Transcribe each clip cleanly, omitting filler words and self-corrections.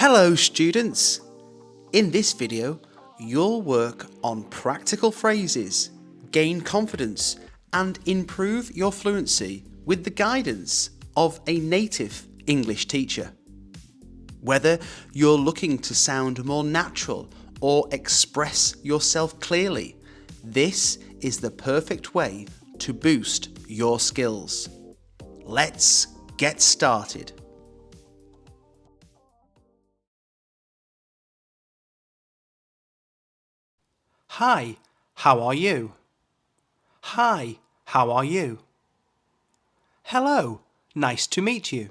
Hello students! In this video, you'll work on practical phrases, gain confidence and improve your fluency with the guidance of a native English teacher. Whether you're looking to sound more natural or express yourself clearly, this is the perfect way to boost your skills. Let's get started. Hi, how are you? Hi, how are you? Hello, nice to meet you.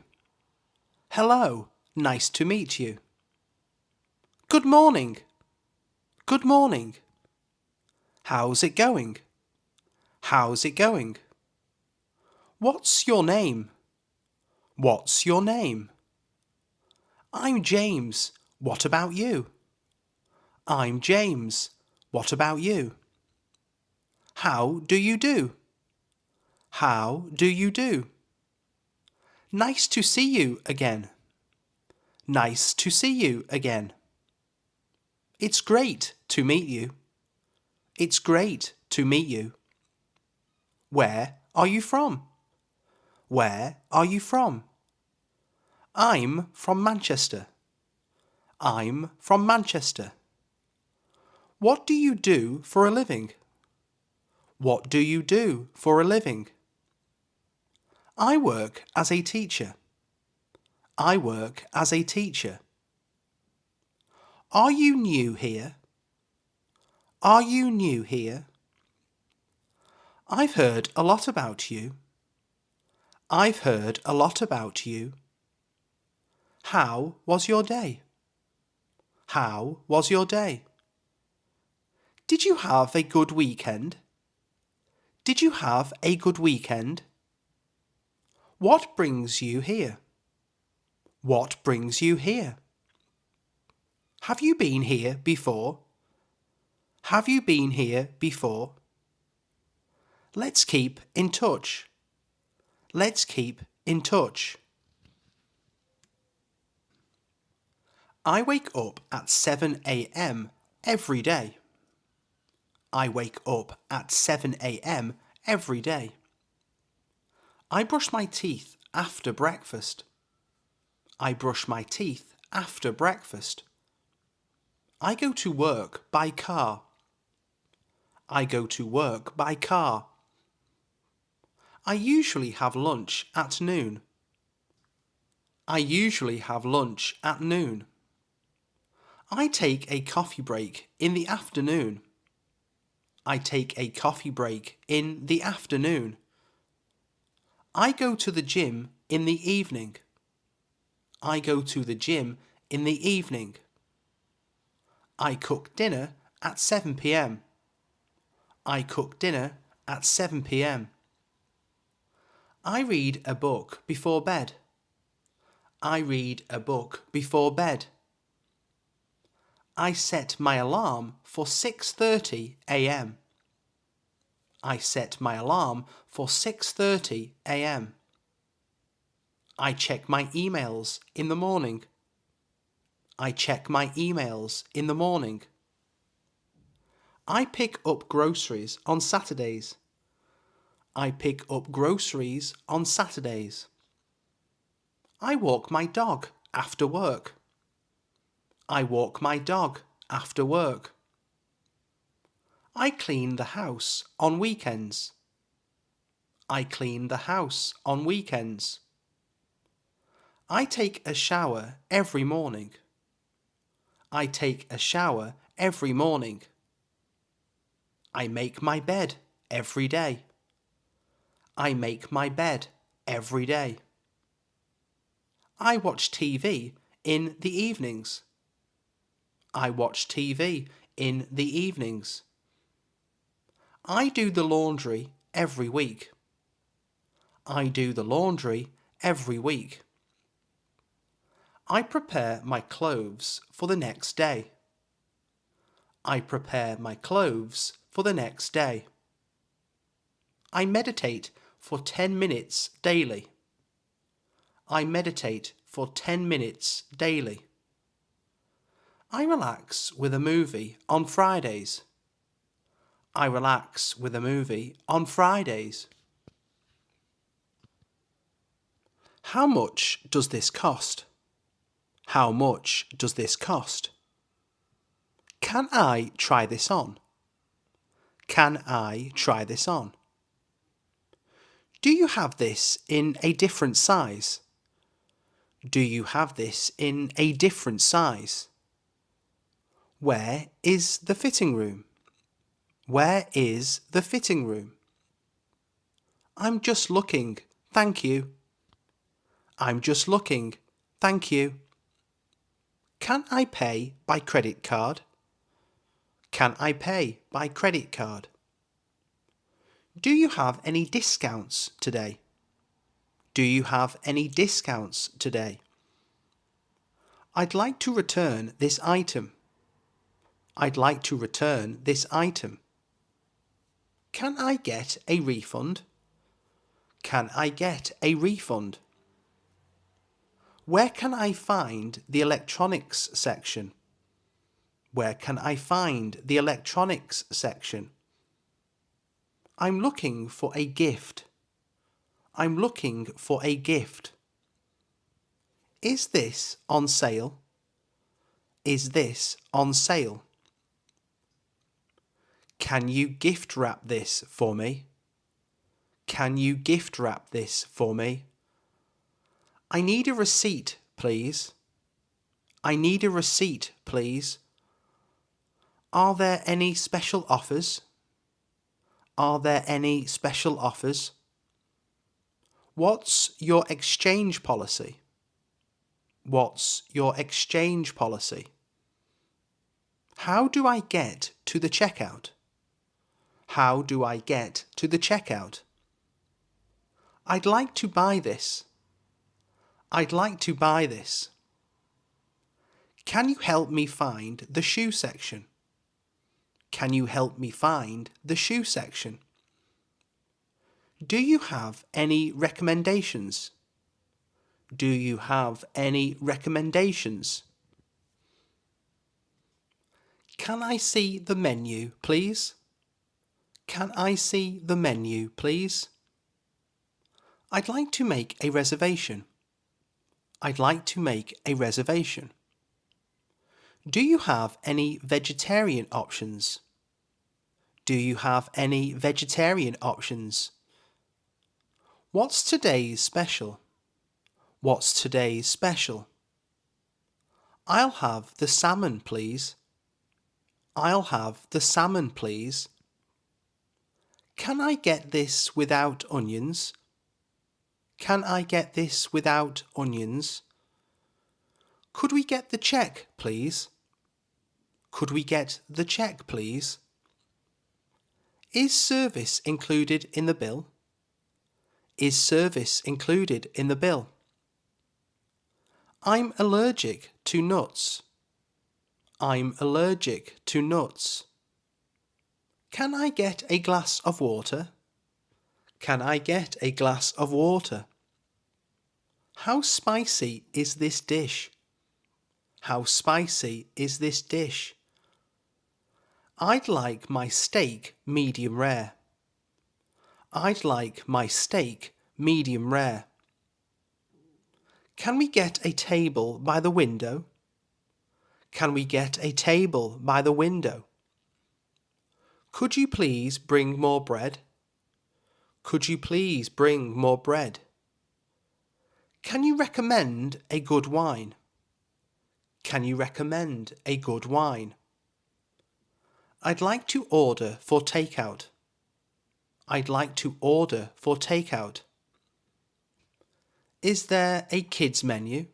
Hello, nice to meet you. Good morning. Good morning. How's it going? How's it going? What's your name? What's your name? I'm James. What about you? I'm James. What about you? How do you do? How do you do? Nice to see you again. Nice to see you again. It's great to meet you. It's great to meet you. Where are you from? Where are you from? I'm from Manchester. I'm from Manchester. What do you do for a living? What do you do for a living? I work as a teacher. I work as a teacher. Are you new here? Are you new here? I've heard a lot about you. I've heard a lot about you. How was your day? How was your day? Did you have a good weekend? Did you have a good weekend? What brings you here? What brings you here? Have you been here before? Have you been here before? Let's keep in touch. Let's keep in touch. I wake up at 7 a.m. every day. I wake up at 7 a.m. every day. I brush my teeth after breakfast. I brush my teeth after breakfast. I go to work by car. I go to work by car. I usually have lunch at noon. I usually have lunch at noon. I take a coffee break in the afternoon. I take a coffee break in the afternoon. I go to the gym in the evening. I go to the gym in the evening. I cook dinner at 7 p.m. I cook dinner at 7 p.m. I read a book before bed. I read a book before bed. I set my alarm for 6:30 a.m. I set my alarm for 6:30 a.m. I check my emails in the morning. I check my emails in the morning. I pick up groceries on Saturdays. I pick up groceries on Saturdays. I walk my dog after work. I walk my dog after work. I clean the house on weekends. I clean the house on weekends. I take a shower every morning. I take a shower every morning. I make my bed every day. I make my bed every day. I watch TV in the evenings. I watch TV in the evenings. I do the laundry every week. I do the laundry every week. I prepare my clothes for the next day. I prepare my clothes for the next day. I meditate for 10 minutes daily. I meditate for 10 minutes daily. I relax with a movie on Fridays. I relax with a movie on Fridays. How much does this cost? How much does this cost? Can I try this on? Can I try this on? Do you have this in a different size? Do you have this in a different size? Where is the fitting room? Where is the fitting room? I'm just looking, thank you. I'm just looking, thank you. Can I pay by credit card? Can I pay by credit card? Do you have any discounts today? Do you have any discounts today? I'd like to return this item. I'd like to return this item. Can I get a refund? Can I get a refund? Where can I find the electronics section? Where can I find the electronics section? I'm looking for a gift. I'm looking for a gift. Is this on sale? Is this on sale? Can you gift wrap this for me? Can you gift wrap this for me? I need a receipt, please. I need a receipt, please. Are there any special offers? Are there any special offers? What's your exchange policy? What's your exchange policy? How do I get to the checkout? How do I get to the checkout? I'd like to buy this. I'd like to buy this. Can you help me find the shoe section? Can you help me find the shoe section? Do you have any recommendations? Do you have any recommendations? Can I see the menu, please? Can I see the menu, please? I'd like to make a reservation. I'd like to make a reservation. Do you have any vegetarian options? Do you have any vegetarian options? What's today's special? What's today's special? I'll have the salmon, please. I'll have the salmon, please. Can I get this without onions? Can I get this without onions? Could we get the cheque, please? Could we get the cheque, please? Is service included in the bill? Is service included in the bill? I'm allergic to nuts. I'm allergic to nuts. Can I get a glass of water? Can I get a glass of water? How spicy is this dish? How spicy is this dish? I'd like my steak medium rare. I'd like my steak medium rare. Can we get a table by the window? Can we get a table by the window? Could you please bring more bread? Could you please bring more bread? Can you recommend a good wine? Can you recommend a good wine? I'd like to order for takeout. I'd like to order for takeout. Is there a kids menu?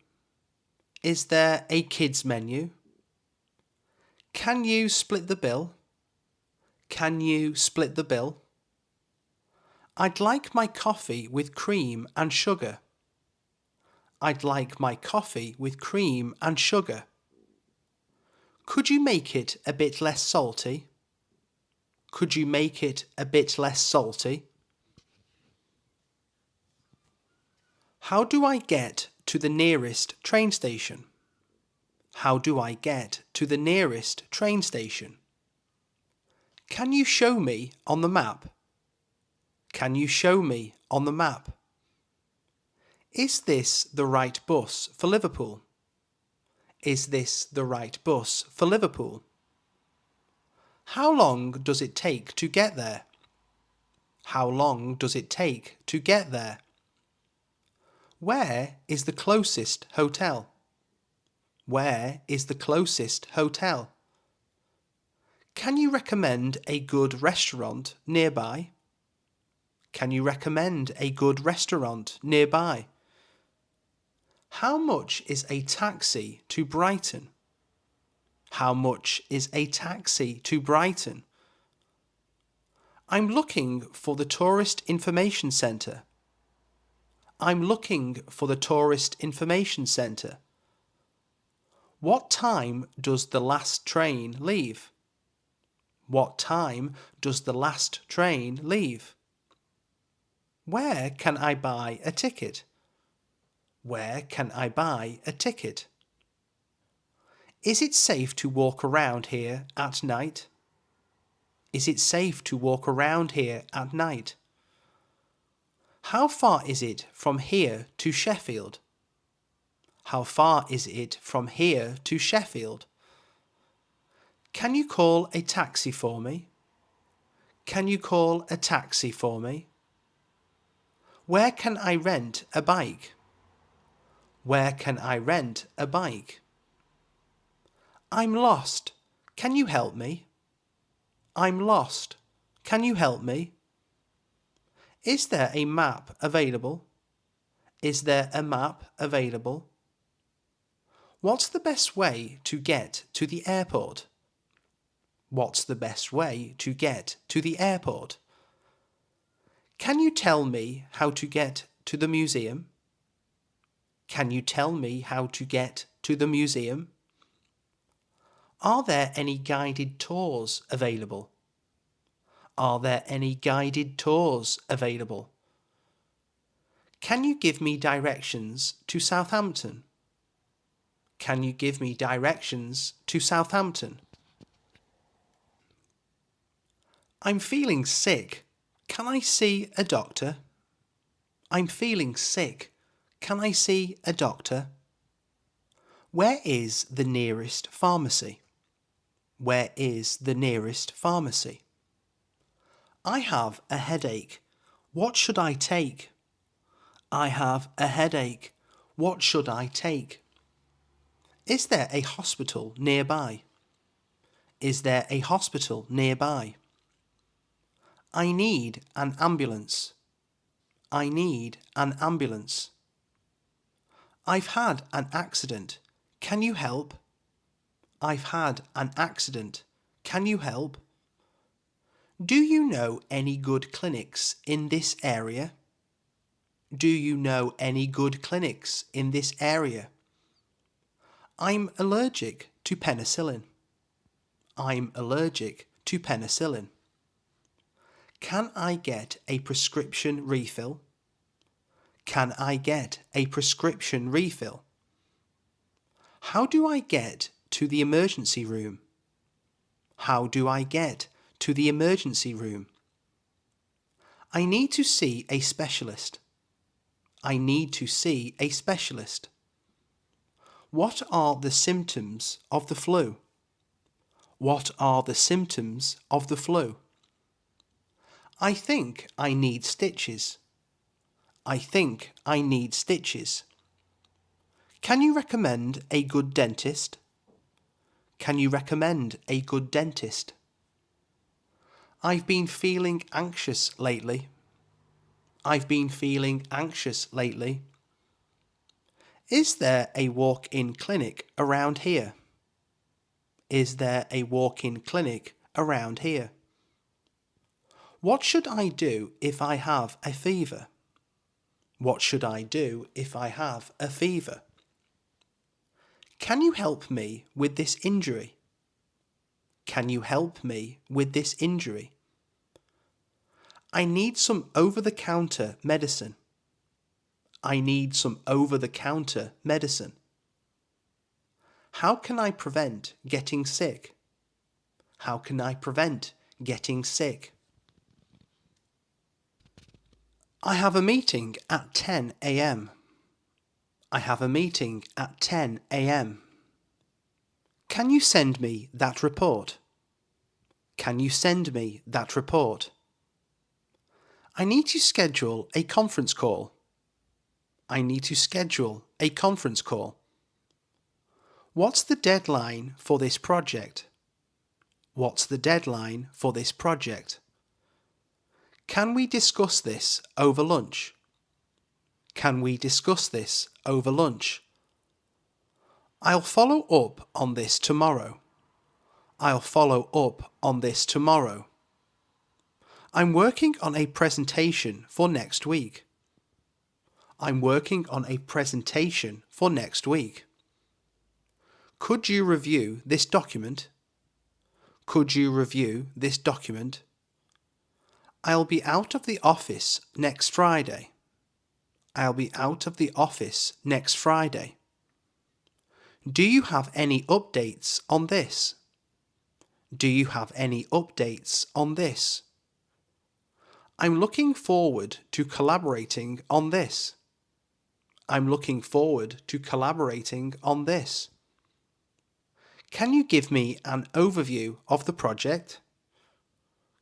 Is there a kids menu? Can you split the bill? Can you split the bill? I'd like my coffee with cream and sugar. I'd like my coffee with cream and sugar. Could you make it a bit less salty? Could you make it a bit less salty? How do I get to the nearest train station? How do I get to the nearest train station? Can you show me on the map? Can you show me on the map? Is this the right bus for Liverpool? Is this the right bus for Liverpool? How long does it take to get there? How long does it take to get there? Where is the closest hotel? Where is the closest hotel? Can you recommend a good restaurant nearby? Can you recommend a good restaurant nearby? How much is a taxi to Brighton? How much is a taxi to Brighton? I'm looking for the tourist information centre. I'm looking for the tourist information centre. What time does the last train leave? What time does the last train leave? Where can I buy a ticket? Where can I buy a ticket? Is it safe to walk around here at night? Is it safe to walk around here at night? How far is it from here to Sheffield? How far is it from here to Sheffield? Can you call a taxi for me? Can you call a taxi for me? Where can I rent a bike? Where can I rent a bike? I'm lost. Can you help me? I'm lost. Can you help me? Is there a map available? Is there a map available? What's the best way to get to the airport? What's the best way to get to the airport? Can you tell me how to get to the museum? Can you tell me how to get to the museum? Are there any guided tours available? Are there any guided tours available? Can you give me directions to Southampton? Can you give me directions to Southampton? I'm feeling sick. Can I see a doctor? I'm feeling sick. Can I see a doctor? Where is the nearest pharmacy? Where is the nearest pharmacy? I have a headache. What should I take? I have a headache. What should I take? Is there a hospital nearby? Is there a hospital nearby? I need an ambulance. I need an ambulance. I've had an accident. Can you help? I've had an accident. Can you help? Do you know any good clinics in this area? Do you know any good clinics in this area? I'm allergic to penicillin. I'm allergic to penicillin. Can I get a prescription refill? Can I get a prescription refill? How do I get to the emergency room? How do I get to the emergency room? I need to see a specialist. I need to see a specialist. What are the symptoms of the flu? What are the symptoms of the flu? I think I need stitches. I think I need stitches. Can you recommend a good dentist? Can you recommend a good dentist? I've been feeling anxious lately. I've been feeling anxious lately. Is there a walk-in clinic around here? Is there a walk-in clinic around here? What should I do if I have a fever? What should I do if I have a fever? Can you help me with this injury? Can you help me with this injury? I need some over-the-counter medicine. I need some over-the-counter medicine. How can I prevent getting sick? How can I prevent getting sick? I have a meeting at 10 a.m. I have a meeting at 10 a.m. Can you send me that report? Can you send me that report? I need to schedule a conference call. I need to schedule a conference call. What's the deadline for this project? What's the deadline for this project? Can we discuss this over lunch? Can we discuss this over lunch? I'll follow up on this tomorrow. I'll follow up on this tomorrow. I'm working on a presentation for next week. I'm working on a presentation for next week. Could you review this document? Could you review this document? I'll be out of the office next Friday. I'll be out of the office next Friday. Do you have any updates on this? Do you have any updates on this? I'm looking forward to collaborating on this. I'm looking forward to collaborating on this. Can you give me an overview of the project?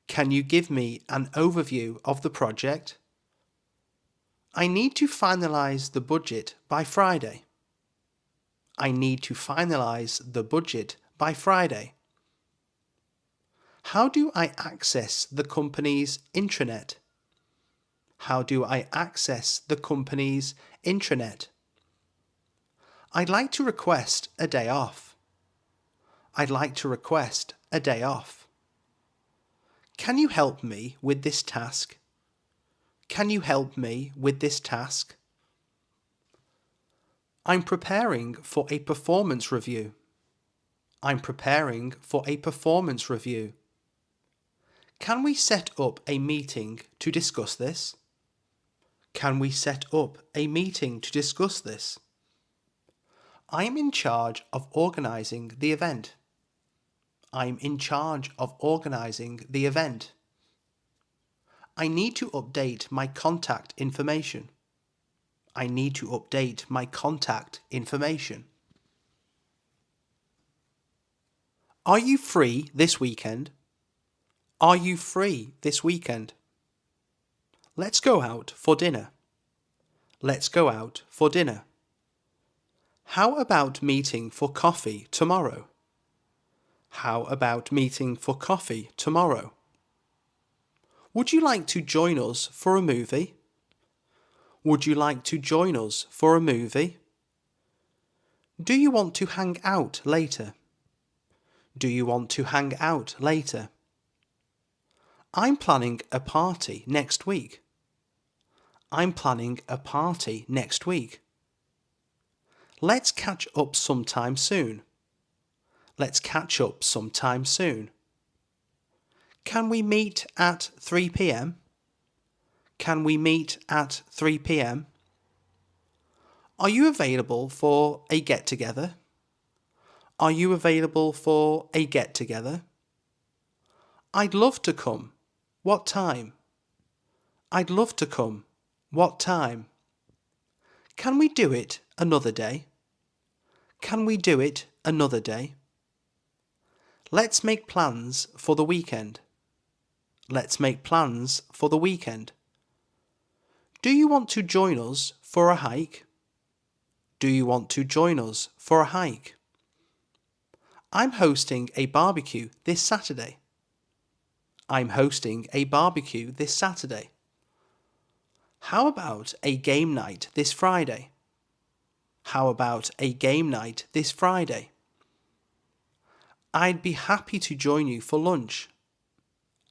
Can you give me an overview of the project? I need to finalize the budget by Friday. I need to finalize the budget by Friday. How do I access the company's intranet? How do I access the company's intranet? I'd like to request a day off. I'd like to request a day off. Can you help me with this task? Can you help me with this task? I'm preparing for a performance review. I'm preparing for a performance review. Can we set up a meeting to discuss this? Can we set up a meeting to discuss this? I'm in charge of organising the event. I'm in charge of organising the event. I need to update my contact information. I need to update my contact information. Are you free this weekend? Are you free this weekend? Let's go out for dinner. Let's go out for dinner. How about meeting for coffee tomorrow? How about meeting for coffee tomorrow? Would you like to join us for a movie? Would you like to join us for a movie? Do you want to hang out later? Do you want to hang out later? I'm planning a party next week. I'm planning a party next week. Let's catch up sometime soon. Let's catch up sometime soon. Can we meet at 3 p.m? Can we meet at 3 p.m? Are you available for a get-together? Are you available for a get-together? I'd love to come. What time? I'd love to come. What time? Can we do it another day? Can we do it another day? Let's make plans for the weekend. Let's make plans for the weekend. Do you want to join us for a hike? Do you want to join us for a hike? I'm hosting a barbecue this Saturday. I'm hosting a barbecue this Saturday. How about a game night this Friday? How about a game night this Friday? I'd be happy to join you for lunch.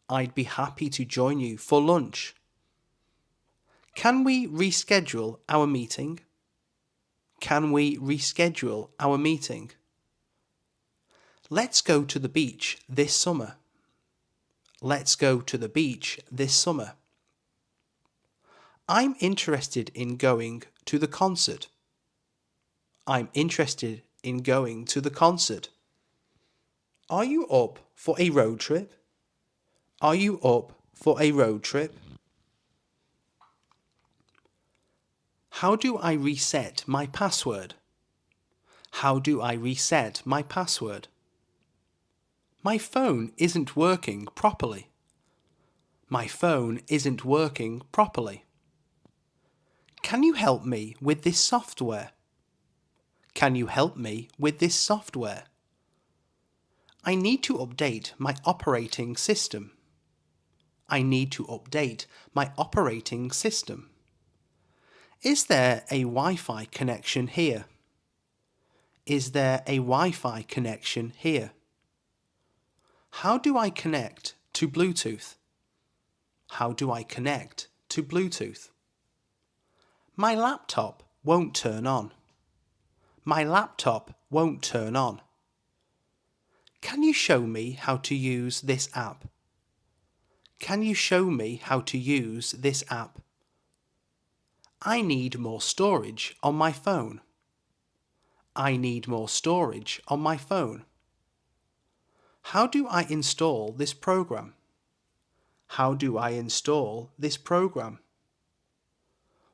I'd be happy to join you for lunch. Can we reschedule our meeting? Can we reschedule our meeting? Let's go to the beach this summer. Let's go to the beach this summer. I'm interested in going to the concert. I'm interested in going to the concert? Are you up for a road trip? Are you up for a road trip? How do I reset my password? How do I reset my password? My phone isn't working properly. My phone isn't working properly. Can you help me with this software? Can you help me with this software? I need to update my operating system. I need to update my operating system. Is there a Wi-Fi connection here? Is there a Wi-Fi connection here? How do I connect to Bluetooth? How do I connect to Bluetooth? My laptop won't turn on. My laptop won't turn on. Can you show me how to use this app? Can you show me how to use this app? I need more storage on my phone. I need more storage on my phone. How do I install this program? How do I install this program?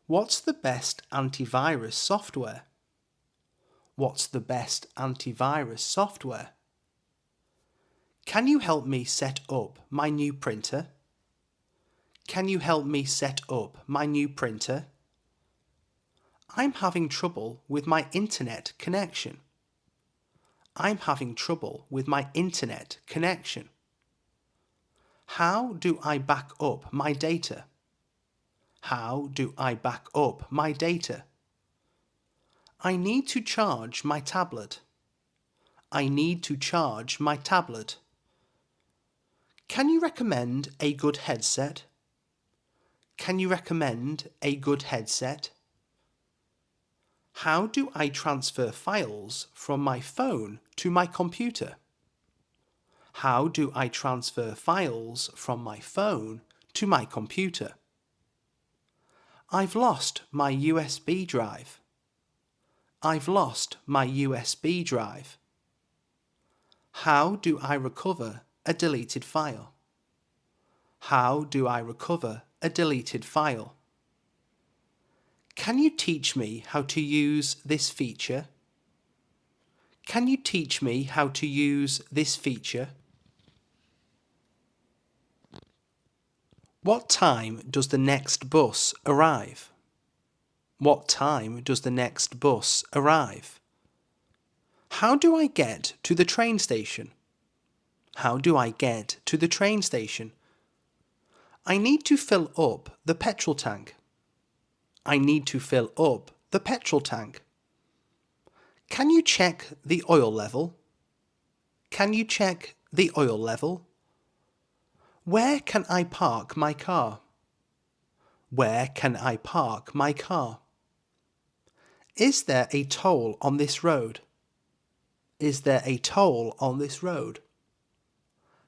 What's the best antivirus software? What's the best antivirus software? Can you help me set up my new printer? Can you help me set up my new printer? I'm having trouble with my internet connection. I'm having trouble with my internet connection. How do I back up my data? How do I back up my data? I need to charge my tablet. I need to charge my tablet. Can you recommend a good headset? Can you recommend a good headset? How do I transfer files from my phone to my computer? How do I transfer files from my phone to my computer? I've lost my USB drive. I've lost my USB drive. How do I recover a deleted file? How do I recover a deleted file? Can you teach me how to use this feature? Can you teach me how to use this feature? What time does the next bus arrive? What time does the next bus arrive? How do I get to the train station? How do I get to the train station? I need to fill up the petrol tank. I need to fill up the petrol tank. Can you check the oil level? Can you check the oil level? Where can I park my car? Where can I park my car? Is there a toll on this road? Is there a toll on this road?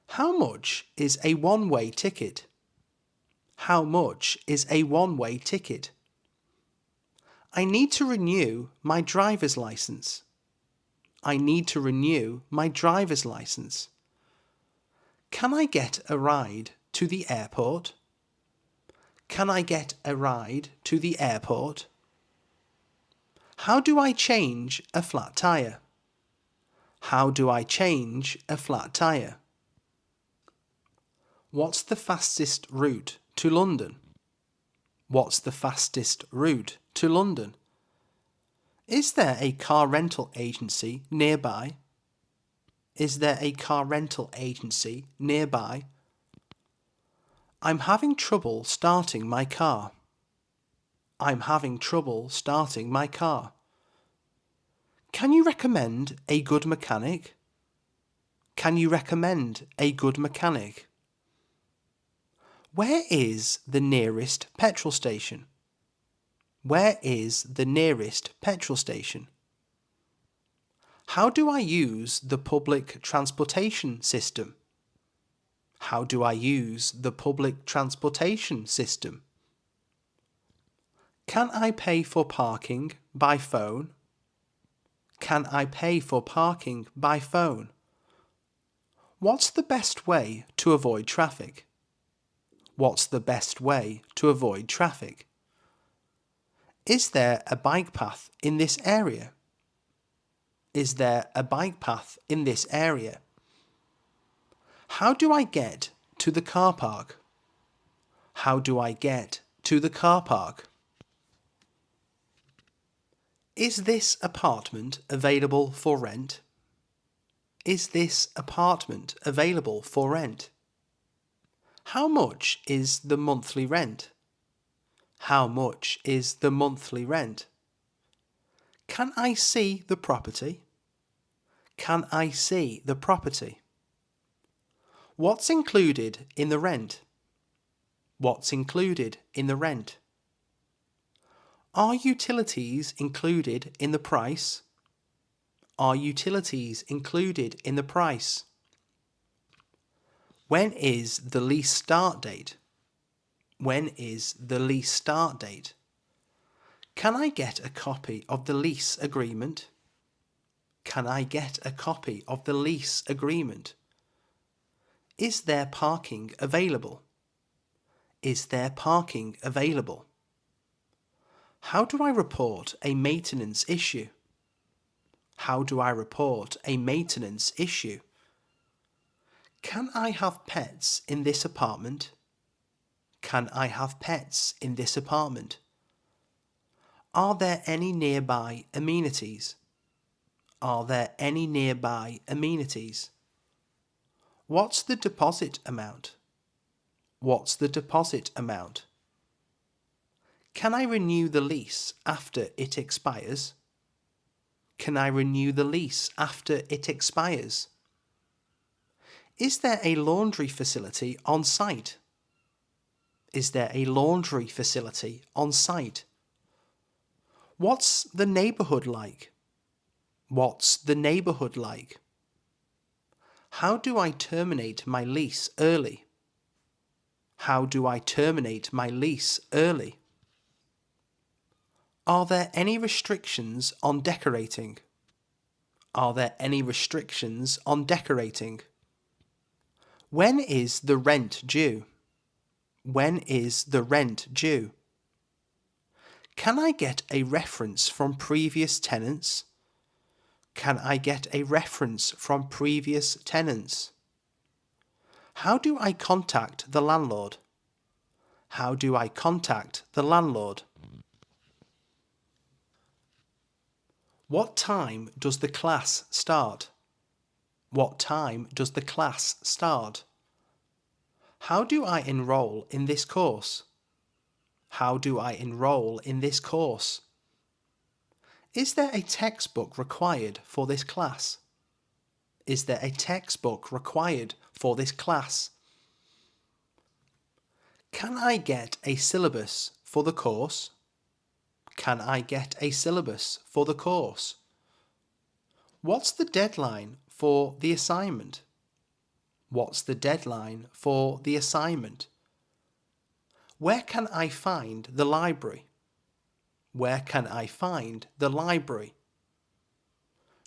How much is a one-way ticket? How much is a one-way ticket? I need to renew my driver's license. I need to renew my driver's license. Can I get a ride to the airport? Can I get a ride to the airport? How do I change a flat tire? How do I change a flat tire? What's the fastest route to London? What's the fastest route to London? Is there a car rental agency nearby? Is there a car rental agency nearby? I'm having trouble starting my car. I'm having trouble starting my car. Can you recommend a good mechanic? Can you recommend a good mechanic? Where is the nearest petrol station? Where is the nearest petrol station? How do I use the public transportation system? How do I use the public transportation system? Can I pay for parking by phone? Can I pay for parking by phone? What's the best way to avoid traffic? What's the best way to avoid traffic? Is there a bike path in this area? Is there a bike path in this area? How do I get to the car park? How do I get to the car park? Is this apartment available for rent? Is this apartment available for rent? How much is the monthly rent? How much is the monthly rent? Can I see the property? Can I see the property? What's included in the rent? What's included in the rent? Are utilities included in the price? Are utilities included in the price? When is the lease start date? When is the lease start date? Can I get a copy of the lease agreement? Can I get a copy of the lease agreement? Is there parking available? Is there parking available? How do I report a maintenance issue? How do I report a maintenance issue? Can I have pets in this apartment? Can I have pets in this apartment? Are there any nearby amenities? Are there any nearby amenities? What's the deposit amount? What's the deposit amount? Can I renew the lease after it expires? Can I renew the lease after it expires? Is there a laundry facility on site? Is there a laundry facility on site? What's the neighbourhood like? What's the neighbourhood like? How do I terminate my lease early? How do I terminate my lease early? Are there any restrictions on decorating? Are there any restrictions on decorating? When is the rent due? When is the rent due? Can I get a reference from previous tenants? Can I get a reference from previous tenants? How do I contact the landlord? How do I contact the landlord? What time does the class start? What time does the class start? How do I enroll in this course? How do I enroll in this course? Is there a textbook required for this class? Is there a textbook required for this class? Can I get a syllabus for the course? Can I get a syllabus for the course? What's the deadline for the assignment? What's the deadline for the assignment? Where can I find the library? Where can I find the library?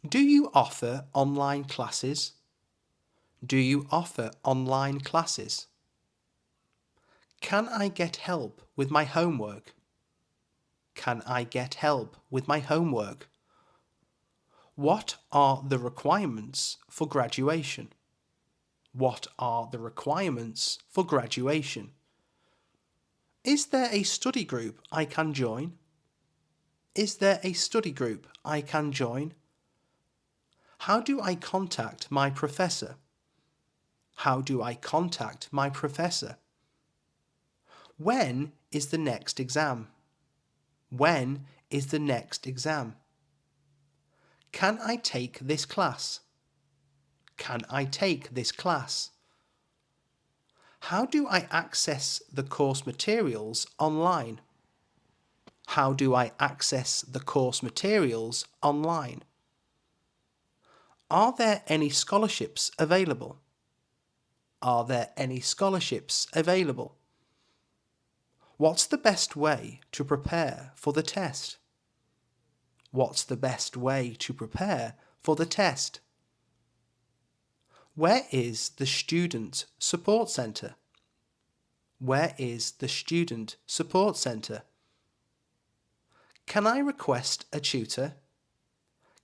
Do you offer online classes? Do you offer online classes? Can I get help with my homework? Can I get help with my homework? What are the requirements for graduation? What are the requirements for graduation? Is there a study group I can join? Is there a study group I can join? How do I contact my professor? How do I contact my professor? When is the next exam? When is the next exam? Can I take this class? Can I take this class? How do I access the course materials online? How do I access the course materials online? Are there any scholarships available? Are there any scholarships available? What's the best way to prepare for the test? What's the best way to prepare for the test? Where is the Student Support Centre? Where is the Student Support Centre? Can I request a tutor?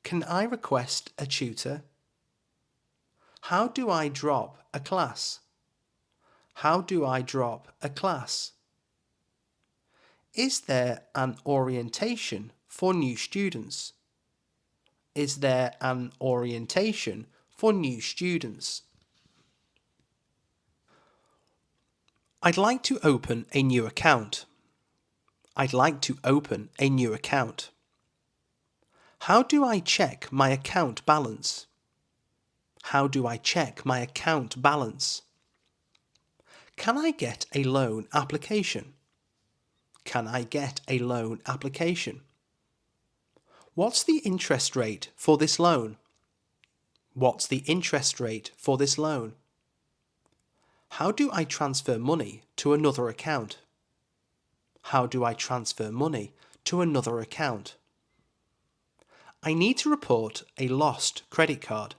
Can I request a tutor? How do I drop a class? How do I drop a class? Is there an orientation for new students? Is there an orientation for new students? I'd like to open a new account. I'd like to open a new account. How do I check my account balance? How do I check my account balance? Can I get a loan application? Can I get a loan application? What's the interest rate for this loan? What's the interest rate for this loan? How do I transfer money to another account? How do I transfer money to another account? I need to report a lost credit card.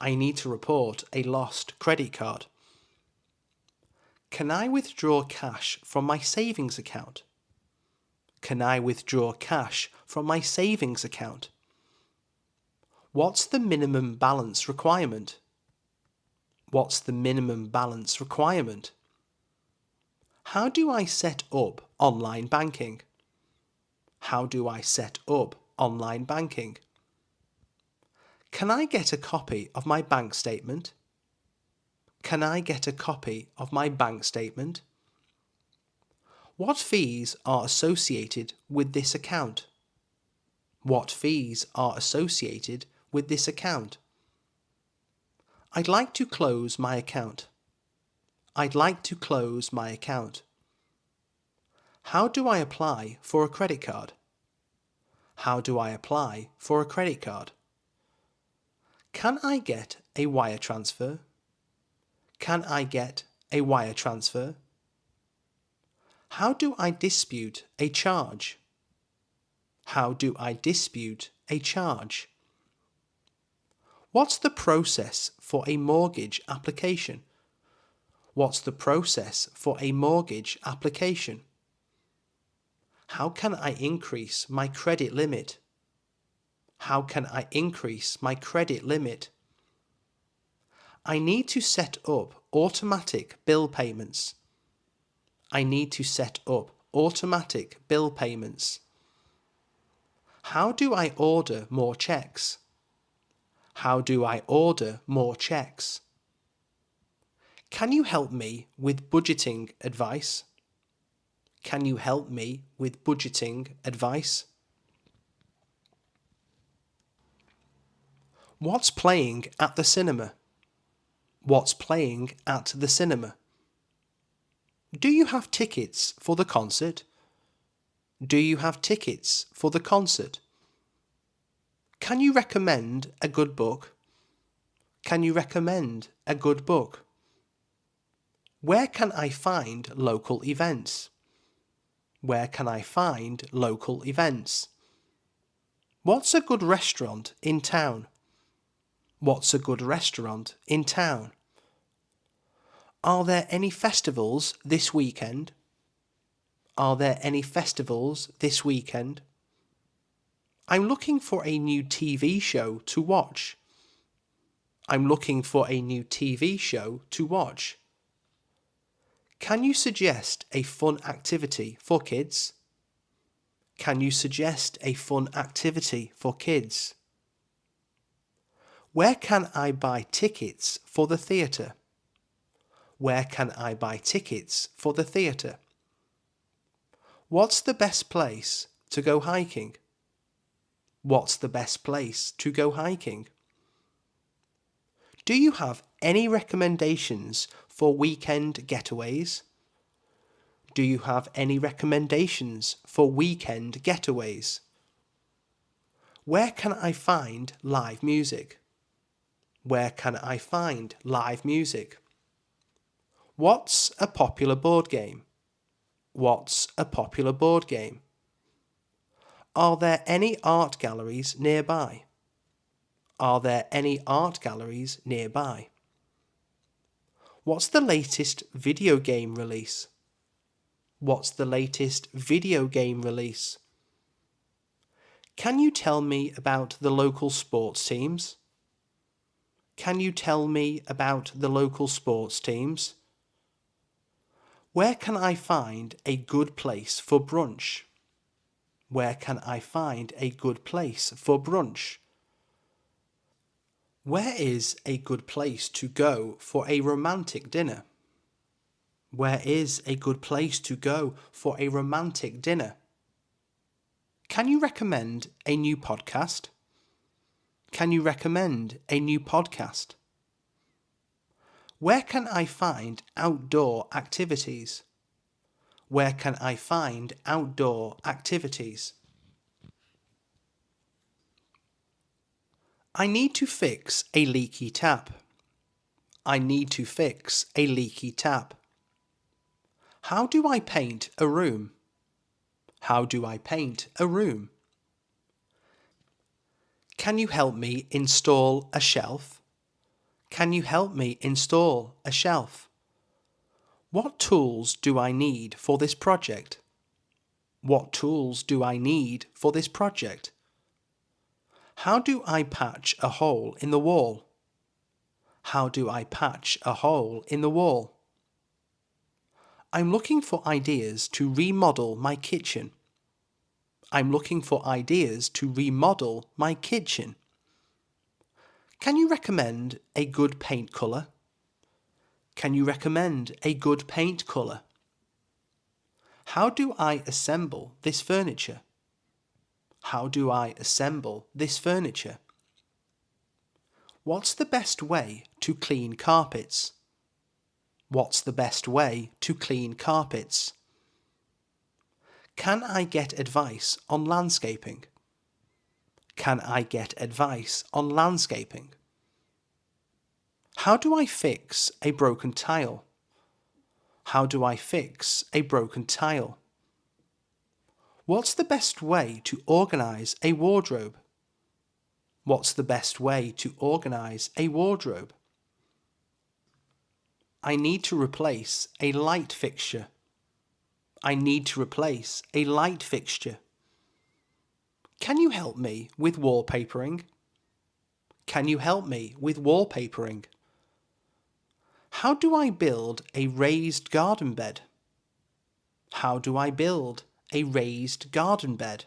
I need to report a lost credit card. Can I withdraw cash from my savings account? Can I withdraw cash from my savings account? What's the minimum balance requirement? What's the minimum balance requirement? How do I set up online banking? How do I set up online banking? Can I get a copy of my bank statement? Can I get a copy of my bank statement? What fees are associated with this account? What fees are associated with this account? I'd like to close my account. I'd like to close my account. How do I apply for a credit card? How do I apply for a credit card? Can I get a wire transfer? Can I get a wire transfer? How do I dispute a charge? How do I dispute a charge? What's the process for a mortgage application? What's the process for a mortgage application? How can I increase my credit limit? How can I increase my credit limit? I need to set up automatic bill payments. I need to set up automatic bill payments. How do I order more checks? How do I order more checks? Can you help me with budgeting advice? Can you help me with budgeting advice? What's playing at the cinema? What's playing at the cinema? Do you have tickets for the concert? Do you have tickets for the concert? Can you recommend a good book? Can you recommend a good book? Where can I find local events? Where can I find local events? What's a good restaurant in town? What's a good restaurant in town? Are there any festivals this weekend? Are there any festivals this weekend? I'm looking for a new TV show to watch. I'm looking for a new TV show to watch. Can you suggest a fun activity for kids? Can you suggest a fun activity for kids? Where can I buy tickets for the theatre? Where can I buy tickets for the theatre? What's the best place to go hiking? What's the best place to go hiking? Do you have any recommendations for weekend getaways? Do you have any recommendations for weekend getaways? Where can I find live music? Where can I find live music? What's a popular board game? What's a popular board game? Are there any art galleries nearby? Are there any art galleries nearby? What's the latest video game release? What's the latest video game release? Can you tell me about the local sports teams? Can you tell me about the local sports teams? Where can I find a good place for brunch? Where can I find a good place for brunch? Where is a good place to go for a romantic dinner? Where is a good place to go for a romantic dinner? Can you recommend a new podcast? Can you recommend a new podcast? Where can I find outdoor activities? Where can I find outdoor activities? I need to fix a leaky tap. I need to fix a leaky tap. How do I paint a room? How do I paint a room? Can you help me install a shelf? Can you help me install a shelf? What tools do I need for this project? What tools do I need for this project? How do I patch a hole in the wall? How do I patch a hole in the wall? I'm looking for ideas to remodel my kitchen. I'm looking for ideas to remodel my kitchen. Can you recommend a good paint colour? Can you recommend a good paint colour? How do I assemble this furniture? How do I assemble this furniture? What's the best way to clean carpets? What's the best way to clean carpets? Can I get advice on landscaping? Can I get advice on landscaping? How do I fix a broken tile? How do I fix a broken tile? What's the best way to organise a wardrobe? What's the best way to organise a wardrobe? I need to replace a light fixture. I need to replace a light fixture. Can you help me with wallpapering? Can you help me with wallpapering? How do I build a raised garden bed? How do I build a raised garden bed?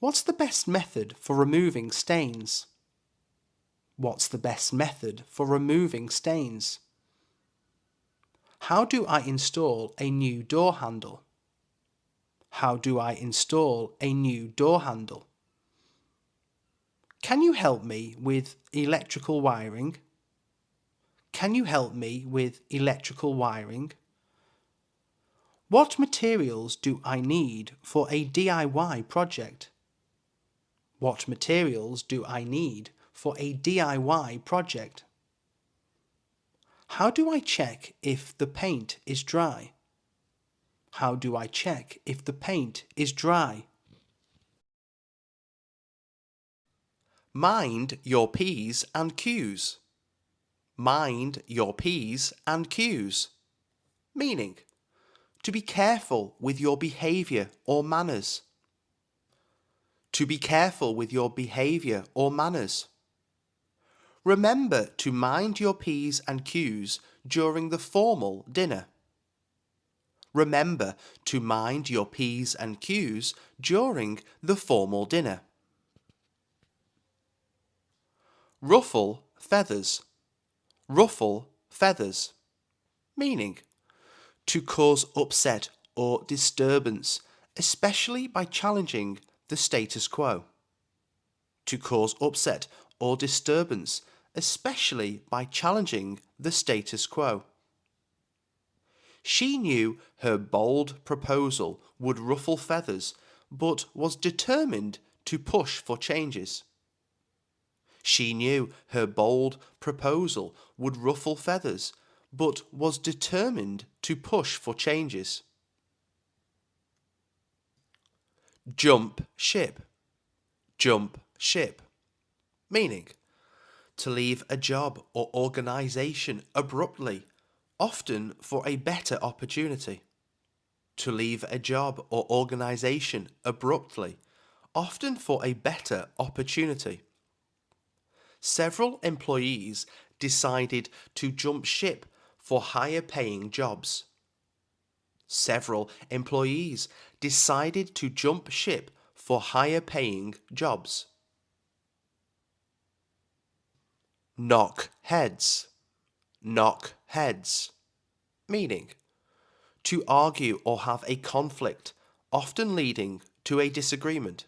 What's the best method for removing stains? What's the best method for removing stains? How do I install a new door handle? How do I install a new door handle? Can you help me with electrical wiring? Can you help me with electrical wiring? What materials do I need for a DIY project? What materials do I need for a DIY project? How do I check if the paint is dry? How do I check if the paint is dry? Mind your P's and Q's. Mind your P's and Q's. Meaning, to be careful with your behaviour or manners. To be careful with your behaviour or manners. Remember to mind your P's and Q's during the formal dinner. Remember to mind your P's and Q's during the formal dinner. Ruffle feathers. Ruffle feathers. Meaning, to cause upset or disturbance, especially by challenging the status quo. To cause upset or disturbance, especially by challenging the status quo. She knew her bold proposal would ruffle feathers, but was determined to push for changes. She knew her bold proposal would ruffle feathers, but was determined to push for changes. Jump ship. Jump ship. Meaning, to leave a job or organisation abruptly, often for a better opportunity. To leave a job or organisation abruptly, often for a better opportunity. Several employees decided to jump ship for higher paying jobs. Several employees decided to jump ship for higher paying jobs. Knock heads. Knock heads. Meaning, to argue or have a conflict, often leading to a disagreement.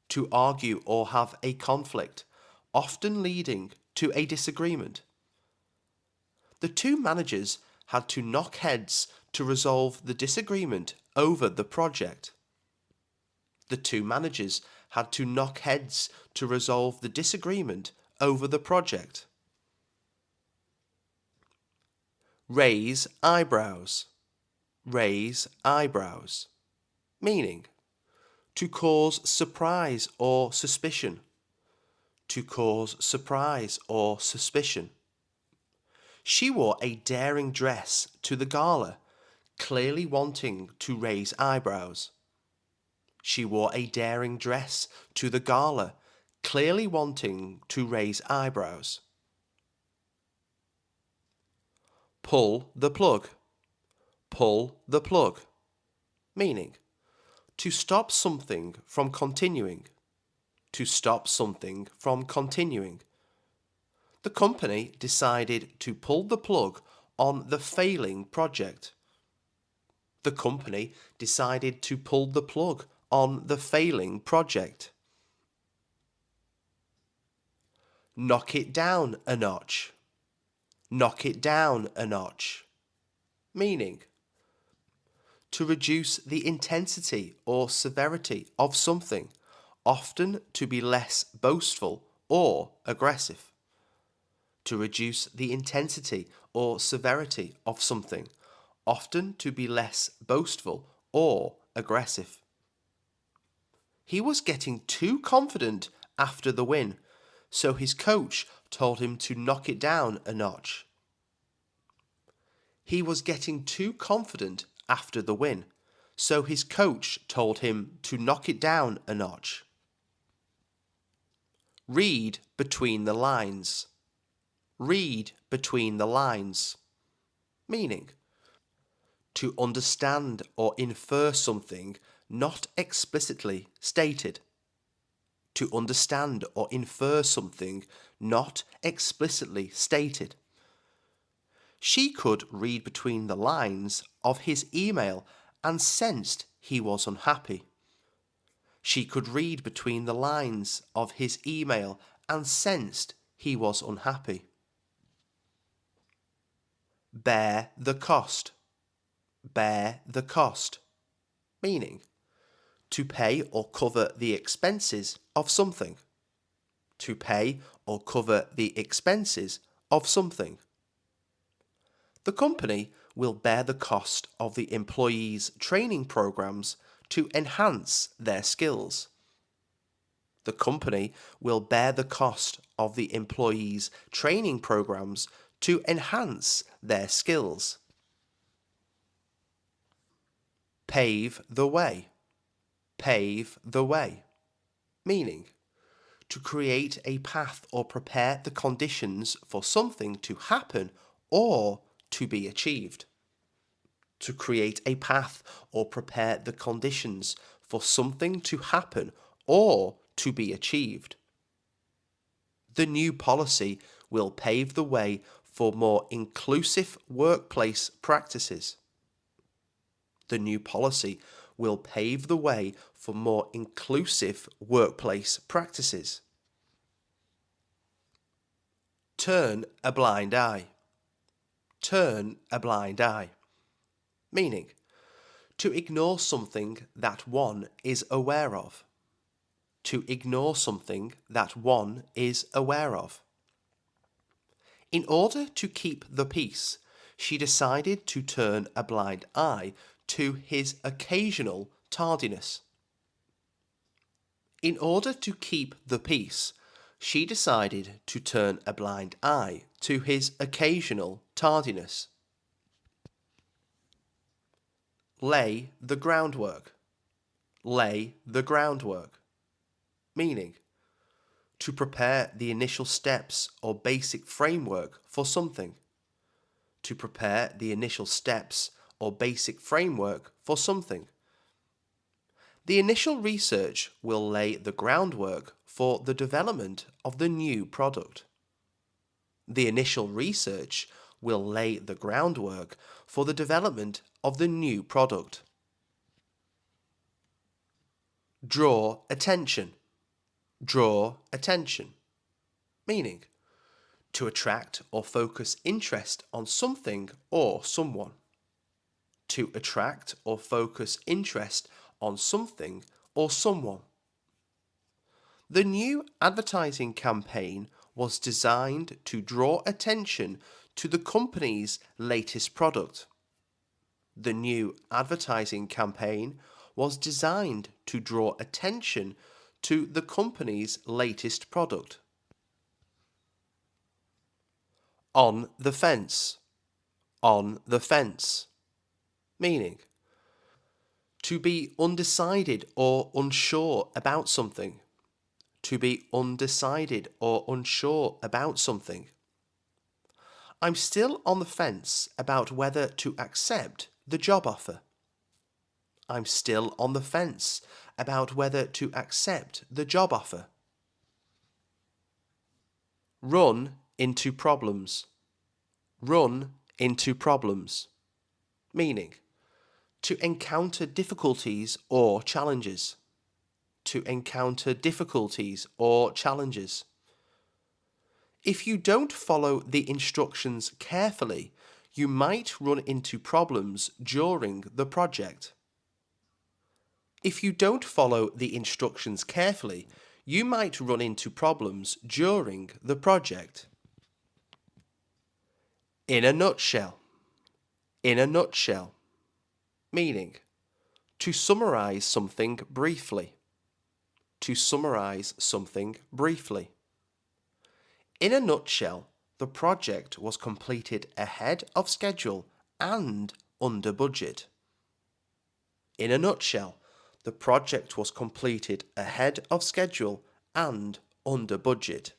To argue or have a conflict, often leading to a disagreement. The two managers had to knock heads to resolve the disagreement over the project. The two managers had to knock heads to resolve the disagreement over the project. Raise eyebrows. Raise eyebrows. Meaning, to cause surprise or suspicion. To cause surprise or suspicion. She wore a daring dress to the gala, clearly wanting to raise eyebrows. She wore a daring dress to the gala, clearly wanting to raise eyebrows. Pull the plug. Pull the plug. Meaning, to stop something from continuing. To stop something from continuing. The company decided to pull the plug on the failing project. The company decided to pull the plug on the failing project. Knock it down a notch. Knock it down a notch. Meaning, to reduce the intensity or severity of something, often to be less boastful or aggressive. To reduce the intensity or severity of something, often to be less boastful or aggressive. He was getting too confident after the win, so his coach told him to knock it down a notch. He was getting too confident after the win, so his coach told him to knock it down a notch. Read between the lines. Read between the lines. Meaning, to understand or infer something not explicitly stated. To understand or infer something not explicitly stated. She could read between the lines of his email and sensed he was unhappy. She could read between the lines of his email and sensed he was unhappy. Bear the cost. Bear the cost. Meaning, to pay or cover the expenses of something. To pay or cover the expenses of something. The company will bear the cost of the employees' training programs to enhance their skills. The company will bear the cost of the employees' training programs to enhance their skills. Pave the way. Pave the way. Meaning, to create a path or prepare the conditions for something to happen or to be achieved. To create a path or prepare the conditions for something to happen or to be achieved. The new policy will pave the way for more inclusive workplace practices. The new policy will pave the way for more inclusive workplace practices. Turn a blind eye. Turn a blind eye. Meaning, to ignore something that one is aware of. To ignore something that one is aware of. In order to keep the peace, she decided to turn a blind eye to his occasional tardiness. In order to keep the peace, she decided to turn a blind eye to his occasional tardiness. Lay the groundwork. Lay the groundwork. Meaning, to prepare the initial steps or basic framework for something. To prepare the initial steps or basic framework for something. The initial research will lay the groundwork for the development of the new product. The initial research will lay the groundwork for the development of the new product. Draw attention. Draw attention. Meaning, to attract or focus interest on something or someone. To attract or focus interest on something or someone. The new advertising campaign was designed to draw attention to the company's latest product. The new advertising campaign was designed to draw attention to the company's latest product. On the fence. On the fence. Meaning, to be undecided or unsure about something. To be undecided or unsure about something. I'm still on the fence about whether to accept the job offer. I'm still on the fence about whether to accept the job offer. Run into problems. Run into problems. Meaning, to encounter difficulties or challenges. To encounter difficulties or challenges. If you don't follow the instructions carefully, you might run into problems during the project. If you don't follow the instructions carefully, you might run into problems during the project. In a nutshell. In a nutshell. Meaning, to summarize something briefly. To summarize something briefly. In a nutshell, the project was completed ahead of schedule and under budget. In a nutshell, the project was completed ahead of schedule and under budget.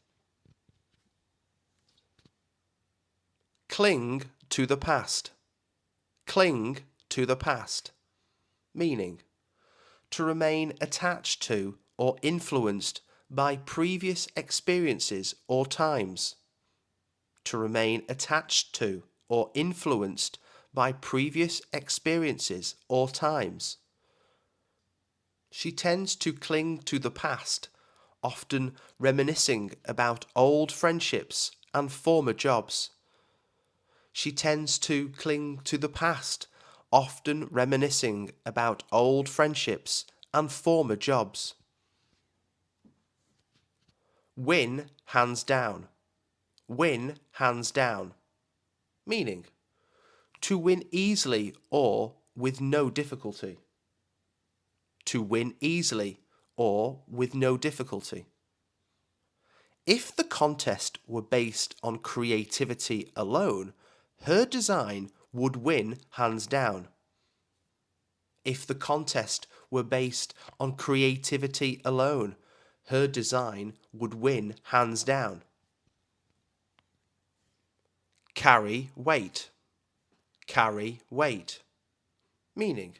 Cling to the past. Cling to the past. Meaning, to remain attached to or influenced by previous experiences or times. To remain attached to or influenced by previous experiences or times. She tends to cling to the past, often reminiscing about old friendships and former jobs. She tends to cling to the past, often reminiscing about old friendships and former jobs. Win hands down. Win hands down. Meaning, to win easily or with no difficulty. To win easily or with no difficulty. If the contest were based on creativity alone, her design would win hands down. If the contest were based on creativity alone, her design would win hands down. Carry weight. Carry weight. Meaning,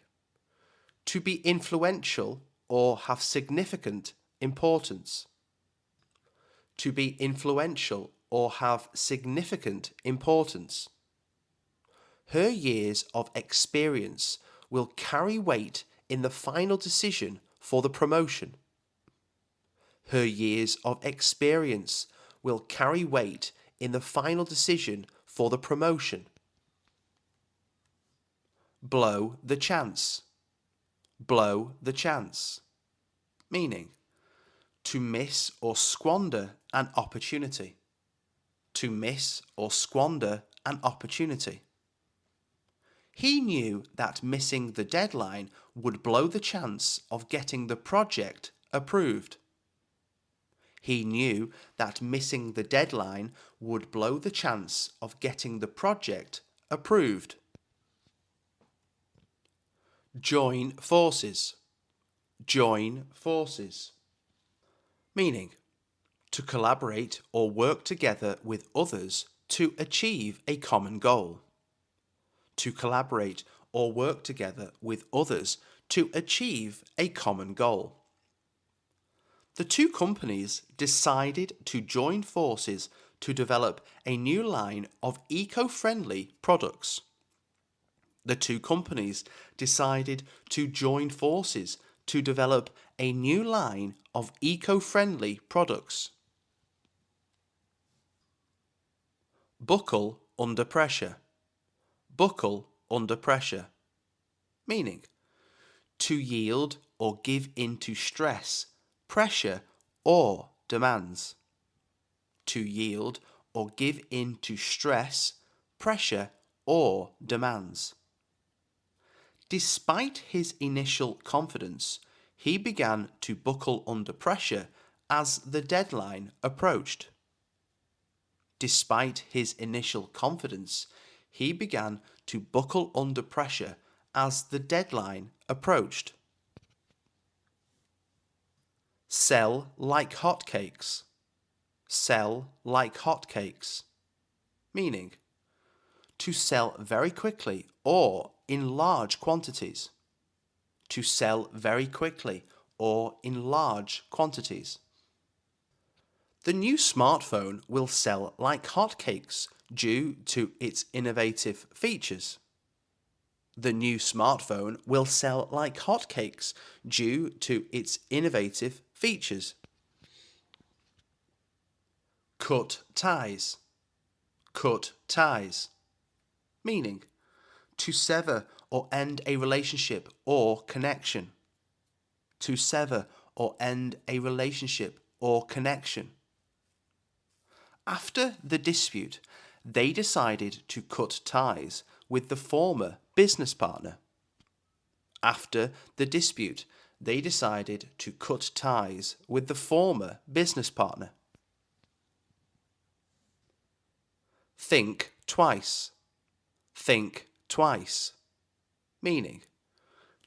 to be influential or have significant importance. To be influential or have significant importance. Her years of experience will carry weight in the final decision for the promotion. Her years of experience will carry weight in the final decision for the promotion. Blow the chance. Blow the chance. Meaning, to miss or squander an opportunity. To miss or squander an opportunity. He knew that missing the deadline would blow the chance of getting the project approved. He knew that missing the deadline would blow the chance of getting the project approved. Join forces. Join forces. Meaning, to collaborate or work together with others to achieve a common goal. To collaborate or work together with others to achieve a common goal. The two companies decided to join forces to develop a new line of eco-friendly products. The two companies decided to join forces to develop a new line of eco-friendly products. Buckle under pressure. Buckle under pressure. Meaning, to yield or give in to stress, pressure, or demands. To yield or give in to stress, pressure, or demands. Despite his initial confidence, he began to buckle under pressure as the deadline approached. Despite his initial confidence, he began to buckle under pressure as the deadline approached. Sell like hotcakes. Sell like hotcakes. Meaning, to sell very quickly or in large quantities. To sell very quickly or in large quantities. The new smartphone will sell like hotcakes due to its innovative features. The new smartphone will sell like hotcakes due to its innovative features. Cut ties. Cut ties. Meaning, to sever or end a relationship or connection. To sever or end a relationship or connection. After the dispute, they decided to cut ties with the former business partner. After the dispute, they decided to cut ties with the former business partner. Think twice. Think twice. Meaning,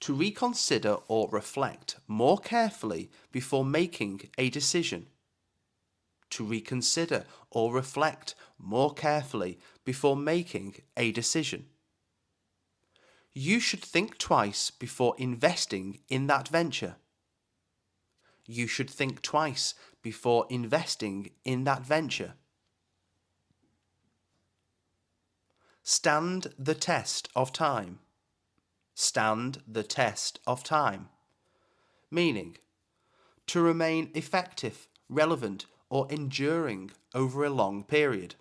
to reconsider or reflect more carefully before making a decision. To reconsider or reflect more carefully before making a decision. You should think twice before investing in that venture. You should think twice before investing in that venture. Stand the test of time. Stand the test of time. Meaning, to remain effective, relevant, or enduring over a long period.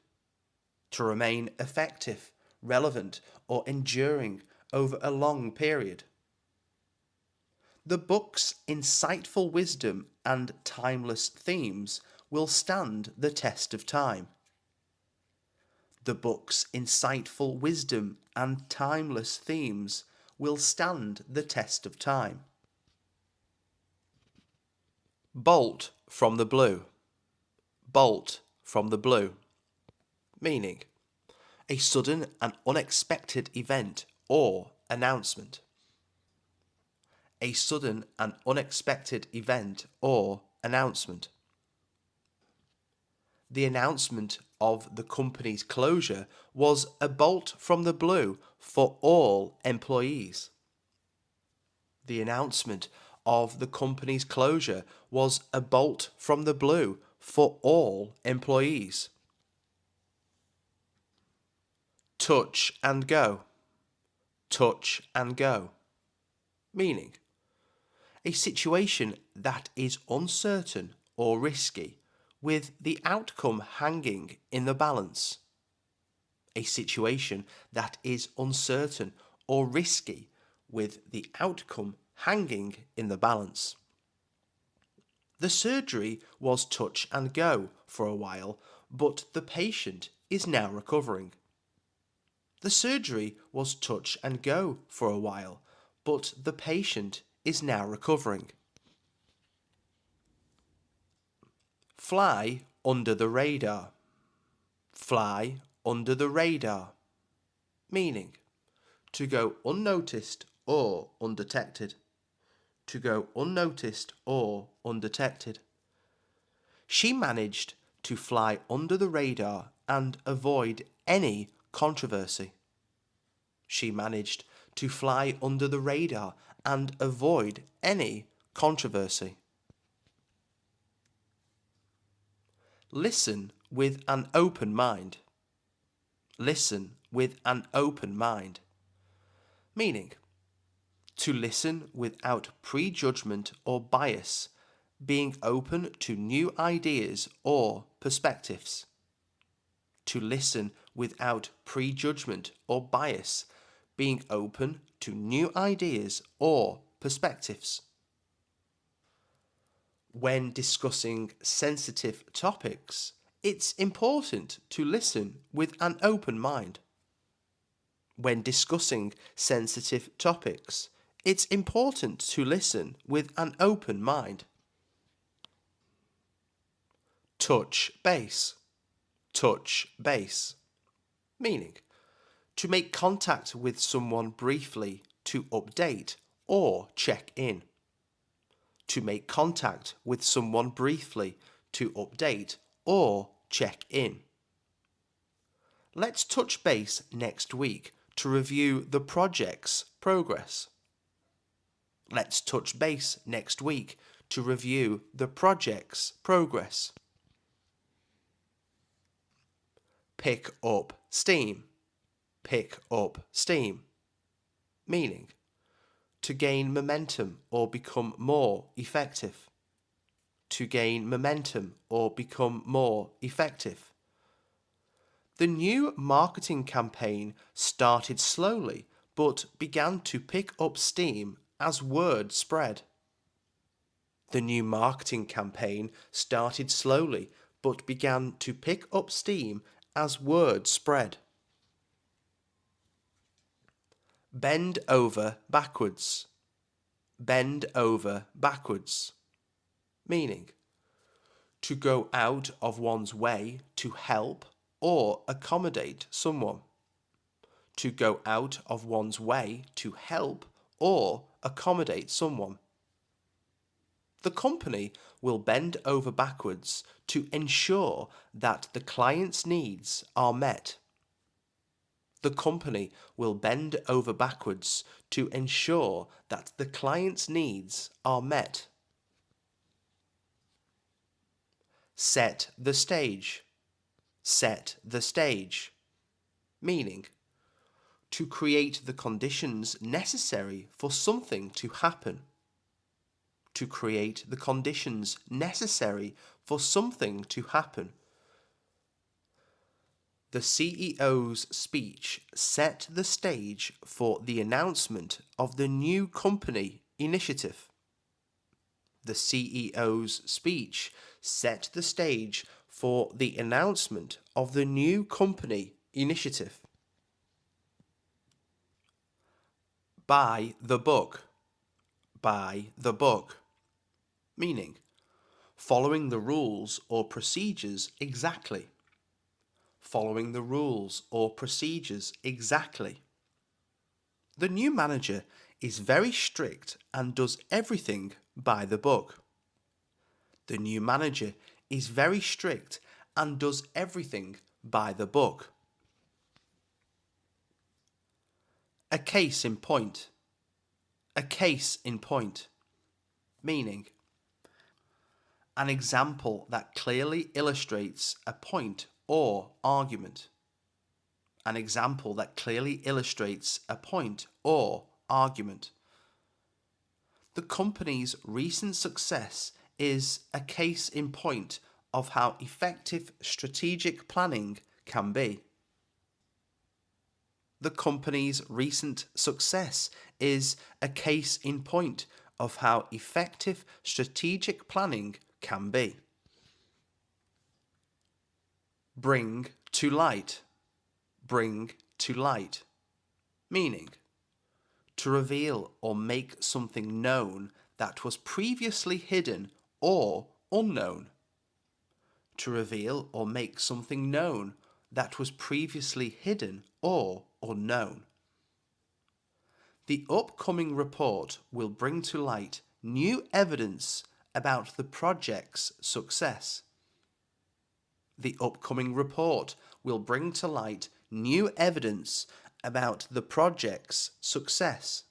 To remain effective, relevant, or enduring over a long period. The book's insightful wisdom and timeless themes will stand the test of time. The book's insightful wisdom and timeless themes will stand the test of time. Bolt from the blue. Bolt from the blue. Meaning, a sudden and unexpected event or announcement. A sudden and unexpected event or announcement. The announcement of the company's closure was a bolt from the blue for all employees. The announcement of the company's closure was a bolt from the blue for all employees. Touch and go. Touch and go. Meaning, a situation that is uncertain or risky, with the outcome hanging in the balance. A situation that is uncertain or risky, with the outcome hanging in the balance. The surgery was touch and go for a while, but the patient is now recovering. The surgery was touch and go for a while, but the patient is now recovering. Fly under the radar. Fly under the radar. Meaning, to go unnoticed or undetected. To go unnoticed or undetected. She managed to fly under the radar and avoid any controversy. She managed to fly under the radar and avoid any controversy. Listen with an open mind. Listen with an open mind. Meaning, to listen without prejudgment or bias, being open to new ideas or perspectives. To listen without prejudgment or bias, being open to new ideas or perspectives. When discussing sensitive topics, it's important to listen with an open mind. When discussing sensitive topics, it's important to listen with an open mind. Touch base. Touch base. Meaning, to make contact with someone briefly to update or check in. To make contact with someone briefly to update or check in. Let's touch base next week to review the project's progress. Let's touch base next week to review the project's progress. Pick up steam. Pick up steam. Meaning, to gain momentum or become more effective. To gain momentum or become more effective. The new marketing campaign started slowly but began to pick up steam as word spread. The new marketing campaign started slowly but began to pick up steam as word spread. Bend over backwards. Bend over backwards. Meaning, to go out of one's way to help or accommodate someone. To go out of one's way to help or accommodate someone. The company will bend over backwards to ensure that the client's needs are met. The company will bend over backwards to ensure that the client's needs are met. Set the stage. Set the stage. Meaning, to create the conditions necessary for something to happen. To create the conditions necessary for something to happen. The CEO's speech set the stage for the announcement of the new company initiative. The CEO's speech set the stage for the announcement of the new company initiative. By the book. By the book. Meaning, following the rules or procedures exactly. Following the rules or procedures exactly. The new manager is very strict and does everything by the book. The new manager is very strict and does everything by the book. A case in point. A case in point. Meaning, an example that clearly illustrates a point or argument. An example that clearly illustrates a point or argument. The company's recent success is a case in point of how effective strategic planning can be. The company's recent success is a case in point of how effective strategic planning can be. Bring to light. Bring to light. Meaning, to reveal or make something known that was previously hidden or unknown. To reveal or make something known that was previously hidden or unknown. The upcoming report will bring to light new evidence about the project's success. The upcoming report will bring to light new evidence about the project's success.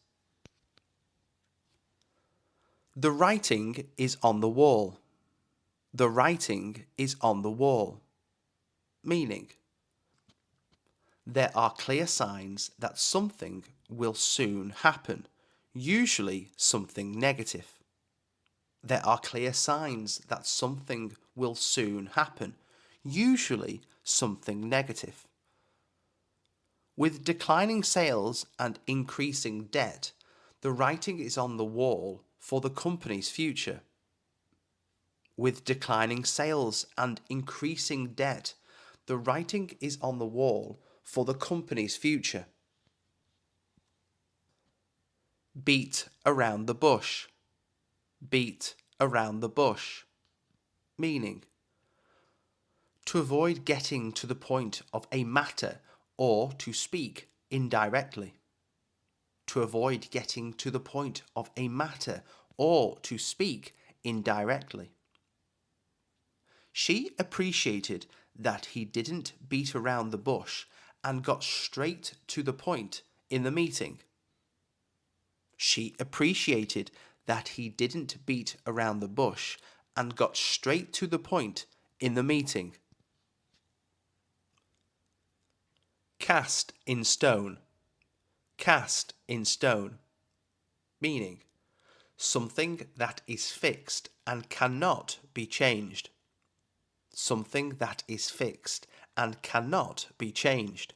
The writing is on the wall. The writing is on the wall. Meaning, there are clear signs that something will soon happen, usually something negative. There are clear signs that something will soon happen, usually something negative. With declining sales and increasing debt, the writing is on the wall for the company's future. With declining sales and increasing debt, the writing is on the wall for the company's future. Beat around the bush. Beat around the bush. Meaning, to avoid getting to the point of a matter or to speak indirectly. To avoid getting to the point of a matter or to speak indirectly. She appreciated that he didn't beat around the bush and got straight to the point in the meeting. She appreciated that he didn't beat around the bush and got straight to the point in the meeting. Cast in stone. Cast in stone. Meaning, something that is fixed and cannot be changed. Something that is fixed and cannot be changed.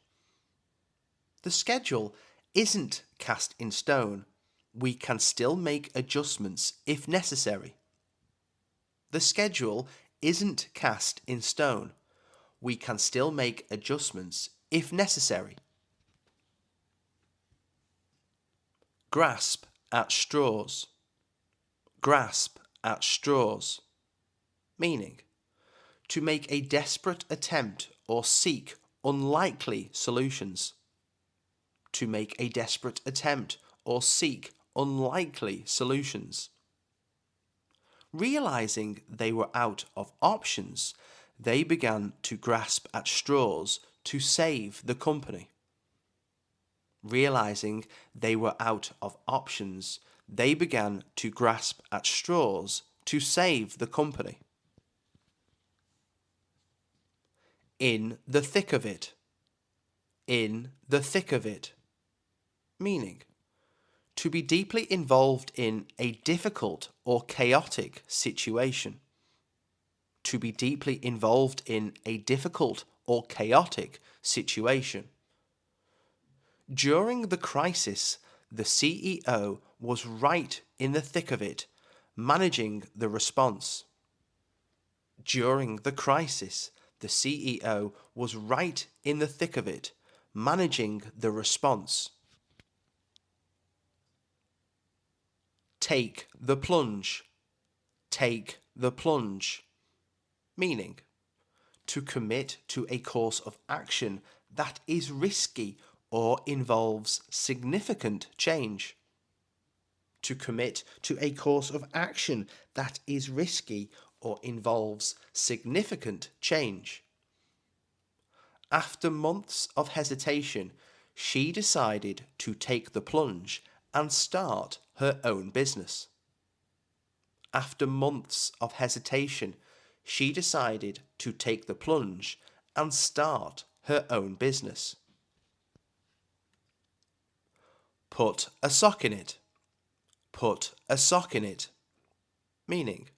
The schedule isn't cast in stone. We can still make adjustments if necessary. The schedule isn't cast in stone. We can still make adjustments if necessary. Grasp at straws. Grasp at straws. Meaning, to make a desperate attempt or seek unlikely solutions. To make a desperate attempt or seek unlikely solutions. Realizing they were out of options, they began to grasp at straws to save the company. Realizing they were out of options, they began to grasp at straws to save the company. In the thick of it. In the thick of it. Meaning, to be deeply involved in a difficult or chaotic situation. To be deeply involved in a difficult or chaotic situation. During the crisis, the CEO was right in the thick of it, managing the response. During the crisis, the CEO was right in the thick of it, managing the response. Take the plunge. Take the plunge. Meaning, to commit to a course of action that is risky or involves significant change. To commit to a course of action that is risky or involves significant change. After months of hesitation, she decided to take the plunge and start her own business. After months of hesitation, she decided to take the plunge and start her own business. Put a sock in it. Put a sock in it. Meaning,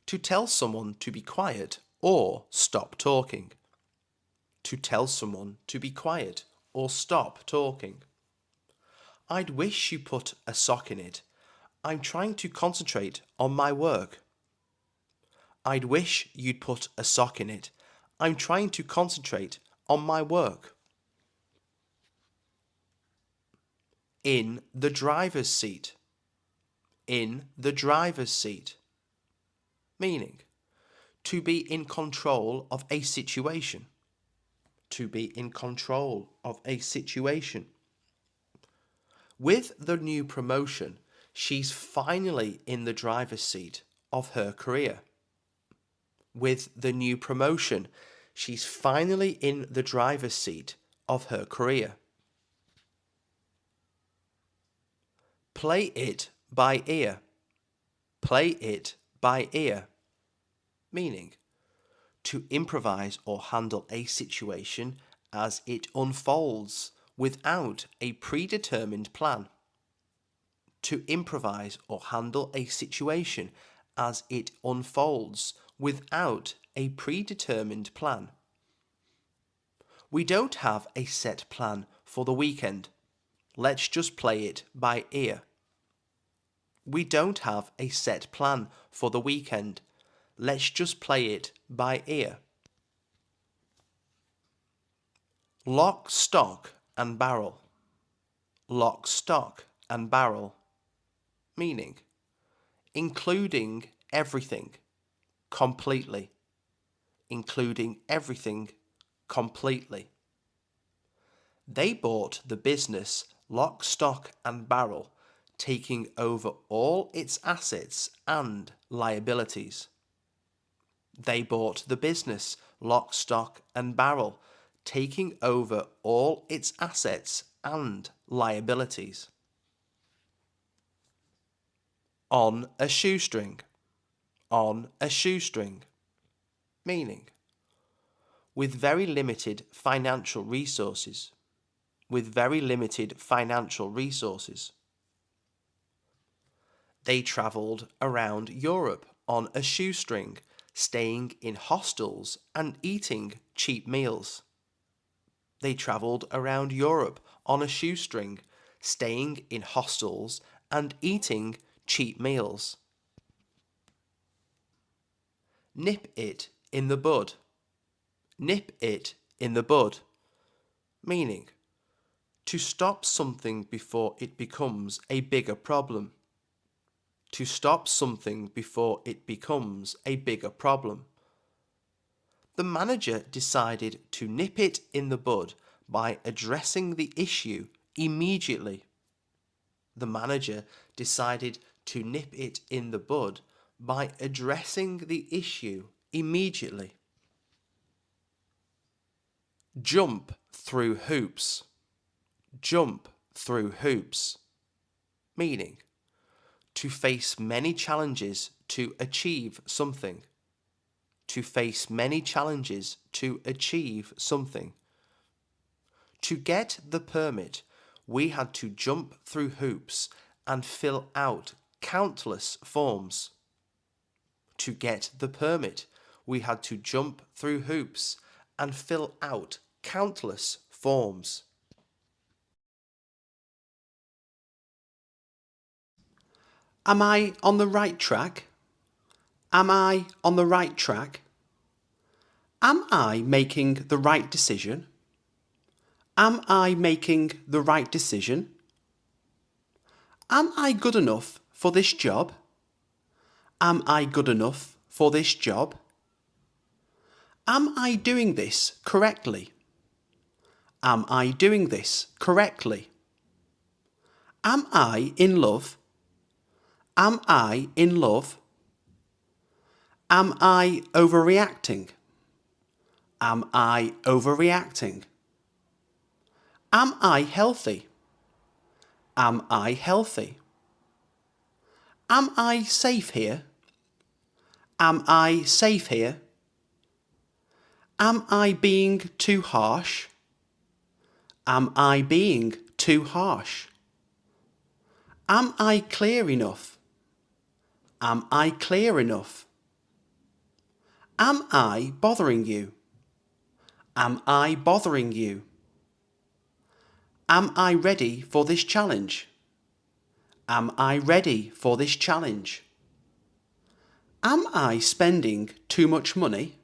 to tell someone to be quiet or stop talking. To tell someone to be quiet or stop talking. I'd wish you put a sock in it. I'm trying to concentrate on my work. I'd wish you'd put a sock in it. I'm trying to concentrate on my work. In the driver's seat. In the driver's seat. Meaning, To be in control of a situation. To be in control of a situation. With the new promotion, she's finally in the driver's seat of her career. With the new promotion, she's finally in the driver's seat of her career. Play it by ear. Play it by ear. Meaning, to improvise or handle a situation as it unfolds without a predetermined plan. To improvise or handle a situation as it unfolds without a predetermined plan. We don't have a set plan for the weekend. Let's just play it by ear. We don't have a set plan for the weekend. Let's just play it by ear. Lock, stock and barrel. Lock, stock and barrel. Meaning, including everything, completely. Including everything, completely. They bought the business lock, stock and barrel, taking over all its assets and liabilities. They bought the business lock, stock and barrel, taking over all its assets and liabilities. On a shoestring. On a shoestring. Meaning, with very limited financial resources. With very limited financial resources. They travelled around Europe on a shoestring, staying in hostels and eating cheap meals. They travelled around Europe on a shoestring, staying in hostels and eating cheap meals. Nip it in the bud. Nip it in the bud. Meaning, to stop something before it becomes a bigger problem. To stop something before it becomes a bigger problem. The manager decided to nip it in the bud by addressing the issue immediately. The manager decided to nip it in the bud by addressing the issue immediately. Jump through hoops. Jump through hoops. Meaning, to face many challenges to achieve something. To face many challenges to achieve something. To get the permit, we had to jump through hoops and fill out countless forms. To get the permit, we had to jump through hoops and fill out countless forms. Am I on the right track? Am I on the right track? Am I making the right decision? Am I making the right decision? Am I good enough for this job? Am I good enough for this job? Am I doing this correctly? Am I doing this correctly? Am I in love? Am I in love? Am I overreacting? Am I overreacting? Am I healthy? Am I healthy? Am I safe here? Am I safe here? Am I being too harsh? Am I being too harsh? Am I clear enough? Am I clear enough? Am I bothering you? Am I bothering you? Am I ready for this challenge? Am I ready for this challenge? Am I spending too much money?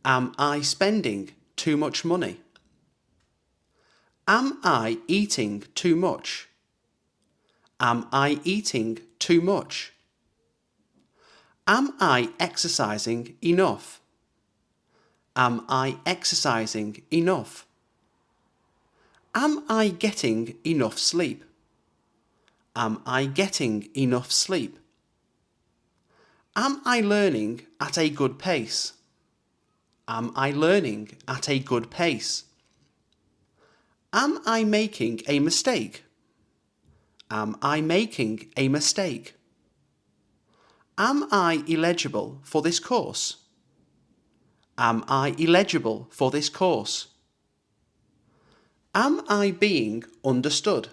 Am I spending too much money? Am I eating too much? Am I eating too much? Am I exercising enough? Am I exercising enough? Am I getting enough sleep? Am I getting enough sleep? Am I learning at a good pace? Am I learning at a good pace? Am I making a mistake? Am I making a mistake? Am I eligible for this course? Am I eligible for this course? Am I being understood?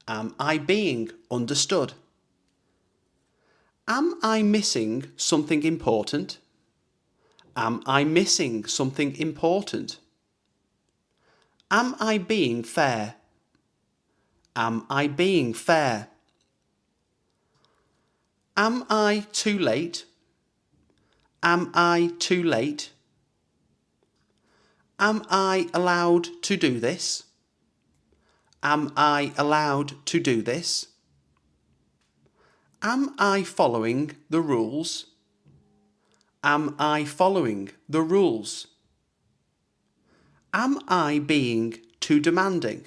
Am I being understood? Am I missing something important? Am I missing something important? Am I being fair? Am I being fair? Am I too late? Am I too late? Am I allowed to do this? Am I allowed to do this? Am I following the rules? Am I following the rules? Am I being too demanding?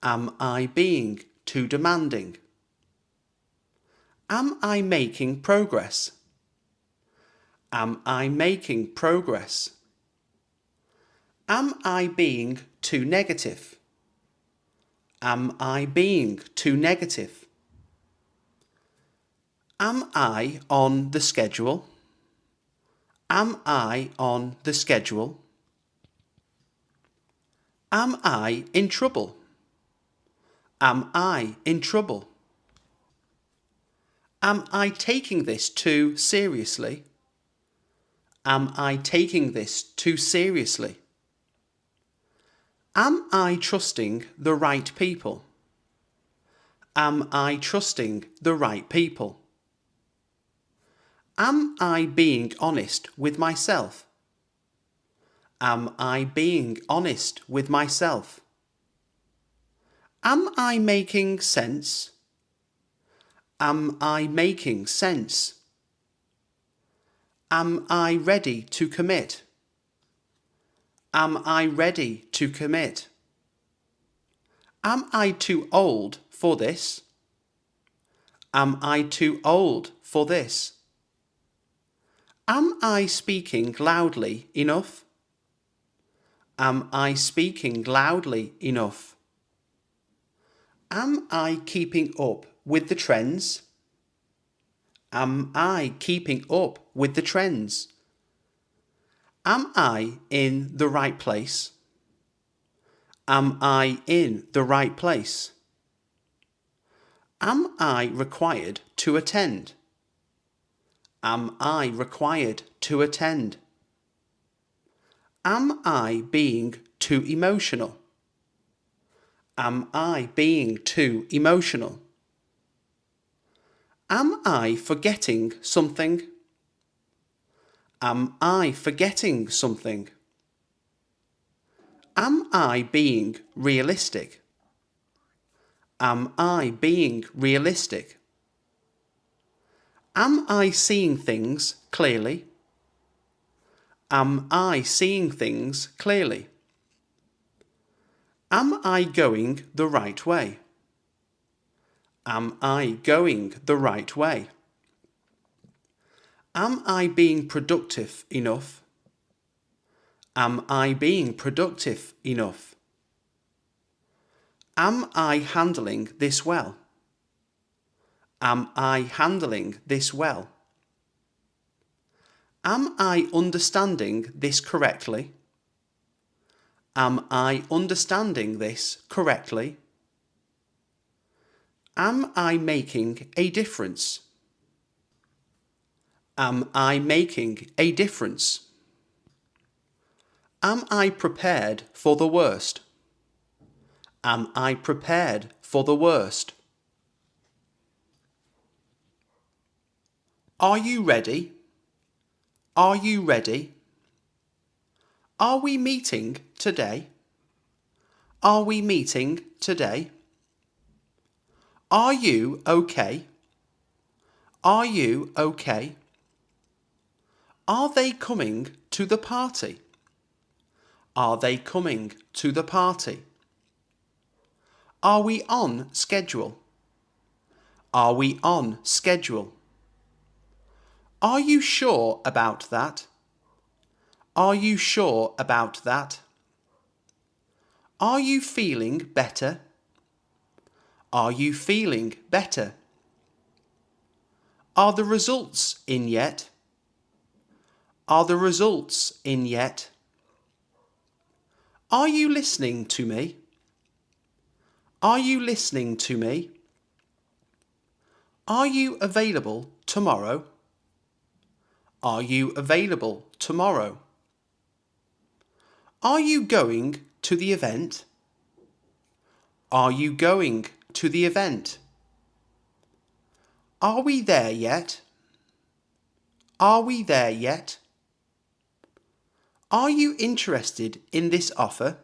Am I being too demanding? Am I making progress? Am I making progress? Am I being too negative? Am I being too negative? Am I on the schedule? Am I on the schedule? Am I in trouble? Am I in trouble? Am I taking this too seriously? Am I taking this too seriously? Am I trusting the right people? Am I trusting the right people? Am I being honest with myself? Am I being honest with myself? Am I making sense? Am I making sense? Am I ready to commit? Am I ready to commit? Am I too old for this? Am I too old for this? Am I speaking loudly enough? Am I speaking loudly enough? Am I keeping up with the trends? Am I keeping up with the trends? Am I in the right place? Am I in the right place? Am I required to attend? Am I required to attend? Am I being too emotional? Am I being too emotional? Am I forgetting something? Am I forgetting something? Am I being realistic? Am I being realistic? Am I seeing things clearly? Am I seeing things clearly? Am I going the right way? Am I going the right way? Am I being productive enough? Am I being productive enough? Am I handling this well? Am I handling this well? Am I understanding this correctly? Am I understanding this correctly? Am I making a difference? Am I making a difference? Am I prepared for the worst? Am I prepared for the worst? Are you ready? Are you ready? Are we meeting today? Are we meeting today? Are you okay? Are you okay? Are they coming to the party? Are they coming to the party? Are we on schedule? Are we on schedule? Are you sure about that? Are you sure about that? Are you feeling better? Are you feeling better? Are the results in yet? Are the results in yet? Are you listening to me? Are you listening to me? Are you available tomorrow? Are you available tomorrow? Are you going to the event? Are you going to the event? Are we there yet? Are we there yet? Are you interested in this offer?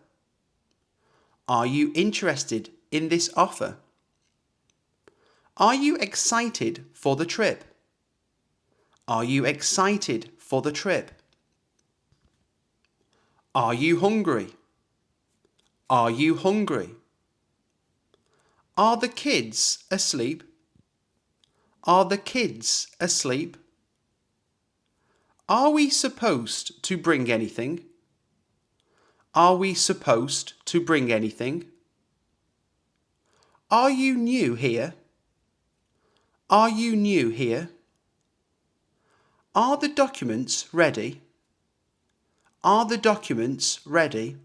Are you interested in this offer? Are you excited for the trip? Are you excited for the trip? Are you hungry? Are you hungry? Are the kids asleep? Are the kids asleep? Are we supposed to bring anything? Are we supposed to bring anything? Are you new here? Are you new here? Are the documents ready? Are the documents ready?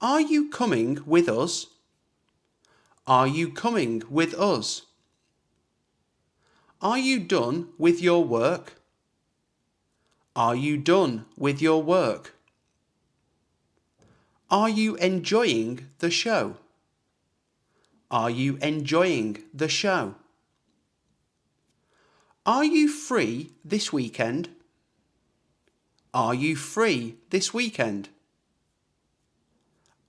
Are you coming with us? Are you coming with us? Are you done with your work? Are you done with your work? Are you enjoying the show? Are you enjoying the show? Are you free this weekend? Are you free this weekend?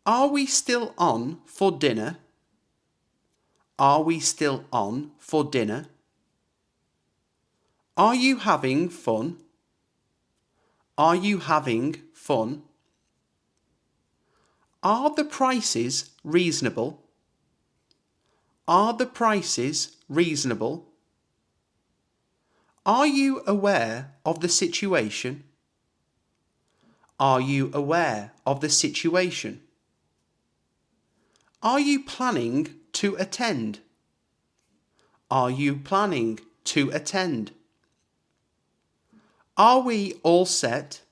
Are we still on for dinner? Are we still on for dinner? Are you having fun? Are you having fun? Are the prices reasonable? Are the prices reasonable? Are you aware of the situation? Are you aware of the situation? Are you planning to attend? Are you planning to attend? Are we all set?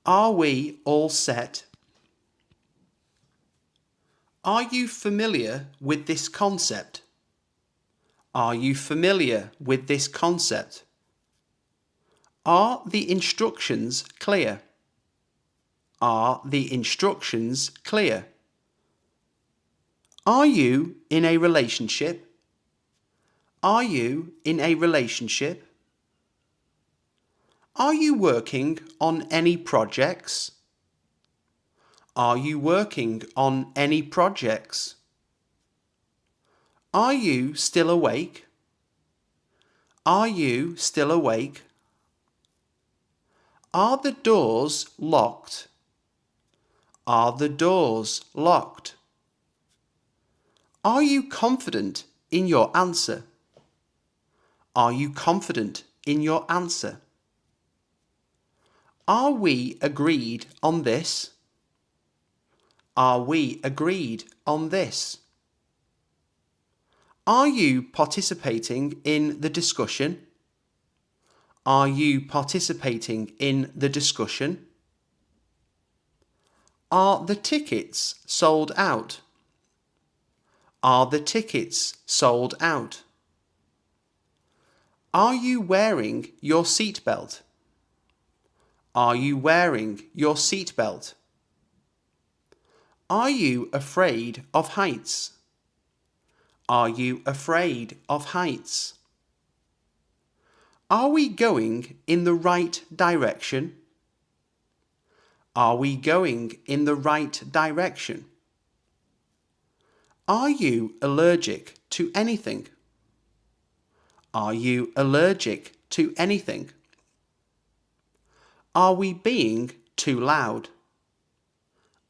Are we all set? Are you familiar with this concept? Are you familiar with this concept? Are the instructions clear? Are the instructions clear? Are you in a relationship? Are you in a relationship? Are you working on any projects? Are you working on any projects? Are you still awake? Are you still awake? Are the doors locked? Are the doors locked? Are you confident in your answer? Are you confident in your answer? Are we agreed on this? Are we agreed on this? Are you participating in the discussion? Are you participating in the discussion? Are the tickets sold out? Are the tickets sold out? Are you wearing your seatbelt? Are you wearing your seatbelt? Are you afraid of heights? Are you afraid of heights? Are we going in the right direction? Are we going in the right direction? Are you allergic to anything? Are you allergic to anything? Are we being too loud?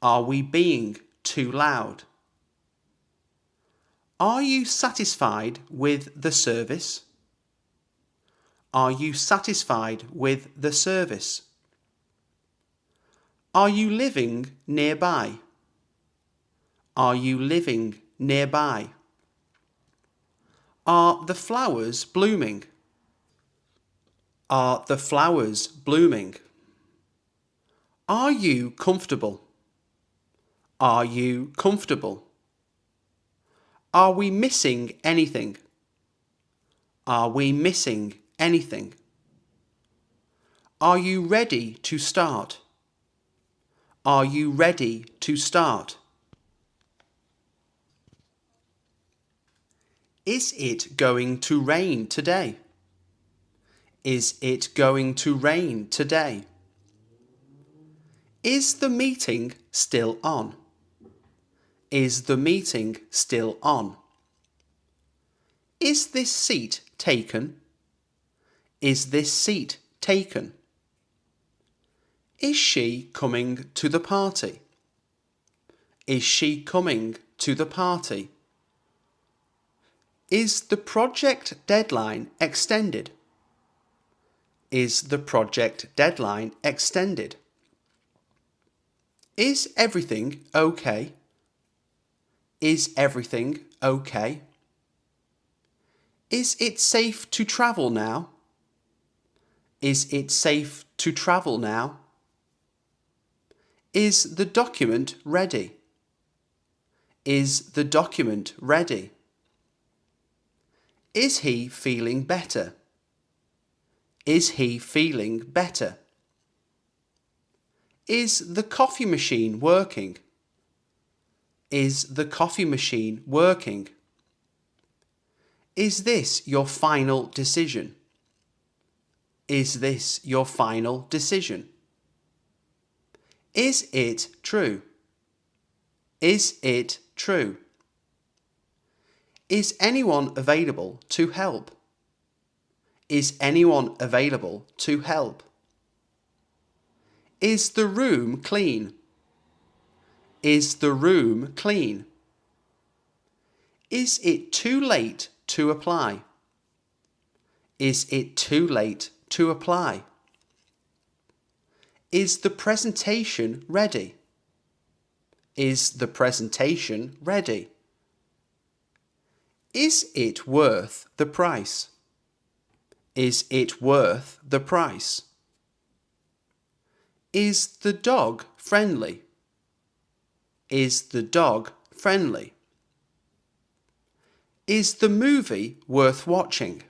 Are we being too loud? Are you satisfied with the service? Are you satisfied with the service? Are you living nearby? Are you living nearby? Are the flowers blooming? Are the flowers blooming? Are you comfortable? Are you comfortable? Are we missing anything? Are we missing anything? Are you ready to start? Are you ready to start? Is it going to rain today? Is it going to rain today? Is the meeting still on? Is the meeting still on? Is this seat taken? Is this seat taken? Is she coming to the party? Is she coming to the party? Is the project deadline extended? Is the project deadline extended? Is everything okay? Is everything okay? Is it safe to travel now? Is it safe to travel now? Is the document ready? Is the document ready? Is he feeling better? Is he feeling better? Is the coffee machine working? Is the coffee machine working? Is this your final decision? Is this your final decision? Is it true? Is it true? Is anyone available to help? Is anyone available to help? Is the room clean? Is the room clean? Is it too late to apply? Is it too late to apply? Is the presentation ready? Is the presentation ready? Is it worth the price? Is it worth the price? Is the dog friendly? Is the dog friendly? Is the movie worth watching?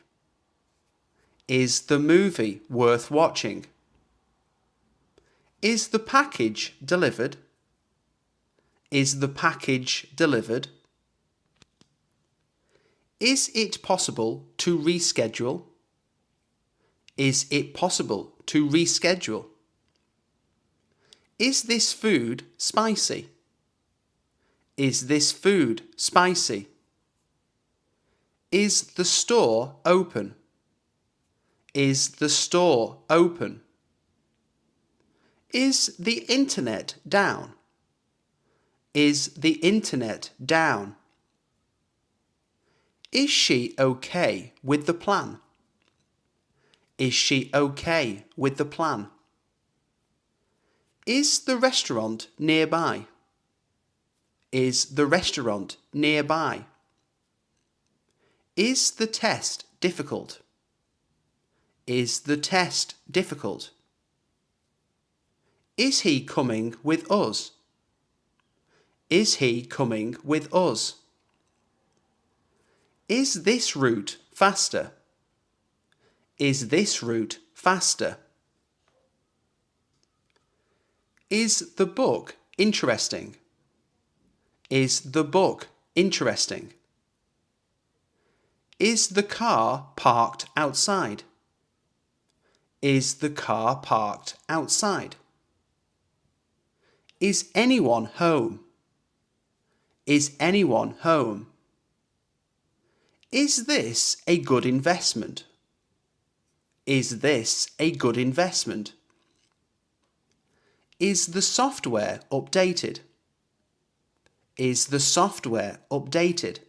Is the movie worth watching? Is the package delivered? Is the package delivered? Is it possible to reschedule? Is it possible to reschedule? Is this food spicy? Is this food spicy? Is the store open? Is the store open? Is the internet down? Is the internet down? Is she okay with the plan? Is she okay with the plan? Is the restaurant nearby? Is the restaurant nearby? Is the test difficult? Is the test difficult? Is he coming with us? Is he coming with us? Is this route faster? Is this route faster? Is the book interesting? Is the book interesting? Is the car parked outside? Is the car parked outside? Is anyone home? Is anyone home? Is this a good investment? Is this a good investment? Is the software updated? Is the software updated?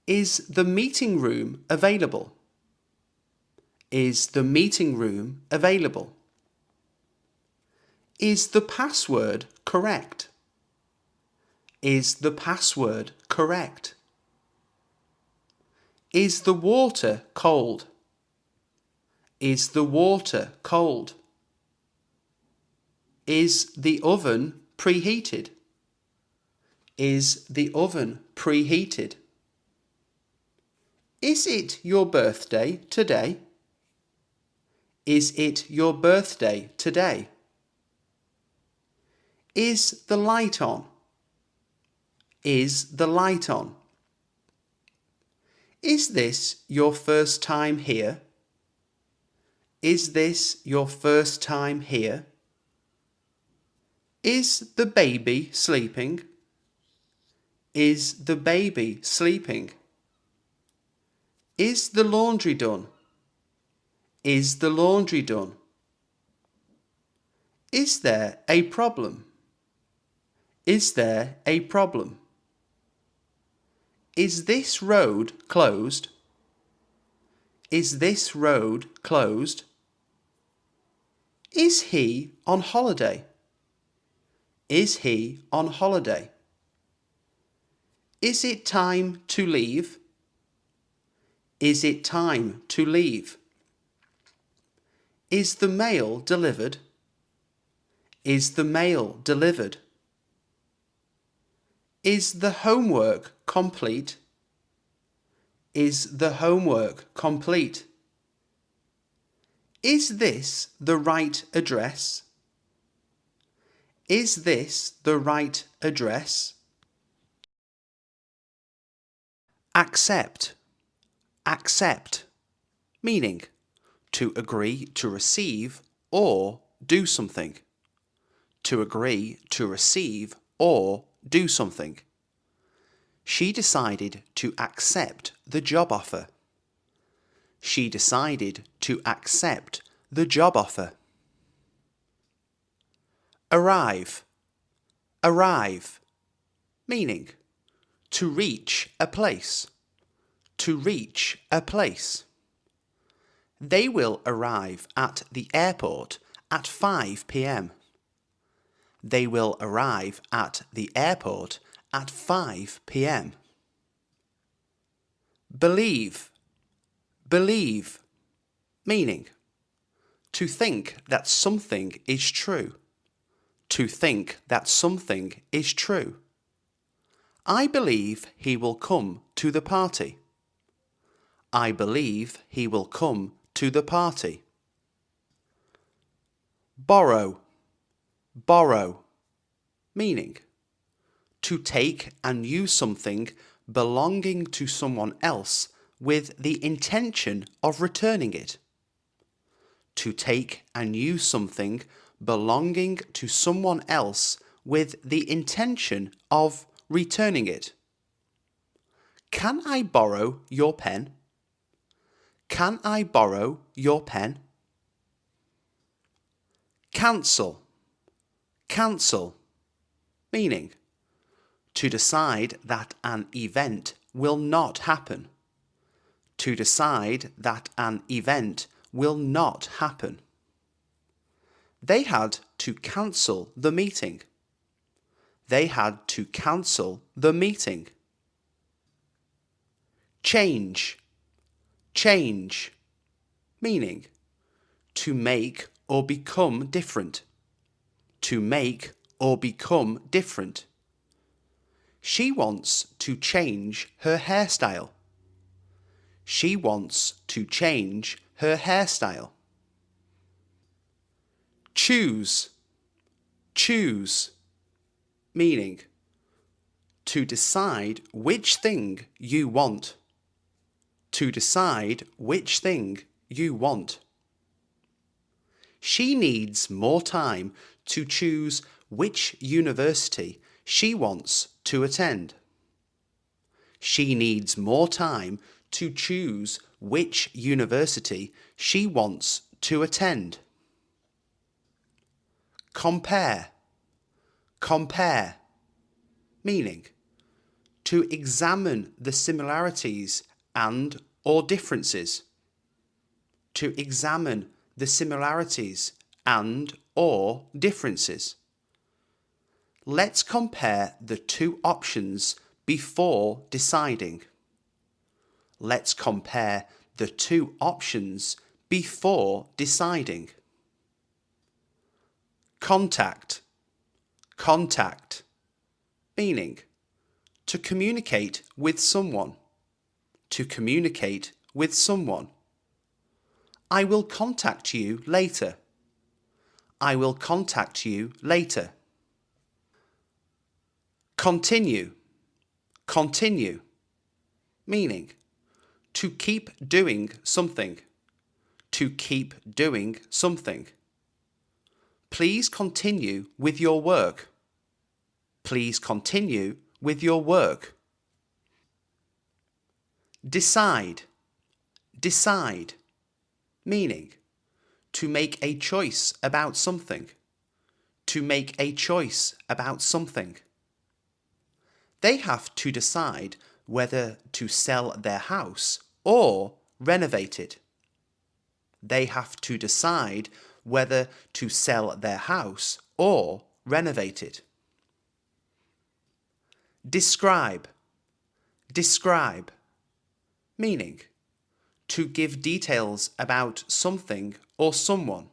Is the meeting room available? Is the meeting room available? Is the password correct? Is the password correct? Is the water cold? Is the water cold? Is the oven preheated? Is the oven preheated? Is it your birthday today? Is it your birthday today? Is the light on? Is the light on? Is this your first time here? Is this your first time here? Is the baby sleeping? Is the baby sleeping? Is the laundry done? Is the laundry done? Is there a problem? Is there a problem? Is this road closed? Is this road closed? Is he on holiday? Is he on holiday? Is it time to leave? Is it time to leave? Is the mail delivered? Is the mail delivered? Is the homework complete? Is the homework complete? Is this the right address? Is this the right address? Accept. Accept. Meaning, to agree to receive or do something. To agree to receive or do something. She decided to accept the job offer. She decided to accept the job offer. Arrive. Arrive. Meaning, to reach a place. To reach a place. They will arrive at the airport at 5 p.m. They will arrive at the airport at 5 p.m. Believe. Believe. Meaning, to think that something is true. To think that something is true. I believe he will come to the party. I believe he will come to the party. Borrow. Borrow. Meaning, to take and use something belonging to someone else with the intention of returning it. To take and use something belonging to someone else with the intention of returning it. Can I borrow your pen? Can I borrow your pen? Cancel. Cancel. Meaning, to decide that an event will not happen. To decide that an event will not happen. They had to cancel the meeting. They had to cancel the meeting. Change. Change. Meaning, to make or become different. To make or become different. She wants to change her hairstyle. She wants to change her hairstyle. Choose. Choose. Meaning, to decide which thing you want. To decide which thing you want. She needs more time to choose which university she wants to attend. She needs more time to choose which university she wants to attend. Compare. Compare. Meaning, to examine the similarities and or differences. To examine the similarities and or differences. Let's compare the two options before deciding. Let's compare the two options before deciding. Contact. Contact. Meaning, to communicate with someone. To communicate with someone. I will contact you later. I will contact you later. Continue. Continue. Meaning, to keep doing something. To keep doing something. Please continue with your work. Please continue with your work. Decide. Decide. Meaning, to make a choice about something. To make a choice about something. They have to decide whether to sell their house or renovate it. They have to decide whether to sell their house or renovate it. Describe. Describe. Meaning, to give details about something or someone.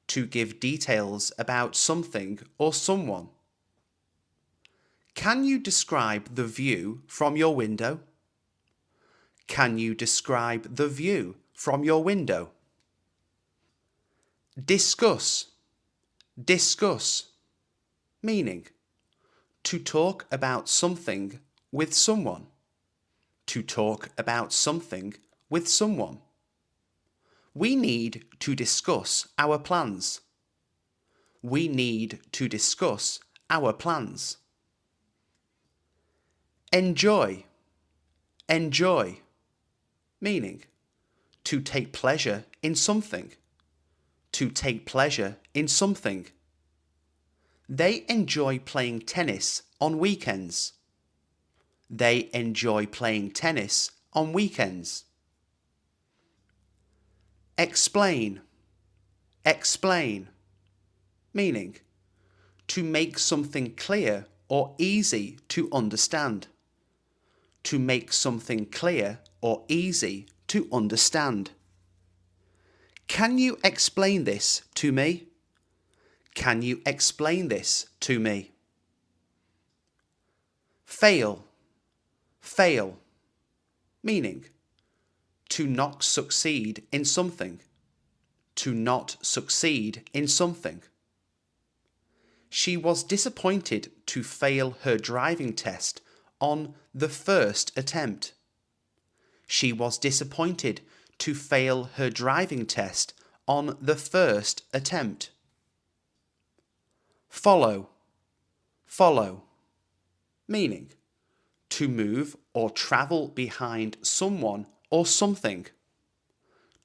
To give details about something or someone. Can you describe the view from your window? Can you describe the view from your window? Discuss. Discuss. Meaning, to talk about something with someone. To talk about something with someone. We need to discuss our plans. We need to discuss our plans. Enjoy. Enjoy. Meaning, to take pleasure in something. To take pleasure in something. They enjoy playing tennis on weekends. They enjoy playing tennis on weekends. Explain. Explain. Meaning, to make something clear or easy to understand. To make something clear or easy to understand. Can you explain this to me? Can you explain this to me? Fail. Fail. Meaning, to not succeed in something. To not succeed in something. She was disappointed to fail her driving test on the first attempt. She was disappointed to fail her driving test on the first attempt. Follow. Follow. Meaning, to move or travel behind someone or something.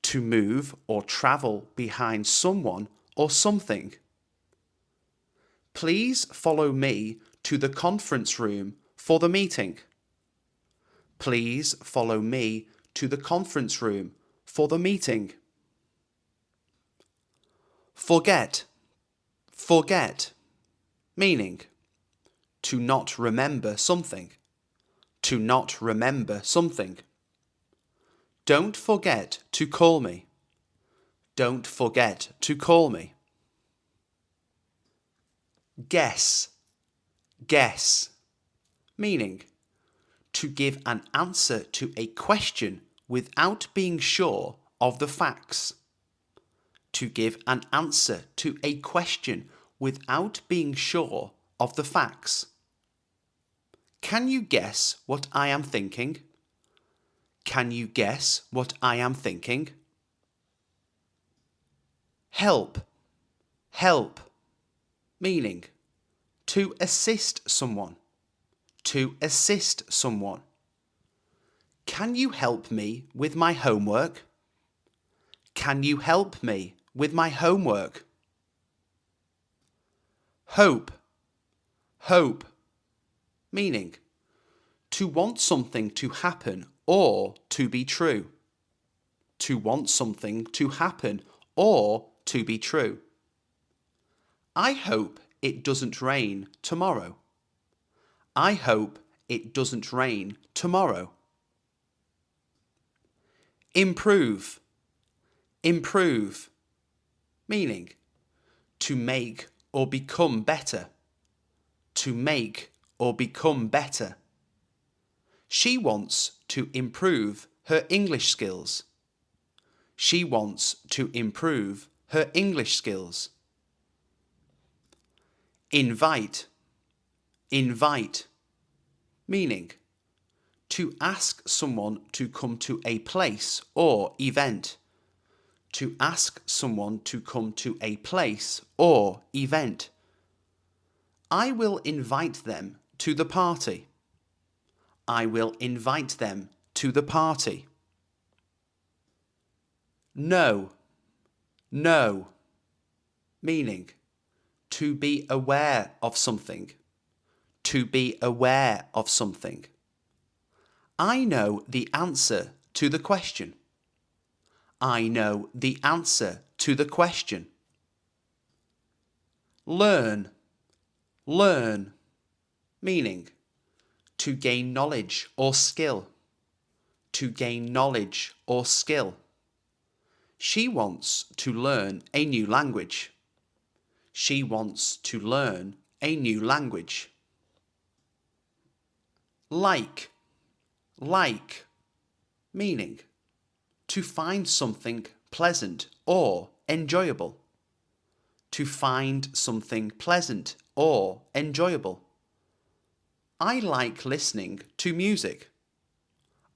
To move or travel behind someone or something. Please follow me to the conference room for the meeting. Please follow me to the conference room for the meeting. Forget. Forget. Meaning, to not remember something. To not remember something. Don't forget to call me. Don't forget to call me. Guess. Guess. Meaning, to give an answer to a question without being sure of the facts. To give an answer to a question without being sure of the facts. Can you guess what I am thinking? Can you guess what I am thinking? Help. Help. Meaning, to assist someone. to assist someone. Can you help me with my homework? Can you help me with my homework? Hope, hope, meaning to want something to happen or to be true. To want something to happen or to be true. I hope it doesn't rain tomorrow. I hope it doesn't rain tomorrow. Improve, improve, meaning to make or become better. To make or become better. She wants to improve her English skills. She wants to improve her English skills. Invite, invite, meaning to ask someone to come to a place or event. To ask someone to come to a place or event. I will invite them to the party. I will invite them to the party. Know, know, meaning to be aware of something. To be aware of something. I know the answer to the question. I know the answer to the question. Learn, learn, meaning to gain knowledge or skill. To gain knowledge or skill. She wants to learn a new language. She wants to learn a new language. Like, like, meaning to find something pleasant or enjoyable. To find something pleasant or enjoyable. I like listening to music.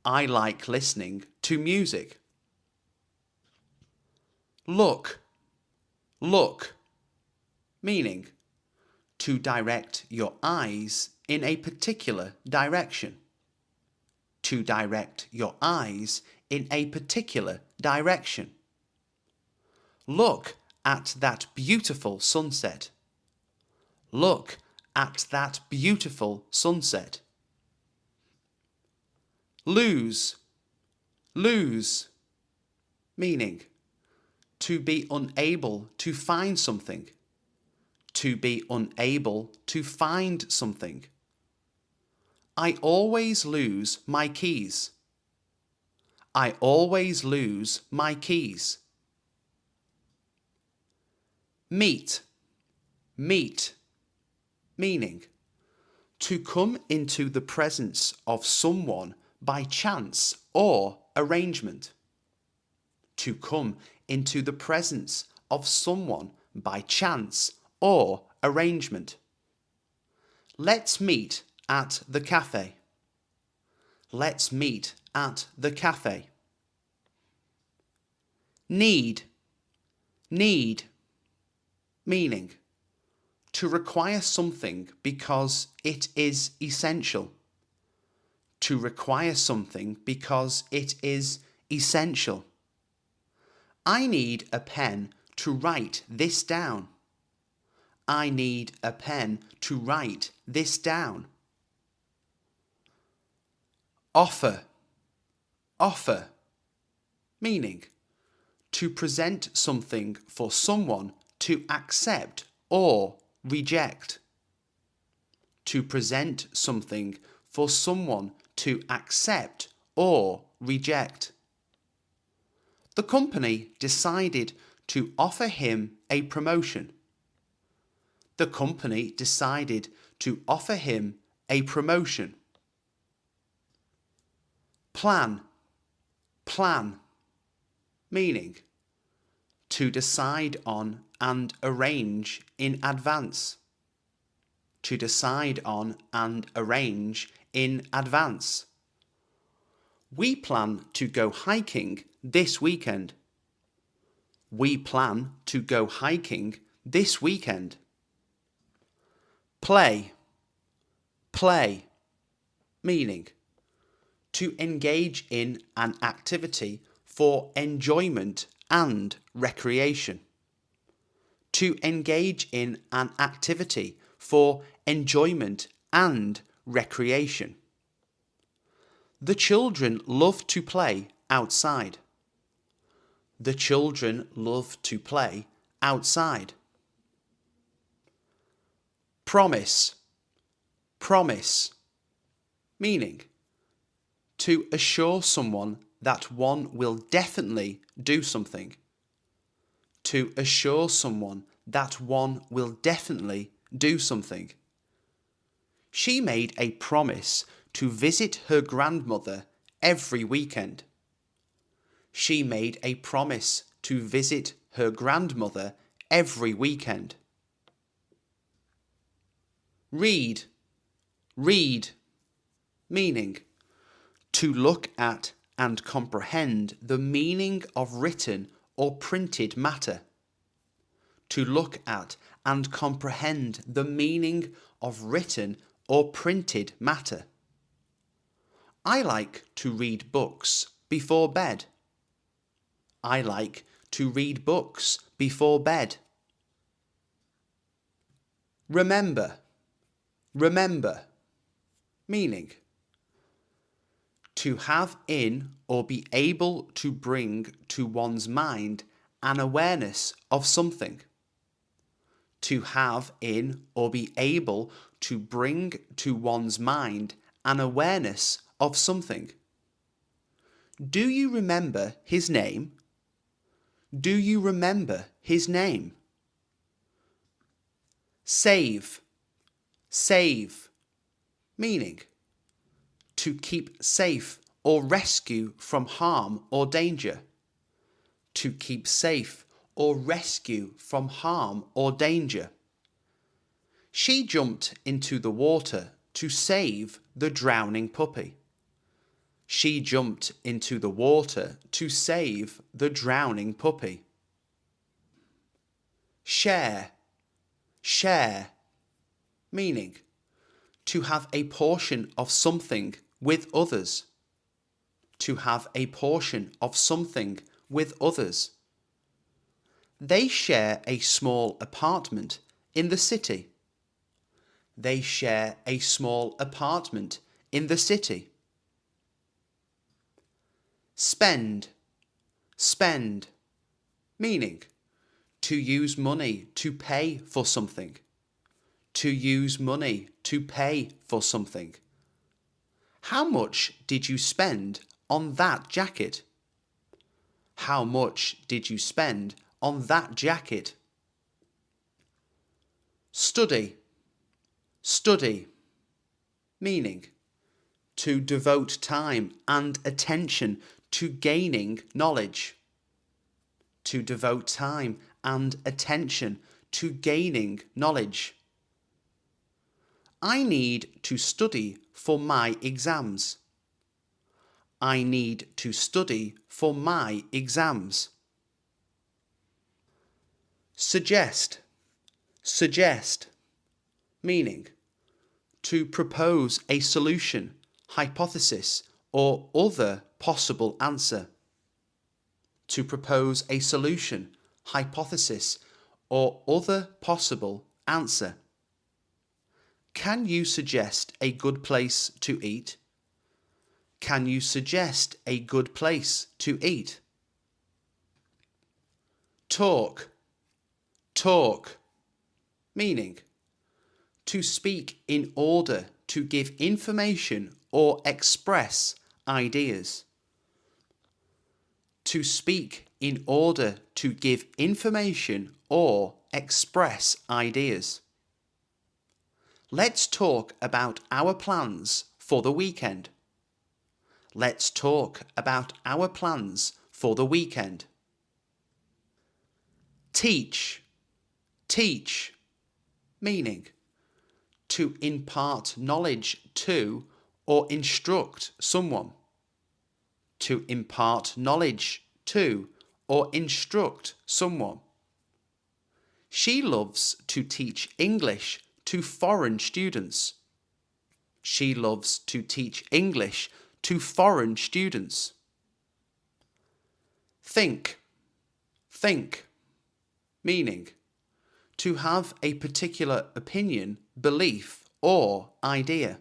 I like listening to music. Look, look, meaning to direct your eyes in a particular direction. To direct your eyes in a particular direction. Look at that beautiful sunset. Look at that beautiful sunset. Lose, lose, meaning to be unable to find something. To be unable to find something. I always lose my keys. I always lose my keys. Meet, meet, meaning to come into the presence of someone by chance or arrangement. To come into the presence of someone by chance or arrangement. Let's meet at the cafe. Let's meet at the cafe. Need, need, meaning to require something because it is essential. To require something because it is essential. I need a pen to write this down. I need a pen to write this down. Offer, offer, meaning to present something for someone to accept or reject. To present something for someone to accept or reject. The company decided to offer him a promotion. The company decided to offer him a promotion. Plan, plan, meaning to decide on and arrange in advance. To decide on and arrange in advance. We plan to go hiking this weekend. We plan to go hiking this weekend. Play, play, meaning to engage in an activity for enjoyment and recreation. To engage in an activity for enjoyment and recreation. The children love to play outside. The children love to play outside. Promise, promise, meaning to assure someone that one will definitely do something. To assure someone that one will definitely do something. She made a promise to visit her grandmother every weekend. She made a promise to visit her grandmother every weekend. Read, read, meaning to look at and comprehend the meaning of written or printed matter. To look at and comprehend the meaning of written or printed matter. I like to read books before bed. I like to read books before bed. Remember, remember, meaning to have in or be able to bring to one's mind an awareness of something. To have in or be able to bring to one's mind an awareness of something. Do you remember his name? Do you remember his name? Save, save, meaning to keep safe or rescue from harm or danger. To keep safe or rescue from harm or danger. She jumped into the water to save the drowning puppy. She jumped into the water to save the drowning puppy. Share, share, meaning to have a portion of something with others. To have a portion of something with others. They share a small apartment in the city. They share a small apartment in the city. Spend, spend, meaning to use money to pay for something. To use money to pay for something. How much did you spend on that jacket? How much did you spend on that jacket? Study, study, meaning to devote time and attention to gaining knowledge. To devote time and attention to gaining knowledge. I need to study for my exams. I need to study for my exams. Suggest, suggest, meaning to propose a solution, hypothesis, or other possible answer. To propose a solution, hypothesis, or other possible answer. Can you suggest a good place to eat? Can you suggest a good place to eat? Talk, talk, meaning to speak in order to give information or express ideas. To speak in order to give information or express ideas. Let's talk about our plans for the weekend. Let's talk about our plans for the weekend. Teach, teach, meaning to impart knowledge to or instruct someone. To impart knowledge to or instruct someone. She loves to teach English to foreign students. She loves to teach English to foreign students. Think, think, meaning to have a particular opinion, belief, or idea.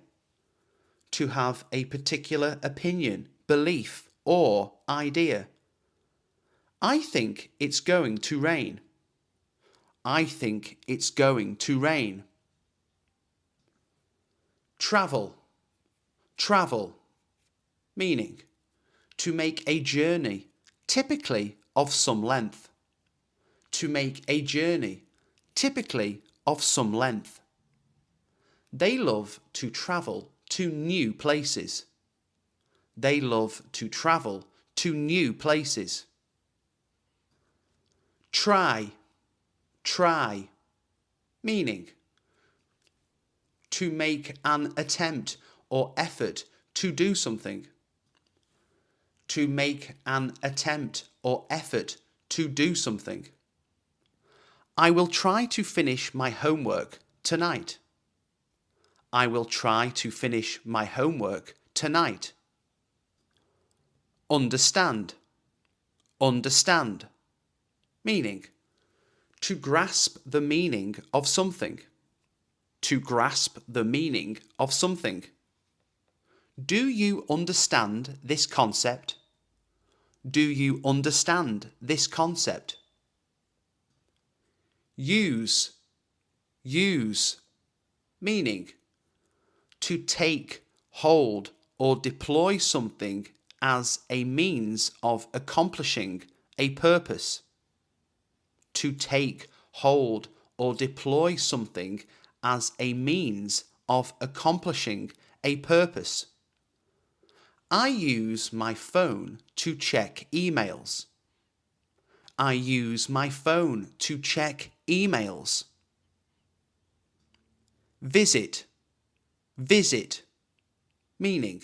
To have a particular opinion, belief, or idea. I think it's going to rain. I think it's going to rain. Travel, travel, meaning to make a journey, typically of some length. To make a journey, typically of some length. They love to travel to new places. They love to travel to new places. Try, try, meaning to make an attempt or effort to do something. To make an attempt or effort to do something. I will try to finish my homework tonight. I will try to finish my homework tonight. Understand, understand, meaning to grasp the meaning of something. To grasp the meaning of something. Do you understand this concept? Do you understand this concept? Use, use, meaning to take, hold, or deploy something as a means of accomplishing a purpose. To take, hold, or deploy something as a means of accomplishing a purpose. I use my phone to check emails. I use my phone to check emails. Visit, visit, meaning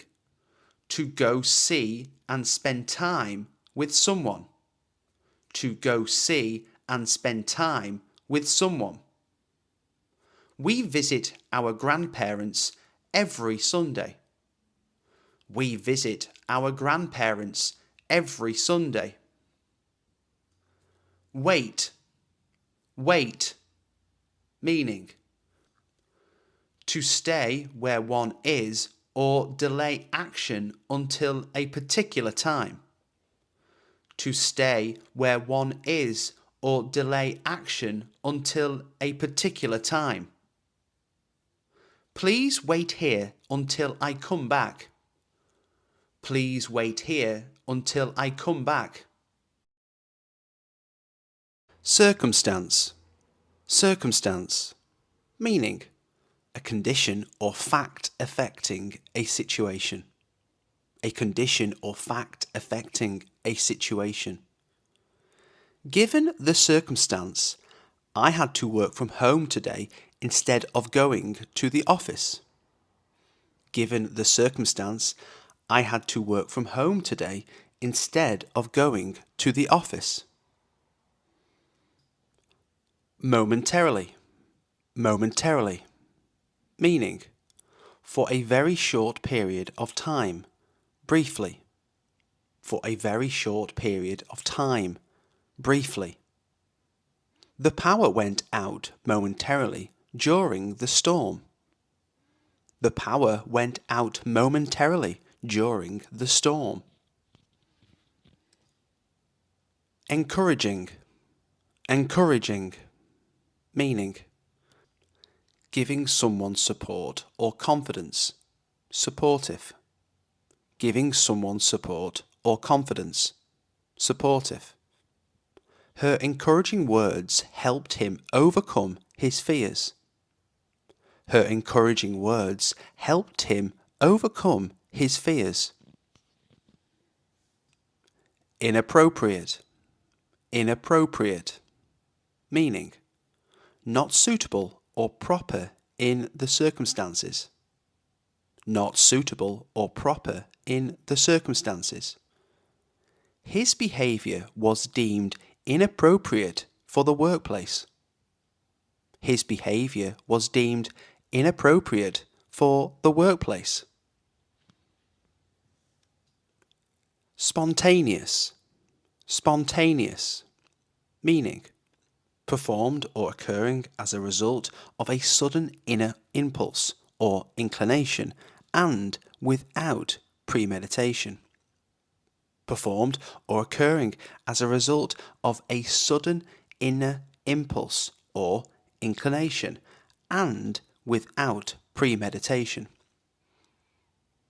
to go see and spend time with someone. To go see and spend time with someone. We visit our grandparents every Sunday. We visit our grandparents every Sunday. Wait, wait, meaning to stay where one is or delay action until a particular time. To stay where one is or delay action until a particular time. Please wait here until I come back. Please wait here until I come back. Circumstance, circumstance, meaning a condition or fact affecting a situation. A condition or fact affecting a situation. Given the circumstance, I had to work from home today instead of going to the office. Given the circumstance, I had to work from home today instead of going to the office. Momentarily, momentarily, meaning for a very short period of time, briefly. For a very short period of time, briefly. The power went out momentarily during the storm. The power went out momentarily during the storm. Encouraging, encouraging, meaning giving someone support or confidence, supportive. Giving someone support or confidence, supportive. Her encouraging words helped him overcome his fears. Her encouraging words helped him overcome his fears. Inappropriate, inappropriate, meaning not suitable or proper in the circumstances. Not suitable or proper in the circumstances. His behaviour was deemed inappropriate for the workplace. His behaviour was deemed inappropriate for the workplace. Spontaneous, spontaneous, meaning performed or occurring as a result of a sudden inner impulse or inclination and without premeditation. Performed or occurring as a result of a sudden inner impulse or inclination and without premeditation.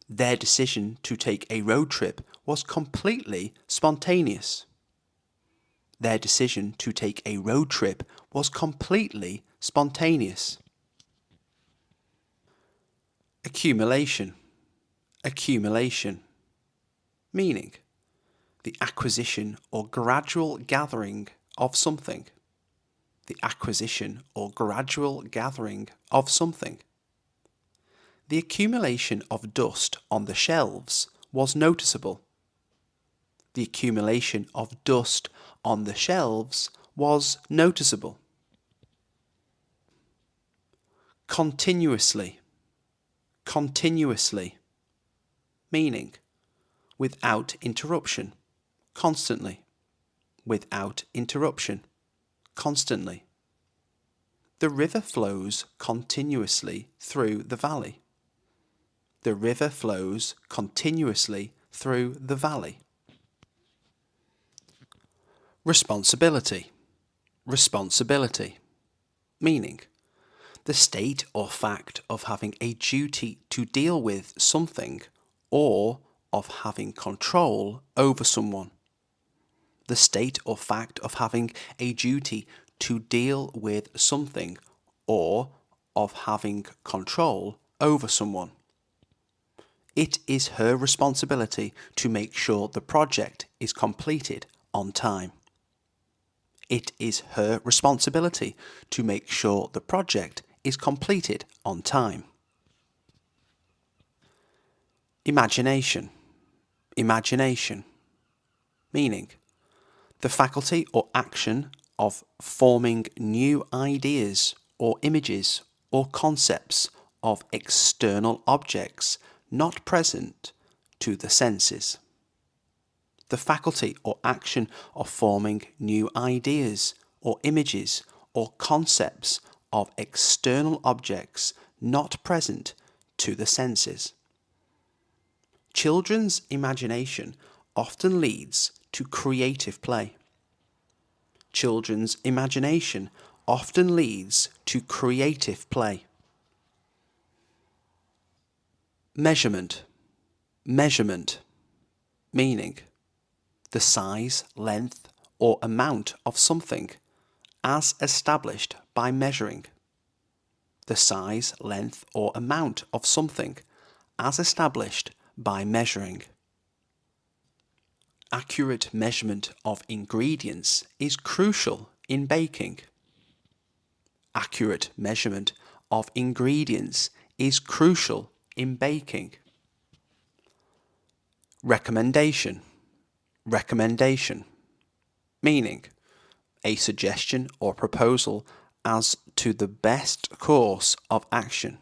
Their decision to take a road trip was completely spontaneous. Their decision to take a road trip was completely spontaneous. Accumulation, accumulation, meaning the acquisition or gradual gathering of something. The acquisition or gradual gathering of something. The accumulation of dust on the shelves was noticeable. The accumulation of dust on the shelves was noticeable. Continuously, continuously, meaning without interruption, constantly, without interruption, constantly. The river flows continuously through the valley. The river flows continuously through the valley. Responsibility, responsibility, meaning the state or fact of having a duty to deal with something or of having control over someone. The state or fact of having a duty to deal with something or of having control over someone. It is her responsibility to make sure the project is completed on time. It is her responsibility to make sure the project is completed on time. Imagination, imagination, meaning the faculty or action of forming new ideas or images or concepts of external objects not present to the senses. The faculty or action of forming new ideas or images or concepts of external objects not present to the senses. Children's imagination often leads to creative play. Children's imagination often leads to creative play. Measurement, measurement, meaning the size, length, or amount of something as established by measuring. The size, length, or amount of something as established by measuring. Accurate measurement of ingredients is crucial in baking. Accurate measurement of ingredients is crucial in baking. Recommendation, recommendation, meaning a suggestion or proposal as to the best course of action.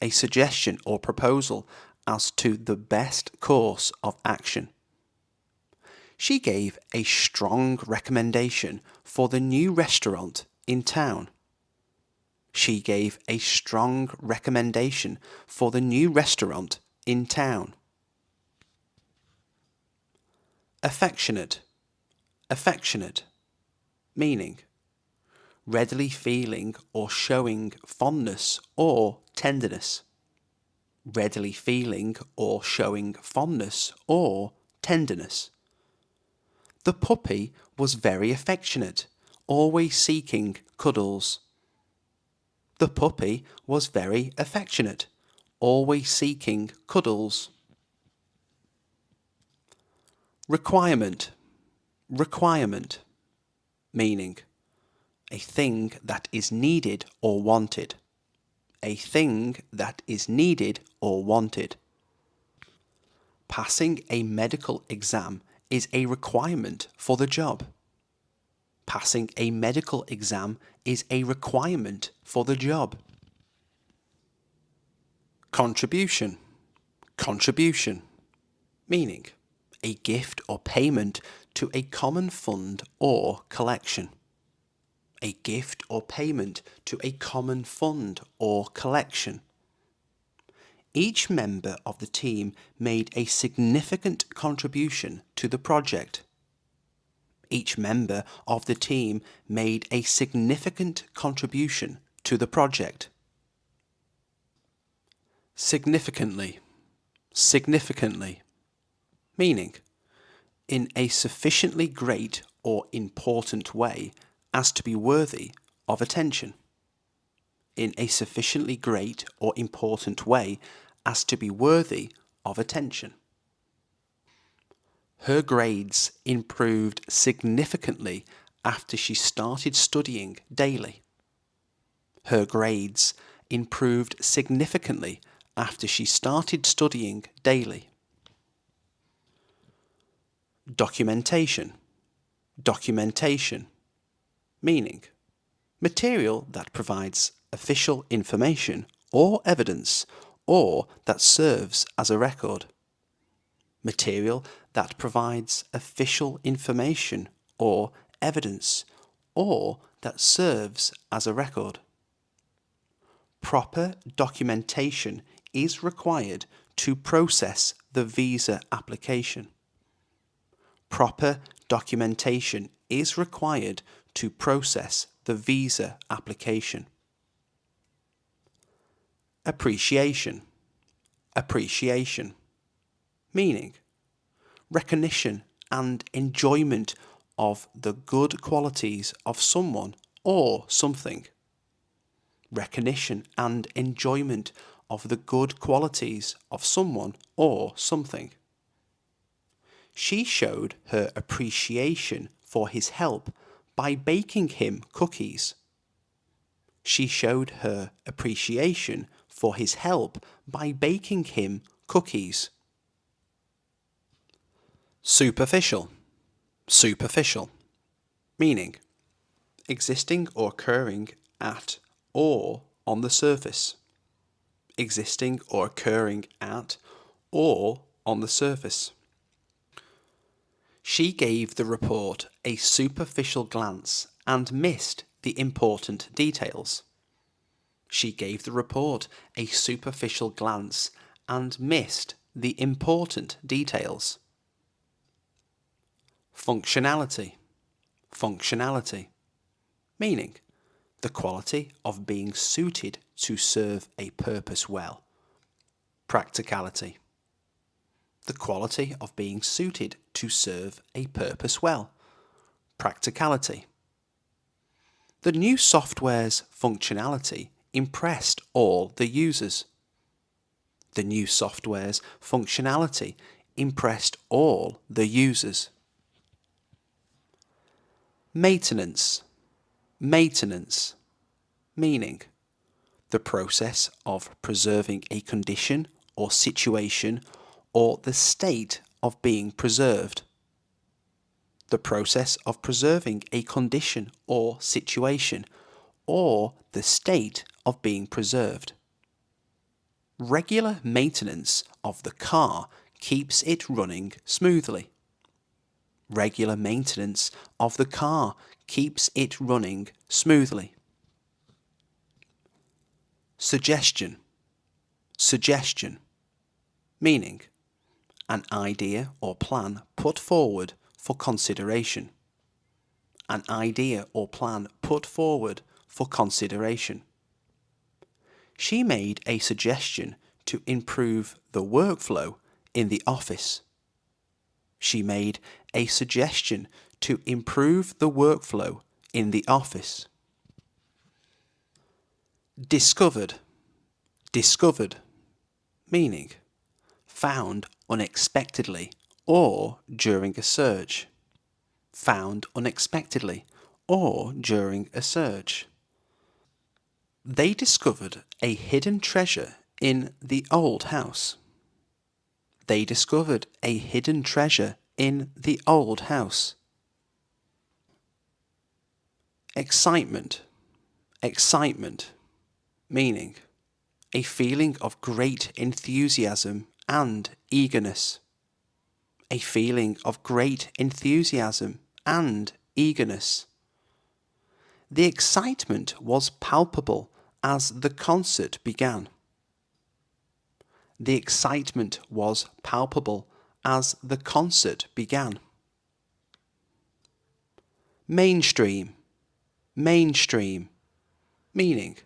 A suggestion or proposal as to the best course of action. She gave a strong recommendation for the new restaurant in town. She gave a strong recommendation for the new restaurant in town. Affectionate, affectionate, meaning readily feeling or showing fondness or tenderness. Readily feeling or showing fondness or tenderness. The puppy was very affectionate, always seeking cuddles. The puppy was very affectionate, always seeking cuddles. Requirement, requirement, meaning a thing that is needed or wanted. A thing that is needed or wanted. Passing a medical exam is a requirement for the job. Passing a medical exam is a requirement for the job. Contribution. Contribution. Meaning, a gift or payment to a common fund or collection. A gift or payment to a common fund or collection. Each member of the team made a significant contribution to the project. Each member of the team made a significant contribution to the project. Significantly. Significantly. Meaning, in a sufficiently great or important way as to be worthy of attention. In a sufficiently great or important way as to be worthy of attention. Her grades improved significantly after she started studying daily. Her grades improved significantly after she started studying daily. Documentation. Documentation. Meaning, material that provides official information or evidence or that serves as a record. Material that provides official information or evidence or that serves as a record. Proper documentation is required to process the visa application. Proper documentation is required to process the visa application. Appreciation. Appreciation. Meaning, recognition and enjoyment of the good qualities of someone or something. Recognition and enjoyment of the good qualities of someone or something. She showed her appreciation for his help by baking him cookies. She showed her appreciation for his help by baking him cookies. Superficial. Superficial. Meaning, existing or occurring at or on the surface. Existing or occurring at or on the surface. She gave the report a superficial glance and missed the important details. She gave the report a superficial glance and missed the important details. Functionality. Functionality. Meaning, the quality of being suited to serve a purpose well. Practicality. The quality of being suited to serve a purpose well. Practicality. The new software's functionality impressed all the users. The new software's functionality impressed all the users. Maintenance. Maintenance. Meaning, the process of preserving a condition or situation or the state of being preserved. The process of preserving a condition or situation or the state of being preserved. Regular maintenance of the car keeps it running smoothly. Regular maintenance of the car keeps it running smoothly. Suggestion. Suggestion. Meaning, an idea or plan put forward for consideration. An idea or plan put forward for consideration. She made a suggestion to improve the workflow in the office. She made a suggestion to improve the workflow in the office. Discovered. Discovered. Meaning, found unexpectedly or during a search. Found unexpectedly or during a search. They discovered a hidden treasure in the old house. They discovered a hidden treasure in the old house. Excitement. Excitement. Meaning, A feeling of great enthusiasm and eagerness. A feeling of great enthusiasm and eagerness. The excitement was palpable as the concert began. The excitement was palpable as the concert began. Mainstream. Mainstream. Meaning,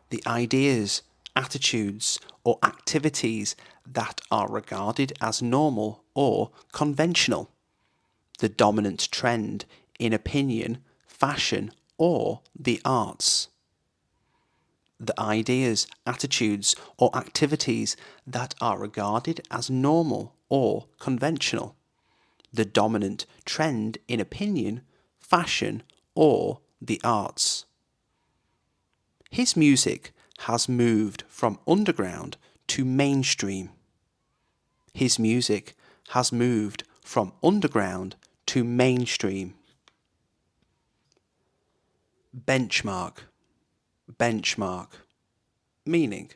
the ideas, attitudes, or activities that are regarded as normal or conventional. The dominant trend in opinion, fashion, or the arts. The ideas, attitudes, or activities that are regarded as normal or conventional. The dominant trend in opinion, fashion, or the arts. His music has moved from underground to mainstream. His music has moved from underground to mainstream. Benchmark. Benchmark. Meaning,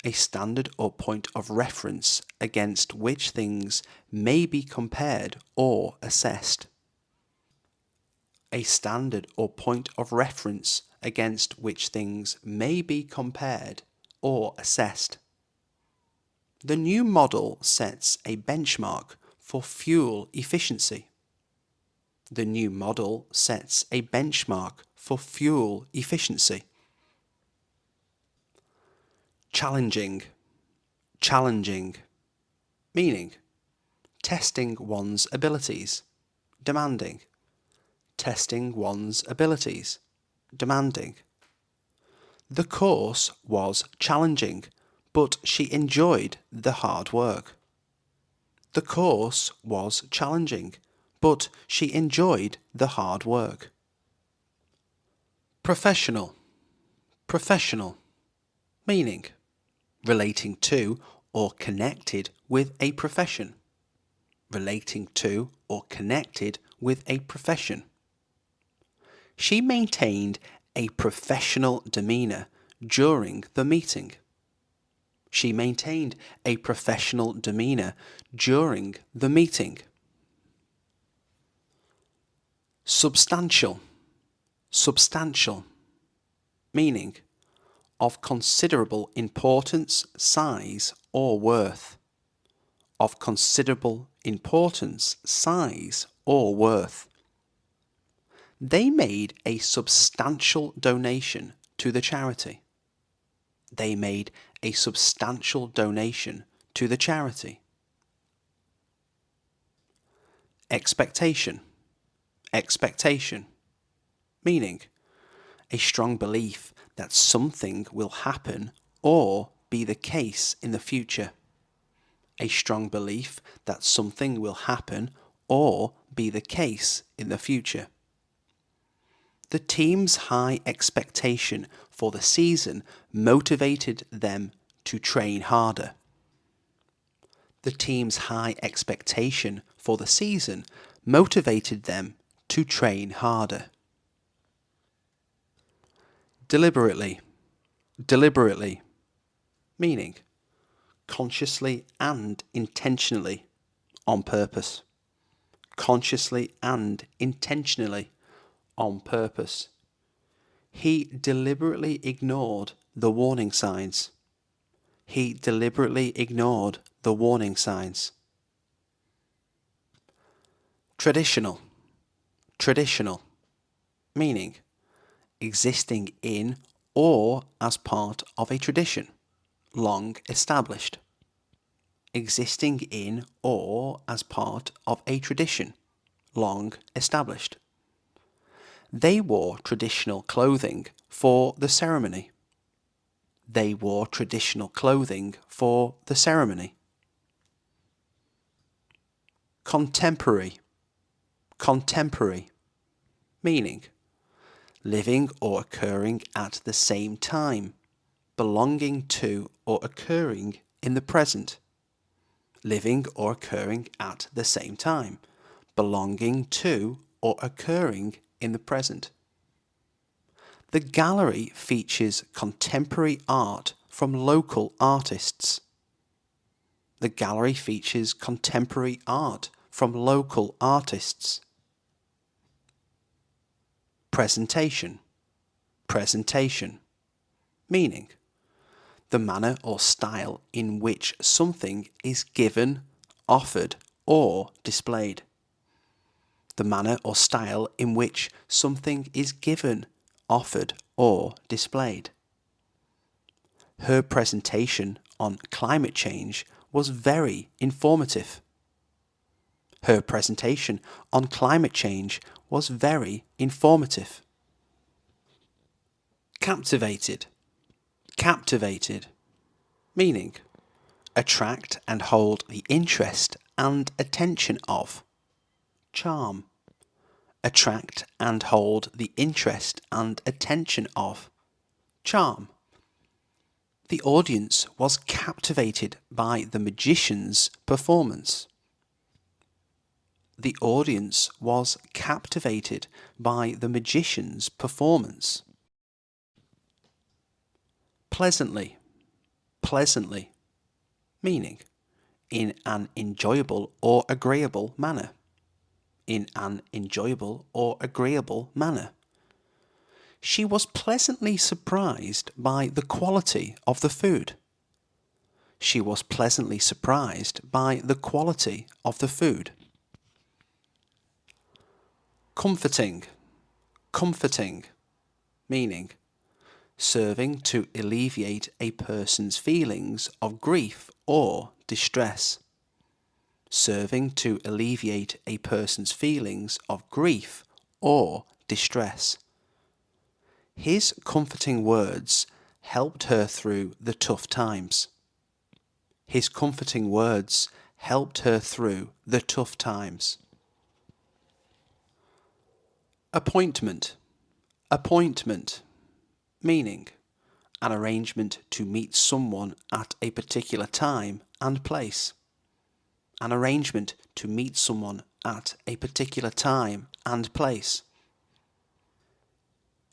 a standard or point of reference against which things may be compared or assessed. A standard or point of reference against which things may be compared or assessed. The new model sets a benchmark for fuel efficiency. The new model sets a benchmark for fuel efficiency. Challenging. Challenging. Meaning, testing one's abilities. Demanding. Testing one's abilities. Demanding. The course was challenging, but she enjoyed the hard work. The course was challenging, but she enjoyed the hard work. Professional. Professional. Meaning, relating to or connected with a profession. Relating to or connected with a profession. She maintained a professional demeanour during the meeting. She maintained a professional demeanour during the meeting. Substantial. Substantial. Meaning, of considerable importance, size, or worth. Of considerable importance, size, or worth. They made a substantial donation to the charity. They made a substantial donation to the charity. Expectation. Expectation. Meaning, a strong belief that something will happen or be the case in the future. A strong belief that something will happen or be the case in the future. The team's high expectation for the season motivated them to train harder. The team's high expectation for the season motivated them to train harder. Deliberately. Deliberately. Meaning, consciously and intentionally, on purpose. Consciously and intentionally, on purpose. He deliberately ignored the warning signs. He deliberately ignored the warning signs. Traditional. Traditional. Meaning, existing in or as part of a tradition, long established. Existing in or as part of a tradition, long established. They wore traditional clothing for the ceremony. They wore traditional clothing for the ceremony. Contemporary. Contemporary. Meaning, living or occurring at the same time, belonging to or occurring in the present. Living or occurring at the same time, belonging to or occurring in the present. The gallery features contemporary art from local artists. The gallery features contemporary art from local artists. Presentation. Presentation. Meaning, the manner or style in which something is given, offered, or displayed. The manner or style in which something is given, offered, or displayed. Her presentation on climate change was very informative. Her presentation on climate change was very informative. Captivated. Captivated. Meaning, attract and hold the interest and attention of. Charm. Attract and hold the interest and attention of. Charm. The audience was captivated by the magician's performance. The audience was captivated by the magician's performance. Pleasantly. Pleasantly. Meaning, in an enjoyable or agreeable manner. In an enjoyable or agreeable manner. She was pleasantly surprised by the quality of the food. She was pleasantly surprised by the quality of the food. Comforting. Comforting. Meaning, serving to alleviate a person's feelings of grief or distress. Serving to alleviate a person's feelings of grief or distress. His comforting words helped her through the tough times. His comforting words helped her through the tough times. Appointment. Appointment. Meaning, an arrangement to meet someone at a particular time and place. An arrangement to meet someone at a particular time and place.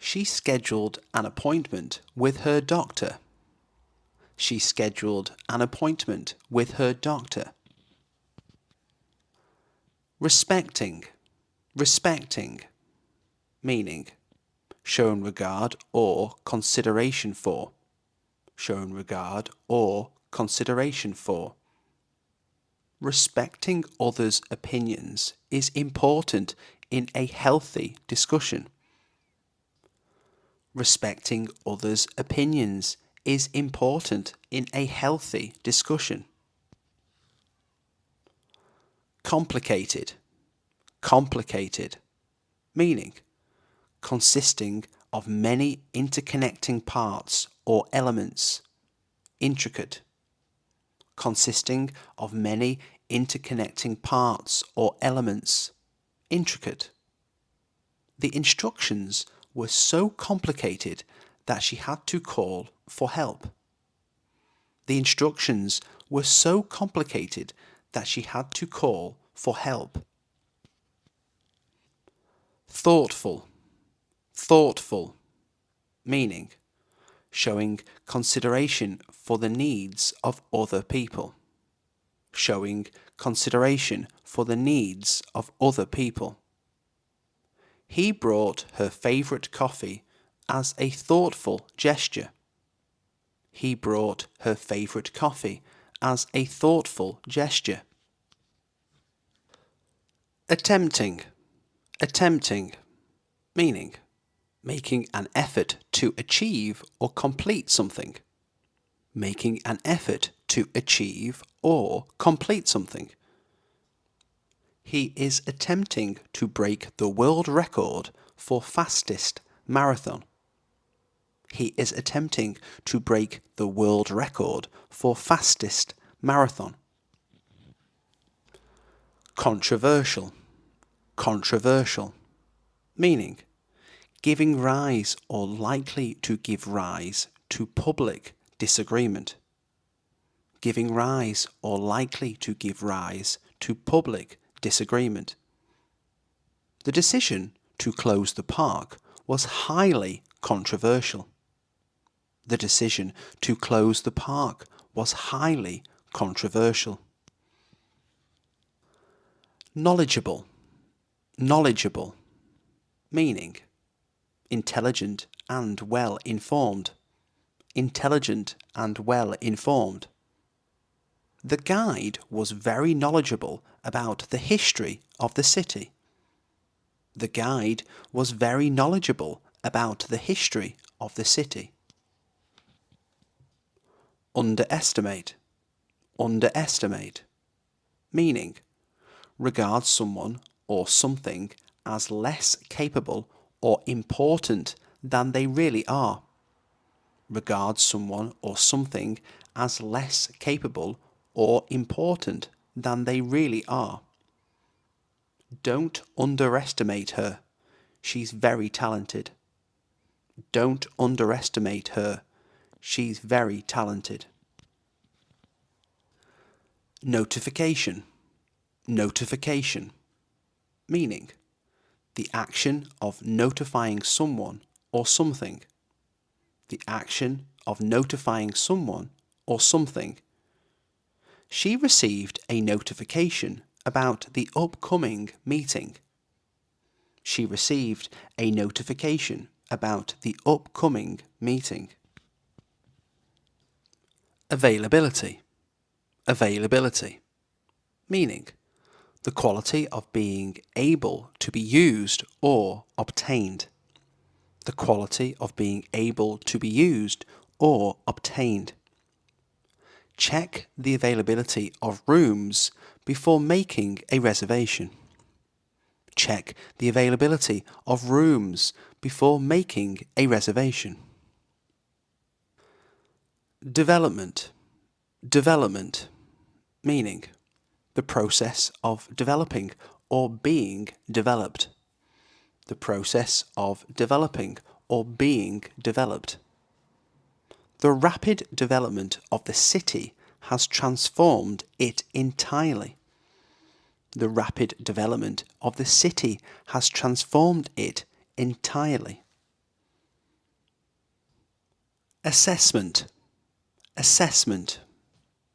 She scheduled an appointment with her doctor. She scheduled an appointment with her doctor. Respecting. Respecting. Meaning, shown regard or consideration for. Shown regard or consideration for. Respecting others' opinions is important in a healthy discussion. Respecting others' opinions is important in a healthy discussion. Complicated. Complicated. Meaning, consisting of many interconnecting parts or elements. Intricate. Consisting of many interconnecting parts or elements. Intricate. The instructions were so complicated that she had to call for help. The instructions were so complicated that she had to call for help. Thoughtful. Thoughtful. Meaning, showing consideration for the needs of other people. Showing consideration for the needs of other people. He brought her favourite coffee as a thoughtful gesture. He brought her favourite coffee as a thoughtful gesture. Attempting. Attempting. Meaning, making an effort to achieve or complete something. Making an effort to achieve or complete something. He is attempting to break the world record for fastest marathon. He is attempting to break the world record for fastest marathon. Controversial. Controversial. Meaning, giving rise or likely to give rise to public disagreement. Giving rise or likely to give rise to public disagreement. The decision to close the park was highly controversial. The decision to close the park was highly controversial. Knowledgeable. Knowledgeable. Meaning intelligent and well informed. Intelligent and well informed. The guide was very knowledgeable about the history of the city. The guide was very knowledgeable about the history of the city. Underestimate. Underestimate. Meaning regard someone or something as less capable or important than they really are. Regard someone or something as less capable or important than they really are. Don't underestimate her. She's very talented. Don't underestimate her. She's very talented. Notification. Notification. Meaning the action of notifying someone or something. The action of notifying someone or something. She received a notification about the upcoming meeting. She received a notification about the upcoming meeting. Availability. Availability. Meaning the quality of being able to be used or obtained. The quality of being able to be used or obtained. Check the availability of rooms before making a reservation. Check the availability of rooms before making a reservation. Development. Development. Meaning the process of developing or being developed. The process of developing or being developed. The rapid development of the city has transformed it entirely. The rapid development of the city has transformed it entirely. Assessment. Assessment.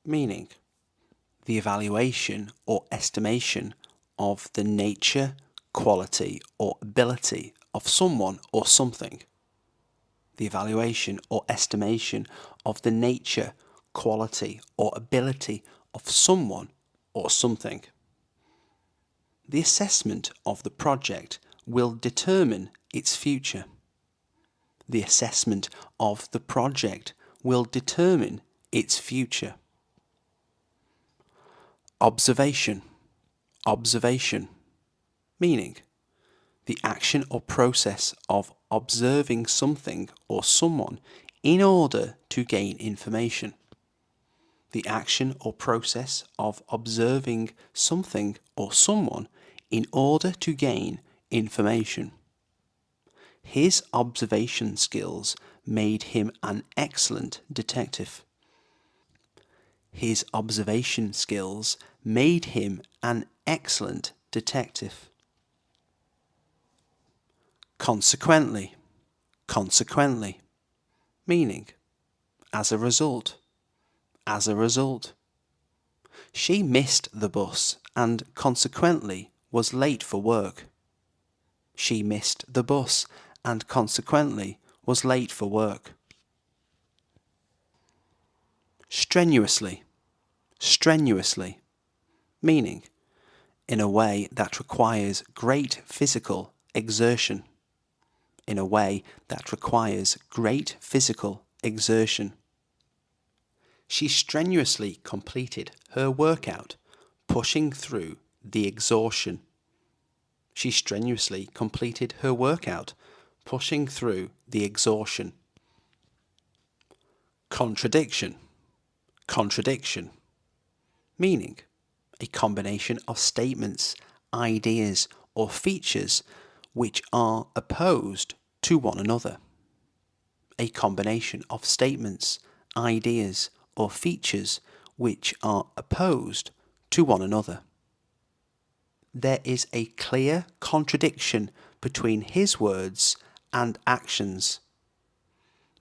Meaning the evaluation or estimation of the nature, quality or ability of someone or something. The evaluation or estimation of the nature, quality or ability of someone or something. The assessment of the project will determine its future. The assessment of the project will determine its future. Observation. Observation. Meaning the action or process of observing something or someone in order to gain information. The action or process of observing something or someone in order to gain information. His observation skills made him an excellent detective. His observation skills made him an excellent detective. Consequently. Consequently. Meaning as a result. As a result. She missed the bus and consequently was late for work. She missed the bus and consequently was late for work. Strenuously. Strenuously. Meaning in a way that requires great physical exertion. In a way that requires great physical exertion. She strenuously completed her workout, pushing through the exhaustion. She strenuously completed her workout, pushing through the exhaustion. Contradiction. Contradiction. Meaning a combination of statements, ideas, or features which are opposed to one another. A combination of statements, ideas, or features which are opposed to one another. There is a clear contradiction between his words and actions.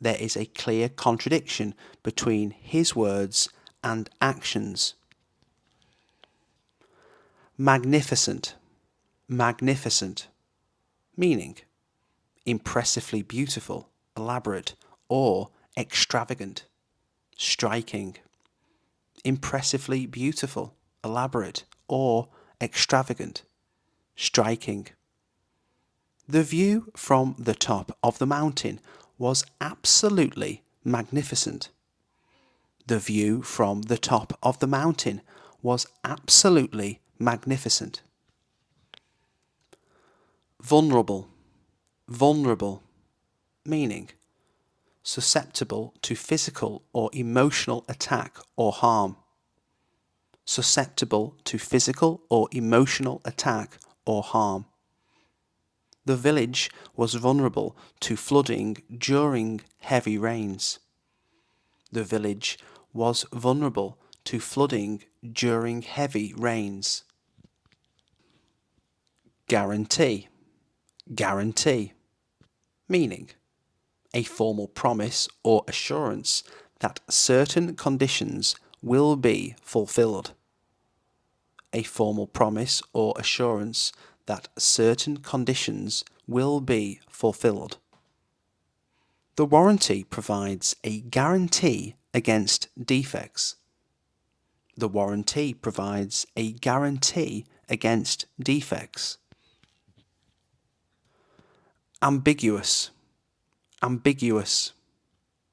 there is a clear contradiction between his words and actions. Magnificent, magnificent, meaning impressively beautiful, elaborate, or extravagant. Striking, impressively beautiful, elaborate, or extravagant. Striking. The view from the top of the mountain was absolutely magnificent. The view from the top of the mountain was absolutely magnificent. Vulnerable, vulnerable, meaning susceptible to physical or emotional attack or harm. Susceptible to physical or emotional attack or harm. The village was vulnerable to flooding during heavy rains. The village was vulnerable to flooding during heavy rains. Guarantee, guarantee, meaning a formal promise or assurance that certain conditions will be fulfilled. A formal promise or assurance that certain conditions will be fulfilled. The warranty provides a guarantee against defects. The warranty provides a guarantee against defects. Ambiguous, ambiguous,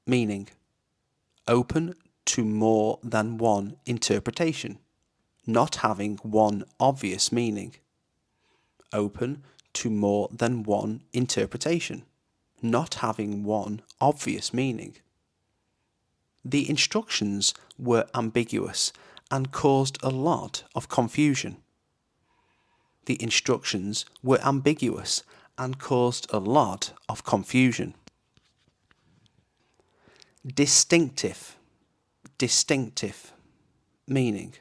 meaning open to more than one interpretation, not having one obvious meaning. Open to more than one interpretation, not having one obvious meaning. The instructions were ambiguous and caused a lot of confusion. The instructions were ambiguous and caused a lot of confusion. Distinctive, distinctive, meaning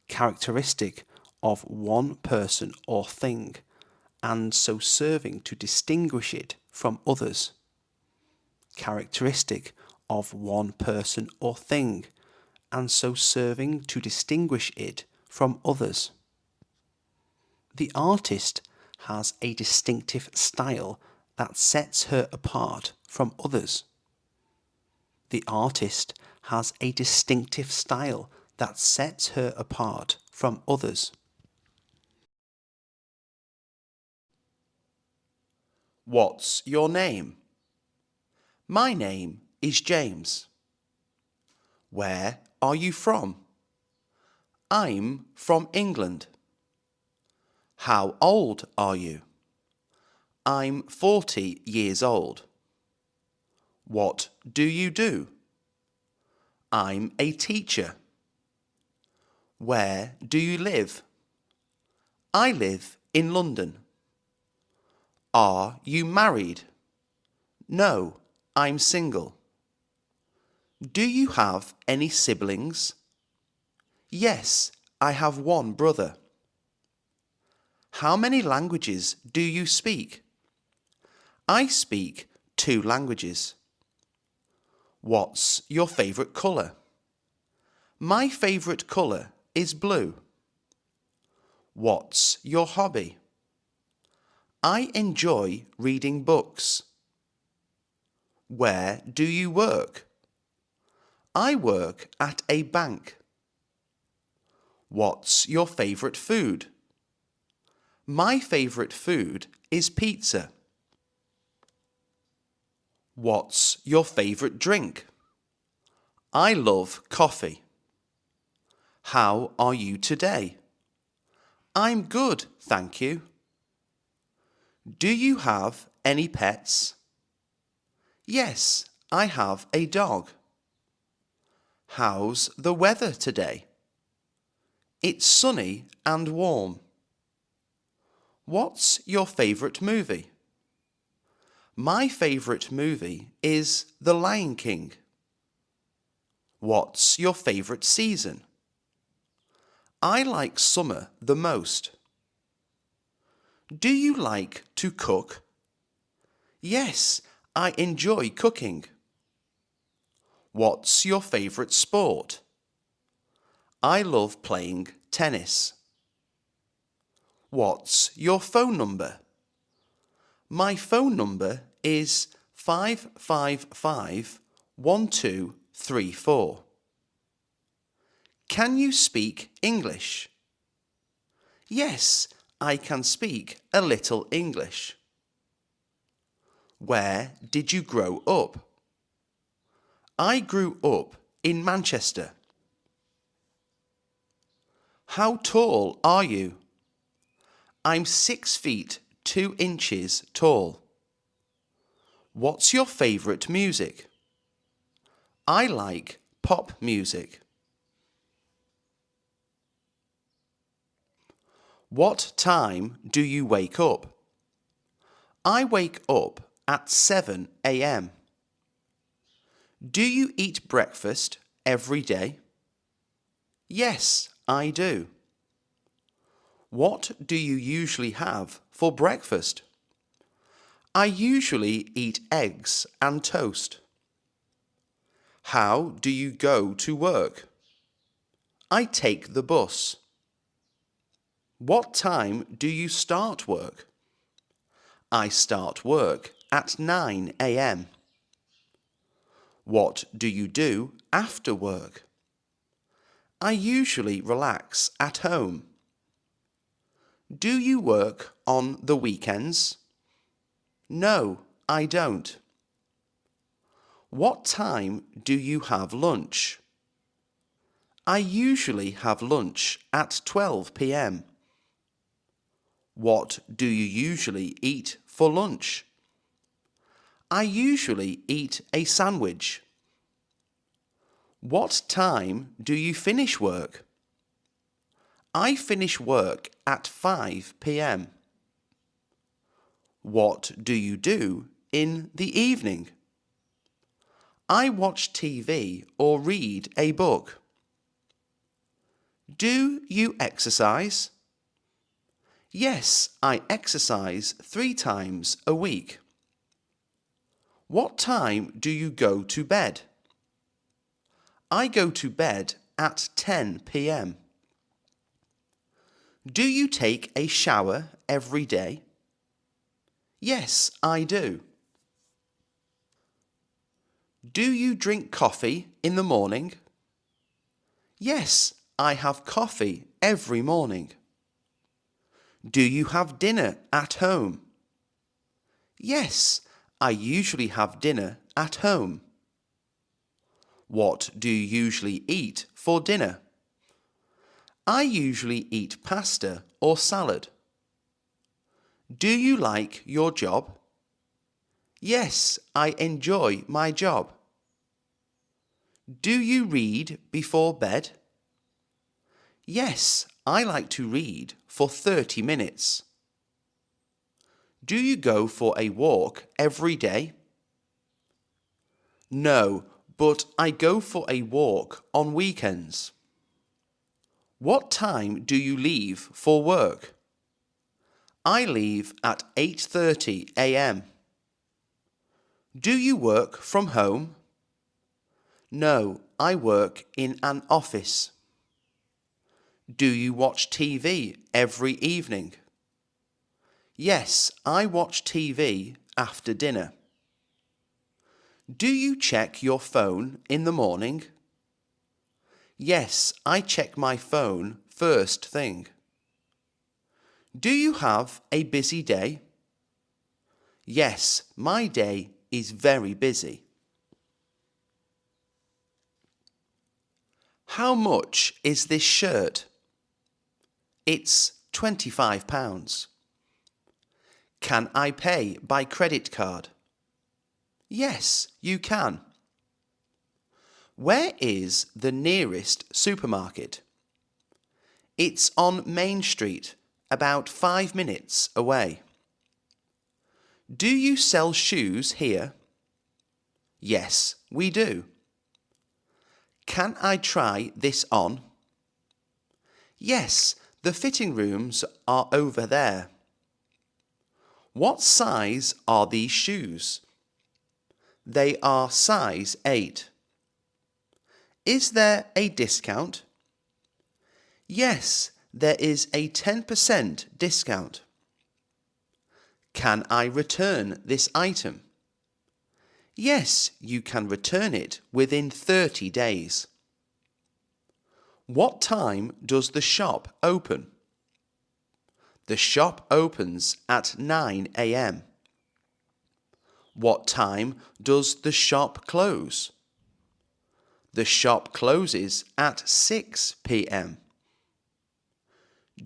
characteristic of one person or thing, and so serving to distinguish it from others. Characteristic of one person or thing, and so serving to distinguish it from others. The artist has a distinctive style that sets her apart from others. The artist has a distinctive style that sets her apart from others. What's your name? My name is James. Where are you from? I'm from England. How old are you? I'm 40 years old. What do you do? I'm a teacher. Where do you live? I live in London. Are you married? No, I'm single. Do you have any siblings? Yes, I have one brother. How many languages do you speak? I speak 2 languages. What's your favourite colour? My favourite colour is blue. What's your hobby? I enjoy reading books. Where do you work? I work at a bank. What's your favourite food? My favourite food is pizza. What's your favourite drink? I love coffee. How are you today? I'm good, thank you. Do you have any pets? Yes, I have a dog. How's the weather today? It's sunny and warm. What's your favourite movie? My favourite movie is The Lion King. What's your favourite season? I like summer the most. Do you like to cook? Yes, I enjoy cooking. What's your favourite sport? I love playing tennis. What's your phone number? My phone number is 555 1234. Can you speak English? Yes, I can speak a little English. Where did you grow up? I grew up in Manchester. How tall are you? I'm 6 feet 2 inches tall. What's your favourite music? I like pop music. What time do you wake up? I wake up at 7 a.m. Do you eat breakfast every day? Yes, I do. What do you usually have for breakfast? I usually eat eggs and toast. How do you go to work? I take the bus. What time do you start work? I start work at 9 a.m. What do you do after work? I usually relax at home. Do you work on the weekends? No, I don't. What time do you have lunch? I usually have lunch at 12 p.m. What do you usually eat for lunch? I usually eat a sandwich. What time do you finish work? I finish work at 5 p.m. What do you do in the evening? I watch TV or read a book. Do you exercise? Yes, I exercise 3 times a week. What time do you go to bed? I go to bed at 10 p.m. Do you take a shower every day? Yes, I do. Do you drink coffee in the morning? Yes, I have coffee every morning. Do you have dinner at home? Yes, I usually have dinner at home. What do you usually eat for dinner? I usually eat pasta or salad. Do you like your job? Yes, I enjoy my job. Do you read before bed? Yes, I like to read for 30 minutes. Do you go for a walk every day? No, but I go for a walk on weekends. What time do you leave for work? I leave at 8:30 a.m. Do you work from home? No, I work in an office. Do you watch TV every evening? Yes, I watch TV after dinner. Do you check your phone in the morning? Yes, I check my phone first thing. Do you have a busy day? Yes, my day is very busy. How much is this shirt? It's £25. Can I pay by credit card? Yes, you can. Where is the nearest supermarket? It's on Main Street, about 5 minutes away. Do you sell shoes here? Yes, we do. Can I try this on? Yes, the fitting rooms are over there. What size are these shoes? They are size 8. Is there a discount? Yes, there is a 10% discount. Can I return this item? Yes, you can return it within 30 days. What time does the shop open? The shop opens at 9 a.m. What time does the shop close? The shop closes at 6 p.m.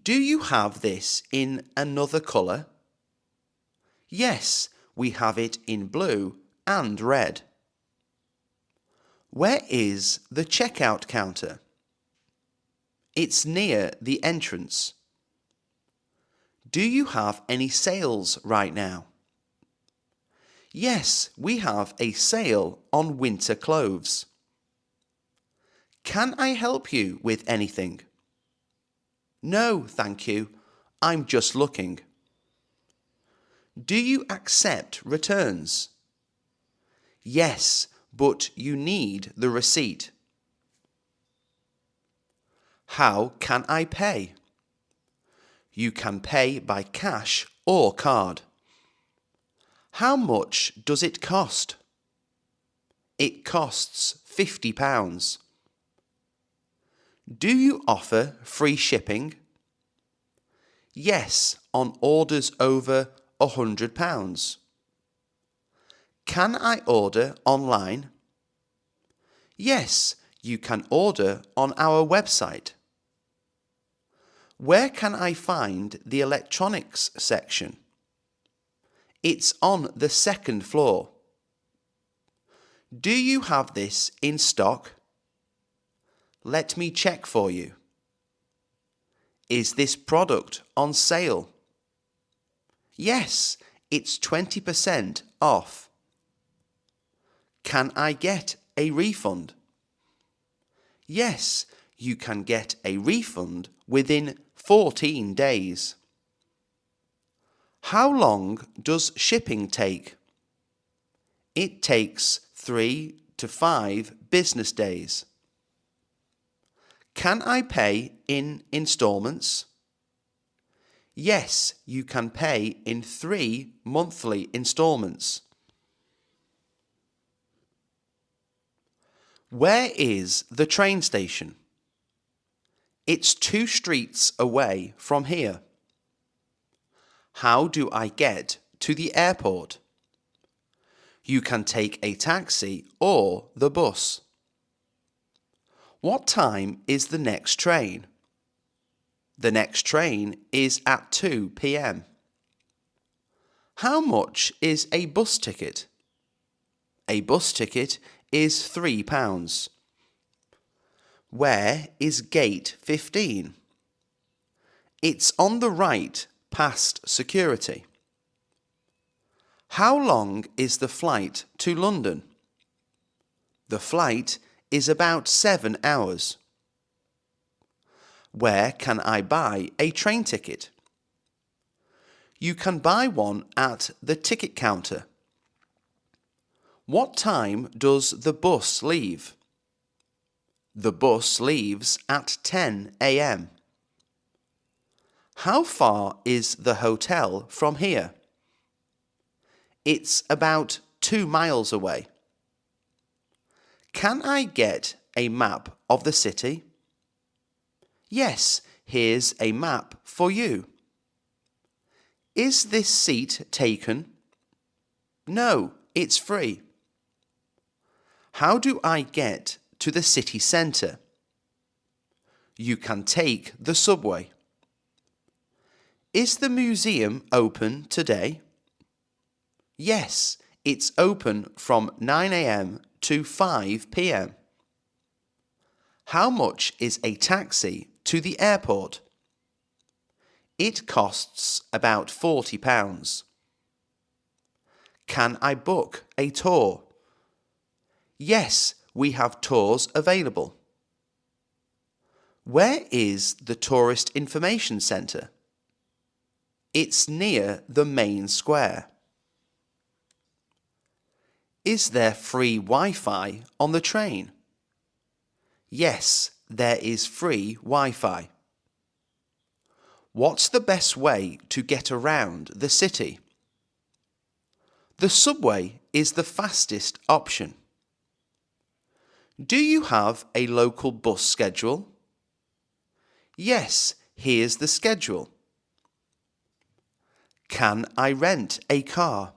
Do you have this in another colour? Yes, we have it in blue and red. Where is the checkout counter? It's near the entrance. Do you have any sales right now? Yes, we have a sale on winter clothes. Can I help you with anything? No, thank you. I'm just looking. Do you accept returns? Yes, but you need the receipt. How can I pay? You can pay by cash or card. How much does it cost? It costs £50. Do you offer free shipping? Yes, on orders over £100. Can I order online? Yes, you can order on our website. Where can I find the electronics section? It's on the second floor. Do you have this in stock? Let me check for you. Is this product on sale? Yes, it's 20% off. Can I get a refund? Yes, you can get a refund within 14 days. How long does shipping take? It takes 3 to 5 business days. Can I pay in installments? Yes, you can pay in 3 monthly installments. Where is the train station? It's 2 streets away from here. How do I get to the airport? You can take a taxi or the bus. What time is the next train? The next train is at 2 p.m. How much is a bus ticket? A bus ticket is £3. Where is gate 15? It's on the right past security. How long is the flight to London? The flight is about 7 hours. Where can I buy a train ticket? You can buy one at the ticket counter. What time does the bus leave? The bus leaves at 10 a.m. How far is the hotel from here? It's about 2 miles away. Can I get a map of the city? Yes, here's a map for you. Is this seat taken? No, it's free. How do I get to the city centre? You can take the subway. Is the museum open today? Yes, it's open from 9 a.m. to 5 p.m. How much is a taxi to the airport? It costs about £40. Can I book a tour? Yes, we have tours available. Where is the Tourist Information Centre? It's near the main square. Is there free Wi-Fi on the train? Yes, there is free Wi-Fi. What's the best way to get around the city? The subway is the fastest option. Do you have a local bus schedule? Yes, here's the schedule. Can I rent a car?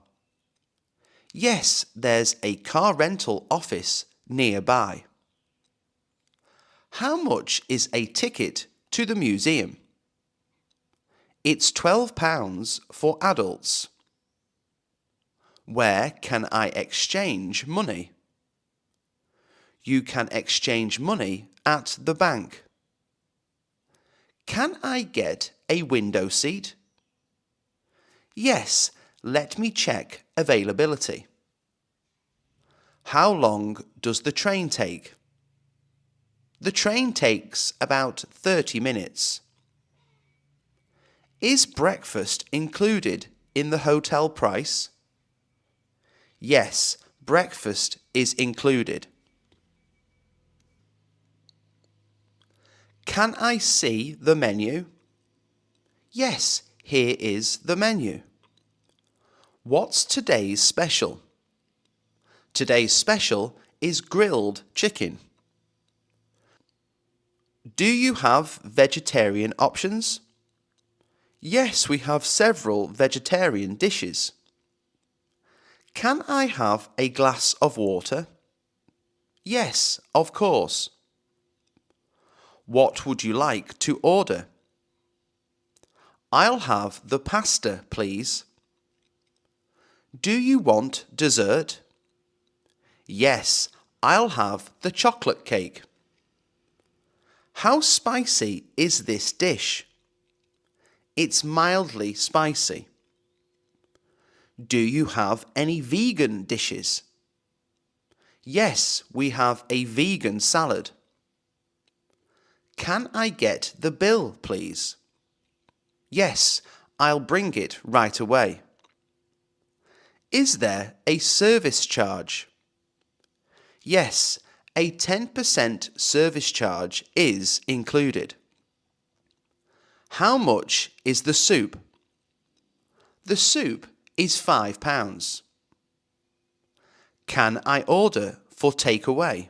Yes, there's a car rental office nearby. How much is a ticket to the museum? It's £12 for adults. Where can I exchange money? You can exchange money at the bank. Can I get a window seat? Yes, let me check availability. How long does the train take? The train takes about 30 minutes. Is breakfast included in the hotel price? Yes, breakfast is included. Can I see the menu? Yes, here is the menu. What's today's special? Today's special is grilled chicken. Do you have vegetarian options? Yes, we have several vegetarian dishes. Can I have a glass of water? Yes, of course. What would you like to order? I'll have the pasta, please. Do you want dessert? Yes, I'll have the chocolate cake. How spicy is this dish? It's mildly spicy. Do you have any vegan dishes? Yes, we have a vegan salad. Can I get the bill, please? Yes, I'll bring it right away. Is there a service charge? Yes, a 10% service charge is included. How much is the soup? The soup is £5. Can I order for takeaway?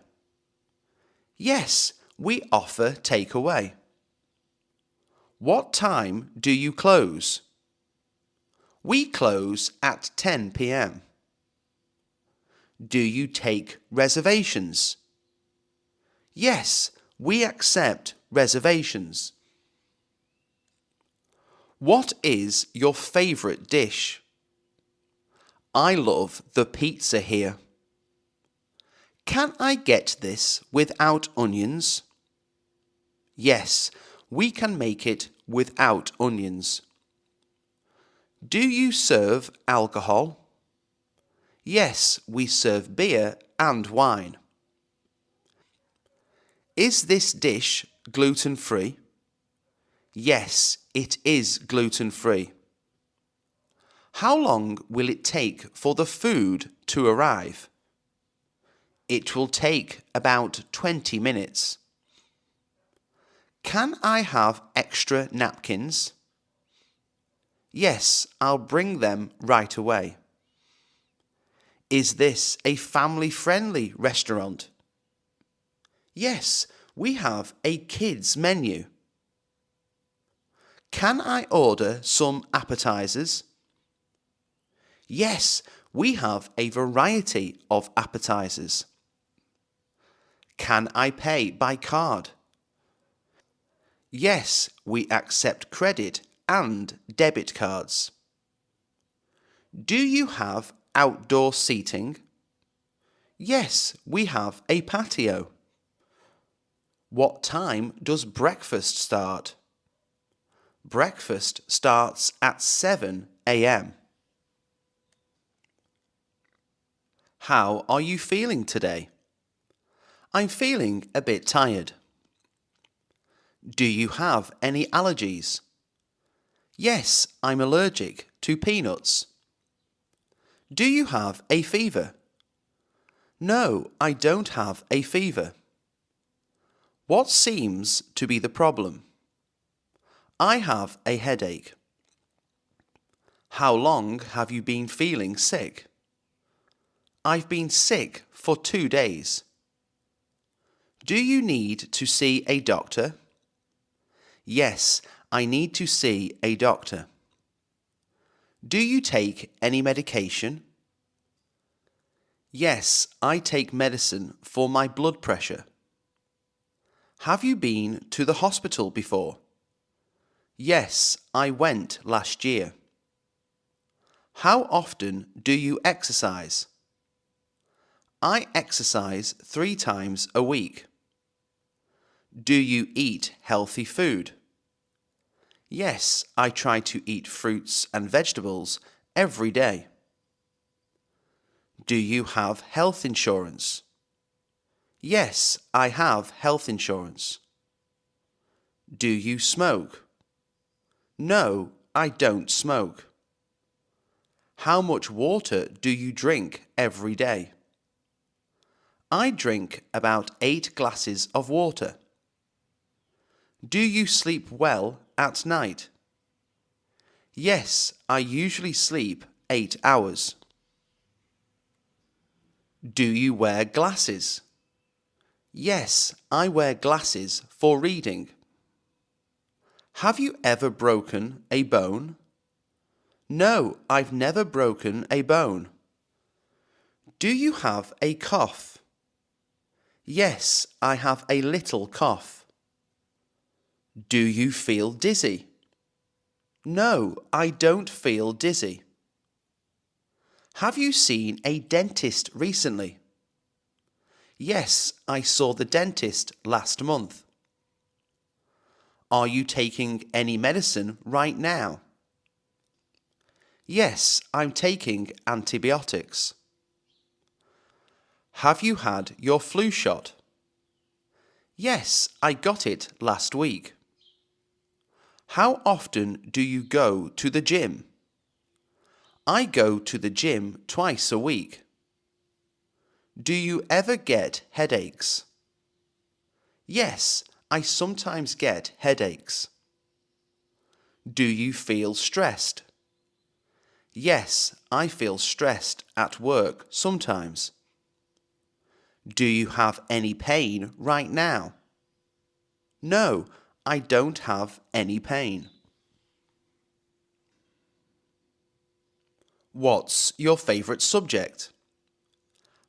Yes, we offer takeaway. What time do you close? We close at 10 p.m. Do you take reservations? Yes, we accept reservations. What is your favourite dish? I love the pizza here. Can I get this without onions? Yes, we can make it without onions. Do you serve alcohol? Yes, we serve beer and wine. Is this dish gluten-free? Yes, it is gluten-free. How long will it take for the food to arrive? It will take about 20 minutes. Can I have extra napkins? Yes, I'll bring them right away. Is this a family-friendly restaurant? Yes, we have a kids menu. Can I order some appetizers? Yes, we have a variety of appetizers. Can I pay by card? Yes, we accept credit and debit cards. Do you have outdoor seating? Yes, we have a patio. What time does breakfast start? Breakfast starts at 7 a.m. How are you feeling today? I'm feeling a bit tired. Do you have any allergies? Yes, I'm allergic to peanuts. Do you have a fever? No, I don't have a fever. What seems to be the problem? I have a headache. How long have you been feeling sick? I've been sick for 2 days. Do you need to see a doctor? Yes, I need to see a doctor. Do you take any medication? Yes, I take medicine for my blood pressure. Have you been to the hospital before? Yes, I went last year. How often do you exercise? I exercise 3 times a week. Do you eat healthy food? Yes, I try to eat fruits and vegetables every day. Do you have health insurance? Yes, I have health insurance. Do you smoke? No, I don't smoke. How much water do you drink every day? I drink about 8 glasses of water. Do you sleep well at night? Yes, I usually sleep 8 hours. Do you wear glasses? Yes, I wear glasses for reading. Have you ever broken a bone? No, I've never broken a bone. Do you have a cough? Yes, I have a little cough. Do you feel dizzy? No, I don't feel dizzy. Have you seen a dentist recently? Yes, I saw the dentist last month. Are you taking any medicine right now? Yes, I'm taking antibiotics. Have you had your flu shot? Yes, I got it last week. How often do you go to the gym? I go to the gym twice a week. Do you ever get headaches? Yes, I sometimes get headaches. Do you feel stressed? Yes, I feel stressed at work sometimes. Do you have any pain right now? No, I don't have any pain. What's your favourite subject?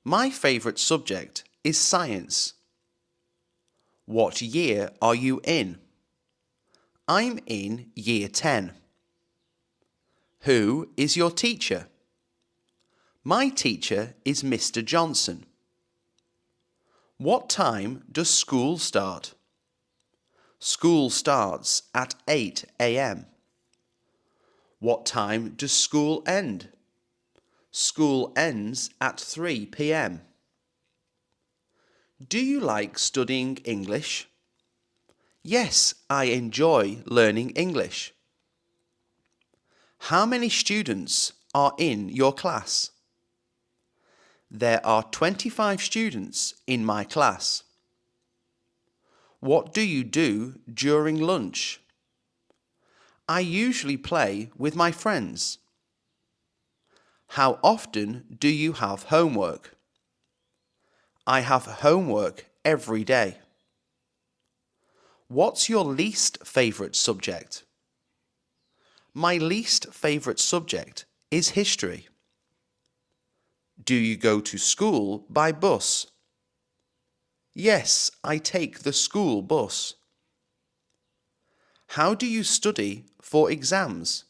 My favourite subject is science. What year are you in? I'm in year 10. Who is your teacher? My teacher is Mr. Johnson. What time does school start? School starts at 8 a.m. What time does school end? School ends at 3 p.m. Do you like studying English? Yes, I enjoy learning English. How many students are in your class? There are 25 students in my class. What do you do during lunch? I usually play with my friends. How often do you have homework? I have homework every day. What's your least favourite subject? My least favourite subject is history. Do you go to school by bus? Yes, I take the school bus. How do you study for exams?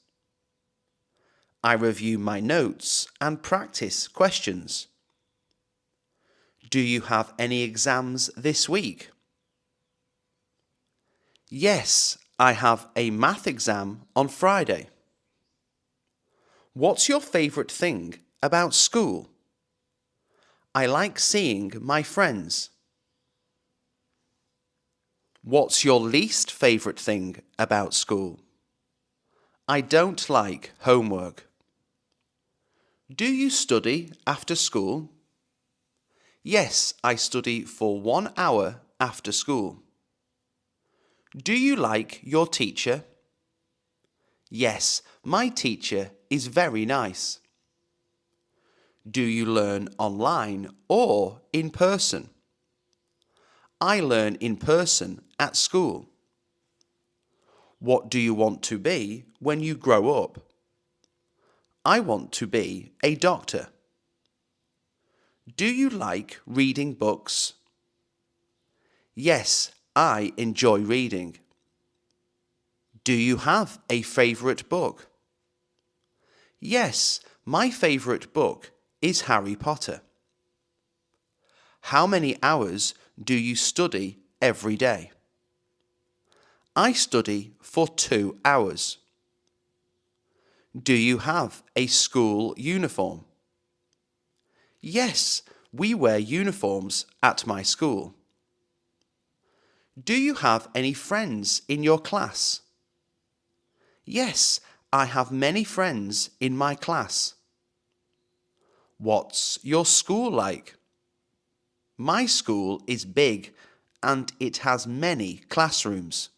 I review my notes and practice questions. Do you have any exams this week? Yes, I have a math exam on Friday. What's your favourite thing about school? I like seeing my friends. What's your least favourite thing about school? I don't like homework. Do you study after school? Yes, I study for 1 hour after school. Do you like your teacher? Yes, my teacher is very nice. Do you learn online or in person? I learn in person at school. What do you want to be when you grow up? I want to be a doctor. Do you like reading books? Yes, I enjoy reading. Do you have a favourite book? Yes, my favourite book is Harry Potter. How many hours do you study every day? I study for 2 hours. Do you have a school uniform? Yes, we wear uniforms at my school. Do you have any friends in your class? Yes, I have many friends in my class. What's your school like? My school is big and it has many classrooms.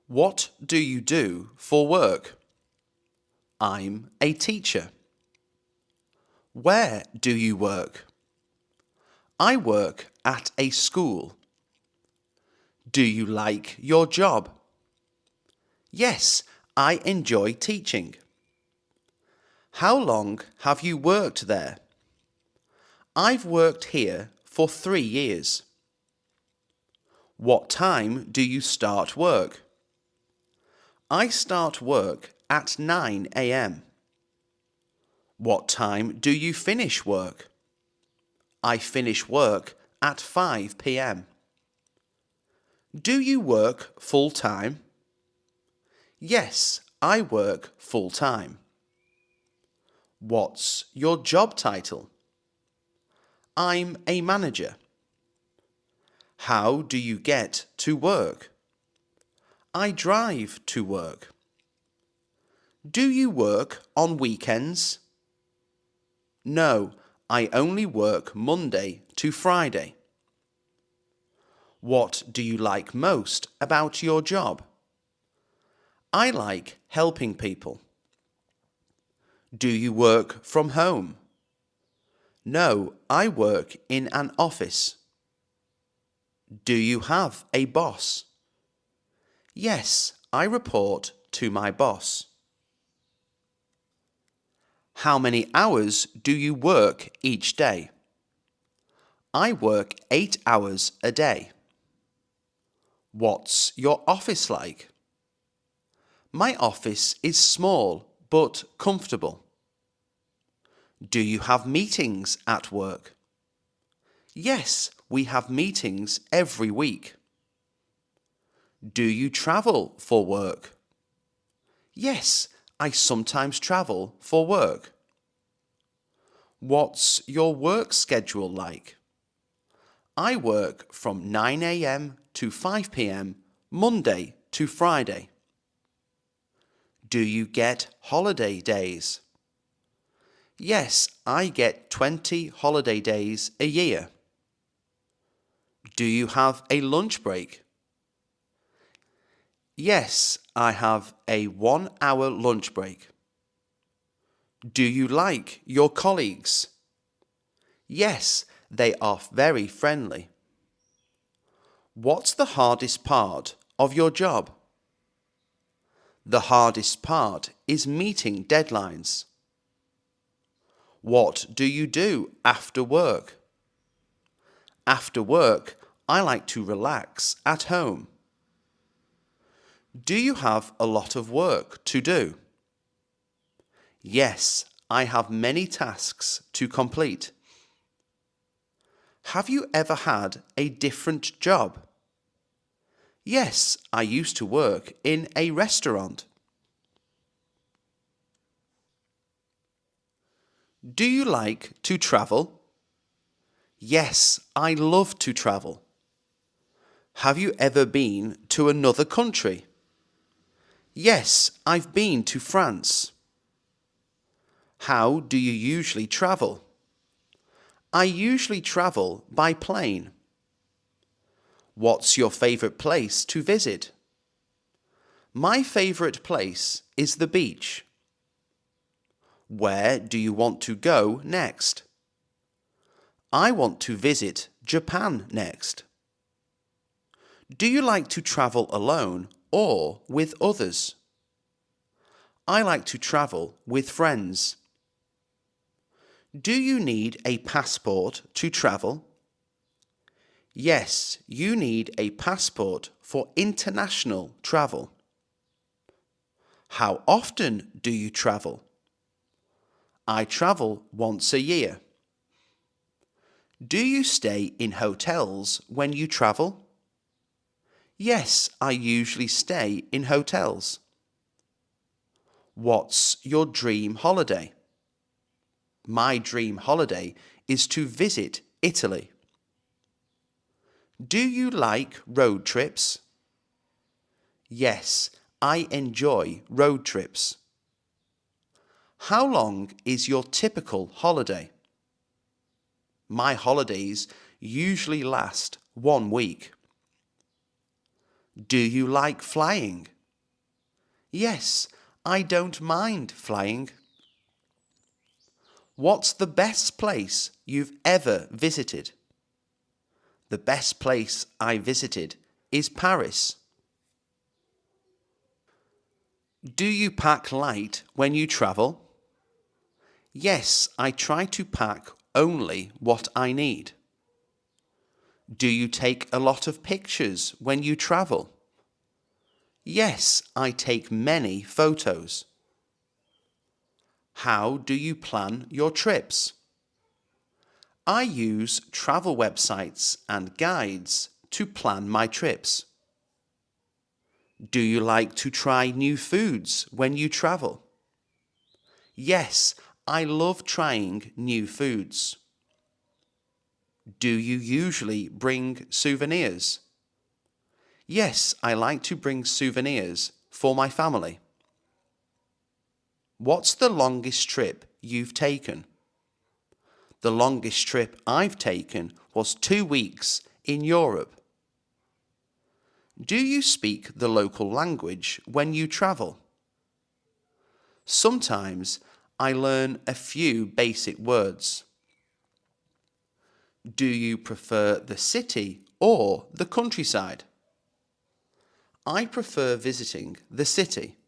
What do you do for work? I'm a teacher. Where do you work? I work at a school. Do you like your job? Yes, I enjoy teaching. How long have you worked there? I've worked here for 3 years. What time do you start work? I start work at 9 a.m. What time do you finish work? I finish work at 5 p.m. Do you work full-time? Yes, I work full-time. What's your job title? I'm a manager. How do you get to work? I drive to work. Do you work on weekends? No, I only work Monday to Friday. What do you like most about your job? I like helping people. Do you work from home? No, I work in an office. Do you have a boss? Yes, I report to my boss. How many hours do you work each day? I work 8 hours a day. What's your office like? My office is small but comfortable. Do you have meetings at work? Yes, we have meetings every week. Do you travel for work? Yes, I sometimes travel for work. What's your work schedule like? I work from 9 a.m. to 5 p.m. Monday to Friday. Do you get holiday days? Yes, I get 20 holiday days a year. Do you have a lunch break? Yes, I have a 1-hour lunch break. Do you like your colleagues? Yes, they are very friendly. What's the hardest part of your job? The hardest part is meeting deadlines. What do you do after work? After work, I like to relax at home. Do you have a lot of work to do? Yes, I have many tasks to complete. Have you ever had a different job? Yes, I used to work in a restaurant. Do you like to travel? Yes, I love to travel. Have you ever been to another country? Yes, I've been to France. How do you usually travel? I usually travel by plane. What's your favourite place to visit? My favourite place is the beach. Where do you want to go next? I want to visit Japan next. Do you like to travel alone or with others? I like to travel with friends. Do you need a passport to travel? Yes, you need a passport for international travel. How often do you travel? I travel once a year. Do you stay in hotels when you travel? Yes, I usually stay in hotels. What's your dream holiday? My dream holiday is to visit Italy. Do you like road trips? Yes, I enjoy road trips. How long is your typical holiday? My holidays usually last 1 week. Do you like flying? Yes, I don't mind flying. What's the best place you've ever visited? The best place I visited is Paris. Do you pack light when you travel? Yes, I try to pack only what I need. Do you take a lot of pictures when you travel? Yes, I take many photos. How do you plan your trips? I use travel websites and guides to plan my trips. Do you like to try new foods when you travel? Yes, I love trying new foods. Do you usually bring souvenirs? Yes, I like to bring souvenirs for my family. What's the longest trip you've taken? The longest trip I've taken was 2 weeks in Europe. Do you speak the local language when you travel? Sometimes I learn a few basic words. Do you prefer the city or the countryside? I prefer visiting the city.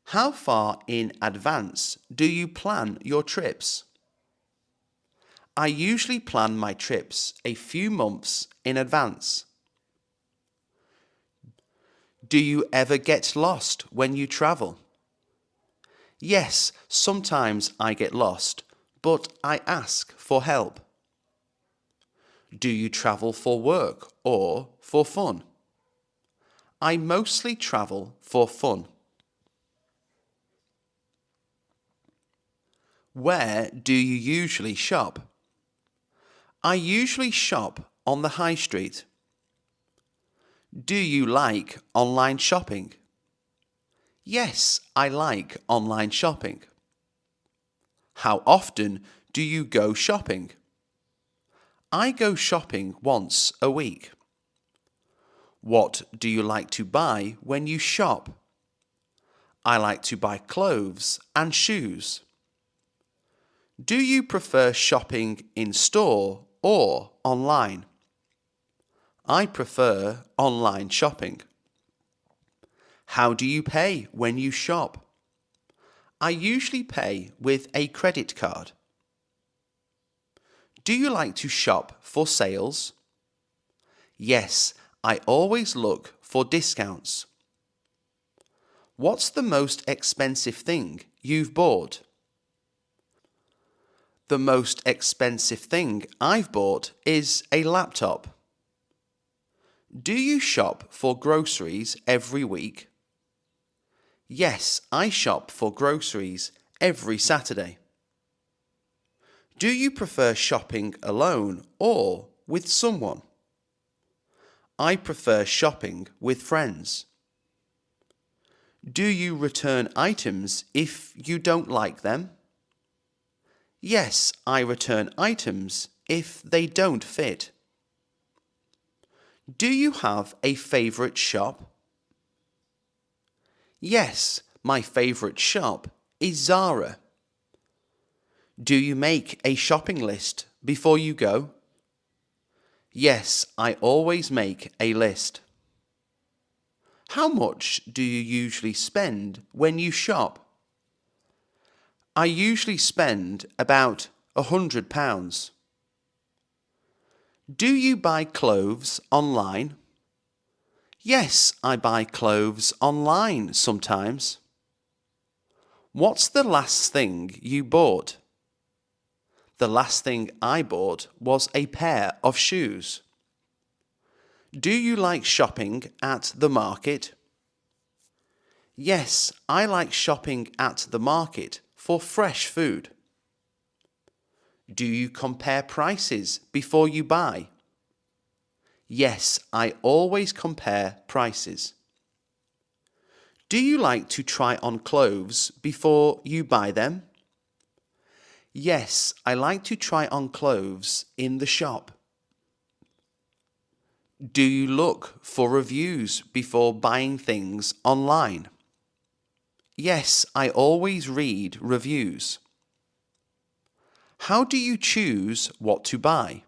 How far in advance do you plan your trips? I usually plan my trips a few months in advance. Do you ever get lost when you travel? Yes, sometimes I get lost, but I ask for help. Do you travel for work or for fun? I mostly travel for fun. Where do you usually shop? I usually shop on the high street. Do you like online shopping? Yes, I like online shopping. How often do you go shopping? I go shopping once a week. What do you like to buy when you shop? I like to buy clothes and shoes. Do you prefer shopping in store or online? I prefer online shopping. How do you pay when you shop? I usually pay with a credit card. Do you like to shop for sales? Yes, I always look for discounts. What's the most expensive thing you've bought? The most expensive thing I've bought is a laptop. Do you shop for groceries every week? Yes, I shop for groceries every Saturday. Do you prefer shopping alone or with someone? I prefer shopping with friends. Do you return items if you don't like them? Yes, I return items if they don't fit. Do you have a favourite shop? Yes, my favourite shop is Zara. Do you make a shopping list before you go? Yes, I always make a list. How much do you usually spend when you shop? I usually spend about £100. Do you buy clothes online? Yes, I buy clothes online sometimes. What's the last thing you bought? The last thing I bought was a pair of shoes. Do you like shopping at the market? Yes, I like shopping at the market for fresh food. Do you compare prices before you buy? Yes, I always compare prices. Do you like to try on clothes before you buy them? Yes, I like to try on clothes in the shop. Do you look for reviews before buying things online? Yes, I always read reviews. How do you choose what to buy?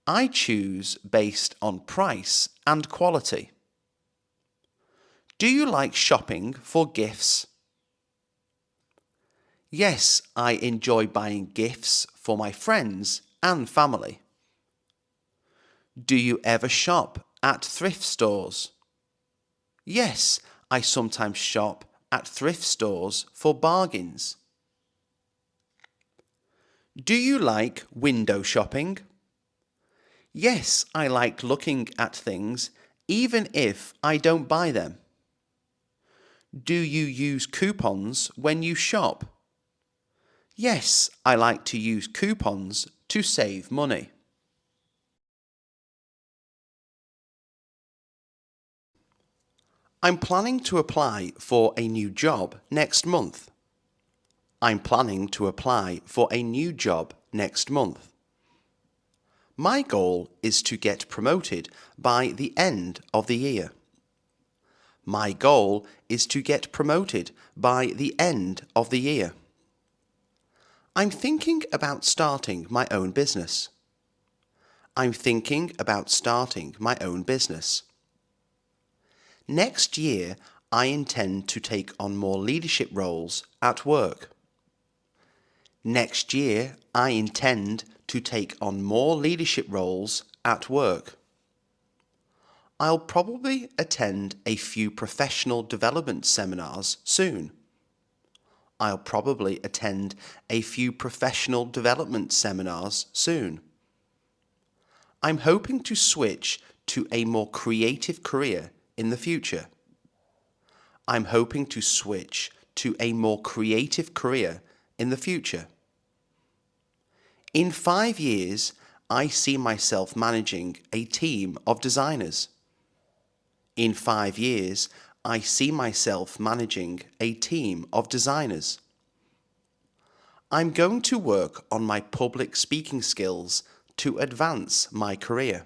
I choose based on price and quality. Do you like shopping for gifts? Yes, I enjoy buying gifts for my friends and family. Do you ever shop at thrift stores? Yes, I sometimes shop at thrift stores for bargains. Do you like window shopping? Yes, I like looking at things even if I don't buy them. Do you use coupons when you shop? Yes, I like to use coupons to save money. I'm planning to apply for a new job next month. I'm planning to apply for a new job next month. My goal is to get promoted by the end of the year. My goal is to get promoted by the end of the year. I'm thinking about starting my own business. I'm thinking about starting my own business. Next year, I intend to take on more leadership roles at work. Next year, I intend to take on more leadership roles at work. I'll probably attend a few professional development seminars soon. I'll probably attend a few professional development seminars soon. I'm hoping to switch to a more creative career in the future. I'm hoping to switch to a more creative career in the future. In 5 years, I see myself managing a team of designers. In 5 years, I see myself managing a team of designers. I'm going to work on my public speaking skills to advance my career.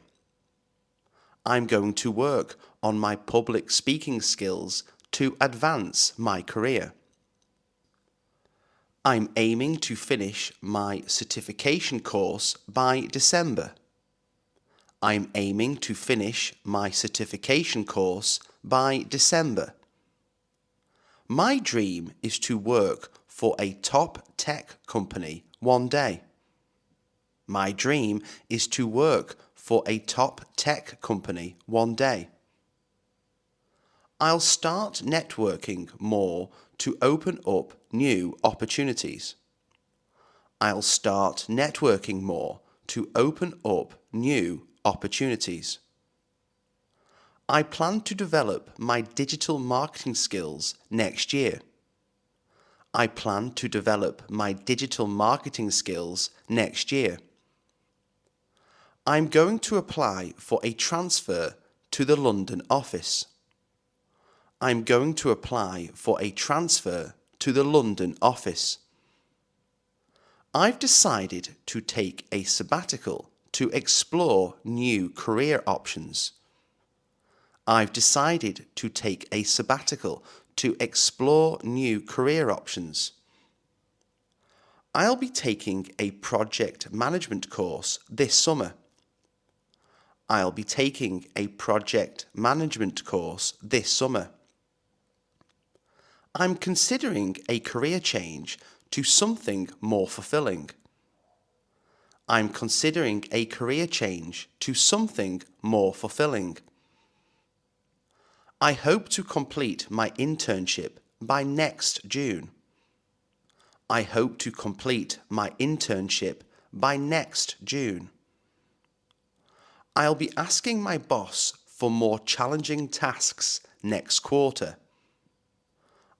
I'm going to work on my public speaking skills to advance my career. I'm aiming to finish my certification course by December. I'm aiming to finish my certification course by December. My dream is to work for a top tech company one day. My dream is to work for a top tech company one day. I'll start networking more to open up new opportunities. I'll start networking more to open up new opportunities. I plan to develop my digital marketing skills next year. I plan to develop my digital marketing skills next year. I'm going to apply for a transfer to the London office. I'm going to apply for a transfer to the London office. I've decided to take a sabbatical to explore new career options. I've decided to take a sabbatical to explore new career options. I'll be taking a project management course this summer. I'll be taking a project management course this summer. I'm considering a career change to something more fulfilling. I'm considering a career change to something more fulfilling. I hope to complete my internship by next June. I hope to complete my internship by next June. I'll be asking my boss for more challenging tasks next quarter.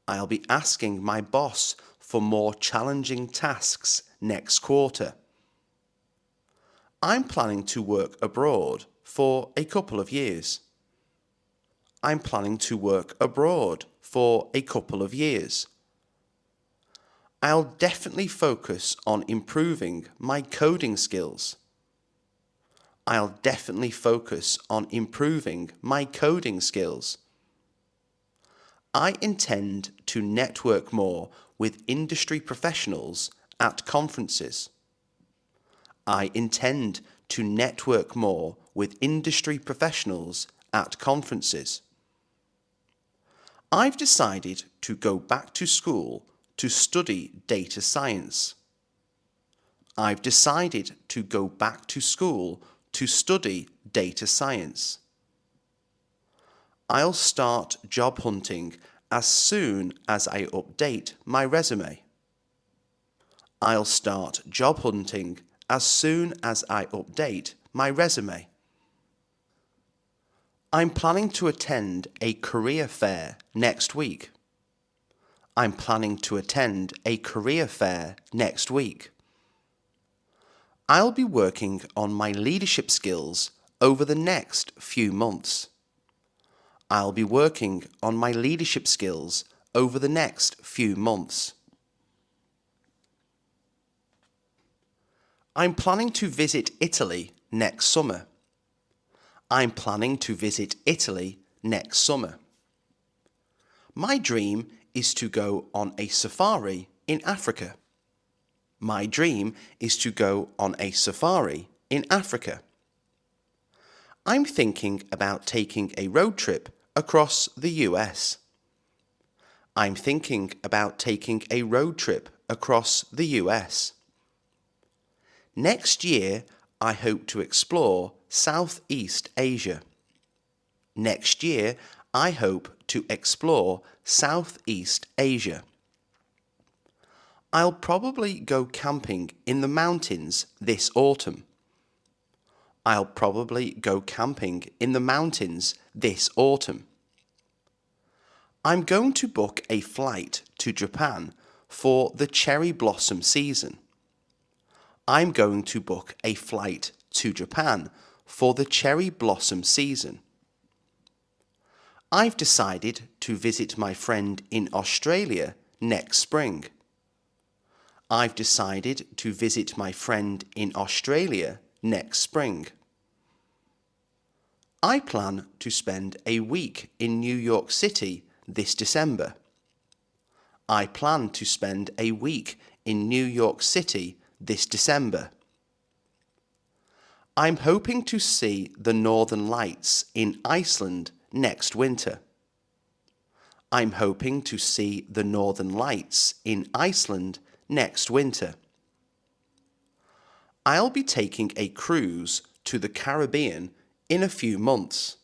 I'll be asking my boss for more challenging tasks next quarter. I'm planning to work abroad for a couple of years. I'm planning to work abroad for a couple of years. I'll definitely focus on improving my coding skills. I'll definitely focus on improving my coding skills. I intend to network more with industry professionals at conferences. I intend to network more with industry professionals at conferences. I've decided to go back to school to study data science. I've decided to go back to school to study data science. I'll start job hunting as soon as I update my resume. I'll start job hunting as soon as I update my resume. I'm planning to attend a career fair next week. I'm planning to attend a career fair next week. I'll be working on my leadership skills over the next few months. I'll be working on my leadership skills over the next few months. I'm planning to visit Italy next summer. I'm planning to visit Italy next summer. My dream is to go on a safari in Africa. My dream is to go on a safari in Africa. I'm thinking about taking a road trip across the US. I'm thinking about taking a road trip across the US. Next year, I hope to explore Southeast Asia. Next year, I hope to explore Southeast Asia. I'll probably go camping in the mountains this autumn. I'll probably go camping in the mountains this autumn. I'm going to book a flight to Japan for the cherry blossom season. I'm going to book a flight to Japan for the cherry blossom season. I've decided to visit my friend in Australia next spring. I've decided to visit my friend in Australia next spring. I plan to spend a week in New York City this December. I plan to spend a week in New York City this December. I'm hoping to see the Northern Lights in Iceland next winter. I'm hoping to see the Northern Lights in Iceland next winter. I'll be taking a cruise to the Caribbean in a few months.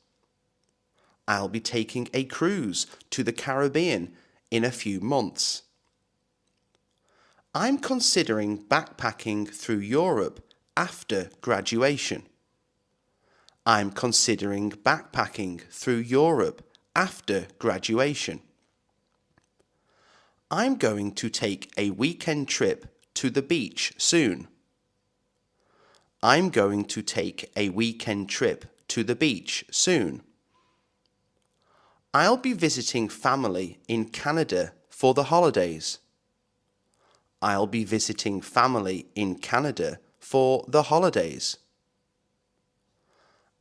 I'll be taking a cruise to the Caribbean in a few months. I'm considering backpacking through Europe after graduation. I'm considering backpacking through Europe after graduation. I'm going to take a weekend trip to the beach soon. I'm going to take a weekend trip to the beach soon. I'll be visiting family in Canada for the holidays. I'll be visiting family in Canada for the holidays.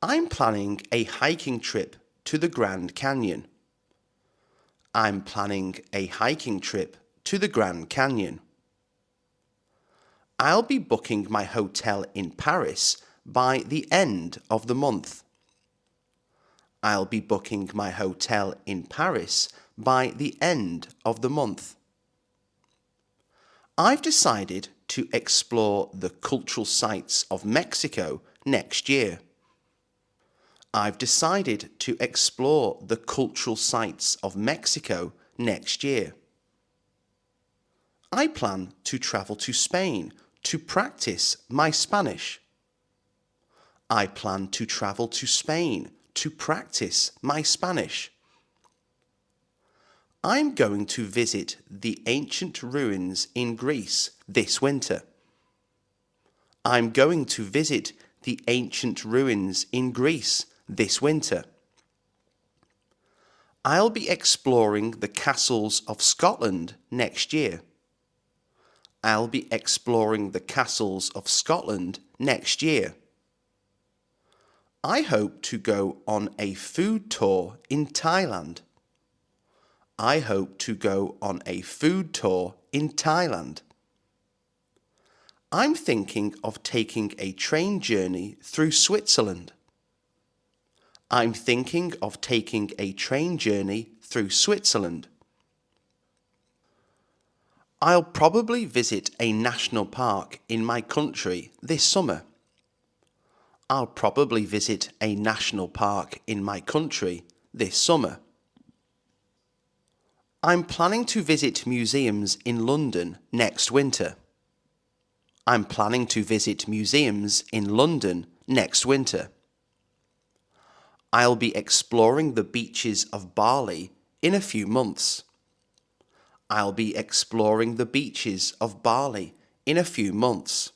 I'm planning a hiking trip to the Grand Canyon. I'm planning a hiking trip to the Grand Canyon. I'll be booking my hotel in Paris by the end of the month. I'll be booking my hotel in Paris by the end of the month. I've decided to explore the cultural sites of Mexico next year. I've decided to explore the cultural sites of Mexico next year. I plan to travel to Spain to practice my Spanish. I plan to travel to Spain to practice my Spanish. I'm going to visit the ancient ruins in Greece this winter. I'm going to visit the ancient ruins in Greece this winter. I'll be exploring the castles of Scotland next year. I'll be exploring the castles of Scotland next year. I hope to go on a food tour in Thailand. I hope to go on a food tour in Thailand. I'm thinking of taking a train journey through Switzerland. I'm thinking of taking a train journey through Switzerland. I'll probably visit a national park in my country this summer. I'll probably visit a national park in my country this summer. I'm planning to visit museums in London next winter. I'm planning to visit museums in London next winter. I'll be exploring the beaches of Bali in a few months. I'll be exploring the beaches of Bali in a few months.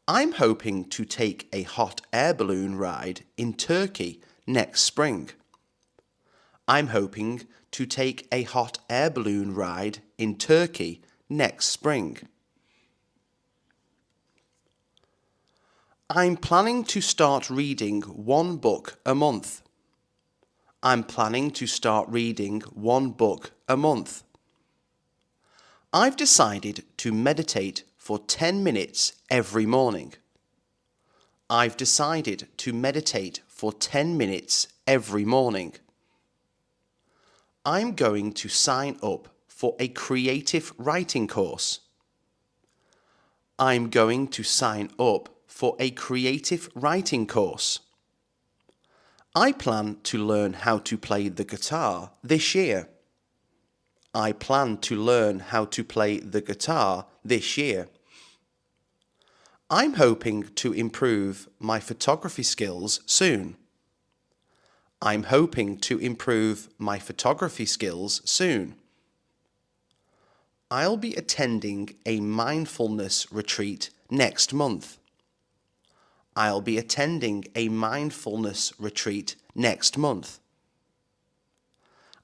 I'm hoping to take a hot air balloon ride in Turkey next spring. I'm hoping to take a hot air balloon ride in Turkey next spring. I'm planning to start reading one book a month. I'm planning to start reading one book a month. I've decided to meditate for 10 minutes every morning. I've decided to meditate for 10 minutes every morning. I'm going to sign up for a creative writing course. I'm going to sign up for a creative writing course. I plan to learn how to play the guitar this year. I plan to learn how to play the guitar this year. I'm hoping to improve my photography skills soon. I'm hoping to improve my photography skills soon. I'll be attending a mindfulness retreat next month. I'll be attending a mindfulness retreat next month.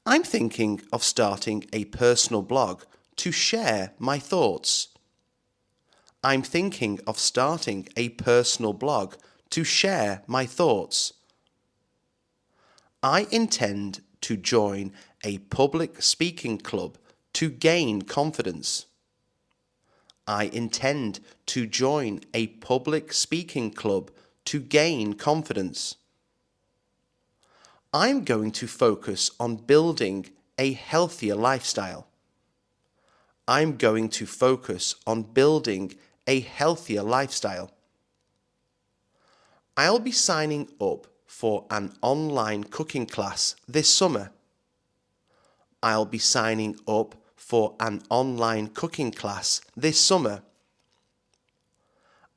I'm thinking of starting a personal blog to share my thoughts. I'm thinking of starting a personal blog to share my thoughts. I intend to join a public speaking club to gain confidence. I intend to join a public speaking club to gain confidence. I'm going to focus on building a healthier lifestyle. I'm going to focus on building a healthier lifestyle. I'll be signing up for an online cooking class this summer. I'll be signing up for an online cooking class this summer.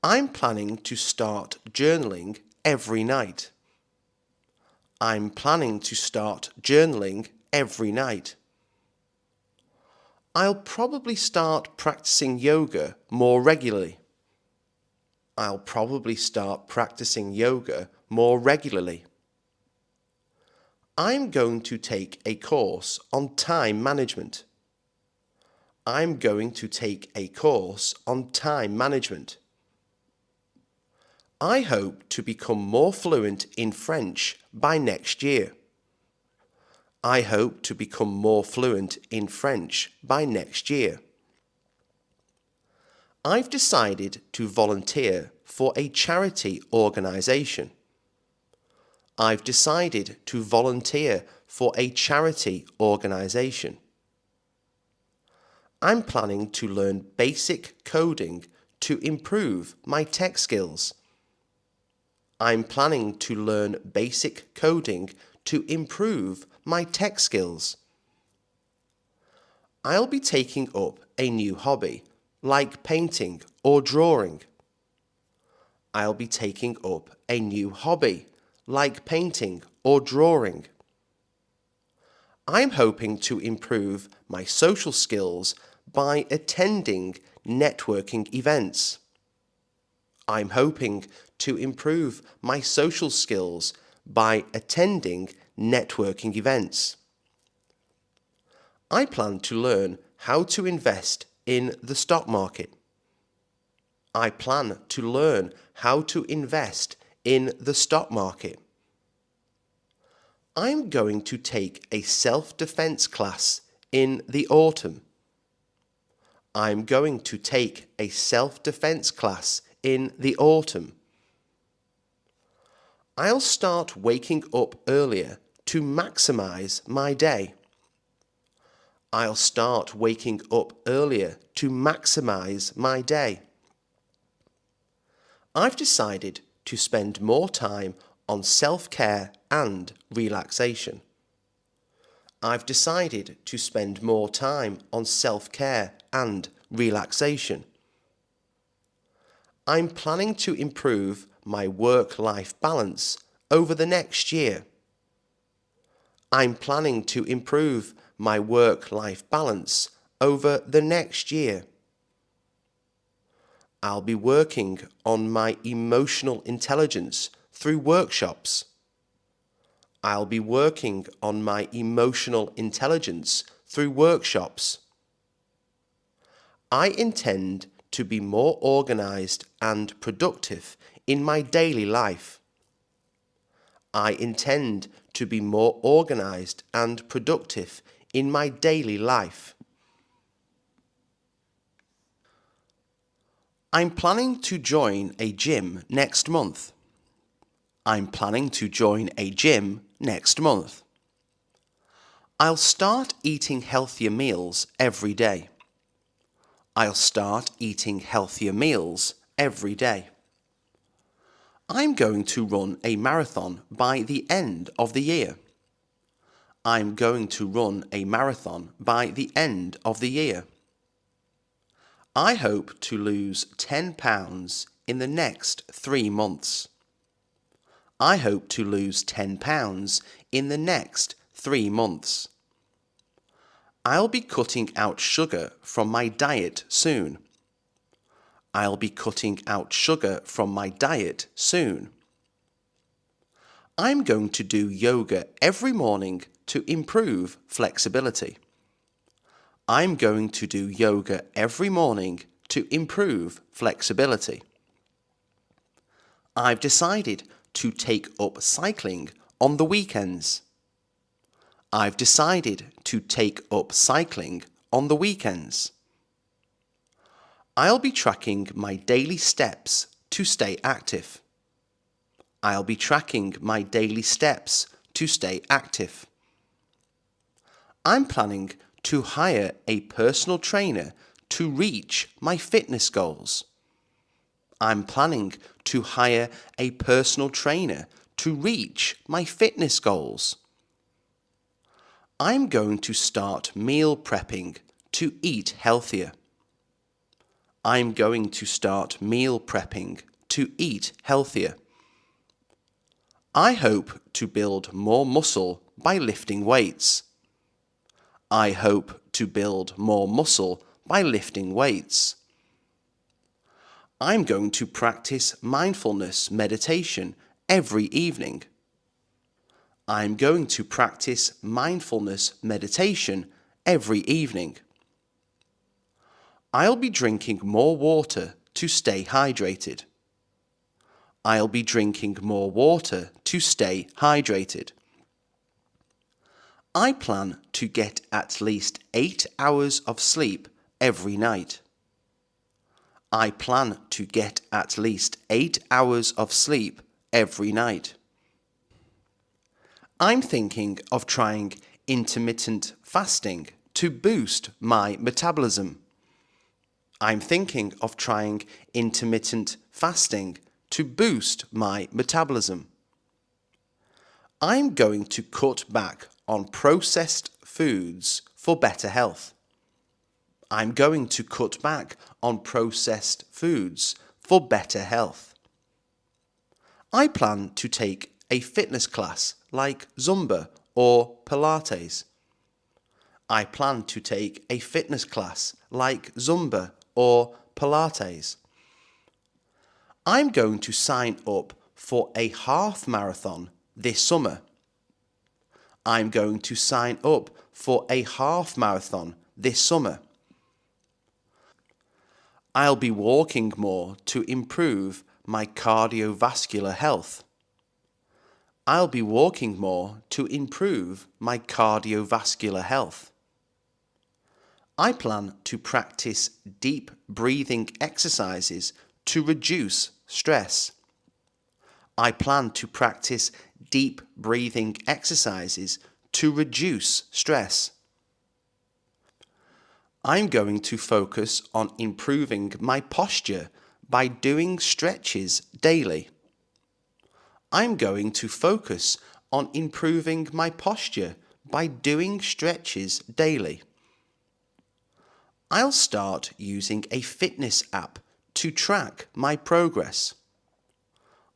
I'm planning to start journaling every night. I'm planning to start journaling every night. I'll probably start practicing yoga more regularly. I'll probably start practicing yoga more regularly. I'm going to take a course on time management. I'm going to take a course on time management. I hope to become more fluent in French by next year. I hope to become more fluent in French by next year. I've decided to volunteer for a charity organisation. I've decided to volunteer for a charity organisation. I'm planning to learn basic coding to improve my tech skills. I'm planning to learn basic coding to improve my tech skills. I'll be taking up a new hobby, like painting or drawing. I'll be taking up a new hobby, like painting or drawing. I'm hoping to improve my social skills by attending networking events. I'm hoping to improve my social skills by attending networking events. I plan to learn how to invest in the stock market. I plan to learn how to invest in the stock market. I'm going to take a self-defense class in the autumn. I'm going to take a self-defense class in the autumn. I'll start waking up earlier to maximize my day. I'll start waking up earlier to maximize my day. I've decided to spend more time on self-care and relaxation. I've decided to spend more time on self-care and relaxation. I'm planning to improve my work-life balance over the next year. I'm planning to improve my work-life balance over the next year. I'll be working on my emotional intelligence through workshops. I'll be working on my emotional intelligence through workshops. I intend to be more organized and productive in my daily life. I intend to be more organized and productive in my daily life. I'm planning to join a gym next month. I'm planning to join a gym next month. I'll start eating healthier meals every day. I'll start eating healthier meals every day. I'm going to run a marathon by the end of the year. I'm going to run a marathon by the end of the year. I hope to lose 10 pounds in the next 3 months. I hope to lose 10 pounds in the next 3 months. I'll be cutting out sugar from my diet soon. I'll be cutting out sugar from my diet soon. I'm going to do yoga every morning to improve flexibility. I'm going to do yoga every morning to improve flexibility. I've decided to take up cycling on the weekends. I've decided to take up cycling on the weekends. I'll be tracking my daily steps to stay active. I'll be tracking my daily steps to stay active. I'm planning to hire a personal trainer to reach my fitness goals. I'm planning to hire a personal trainer to reach my fitness goals. I'm going to start meal prepping to eat healthier. I'm going to start meal prepping to eat healthier. I hope to build more muscle by lifting weights. I hope to build more muscle by lifting weights. I'm going to practice mindfulness meditation every evening. I'm going to practice mindfulness meditation every evening. I'll be drinking more water to stay hydrated. I'll be drinking more water to stay hydrated. I plan to get at least 8 hours of sleep every night. I plan to get at least 8 hours of sleep every night. I'm thinking of trying intermittent fasting to boost my metabolism. I'm thinking of trying intermittent fasting to boost my metabolism. I'm going to cut back on processed foods for better health. I'm going to cut back on processed foods for better health. I plan to take a fitness class like Zumba or Pilates. I plan to take a fitness class like Zumba or Pilates. I'm going to sign up for a half marathon this summer. I'm going to sign up for a half marathon this summer. I'll be walking more to improve my cardiovascular health. I'll be walking more to improve my cardiovascular health. I plan to practice deep breathing exercises to reduce stress. I plan to practice deep breathing exercises to reduce stress. I'm going to focus on improving my posture by doing stretches daily. I'm going to focus on improving my posture by doing stretches daily. I'll start using a fitness app to track my progress.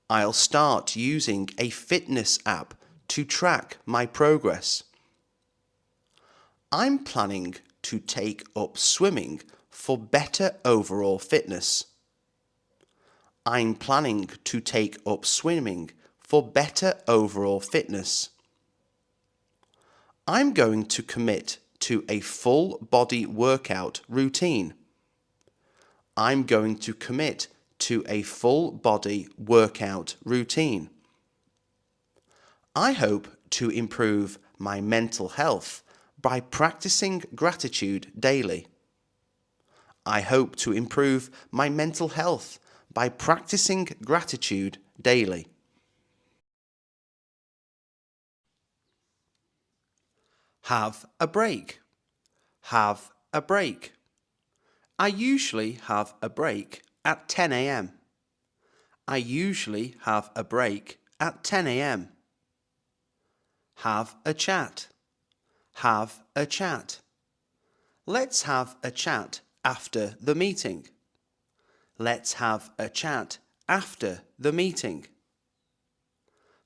I'll start using a fitness app to track my progress. I'm planning to take up swimming for better overall fitness. I'm planning to take up swimming for better overall fitness. I'm going to commit to a full body workout routine. I'm going to commit to a full body workout routine. I hope to improve my mental health by practicing gratitude daily. I hope to improve my mental health by practicing gratitude daily. Have a break. Have a break. I usually have a break at 10 a.m. I usually have a break at 10 a.m. Have a chat. Have a chat. Let's have a chat after the meeting. Let's have a chat after the meeting.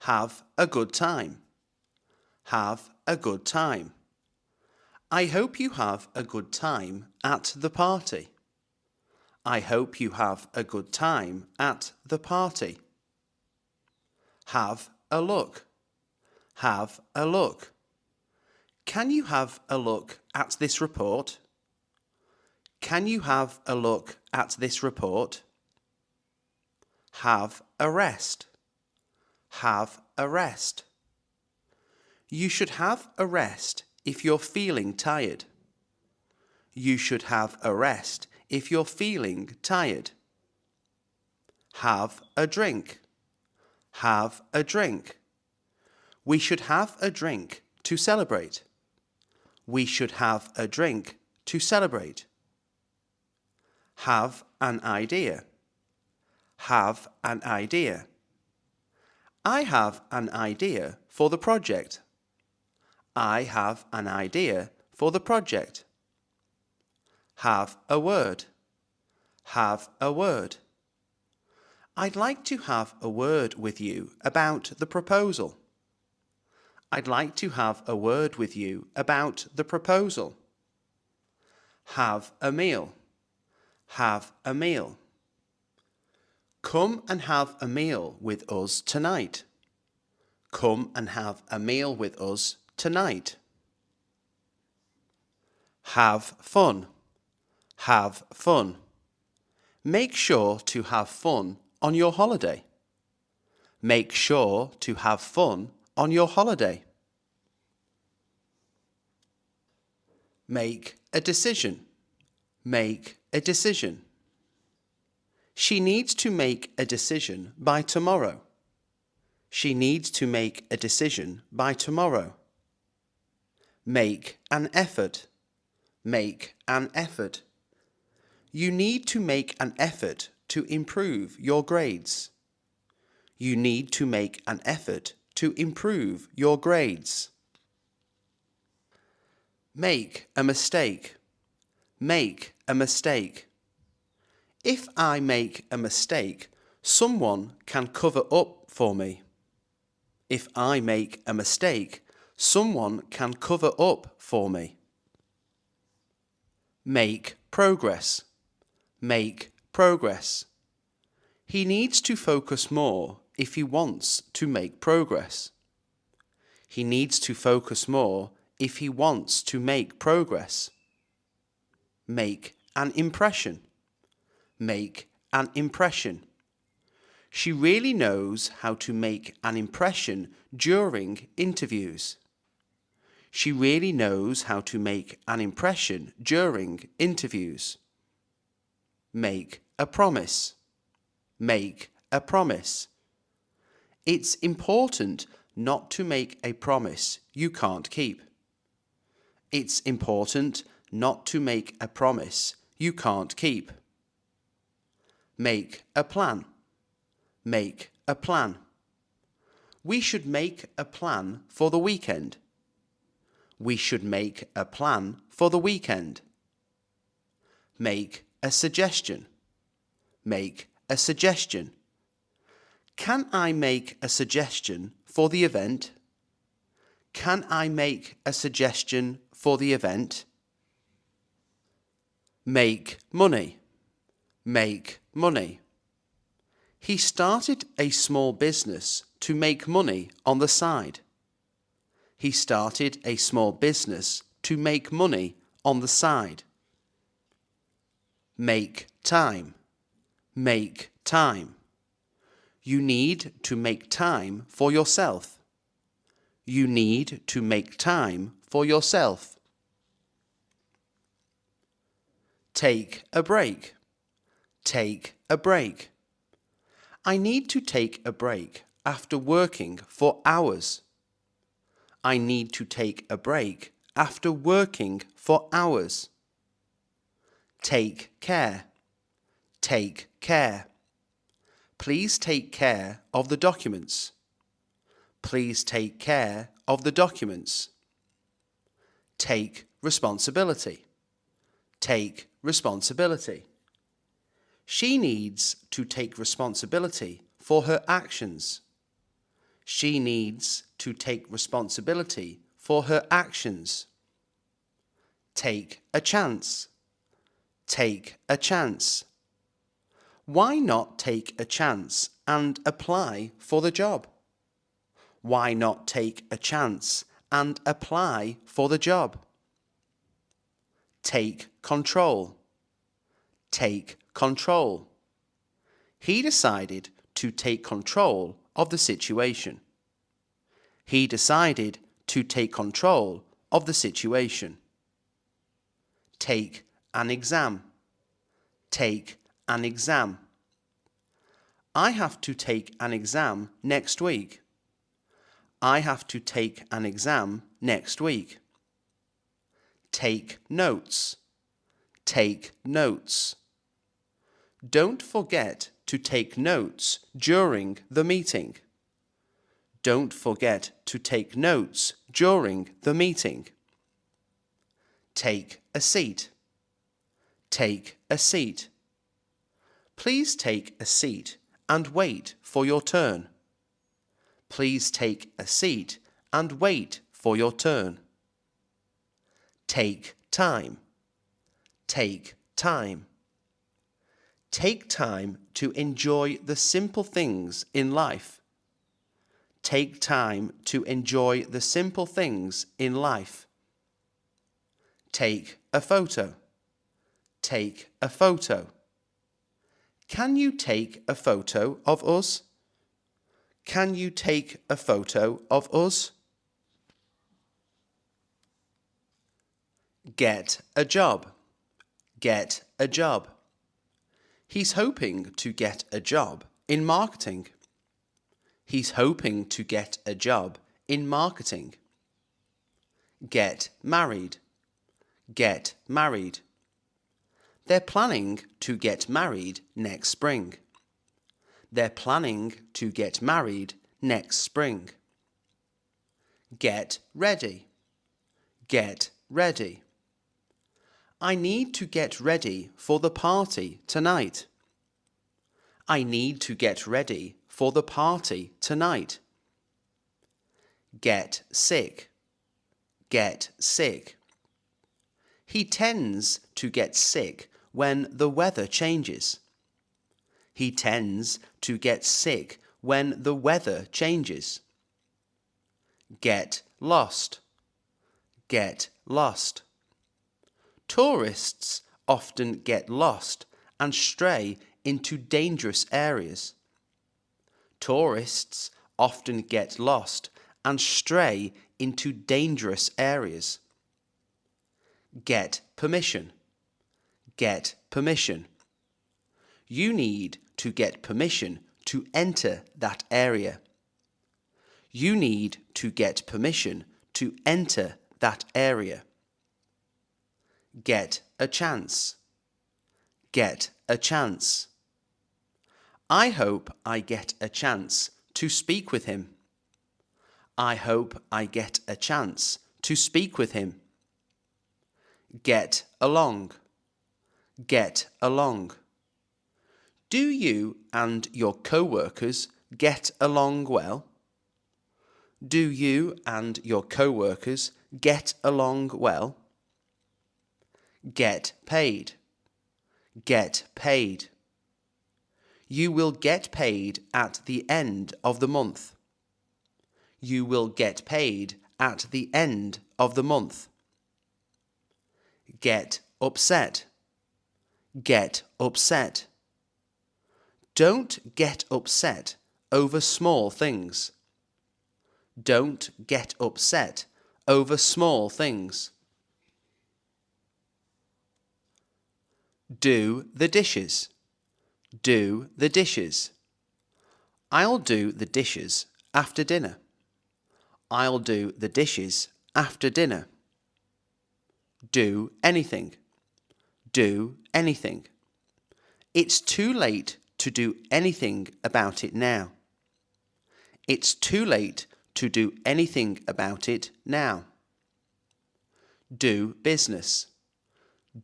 Have a good time. Have a good time. I hope you have a good time at the party. I hope you have a good time at the party. Have a look. Have a look. Can you have a look at this report? Can you have a look at this report? Have a rest. Have a rest. You should have a rest if you're feeling tired. You should have a rest if you're feeling tired. Have a drink. Have a drink. We should have a drink to celebrate. We should have a drink to celebrate. Have an idea. Have an idea. I have an idea for the project. I have an idea for the project. Have a word. Have a word. I'd like to have a word with you about the proposal. I'd like to have a word with you about the proposal. Have a meal. Have a meal. Come and have a meal with us tonight. Come and have a meal with us tonight. Have fun. Have fun. Make sure to have fun on your holiday. Make sure to have fun on your holiday. Make a decision. Make a decision. She needs to make a decision by tomorrow. She needs to make a decision by tomorrow. Make an effort. Make an effort. You need to make an effort to improve your grades. You need to make an effort to improve your grades. Make a mistake. Make a mistake. If I make a mistake, someone can cover up for me. If I make a mistake, someone can cover up for me. Make progress. Make progress. He needs to focus more if he wants to make progress. He needs to focus more if he wants to make progress. Make an impression. Make an impression. She really knows how to make an impression during interviews. She really knows how to make an impression during interviews. Make a promise. Make a promise. It's important not to make a promise you can't keep. It's important not to make a promise you can't keep. Make a plan. Make a plan. We should make a plan for the weekend. We should make a plan for the weekend. Make a suggestion. Make a suggestion. Can I make a suggestion for the event? Can I make a suggestion for the event? Make money. Make money. He started a small business to make money on the side. He started a small business to make money on the side. Make time. Make time. You need to make time for yourself. You need to make time for yourself. Take a break. Take a break. I need to take a break after working for hours. I need to take a break after working for hours. Take care. Take care. Please take care of the documents. Please take care of the documents. Take responsibility. Take responsibility. She needs to take responsibility for her actions. She needs to take responsibility for her actions. Take a chance. Take a chance. Why not take a chance and apply for the job? Why not take a chance and apply for the job? Take control. Take control. He decided to take control of the situation. He decided to take control of the situation. Take an exam. Take an exam. I have to take an exam next week. I have to take an exam next week. Take notes. Take notes. Don't forget to take notes during the meeting. Don't forget to take notes during the meeting. Take a seat. Take a seat. Please take a seat and wait for your turn. Please take a seat and wait for your turn. Take time. Take time. Take time to enjoy the simple things in life. Take time to enjoy the simple things in life. Take a photo. Take a photo. Can you take a photo of us? Can you take a photo of us? Get a job. Get a job. He's hoping to get a job in marketing. He's hoping to get a job in marketing. Get married. Get married. They're planning to get married next spring. They're planning to get married next spring. Get ready. Get ready. I need to get ready for the party tonight. I need to get ready for the party tonight. Get sick. Get sick. He tends to get sick when the weather changes. He tends to get sick when the weather changes. Get lost. Get lost. Tourists often get lost and stray into dangerous areas. Tourists often get lost and stray into dangerous areas. Get permission. Get permission. You need to get permission to enter that area. You need to get permission to enter that area. Get a chance. Get a chance. I hope I get a chance to speak with him. I hope I get a chance to speak with him. Get along. Get along. Do you and your co-workers get along well? Do you and your co-workers get along well? Get paid. Get paid. You will get paid at the end of the month. You will get paid at the end of the month. Get upset. Get upset. Don't get upset over small things. Don't get upset over small things. Do the dishes. Do the dishes. I'll do the dishes after dinner. I'll do the dishes after dinner. Do anything. Do anything. It's too late to do anything about it now. It's too late to do anything about it now. Do business.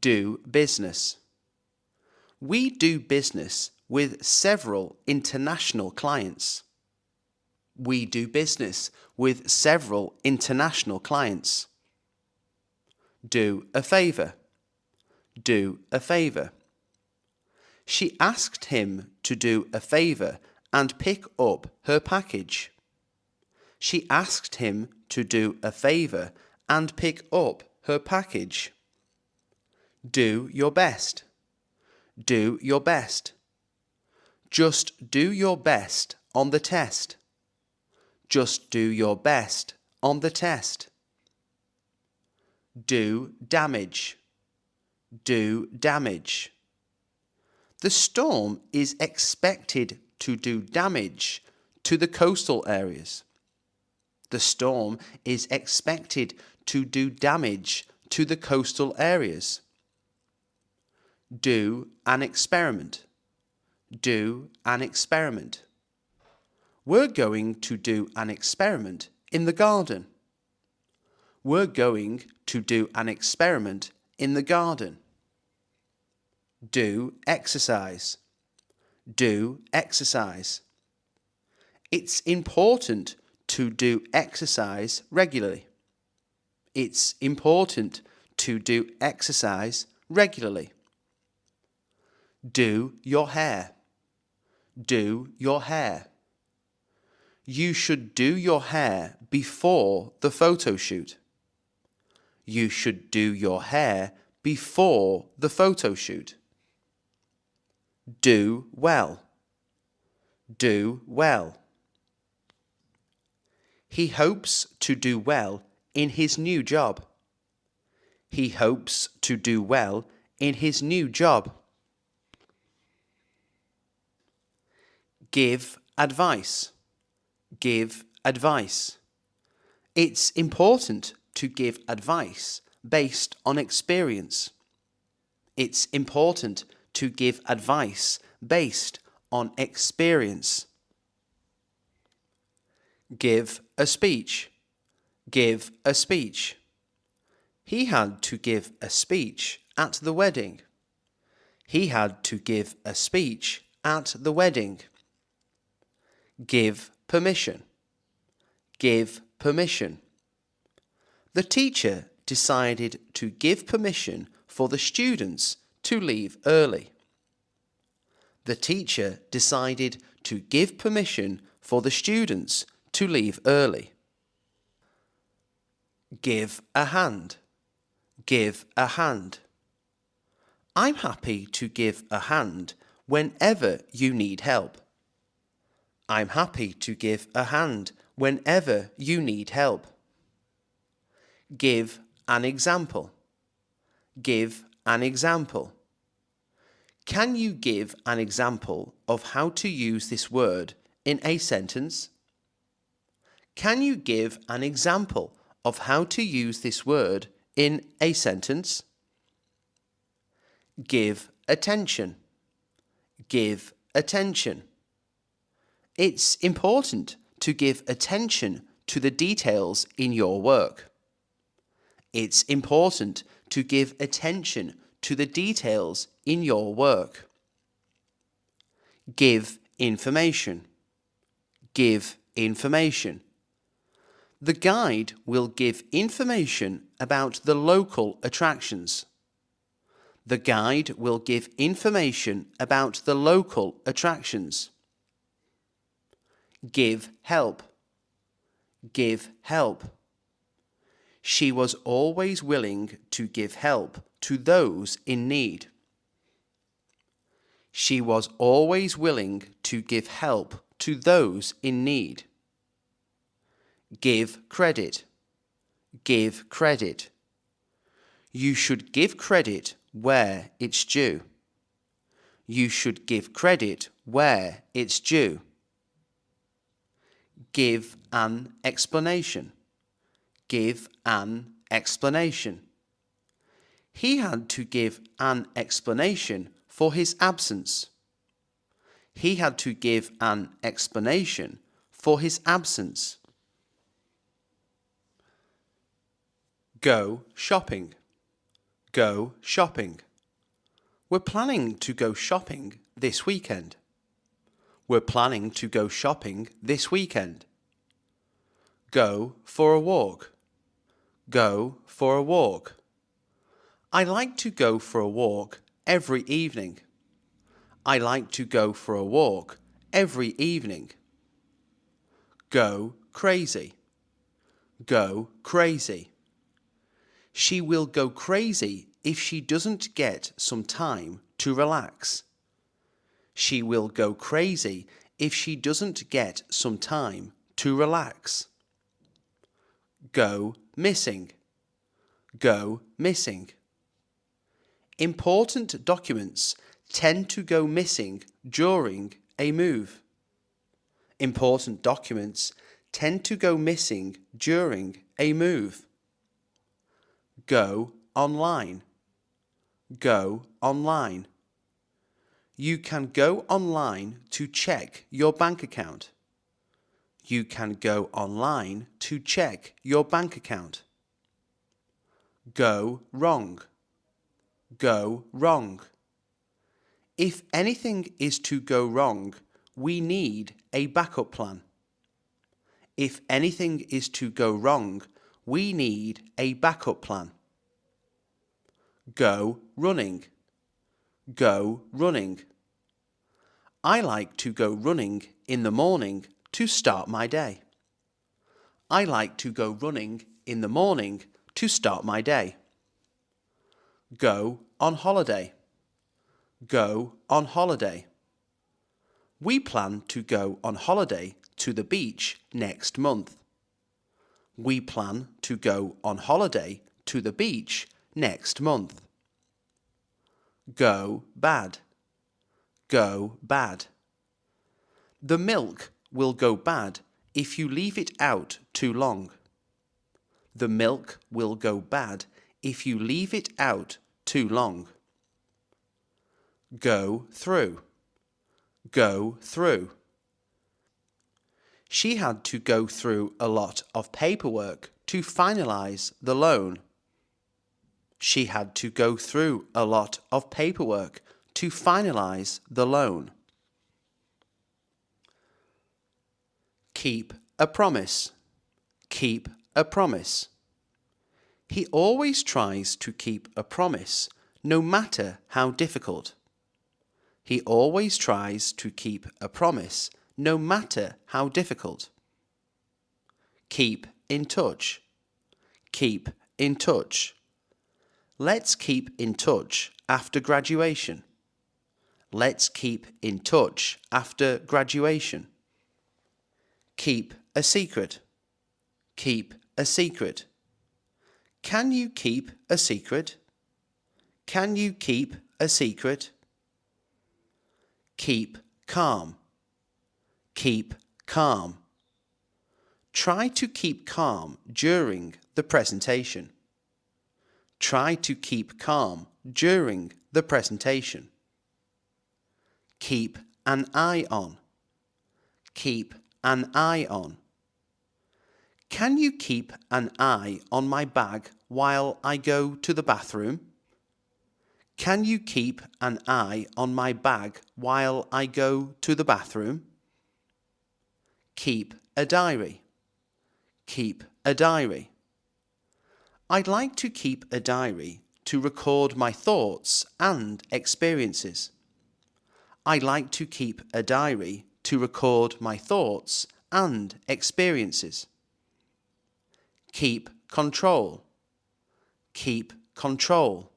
Do business. We do business with several international clients. We do business with several international clients. Do a favor. Do a favor. She asked him to do a favor and pick up her package. She asked him to do a favor and pick up her package. Do your best. Do your best. Just do your best on the test. Just do your best on the test. Do damage. Do damage. The storm is expected to do damage to the coastal areas. The storm is expected to do damage to the coastal areas. Do an experiment. Do an experiment. We're going to do an experiment in the garden. We're going to do an experiment in the garden. Do exercise. Do exercise. It's important to do exercise regularly. It's important to do exercise regularly. Do your hair. Do your hair. You should do your hair before the photo shoot. You should do your hair before the photo shoot. Do well. Do well. He hopes to do well in his new job. He hopes to do well in his new job. Give advice. Give advice. It's important to give advice based on experience. It's important to give advice based on experience. Give a speech. Give a speech. He had to give a speech at the wedding. He had to give a speech at the wedding. Give permission. Give permission. The teacher decided to give permission for the students to leave early. The teacher decided to give permission for the students to leave early. Give a hand. Give a hand. I'm happy to give a hand whenever you need help. I'm happy to give a hand whenever you need help. Give an example. Give an example. Can you give an example of how to use this word in a sentence? Can you give an example of how to use this word in a sentence? Give attention. Give attention. It's important to give attention to the details in your work. It's important to give attention to the details in your work. Give information. Give information. The guide will give information about the local attractions. The guide will give information about the local attractions. Give help. Give help. She was always willing to give help to those in need. She was always willing to give help to those in need. Give credit. Give credit. You should give credit where it's due. You should give credit where it's due. Give an explanation. Give an explanation. He had to give an explanation for his absence. He had to give an explanation for his absence. Go shopping. Go shopping. We're planning to go shopping this weekend. We're planning to go shopping this weekend. Go for a walk. Go for a walk. I like to go for a walk every evening. I like to go for a walk every evening. Go crazy. Go crazy. She will go crazy if she doesn't get some time to relax. She will go crazy if she doesn't get some time to relax. Go missing. Go missing. Important documents tend to go missing during a move. Important documents tend to go missing during a move. Go online. Go online. You can go online to check your bank account. You can go online to check your bank account. Go wrong. Go wrong. If anything is to go wrong, we need a backup plan. If anything is to go wrong, we need a backup plan. Go running. Go running. I like to go running in the morning to start my day. I like to go running in the morning to start my day. Go on holiday. Go on holiday. We plan to go on holiday to the beach next month. We plan to go on holiday to the beach next month. Go bad. Go bad. The milk will go bad if you leave it out too long. The milk will go bad if you leave it out too long. Go through. Go through. She had to go through a lot of paperwork to finalize the loan. She had to go through a lot of paperwork to finalize the loan. Keep a promise. Keep a promise. He always tries to keep a promise, no matter how difficult. He always tries to keep a promise, no matter how difficult. Keep in touch. Keep in touch. Let's keep in touch after graduation. Let's keep in touch after graduation. Keep a secret. Keep a secret. Can you keep a secret? Can you keep a secret? Keep calm. Keep calm. Try to keep calm during the presentation. Try to keep calm during the presentation. Keep an eye on. Keep an eye on. Can you keep an eye on my bag while I go to the bathroom? Can you keep an eye on my bag while I go to the bathroom? Keep a diary. Keep a diary. I'd like to keep a diary to record my thoughts and experiences. I like to keep a diary to record my thoughts and experiences. Keep control. Keep control.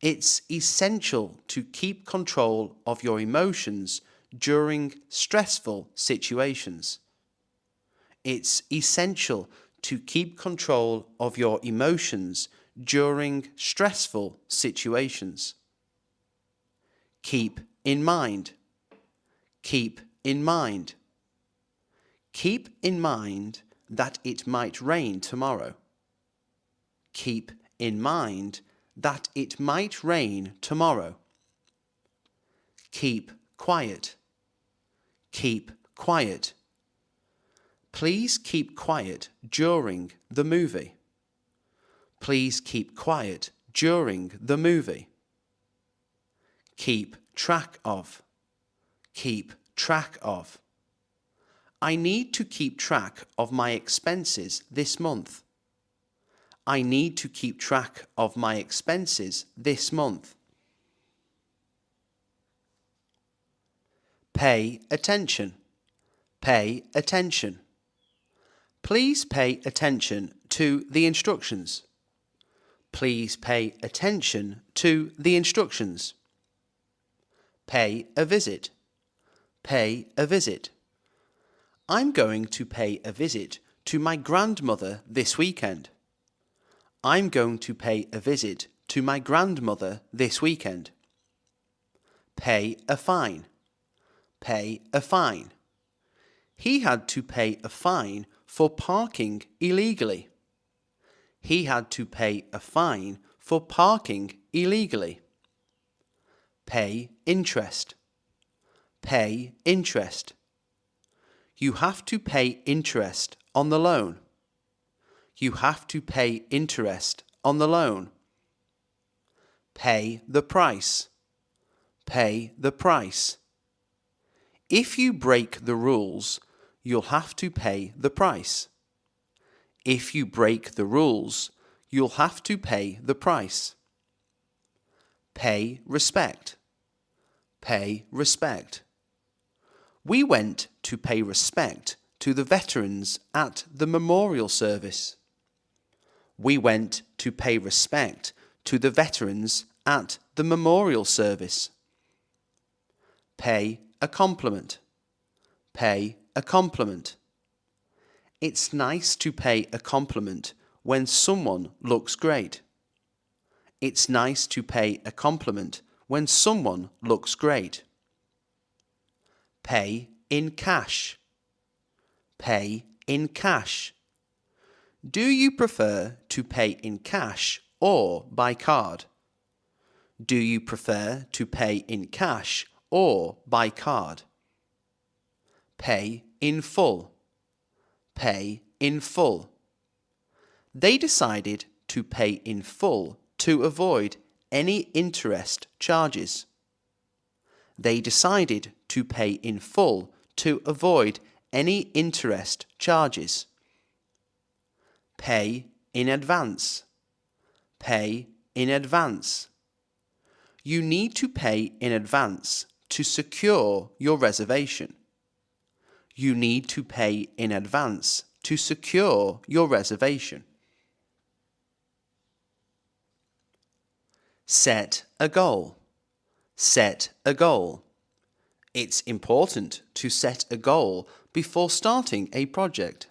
It's essential to keep control of your emotions during stressful situations. It's essential to keep control of your emotions during stressful situations. Keep in mind. Keep in mind. Keep in mind that it might rain tomorrow. Keep in mind that it might rain tomorrow. Keep quiet. Keep quiet. Please keep quiet during the movie. Please keep quiet during the movie. Keep track of. Keep track of. I need to keep track of my expenses this month. I need to keep track of my expenses this month. Pay attention. Pay attention. Please pay attention to the instructions. Please pay attention to the instructions. Pay a visit. Pay a visit. I'm going to pay a visit to my grandmother this weekend. I'm going to pay a visit to my grandmother this weekend. Pay a fine. Pay a fine. He had to pay a fine for parking illegally. He had to pay a fine for parking illegally. Pay interest. Pay interest. You have to pay interest on the loan. You have to pay interest on the loan. Pay the price. Pay the price. If you break the rules, you'll have to pay the price. If you break the rules, you'll have to pay the price. Pay respect. Pay respect. We went to pay respect to the veterans at the memorial service. We went to pay respect to the veterans at the memorial service. Pay a compliment. Pay a compliment. It's nice to pay a compliment when someone looks great. It's nice to pay a compliment when someone looks great. Pay in cash. Pay in cash. Do you prefer to pay in cash or by card? Do you prefer to pay in cash or by card? Pay in full. Pay in full. They decided to pay in full to avoid any interest charges. They decided to pay in full to avoid any interest charges. Pay in advance. Pay in advance. You need to pay in advance to secure your reservation. You need to pay in advance to secure your reservation. Set a goal. Set a goal. It's important to set a goal before starting a project.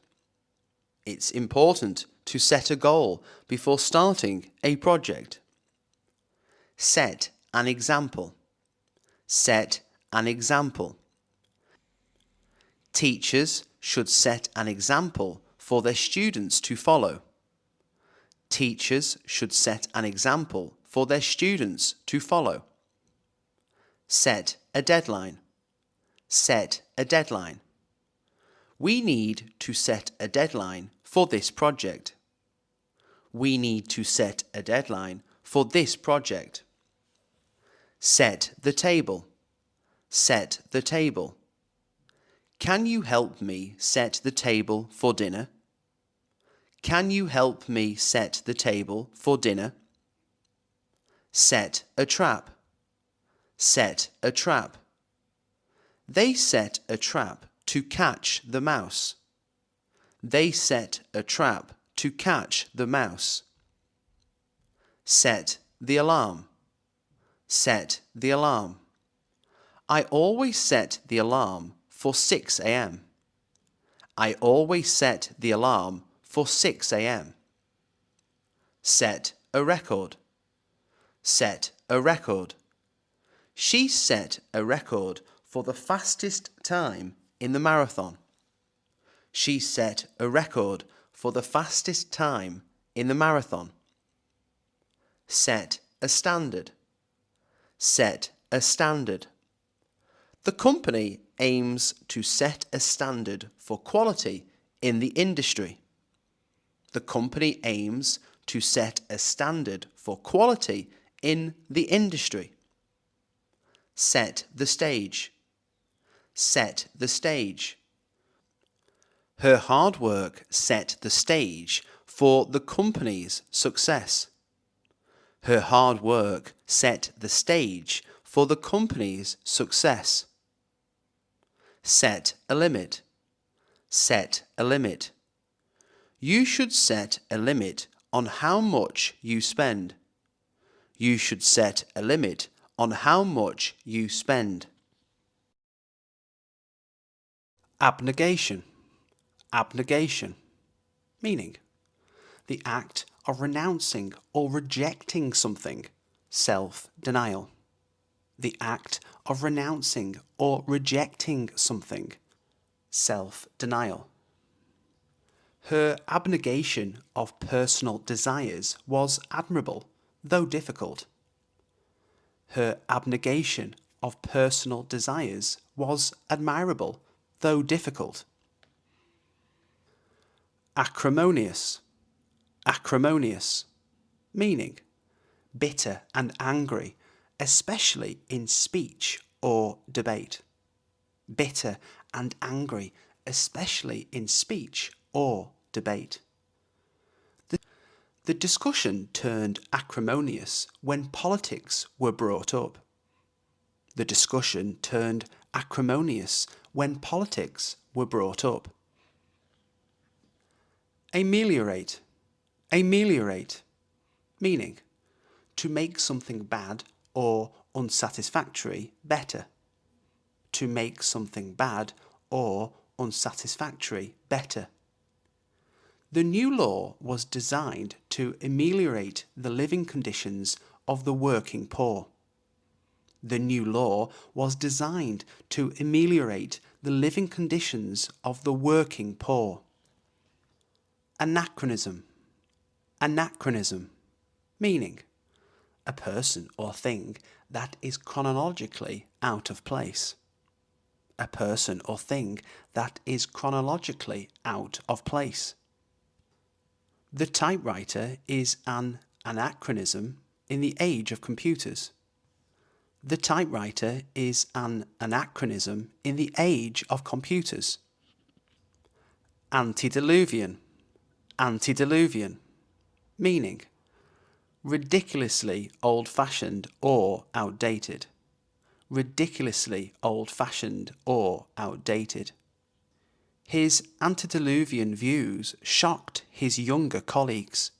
It's important to set a goal before starting a project. Set an example. Set an example. Teachers should set an example for their students to follow. Teachers should set an example for their students to follow. Set a deadline. Set a deadline. We need to set a deadline for this project. We need to set a deadline for this project. Set the table. Set the table. Can you help me set the table for dinner? Can you help me set the table for dinner? Set a trap. Set a trap. They set a trap to catch the mouse. They set a trap to catch the mouse. Set the alarm. Set the alarm. I always set the alarm for 6 a.m. I always set the alarm for 6 a.m. Set a record. Set a record. She set a record for the fastest time in the marathon. She set a record for the fastest time in the marathon. Set a standard. Set a standard. The company aims to set a standard for quality in the industry. The company aims to set a standard for quality in the industry. Set the stage. Set the stage. Her hard work set the stage for the company's success. Her hard work set the stage for the company's success. Set a limit. Set a limit. You should set a limit on how much you spend. You should set a limit on how much you spend. Abnegation. Abnegation. Meaning, the act of renouncing or rejecting something. Self-denial. The act of renouncing or rejecting something. Self-denial. Her abnegation of personal desires was admirable, though difficult. Her abnegation of personal desires was admirable, though difficult. Acrimonious. Acrimonious. Meaning, bitter and angry, especially in speech or debate. Bitter and angry, especially in speech or debate. The discussion turned acrimonious when politics were brought up. The discussion turned acrimonious when politics were brought up. Ameliorate. Ameliorate. Meaning, to make something bad or unsatisfactory better. To make something bad or unsatisfactory better. The new law was designed to ameliorate the living conditions of the working poor. The new law was designed to ameliorate the living conditions of the working poor. Anachronism. Anachronism. Meaning, a person or thing that is chronologically out of place. A person or thing that is chronologically out of place. The typewriter is an anachronism in the age of computers. The typewriter is an anachronism in the age of computers. Antediluvian. Antediluvian. Meaning, ridiculously old-fashioned or outdated. Ridiculously old-fashioned or outdated. His antediluvian views shocked his younger colleagues.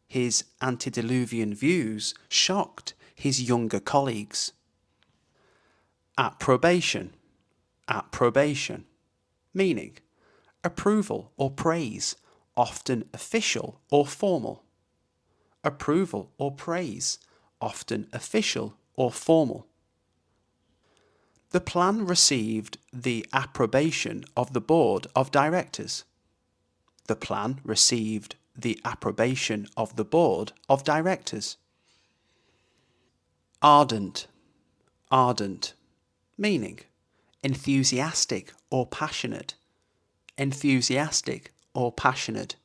His antediluvian views shocked his younger colleagues. Approbation. Approbation. Meaning, approval or praise, often official or formal. Approval or praise, often official or formal. The plan received the approbation of the board of directors. The plan received the approbation of the board of directors. Ardent. Ardent. Meaning, enthusiastic or passionate. Enthusiastic or passionate.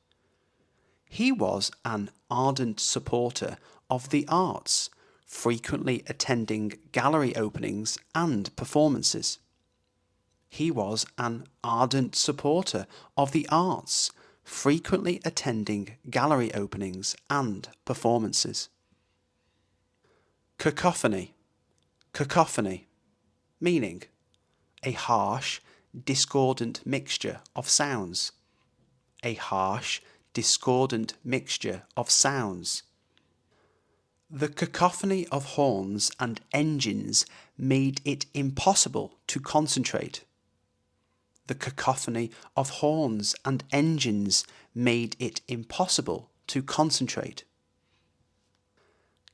He was an ardent supporter of the arts, frequently attending gallery openings and performances. He was an ardent supporter of the arts, frequently attending gallery openings and performances. Cacophony. Cacophony. Meaning, a harsh, discordant mixture of sounds. A harsh, discordant mixture of sounds. The cacophony of horns and engines made it impossible to concentrate. The cacophony of horns and engines made it impossible to concentrate.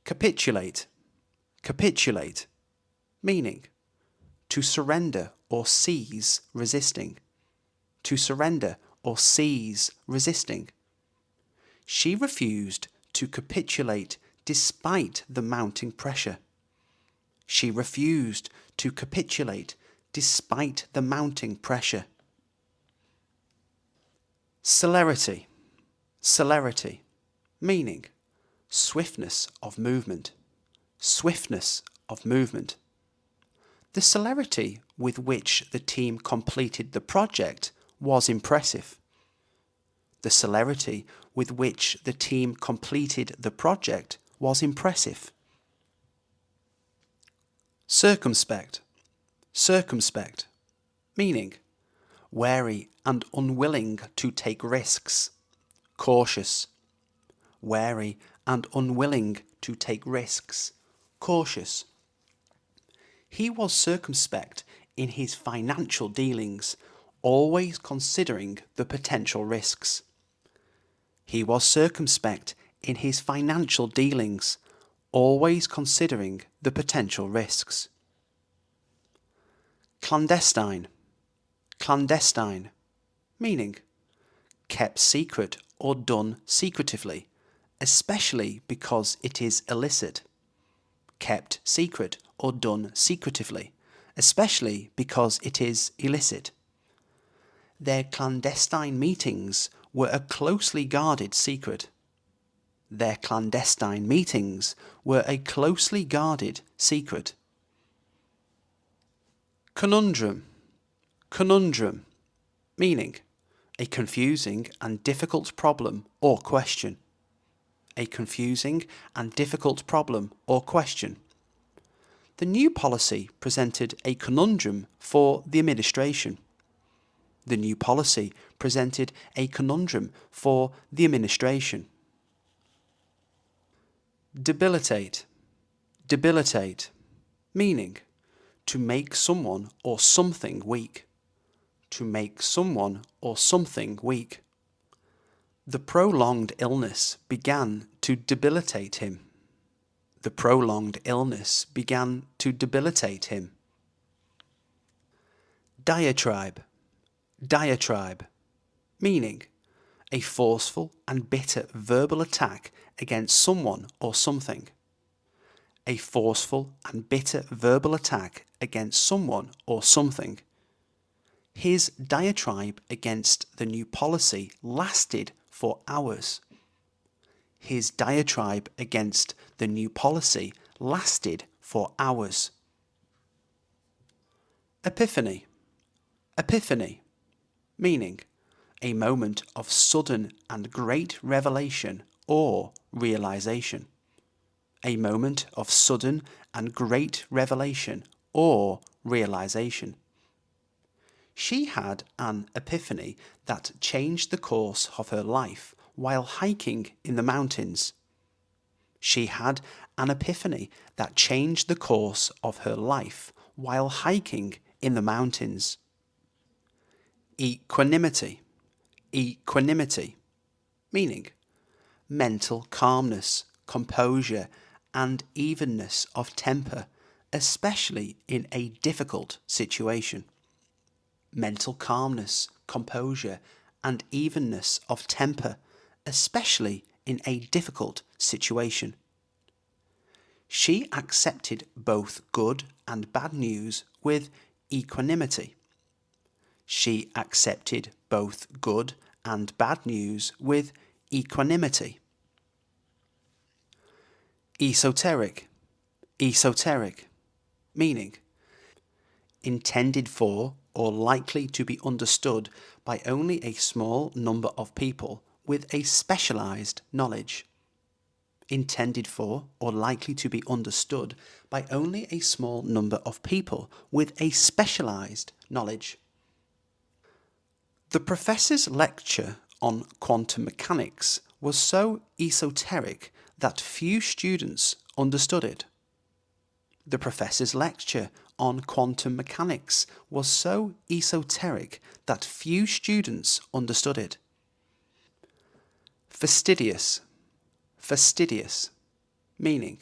Capitulate. Capitulate. Meaning, to surrender or cease resisting. To surrender or cease resisting. She refused to capitulate despite the mounting pressure. She refused to capitulate despite the mounting pressure. Celerity. Celerity. Meaning, swiftness of movement. Swiftness of movement. The celerity with which the team completed the project was impressive. The celerity with which the team completed the project was impressive. Circumspect. Circumspect. Meaning, wary and unwilling to take risks. Cautious. Wary and unwilling to take risks. Cautious. He was circumspect in his financial dealings, always considering the potential risks. He was circumspect in his financial dealings, always considering the potential risks. Clandestine. Clandestine. Meaning, kept secret or done secretively, especially because it is illicit. Kept secret or done secretively, especially because it is illicit. Their clandestine meetings were a closely guarded secret. Their clandestine meetings were a closely guarded secret. Conundrum. Conundrum. Meaning, a confusing and difficult problem or question. A confusing and difficult problem or question. The new policy presented a conundrum for the administration. The new policy presented a conundrum for the administration. Debilitate. Debilitate. Meaning, to make someone or something weak. To make someone or something weak. The prolonged illness began to debilitate him. The prolonged illness began to debilitate him. Diatribe. Diatribe. Meaning, a forceful and bitter verbal attack against someone or something. A forceful and bitter verbal attack against someone or something. His diatribe against the new policy lasted for hours. His diatribe against the new policy lasted for hours. Epiphany. Epiphany. Meaning, a moment of sudden and great revelation or realization. A moment of sudden and great revelation or realization. She had an epiphany that changed the course of her life while hiking in the mountains. She had an epiphany that changed the course of her life while hiking in the mountains. Equanimity. Equanimity. Meaning, mental calmness, composure, and evenness of temper, especially in a difficult situation. Mental calmness, composure, and evenness of temper, especially in a difficult situation. She accepted both good and bad news with equanimity. She accepted both good and bad news with equanimity. Esoteric. Esoteric. Meaning, intended for or likely to be understood by only a small number of people with a specialized knowledge. Intended for or likely to be understood by only a small number of people with a specialized knowledge. The professor's lecture on quantum mechanics was so esoteric that few students understood it. The professor's lecture on quantum mechanics was so esoteric that few students understood it. Fastidious. Fastidious. Meaning,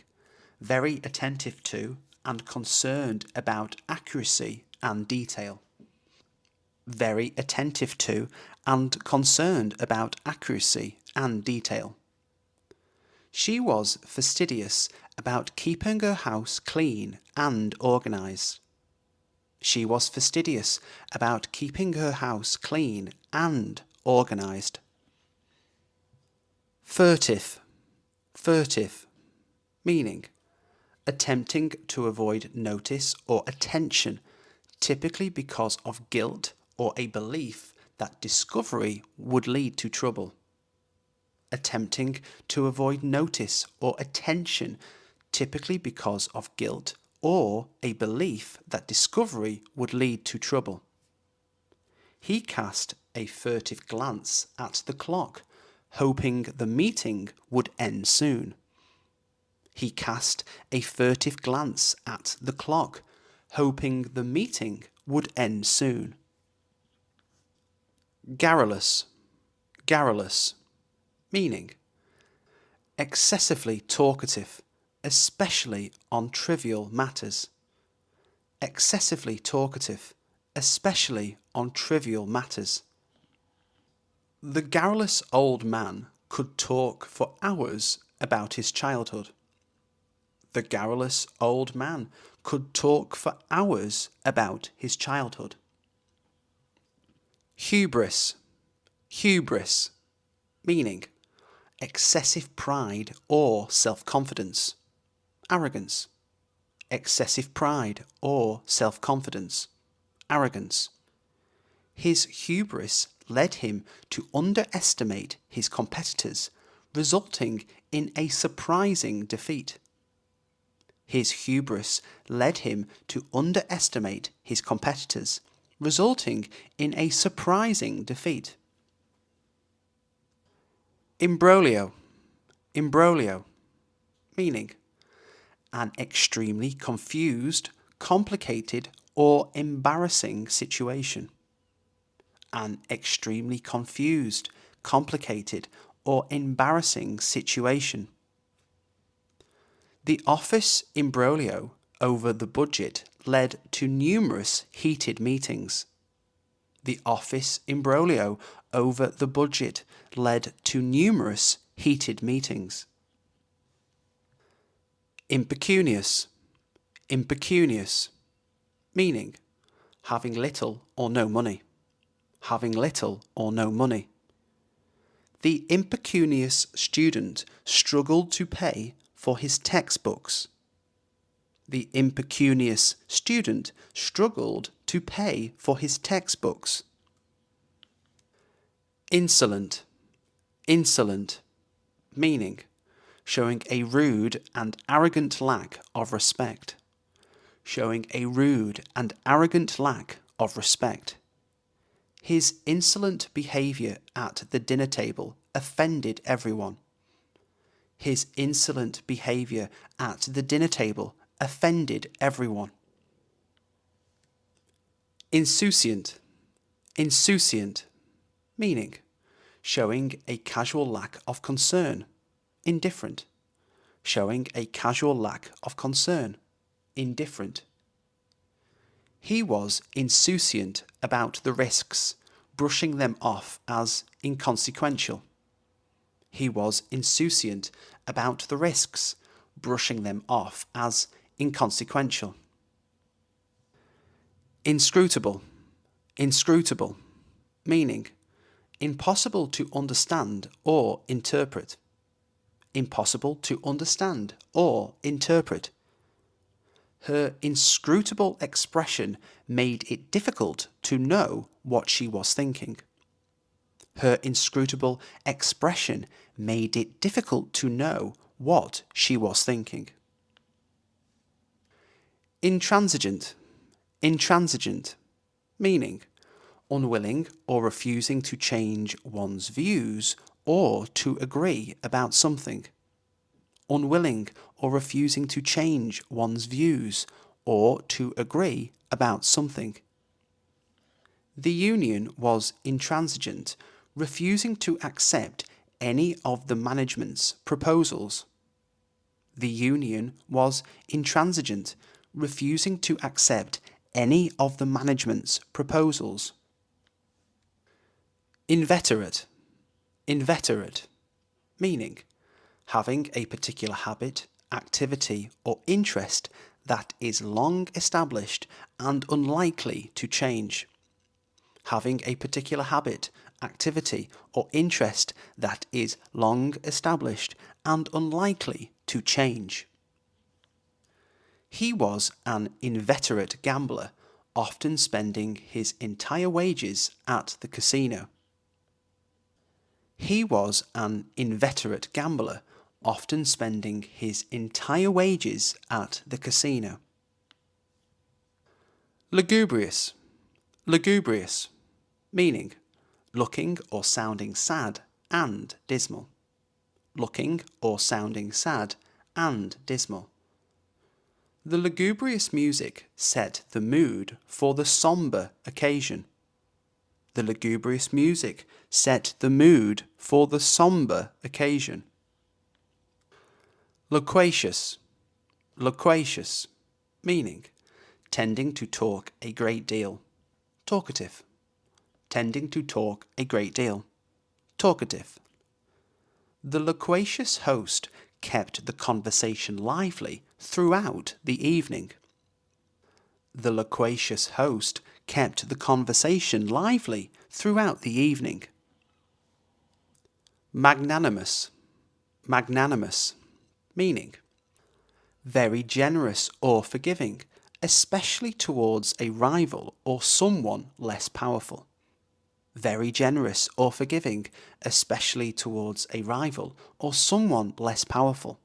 very attentive to and concerned about accuracy and detail. Very attentive to and concerned about accuracy and detail. She was fastidious about keeping her house clean and organised. She was fastidious about keeping her house clean and organised. Furtive. Furtive. Meaning, attempting to avoid notice or attention, typically because of guilt or a belief that discovery would lead to trouble. Attempting to avoid notice or attention, typically because of guilt or a belief that discovery would lead to trouble. He cast a furtive glance at the clock, hoping the meeting would end soon. He cast a furtive glance at the clock, hoping the meeting would end soon. Garrulous. Garrulous. Meaning, excessively talkative, especially on trivial matters. Excessively talkative, especially on trivial matters. The garrulous old man could talk for hours about his childhood. The garrulous old man could talk for hours about his childhood. Hubris. Hubris. Meaning, excessive pride or self-confidence. Arrogance. Excessive pride or self-confidence. Arrogance. His hubris led him to underestimate his competitors, resulting in a surprising defeat. His hubris led him to underestimate his competitors, resulting in a surprising defeat. Imbroglio. Imbroglio. Meaning, an extremely confused, complicated, or embarrassing situation. An extremely confused, complicated, or embarrassing situation. The office imbroglio over the budget led to numerous heated meetings. The office imbroglio over the budget led to numerous heated meetings. Impecunious. Impecunious. Meaning, having little or no money. Having little or no money. The impecunious student struggled to pay for his textbooks. The impecunious student struggled to pay for his textbooks. Insolent. Insolent. Meaning, showing a rude and arrogant lack of respect. Showing a rude and arrogant lack of respect. His insolent behaviour at the dinner table offended everyone. His insolent behaviour at the dinner table offended everyone. Insouciant. Insouciant. Meaning, showing a casual lack of concern. Indifferent. Showing a casual lack of concern. Indifferent. He was insouciant about the risks, brushing them off as inconsequential. He was insouciant about the risks, brushing them off as inconsequential. Inscrutable. Inscrutable. Meaning, impossible to understand or interpret. Impossible to understand or interpret. Her inscrutable expression made it difficult to know what she was thinking. Her inscrutable expression made it difficult to know what she was thinking. Intransigent. Intransigent. Meaning, unwilling or refusing to change one's views or to agree about something. Unwilling or refusing to change one's views or to agree about something. The union was intransigent, refusing to accept any of the management's proposals. The union was intransigent, refusing to accept any of the management's proposals. Inveterate. Inveterate. Meaning, having a particular habit, activity, or interest that is long established and unlikely to change. Having a particular habit, activity, or interest that is long established and unlikely to change. He was an inveterate gambler, often spending his entire wages at the casino. He was an inveterate gambler, often spending his entire wages at the casino. Lugubrious. Lugubrious. Meaning, looking or sounding sad and dismal. Looking or sounding sad and dismal. The lugubrious music set the mood for the sombre occasion. The lugubrious music set the mood for the sombre occasion. Loquacious. Loquacious. Meaning, tending to talk a great deal. Talkative. Tending to talk a great deal. Talkative. The loquacious host kept the conversation lively throughout the evening. The loquacious host kept the conversation lively throughout the evening. Magnanimous. Magnanimous. Meaning, very generous or forgiving, especially towards a rival or someone less powerful. Very generous or forgiving, especially towards a rival or someone less powerful.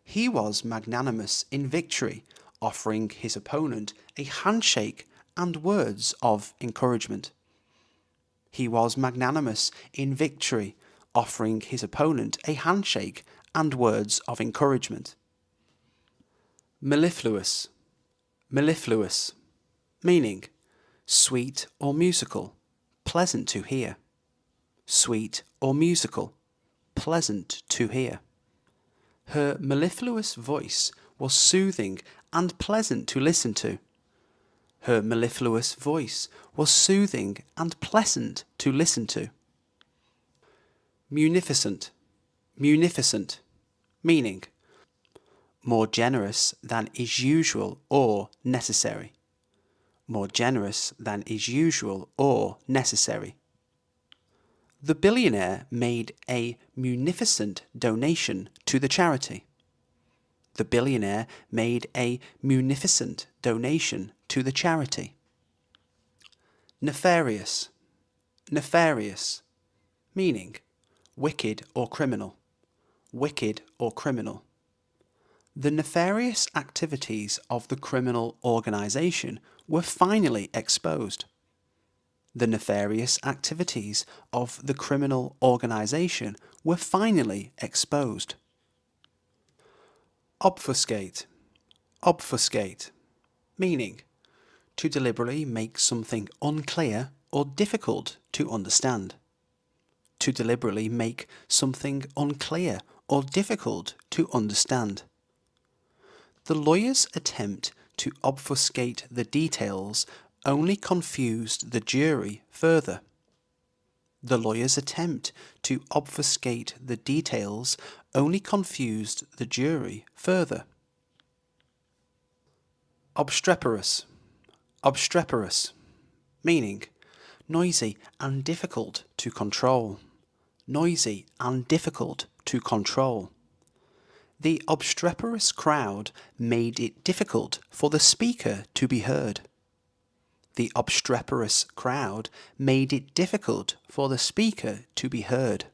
He was magnanimous in victory, offering his opponent a handshake and words of encouragement. He was magnanimous in victory, offering his opponent a handshake and words of encouragement. Mellifluous. Mellifluous. Meaning, sweet or musical, pleasant to hear. sweet or musical, pleasant to hear. Her mellifluous voice was soothing and pleasant to listen to. Her mellifluous voice was soothing and pleasant to listen to. Munificent, munificent, meaning more generous than is usual or necessary. More generous than is usual or necessary. The billionaire made a munificent donation to the charity. The billionaire made a munificent donation to the charity. Nefarious, nefarious, meaning wicked or criminal, wicked or criminal. The nefarious activities of the criminal organisation were finally exposed. The nefarious activities of the criminal organisation were finally exposed. Obfuscate, obfuscate, meaning to deliberately make something unclear or difficult to understand. To deliberately make something unclear or difficult to understand. The lawyer's attempt to obfuscate the details only confused the jury further. The lawyer's attempt to obfuscate the details only confused the jury further. Obstreperous, obstreperous, meaning noisy and difficult to control. Noisy and difficult to control. The obstreperous crowd made it difficult for the speaker to be heard. The obstreperous crowd made it difficult for the speaker to be heard.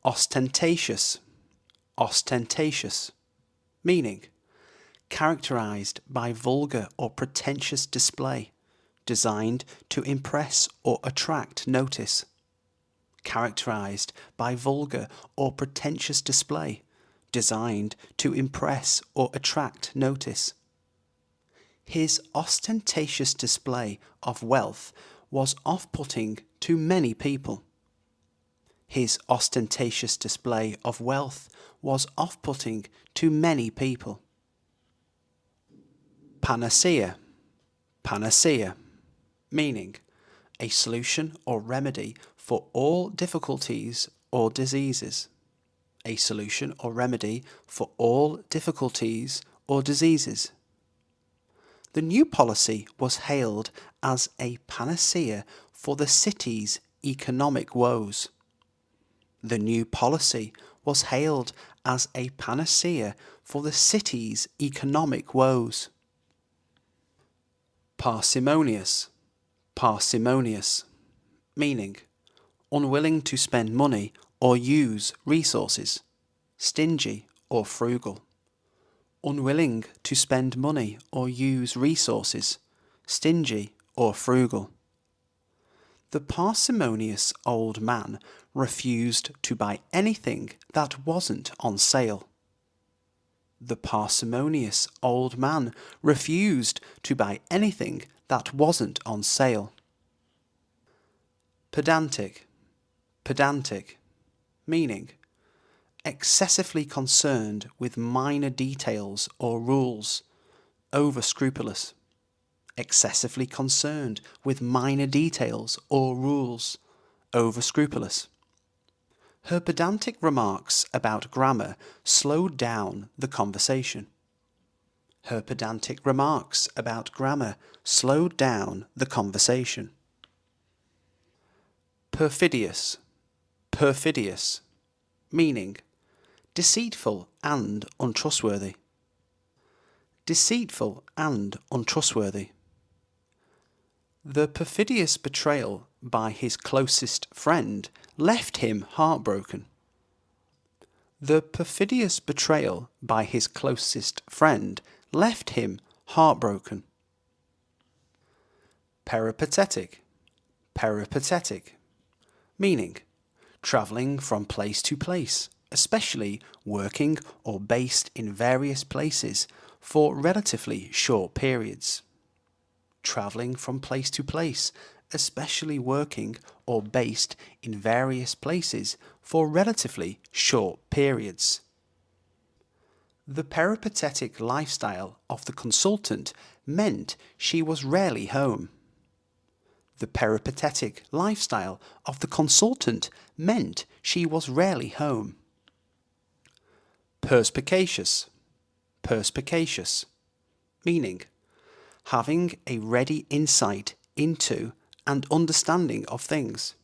Ostentatious, ostentatious, meaning characterized by vulgar or pretentious display, designed to impress or attract notice. Characterized by vulgar or pretentious display, designed to impress or attract notice. His ostentatious display of wealth was off-putting to many people. His ostentatious display of wealth was off-putting to many people. Panacea, panacea, meaning a solution or remedy for all difficulties or diseases. A solution or remedy for all difficulties or diseases. The new policy was hailed as a panacea for the city's economic woes. The new policy was hailed as a panacea for the city's economic woes. Parsimonious, parsimonious, meaning unwilling to spend money or use resources, stingy or frugal. Unwilling to spend money or use resources, stingy or frugal. The parsimonious old man refused to buy anything that wasn't on sale. The parsimonious old man refused to buy anything that wasn't on sale. Pedantic, pedantic, meaning excessively concerned with minor details or rules, over-scrupulous. Excessively concerned with minor details or rules, over-scrupulous. Her pedantic remarks about grammar slowed down the conversation. Her pedantic remarks about grammar slowed down the conversation. Perfidious, perfidious, meaning deceitful and untrustworthy. Deceitful and untrustworthy. The perfidious betrayal by his closest friend left him heartbroken. The perfidious betrayal by his closest friend left him heartbroken. Peripatetic, peripatetic, meaning travelling from place to place, especially working or based in various places for relatively short periods. Travelling from place to place, especially working or based in various places for relatively short periods. The peripatetic lifestyle of the consultant meant she was rarely home. The peripatetic lifestyle of the consultant meant she was rarely home. Perspicacious. Perspicacious. Meaning, having a ready insight into and understanding of things.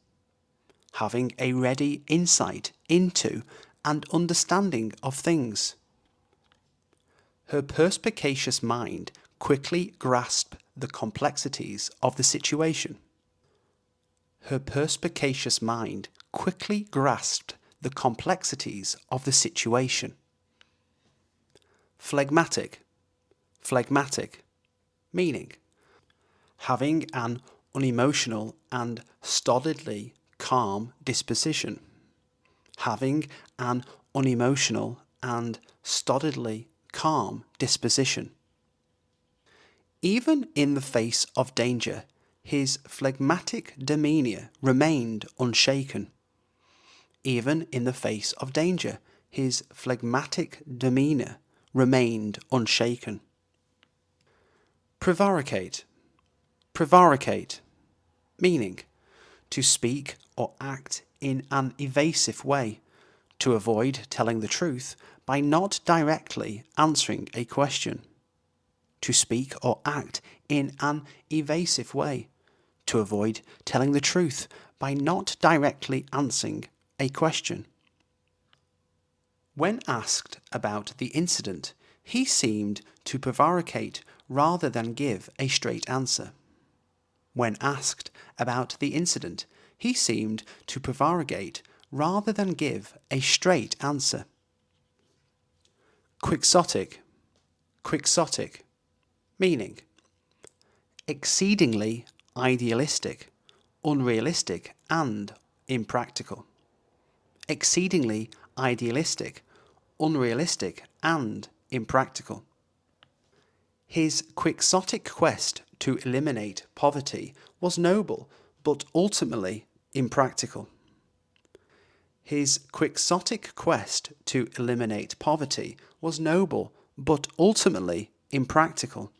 Having a ready insight into and understanding of things. Her perspicacious mind quickly grasped the complexities of the situation. Her perspicacious mind quickly grasped the complexities of the situation. Phlegmatic. Phlegmatic. Meaning, having an unemotional and stolidly calm disposition. Having an unemotional and stolidly calm disposition. Even in the face of danger, his phlegmatic demeanour remained unshaken. Even in the face of danger, his phlegmatic demeanour remained unshaken. Prevaricate. Prevaricate. Meaning, to speak or act in an evasive way, to avoid telling the truth by not directly answering a question. To speak or act in an evasive way, to avoid telling the truth by not directly answering a question. When asked about the incident, he seemed to prevaricate rather than give a straight answer. When asked about the incident, he seemed to prevaricate rather than give a straight answer. Quixotic. Quixotic. Meaning, exceedingly idealistic, unrealistic and impractical. Exceedingly idealistic, unrealistic and impractical. His quixotic quest to eliminate poverty was noble but ultimately impractical. His quixotic quest to eliminate poverty was noble but ultimately impractical.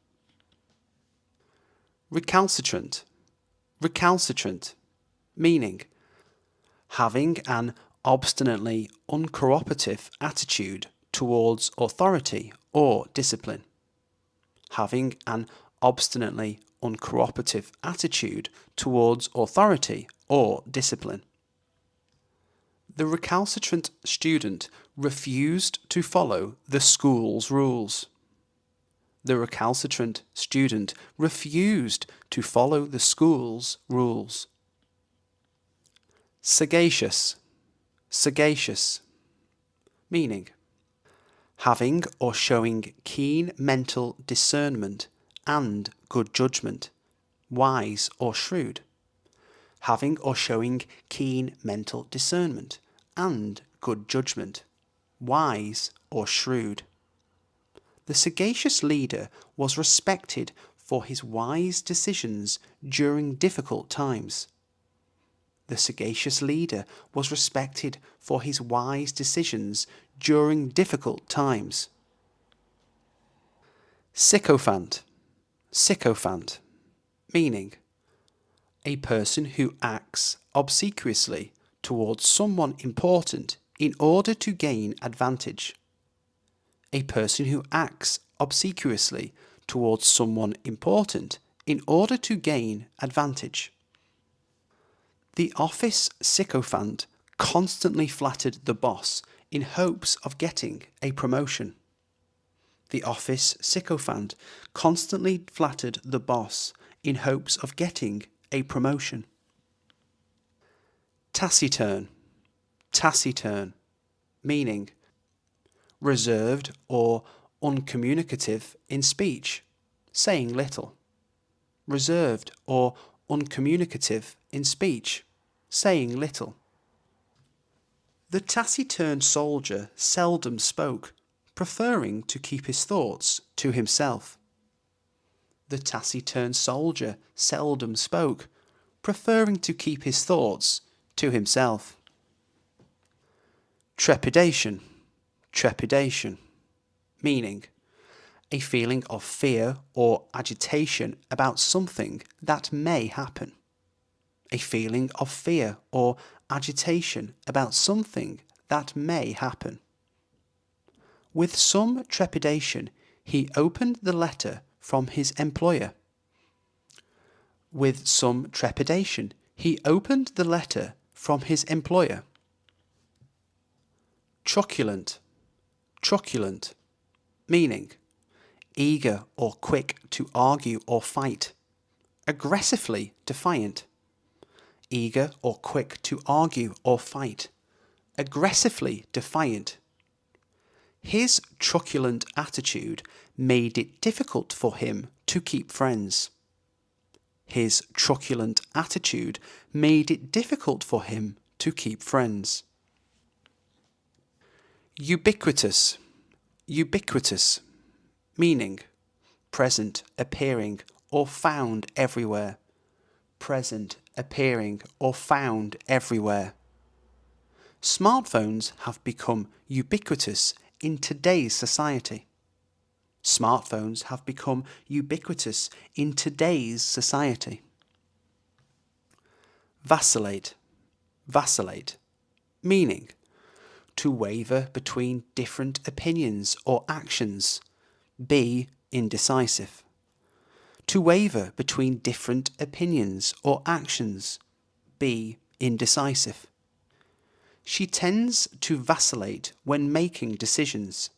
Recalcitrant. Recalcitrant. Meaning, having an obstinately uncooperative attitude towards authority or discipline. Having an obstinately uncooperative attitude towards authority or discipline. The recalcitrant student refused to follow the school's rules. The recalcitrant student refused to follow the school's rules. Sagacious. Sagacious. Meaning, having or showing keen mental discernment and good judgment, wise or shrewd. Having or showing keen mental discernment and good judgment, wise or shrewd. The sagacious leader was respected for his wise decisions during difficult times. The sagacious leader was respected for his wise decisions during difficult times. Sycophant. Sycophant. Meaning, a person who acts obsequiously towards someone important in order to gain advantage. A person who acts obsequiously towards someone important in order to gain advantage. The office sycophant constantly flattered the boss in hopes of getting a promotion. The office sycophant constantly flattered the boss in hopes of getting a promotion. Taciturn. Taciturn. Meaning, reserved or uncommunicative in speech, saying little. Reserved or uncommunicative in speech, saying little. The taciturn soldier seldom spoke, preferring to keep his thoughts to himself. The taciturn soldier seldom spoke, preferring to keep his thoughts to himself. Trepidation, trepidation, meaning a feeling of fear or agitation about something that may happen. A feeling of fear or agitation about something that may happen. With some trepidation, he opened the letter from his employer. With some trepidation, he opened the letter from his employer. Truculent, truculent, meaning eager or quick to argue or fight. Aggressively defiant. Eager or quick to argue or fight. Aggressively defiant. His truculent attitude made it difficult for him to keep friends. His truculent attitude made it difficult for him to keep friends. Ubiquitous, ubiquitous, meaning present, appearing, or found everywhere. Present, appearing, or found everywhere. Smartphones have become ubiquitous in today's society. Smartphones have become ubiquitous in today's society. Vacillate, vacillate, meaning to waver between different opinions or actions. Be indecisive. To waver between different opinions or actions. Be indecisive. She tends to vacillate when making decisions.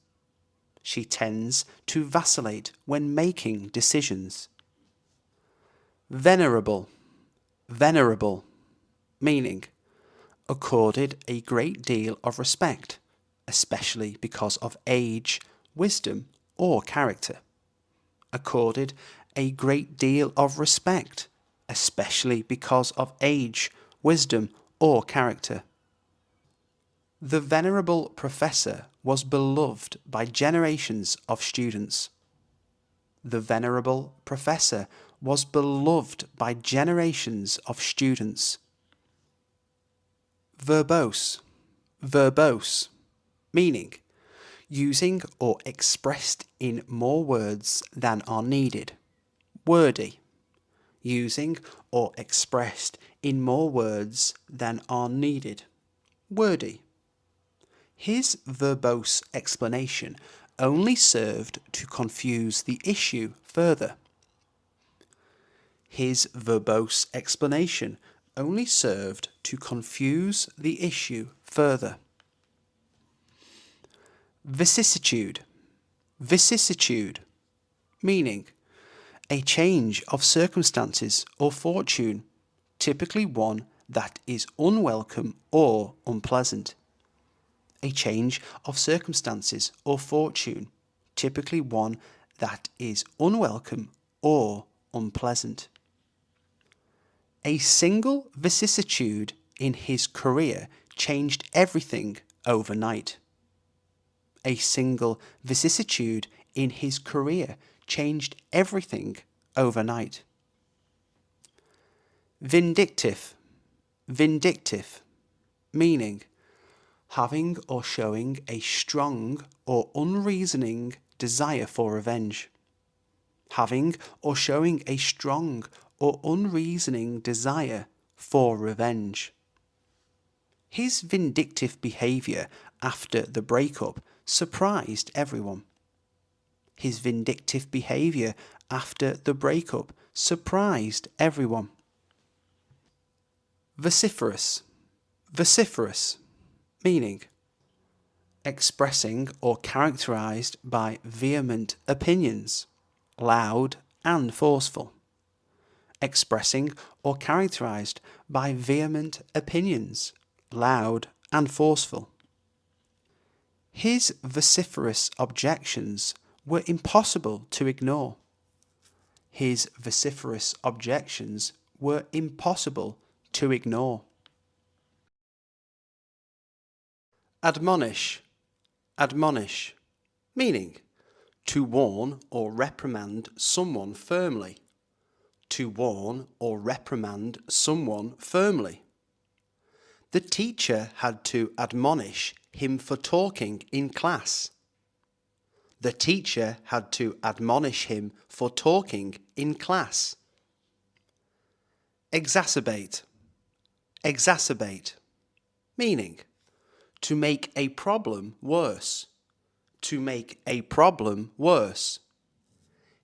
She tends to vacillate when making decisions. Venerable, venerable, meaning accorded a great deal of respect, especially because of age, wisdom, or character. Accorded a great deal of respect, especially because of age, wisdom, or character. The venerable professor was beloved by generations of students. The venerable professor was beloved by generations of students. Verbose, verbose, meaning using or expressed in more words than are needed. Wordy, using or expressed in more words than are needed. Wordy. His verbose explanation only served to confuse the issue further. His verbose explanation only served to confuse the issue further. Vicissitude, vicissitude, meaning a change of circumstances or fortune, typically one that is unwelcome or unpleasant. A change of circumstances or fortune, typically one that is unwelcome or unpleasant. A single vicissitude in his career changed everything overnight. A single vicissitude in his career changed everything overnight. Vindictive, vindictive, meaning having or showing a strong or unreasoning desire for revenge. Having or showing a strong or unreasoning desire for revenge. His vindictive behaviour after the breakup surprised everyone. His vindictive behaviour after the breakup surprised everyone. Vociferous, vociferous, meaning expressing or characterized by vehement opinions, loud and forceful. Expressing or characterized by vehement opinions, loud and forceful. His vociferous objections were impossible to ignore. His vociferous objections were impossible to ignore. Admonish, admonish, meaning to warn or reprimand someone firmly, to warn or reprimand someone firmly. The teacher had to admonish him for talking in class. The teacher had to admonish him for talking in class. Exacerbate. Exacerbate. Meaning, to make a problem worse. To make a problem worse.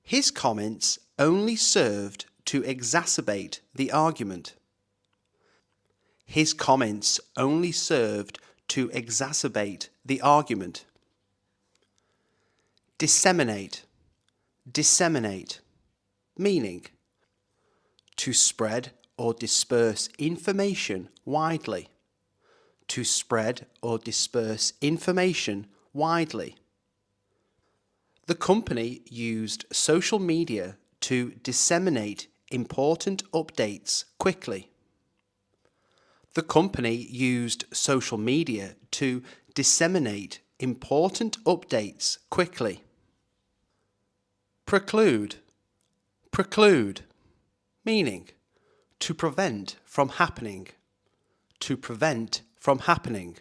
His comments only served to exacerbate the argument. His comments only served to exacerbate the argument. Disseminate. Disseminate. Meaning, to spread or disperse information widely. To spread or disperse information widely. The company used social media to disseminate important updates quickly. The company used social media to disseminate important updates quickly. Preclude. Preclude. Meaning, to prevent from happening. To prevent from happening.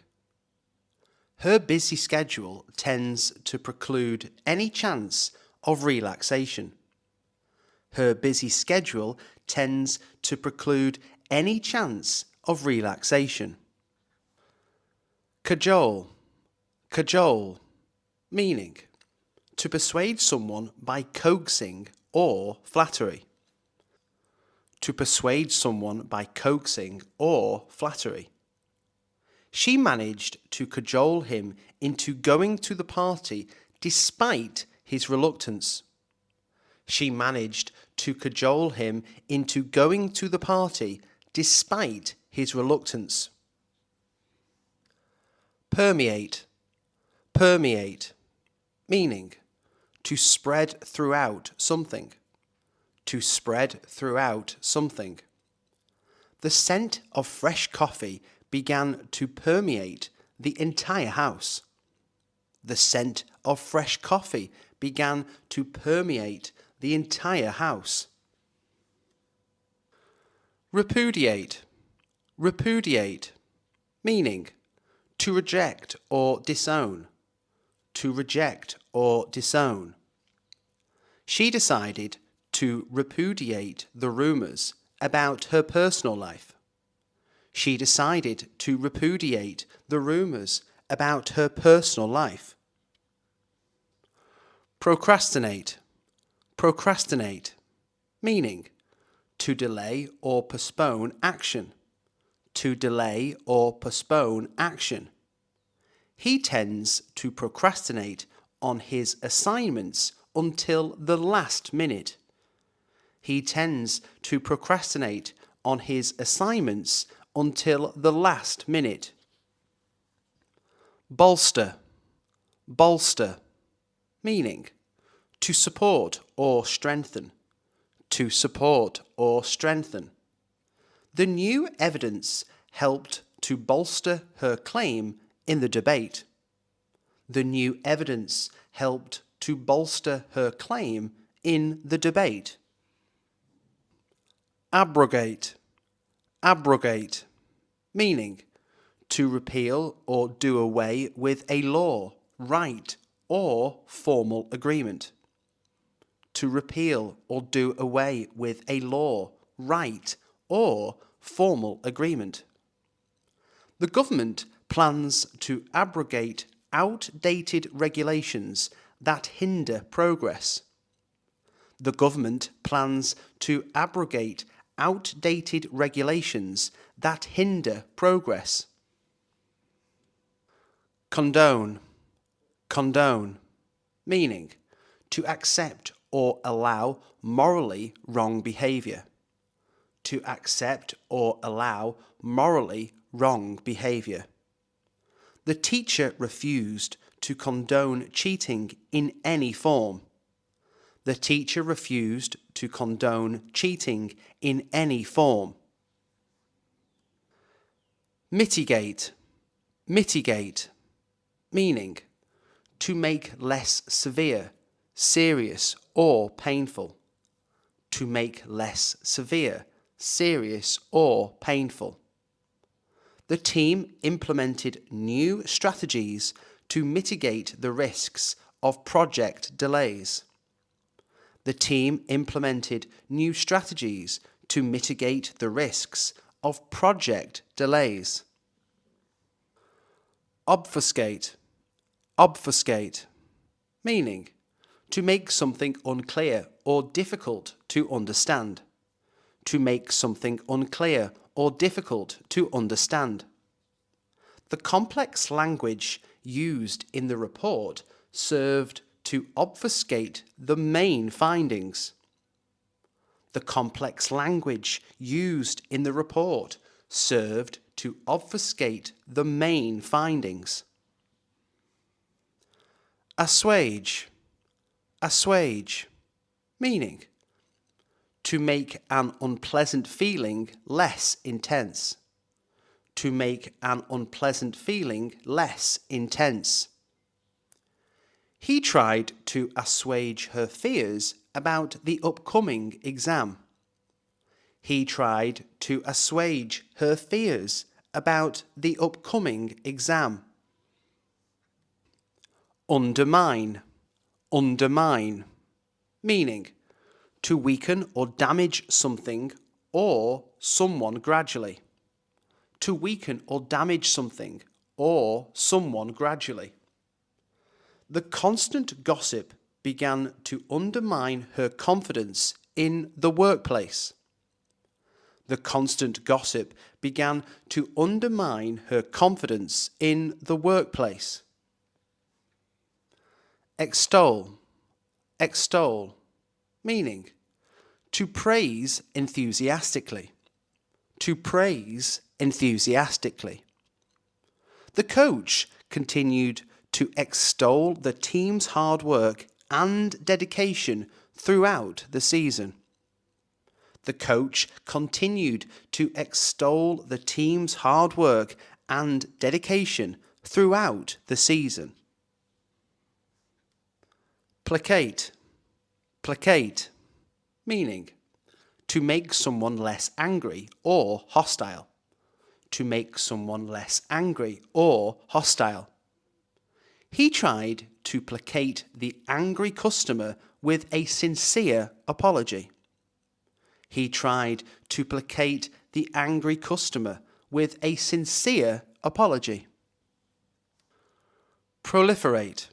Her busy schedule tends to preclude any chance of relaxation. Her busy schedule tends to preclude any chance of relaxation. Cajole. Cajole. Meaning, to persuade someone by coaxing or flattery. To persuade someone by coaxing or flattery. She managed to cajole him into going to the party despite his reluctance. She managed to cajole him into going to the party despite his reluctance. Permeate. Permeate. Meaning, to spread throughout something. To spread throughout something. The scent of fresh coffee began to permeate the entire house. The scent of fresh coffee began to permeate the entire house. Repudiate. Repudiate. Meaning, to reject or disown. To reject or disown. She decided to repudiate the rumours about her personal life. She decided to repudiate the rumours about her personal life. Procrastinate. Procrastinate. Meaning, to delay or postpone action. To delay or postpone action. He tends to procrastinate on his assignments until the last minute. He tends to procrastinate on his assignments until the last minute. Bolster. Bolster. Meaning, to support or strengthen. To support or strengthen. The new evidence helped to bolster her claim in the debate. The new evidence helped to bolster her claim in the debate. Abrogate. Abrogate. Meaning, to repeal or do away with a law, right, or formal agreement. To repeal or do away with a law, right, or formal agreement. The government plans to abrogate outdated regulations that hinder progress. The government plans to abrogate outdated regulations that hinder progress. Condone. Condone. Meaning, to accept or allow morally wrong behaviour. To accept or allow morally wrong behaviour. The teacher refused to condone cheating in any form. The teacher refused to condone cheating in any form. Mitigate. Mitigate. Meaning, to make less severe, serious, or painful. to make less severe, serious, or painful. The team implemented new strategies to mitigate the risks of project delays. The team implemented new strategies to mitigate the risks of project delays. Obfuscate. Obfuscate. Meaning, to make something unclear or difficult to understand. To make something unclear or difficult to understand. The complex language used in the report served to obfuscate the main findings. The complex language used in the report served to obfuscate the main findings. Assuage. Assuage. Meaning, to make an unpleasant feeling less intense. To make an unpleasant feeling less intense. He tried to assuage her fears about the upcoming exam. He tried to assuage her fears about the upcoming exam. Undermine. Undermine. Meaning, to weaken or damage something or someone gradually. To weaken or damage something or someone gradually. The constant gossip began to undermine her confidence in the workplace. The constant gossip began to undermine her confidence in the workplace. Extol. Extol. Meaning, to praise enthusiastically. To praise enthusiastically. The coach continued to extol the team's hard work and dedication throughout the season. The coach continued to extol the team's hard work and dedication throughout the season. Placate. Placate. Meaning, to make someone less angry or hostile. To make someone less angry or hostile. He tried to placate the angry customer with a sincere apology. He tried to placate the angry customer with a sincere apology. Proliferate.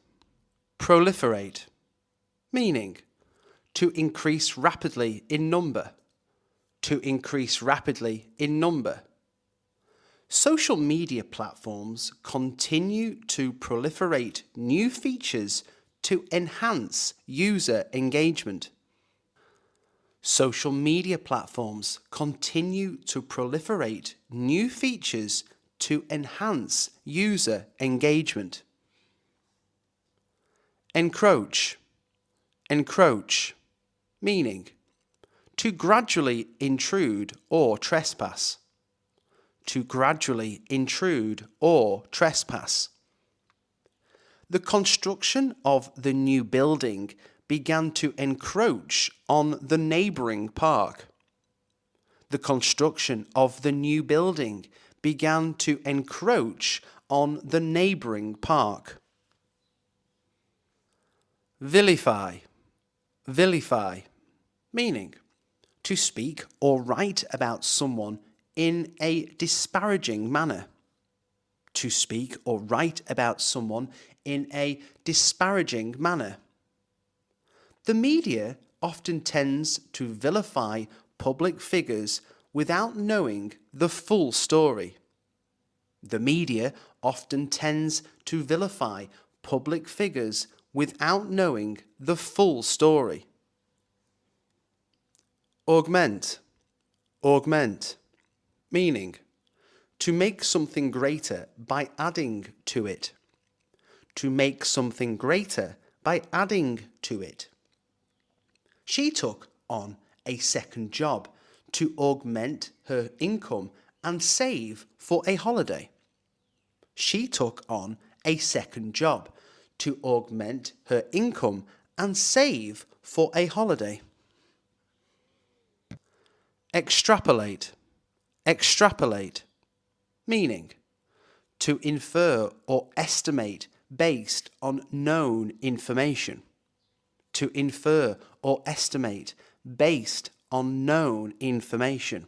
Proliferate. Meaning, to increase rapidly in number. To increase rapidly in number. Social media platforms continue to proliferate new features to enhance user engagement. Social media platforms continue to proliferate new features to enhance user engagement. Encroach. Encroach. Meaning, to gradually intrude or trespass. To gradually intrude or trespass. The construction of the new building began to encroach on the neighbouring park. The construction of the new building began to encroach on the neighbouring park. Vilify. Vilify. Meaning, to speak or write about someone in a disparaging manner. To speak or write about someone in a disparaging manner. The media often tends to vilify public figures without knowing the full story. The media often tends to vilify public figures without knowing the full story. Augment. Augment. Meaning, to make something greater by adding to it. To make something greater by adding to it. She took on a second job to augment her income and save for a holiday. She took on a second job to augment her income and save for a holiday. Extrapolate. Extrapolate. Meaning, to infer or estimate based on known information. To infer or estimate based on known information.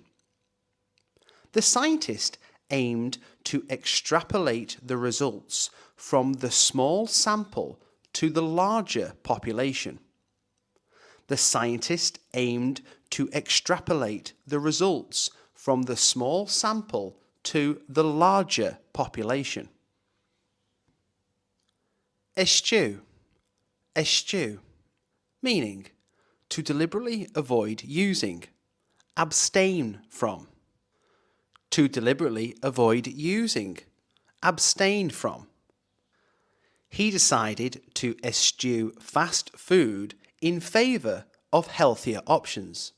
The scientist aimed to extrapolate the results from the small sample to the larger population. The scientist aimed to extrapolate the results from the small sample to the larger population. Eschew. Eschew. Meaning, to deliberately avoid using. Abstain from. To deliberately avoid using. Abstain from. He decided to eschew fast food in favour of healthier options.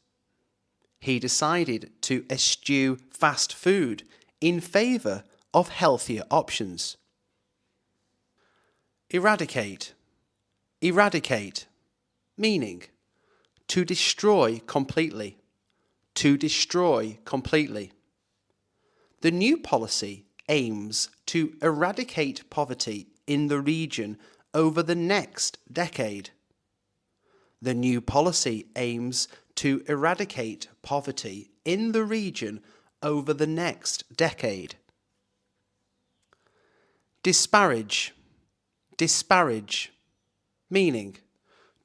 He decided to eschew fast food in favour of healthier options. Eradicate. Eradicate. Meaning, to destroy completely. To destroy completely. The new policy aims to eradicate poverty in the region over the next decade. The new policy aims to eradicate poverty in the region over the next decade. Disparage. Disparage. Meaning,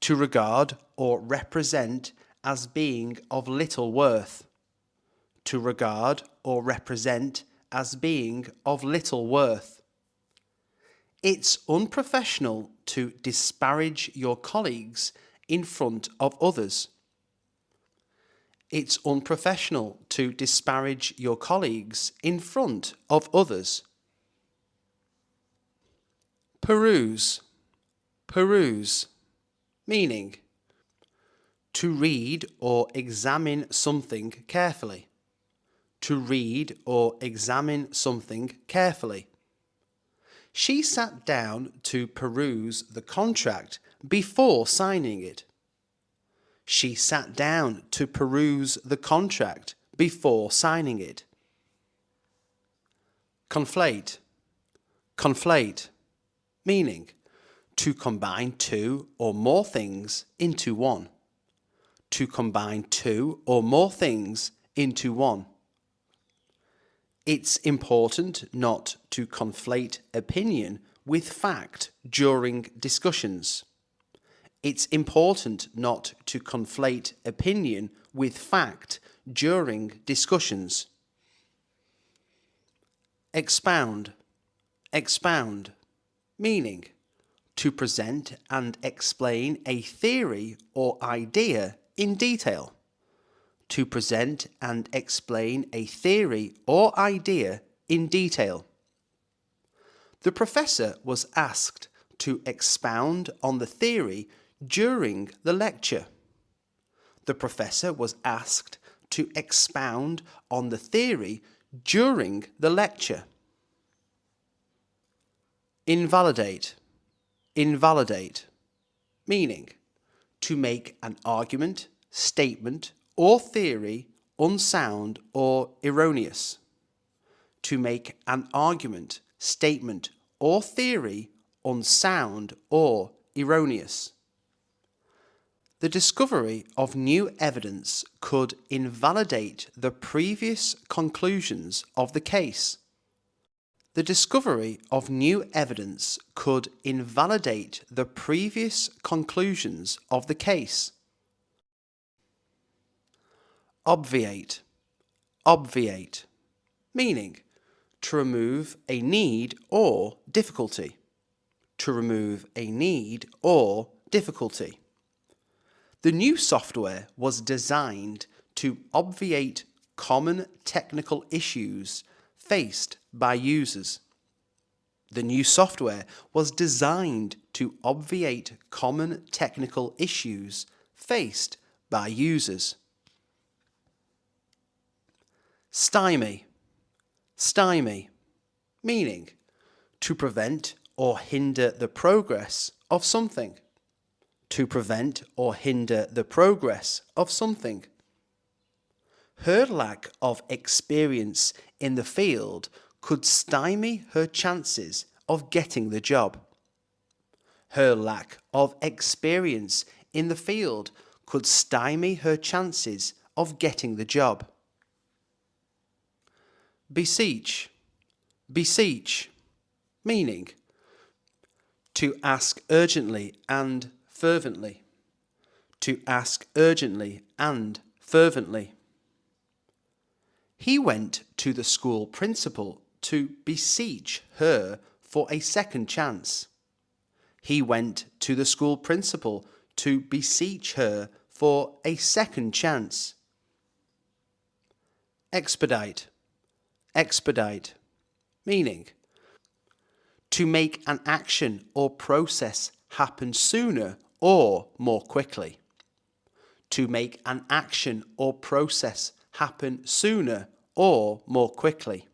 to regard or represent as being of little worth. To regard or represent as being of little worth. It's unprofessional to disparage your colleagues in front of others. It's unprofessional to disparage your colleagues in front of others. Peruse. Peruse. Meaning, to read or examine something carefully. To read or examine something carefully. She sat down to peruse the contract before signing it. She sat down to peruse the contract before signing it. Conflate. Conflate. Meaning, to combine two or more things into one. To combine two or more things into one. It's important not to conflate opinion with fact during discussions. It's important not to conflate opinion with fact during discussions. Expound. Expound. Meaning, to present and explain a theory or idea in detail. To present and explain a theory or idea in detail. The professor was asked to expound on the theory during the lecture. The professor was asked to expound on the theory during the lecture. Invalidate. Invalidate. Meaning, to make an argument, statement, or theory unsound or erroneous. To make an argument, statement, or theory unsound or erroneous. The discovery of new evidence could invalidate the previous conclusions of the case. The discovery of new evidence could invalidate the previous conclusions of the case. Obviate. Obviate. Meaning, to remove a need or difficulty. To remove a need or difficulty. The new software was designed to obviate common technical issues faced by users. The new software was designed to obviate common technical issues faced by users. Stymie. Stymie. Meaning, to prevent or hinder the progress of something. To prevent or hinder the progress of something. Her lack of experience in the field could stymie her chances of getting the job. Her lack of experience in the field could stymie her chances of getting the job. Beseech. Beseech. Meaning to ask urgently and fervently. To ask urgently and fervently. He went to the school principal to beseech her for a second chance. He went to the school principal to beseech her for a second chance. Expedite. Expedite. Meaning to make an action or process happen sooner or more quickly. To make an action or process happen sooner or more quickly.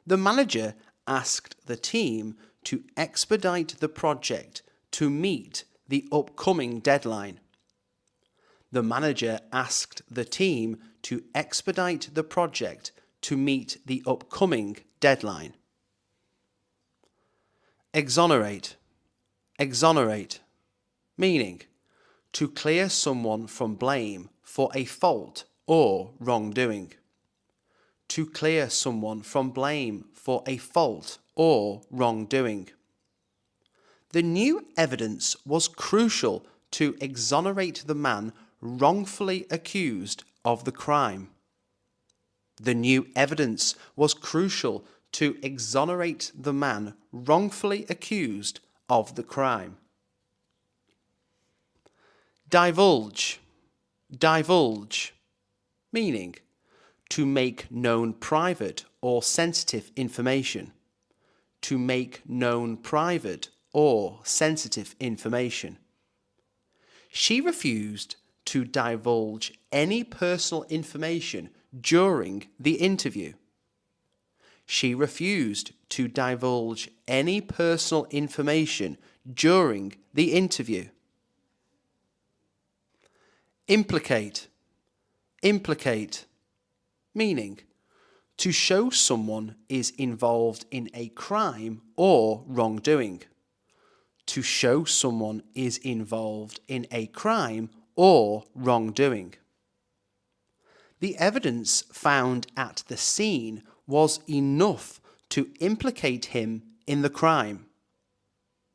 The manager asked the team to expedite the project to meet the upcoming deadline. The manager asked the team to expedite the project to meet the upcoming deadline. Exonerate. Exonerate. Meaning to clear someone from blame for a fault or wrongdoing. To clear someone from blame for a fault or wrongdoing. The new evidence was crucial to exonerate the man wrongfully accused of the crime. The new evidence was crucial to exonerate the man wrongfully accused of the crime. Divulge. Divulge. Meaning to make known private or sensitive information. To make known private or sensitive information. She refused to divulge any personal information during the interview. She refused to divulge any personal information during the interview. Implicate. Implicate. Meaning to show someone is involved in a crime or wrongdoing. To show someone is involved in a crime or wrongdoing. The evidence found at the scene was enough to implicate him in the crime.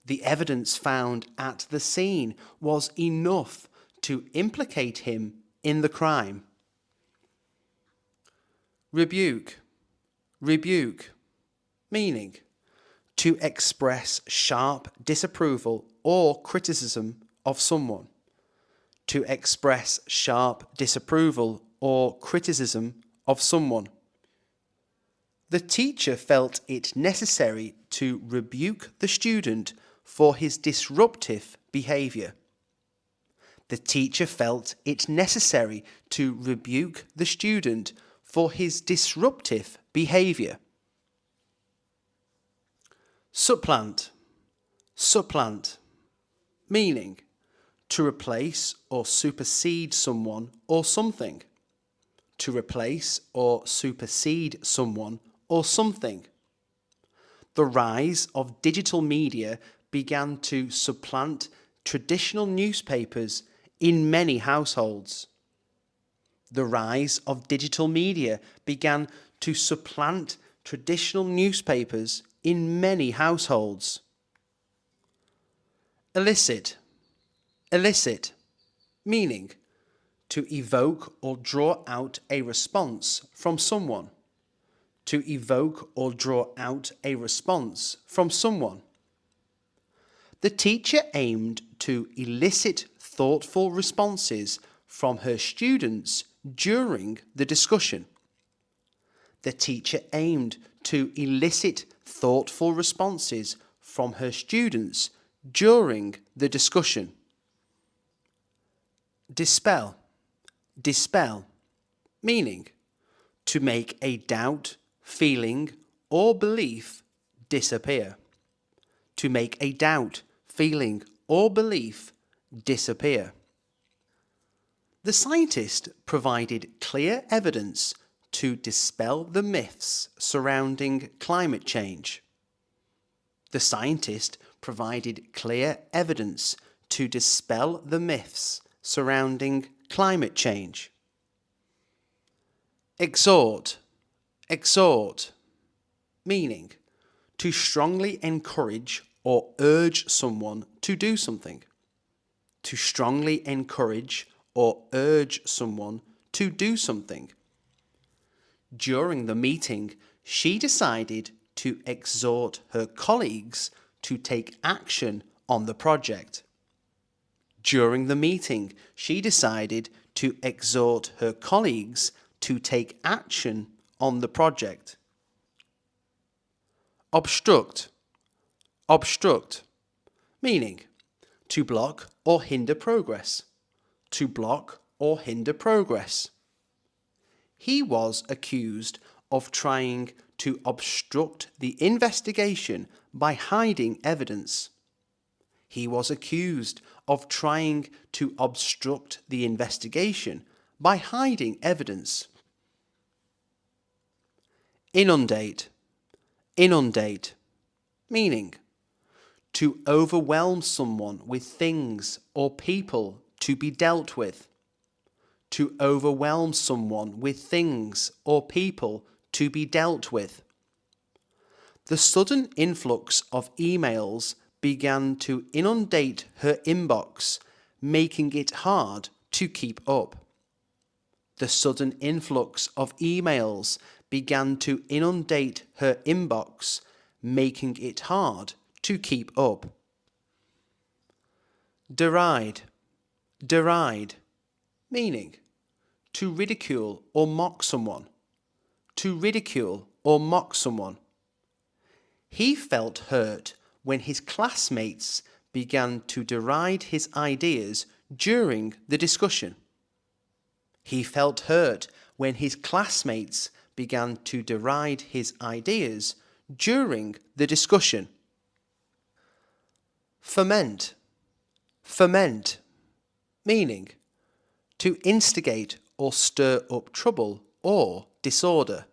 The evidence found at the scene was enough to implicate him in the crime. Rebuke. Rebuke. Meaning to express sharp disapproval or criticism of someone. To express sharp disapproval or criticism of someone. The teacher felt it necessary to rebuke the student for his disruptive behaviour. The teacher felt it necessary to rebuke the student for his disruptive behaviour. Supplant. Supplant. Meaning to replace or supersede someone or something. To replace or supersede someone or something. The rise of digital media began to supplant traditional newspapers in many households. The rise of digital media began to supplant traditional newspapers in many households. Elicit. Elicit. Meaning to evoke or draw out a response from someone. To evoke or draw out a response from someone. The teacher aimed to elicit thoughtful responses from her students during the discussion. The teacher aimed to elicit thoughtful responses from her students during the discussion. Dispel. Dispel. Meaning to make a doubt, feeling, or belief disappear. To make a doubt, feeling, or belief disappear. The scientist provided clear evidence to dispel the myths surrounding climate change. The scientist provided clear evidence to dispel the myths surrounding climate change. Exhort, exhort, meaning to strongly encourage or urge someone to do something. To strongly encourage or urge someone to do something. During the meeting, she decided to exhort her colleagues to take action on the project. During the meeting, she decided to exhort her colleagues to take action on the project. Obstruct, obstruct, meaning to block or hinder progress. To block or hinder progress. He was accused of trying to obstruct the investigation by hiding evidence. He was accused of trying to obstruct the investigation by hiding evidence. Inundate, inundate, meaning to overwhelm someone with things or people to be dealt with. To overwhelm someone with things or people to be dealt with. The sudden influx of emails began to inundate her inbox, making it hard to keep up. The sudden influx of emails began to inundate her inbox, making it hard to keep up. Deride, deride, meaning to ridicule or mock someone. To ridicule or mock someone. He felt hurt when his classmates began to deride his ideas during the discussion. He felt hurt when his classmates began to deride his ideas during the discussion. Foment, foment, meaning to instigate or stir up trouble or disorder.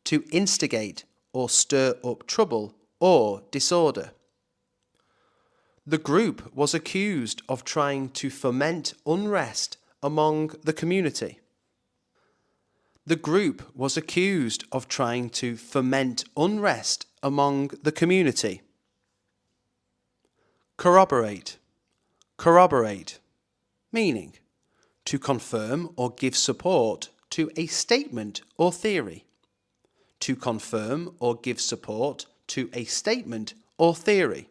To instigate or stir up trouble or disorder. The group was accused of trying to foment unrest among the community. The group was accused of trying to foment unrest among the community. Corroborate, corroborate, meaning to confirm or give support to a statement or theory. To confirm or give support to a statement or theory.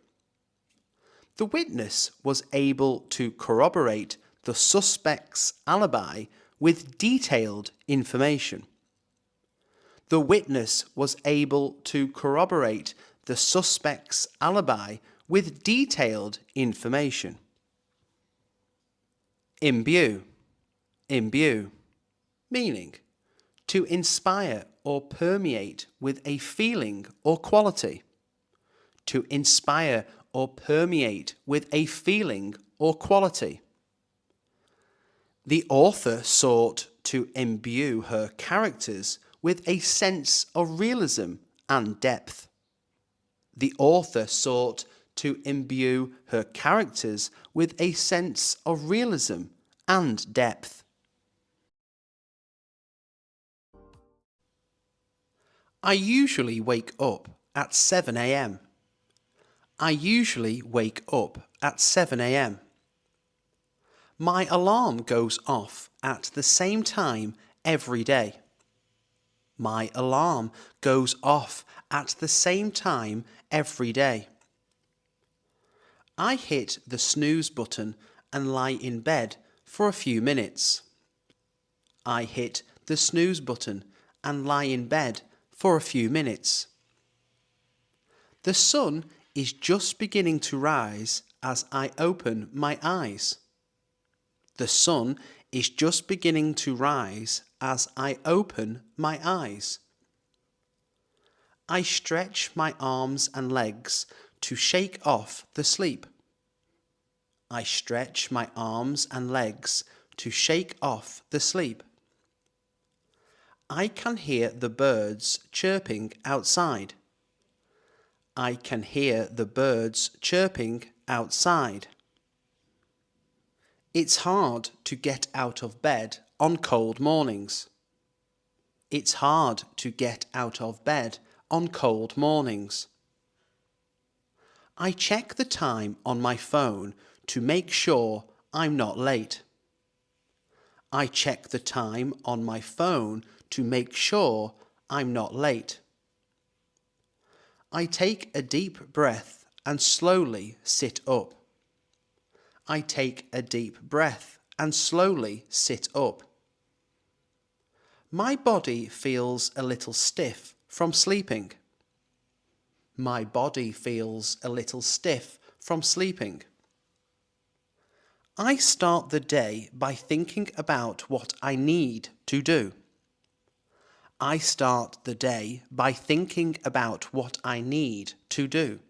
The witness was able to corroborate the suspect's alibi with detailed information. The witness was able to corroborate the suspect's alibi with detailed information. Imbue, imbue, meaning to inspire or permeate with a feeling or quality. To inspire or permeate with a feeling or quality. The author sought to imbue her characters with a sense of realism and depth. The author sought to imbue her characters with a sense of realism and depth. I usually wake up at 7 a.m. I usually wake up at 7 a.m. My alarm goes off at the same time every day. My alarm goes off at the same time every day. I hit the snooze button and lie in bed for a few minutes. I hit the snooze button and lie in bed for a few minutes. The sun is just beginning to rise as I open my eyes. The sun is just beginning to rise as I open my eyes. I stretch my arms and legs to shake off the sleep. I stretch my arms and legs to shake off the sleep. I can hear the birds chirping outside. I can hear the birds chirping outside. It's hard to get out of bed on cold mornings. It's hard to get out of bed on cold mornings. I check the time on my phone to make sure I'm not late. I check the time on my phone to make sure I'm not late. I take a deep breath and slowly sit up. I take a deep breath and slowly sit up. My body feels a little stiff from sleeping. My body feels a little stiff from sleeping. I start the day by thinking about what I need to do. I start the day by thinking about what I need to do.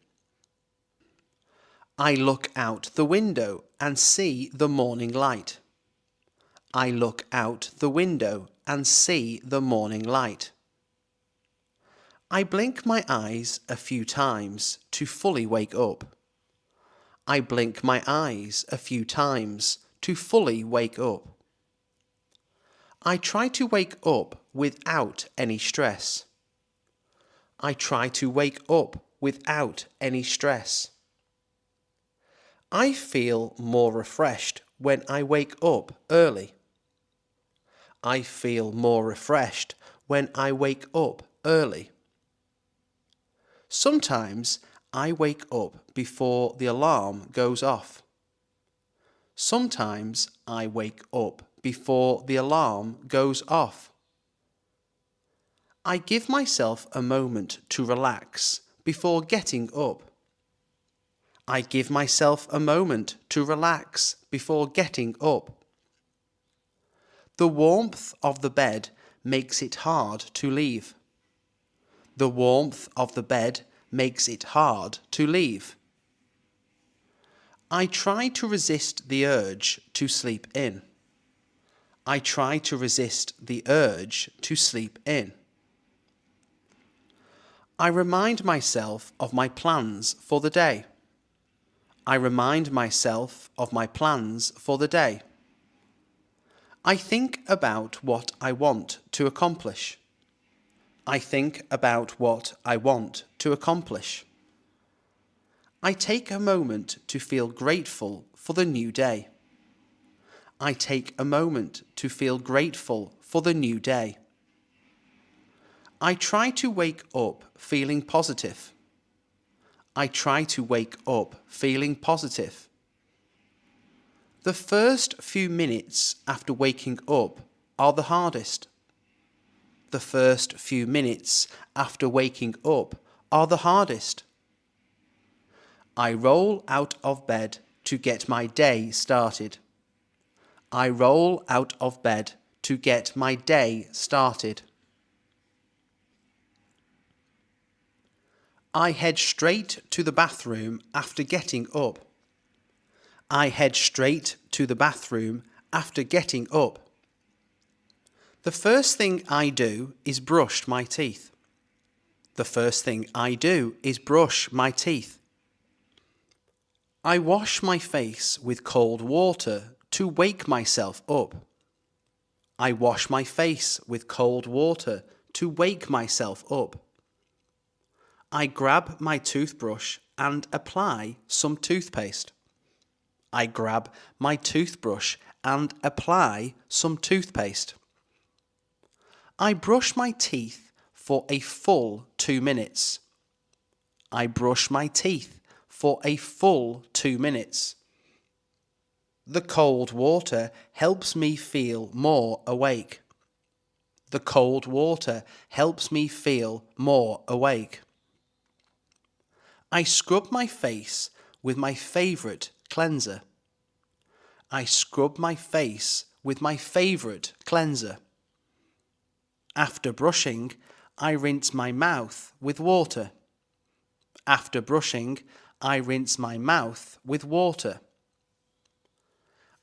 I look out the window and see the morning light. I look out the window and see the morning light. I blink my eyes a few times to fully wake up. I blink my eyes a few times to fully wake up. I try to wake up without any stress. I try to wake up without any stress. I feel more refreshed when I wake up early. I feel more refreshed when I wake up early. Sometimes I wake up before the alarm goes off. Sometimes I wake up before the alarm goes off. I give myself a moment to relax before getting up. I give myself a moment to relax before getting up. The warmth of the bed makes it hard to leave. The warmth of the bed makes it hard to leave. I try to resist the urge to sleep in. I try to resist the urge to sleep in. I remind myself of my plans for the day. I remind myself of my plans for the day. I think about what I want to accomplish. I think about what I want to accomplish. I take a moment to feel grateful for the new day. I take a moment to feel grateful for the new day. I try to wake up feeling positive. I try to wake up feeling positive. The first few minutes after waking up are the hardest. The first few minutes after waking up are the hardest. I roll out of bed to get my day started. I roll out of bed to get my day started. I head straight to the bathroom after getting up. I head straight to the bathroom after getting up. The first thing I do is brush my teeth. The first thing I do is brush my teeth. I wash my face with cold water to wake myself up. I wash my face with cold water to wake myself up. I grab my toothbrush and apply some toothpaste. I grab my toothbrush and apply some toothpaste. I brush my teeth for a full 2 minutes. I brush my teeth for a full 2 minutes. The cold water helps me feel more awake. The cold water helps me feel more awake. I scrub my face with my favourite cleanser. I scrub my face with my favourite cleanser. After brushing, I rinse my mouth with water. After brushing, I rinse my mouth with water.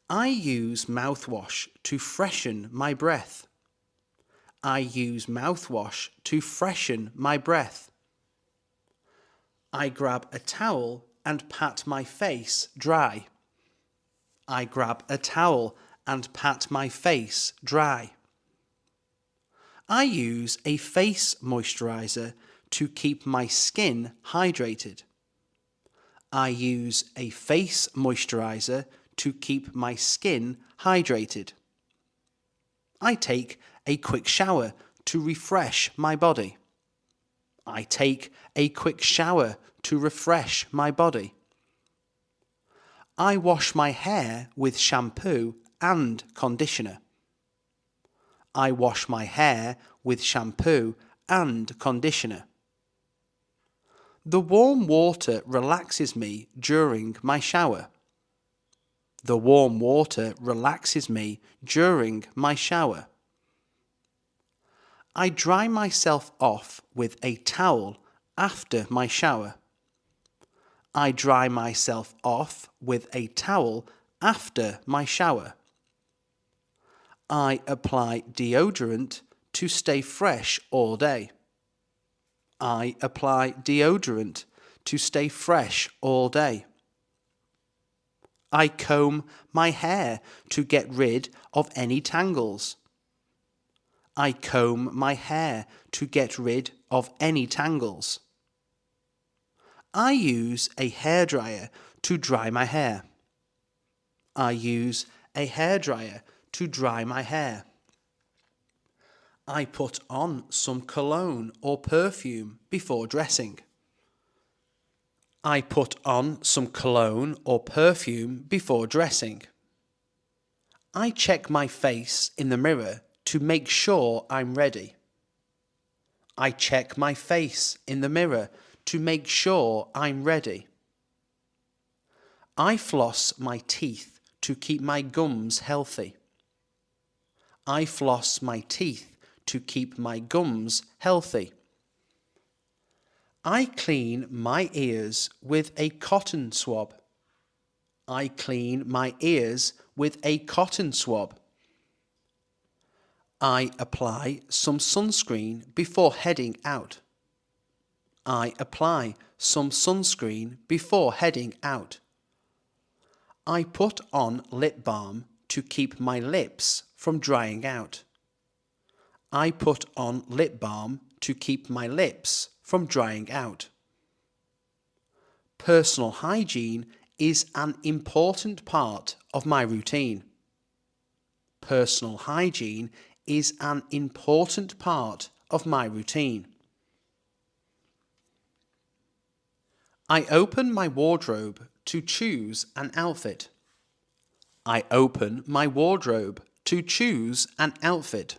I use mouthwash to freshen my breath. I use mouthwash to freshen my breath. I grab a towel and pat my face dry. I grab a towel and pat my face dry. I use a face moisturizer to keep my skin hydrated. I use a face moisturizer to keep my skin hydrated. I take a quick shower to refresh my body. I take a quick shower to refresh my body. I wash my hair with shampoo and conditioner. I wash my hair with shampoo and conditioner. The warm water relaxes me during my shower. The warm water relaxes me during my shower. I dry myself off with a towel after my shower. I dry myself off with a towel after my shower. I apply deodorant to stay fresh all day. I apply deodorant to stay fresh all day. I comb my hair to get rid of any tangles. I comb my hair to get rid of any tangles. I use a hairdryer to dry my hair. I use a hairdryer to dry my hair. I put on some cologne or perfume before dressing. I put on some cologne or perfume before dressing. I check my face in the mirror to make sure I'm ready. I check my face in the mirror to make sure I'm ready. I floss my teeth to keep my gums healthy. I floss my teeth to keep my gums healthy. I clean my ears with a cotton swab. I clean my ears with a cotton swab. I apply some sunscreen before heading out. I apply some sunscreen before heading out. I put on lip balm to keep my lips from drying out. I put on lip balm to keep my lips from drying out. Personal hygiene is an important part of my routine. Personal hygiene is an important part of my routine. I open my wardrobe to choose an outfit. I open my wardrobe to choose an outfit.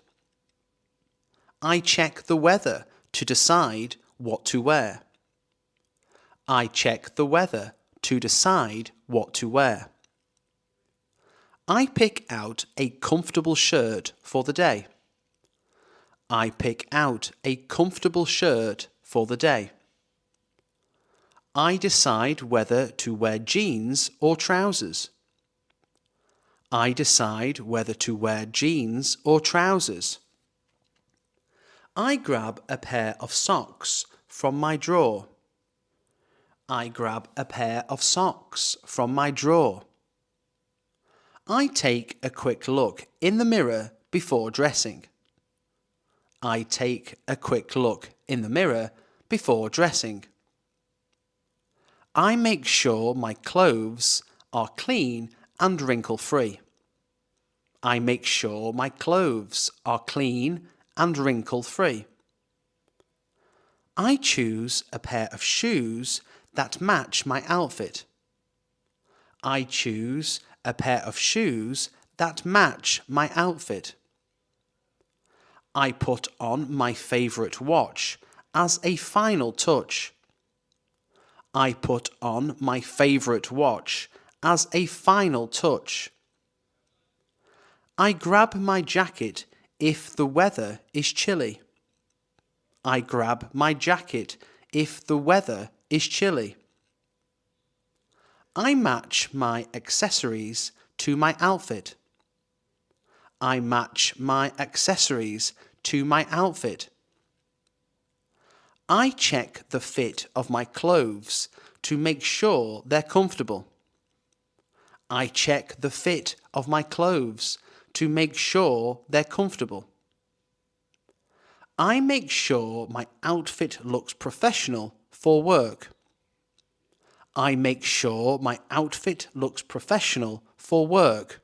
I check the weather to decide what to wear. I check the weather to decide what to wear. I pick out a comfortable shirt for the day. I pick out a comfortable shirt for the day. I decide whether to wear jeans or trousers. I decide whether to wear jeans or trousers. I grab a pair of socks from my drawer. I grab a pair of socks from my drawer. I take a quick look in the mirror before dressing. I take a quick look in the mirror before dressing. I make sure my clothes are clean and wrinkle-free. I make sure my clothes are clean and wrinkle-free. I choose a pair of shoes that match my outfit. I choose a pair of shoes that match my outfit. I put on my favourite watch as a final touch. I put on my favourite watch as a final touch. I grab my jacket if the weather is chilly. I grab my jacket if the weather is chilly. I match my accessories to my outfit. I match my accessories to my outfit. I check the fit of my clothes to make sure they're comfortable. I check the fit of my clothes to make sure they're comfortable. I make sure my outfit looks professional for work. I make sure my outfit looks professional for work.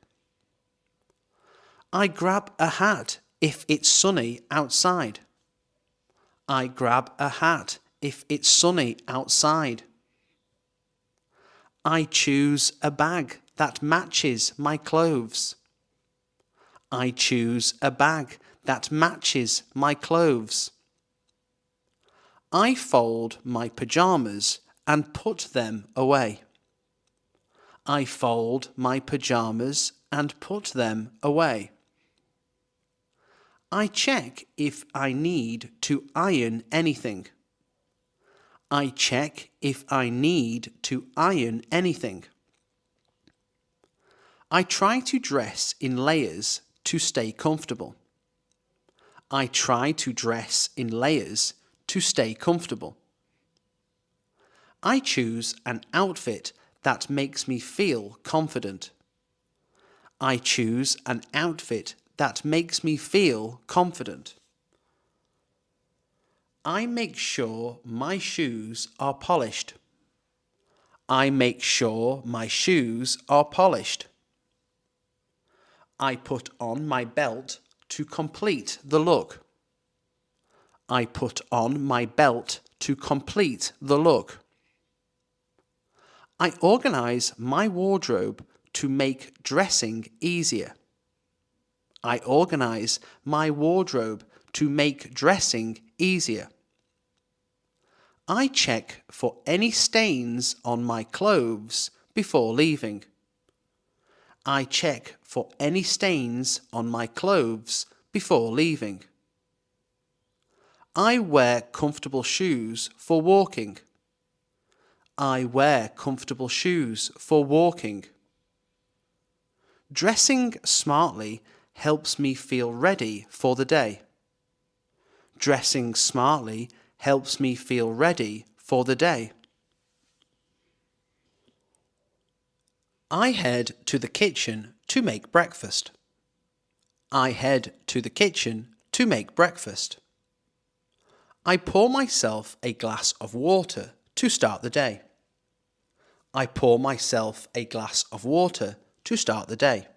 I grab a hat if it's sunny outside. I grab a hat if it's sunny outside. I choose a bag that matches my clothes. I choose a bag that matches my clothes. I fold my pajamas and put them away. I fold my pajamas and put them away. I check if I need to iron anything. I check if I need to iron anything. I try to dress in layers to stay comfortable. I try to dress in layers to stay comfortable. I choose an outfit that makes me feel confident. I choose an outfit that makes me feel confident. I make sure my shoes are polished. I make sure my shoes are polished. I put on my belt to complete the look. I put on my belt to complete the look. I organize my wardrobe to make dressing easier. I organize my wardrobe to make dressing easier. I check for any stains on my clothes before leaving. I check for any stains on my clothes before leaving. I wear comfortable shoes for walking. I wear comfortable shoes for walking. Dressing smartly helps me feel ready for the day. Dressing smartly helps me feel ready for the day. I head to the kitchen to make breakfast. I head to the kitchen to make breakfast. I pour myself a glass of water to start the day. I pour myself a glass of water to start the day.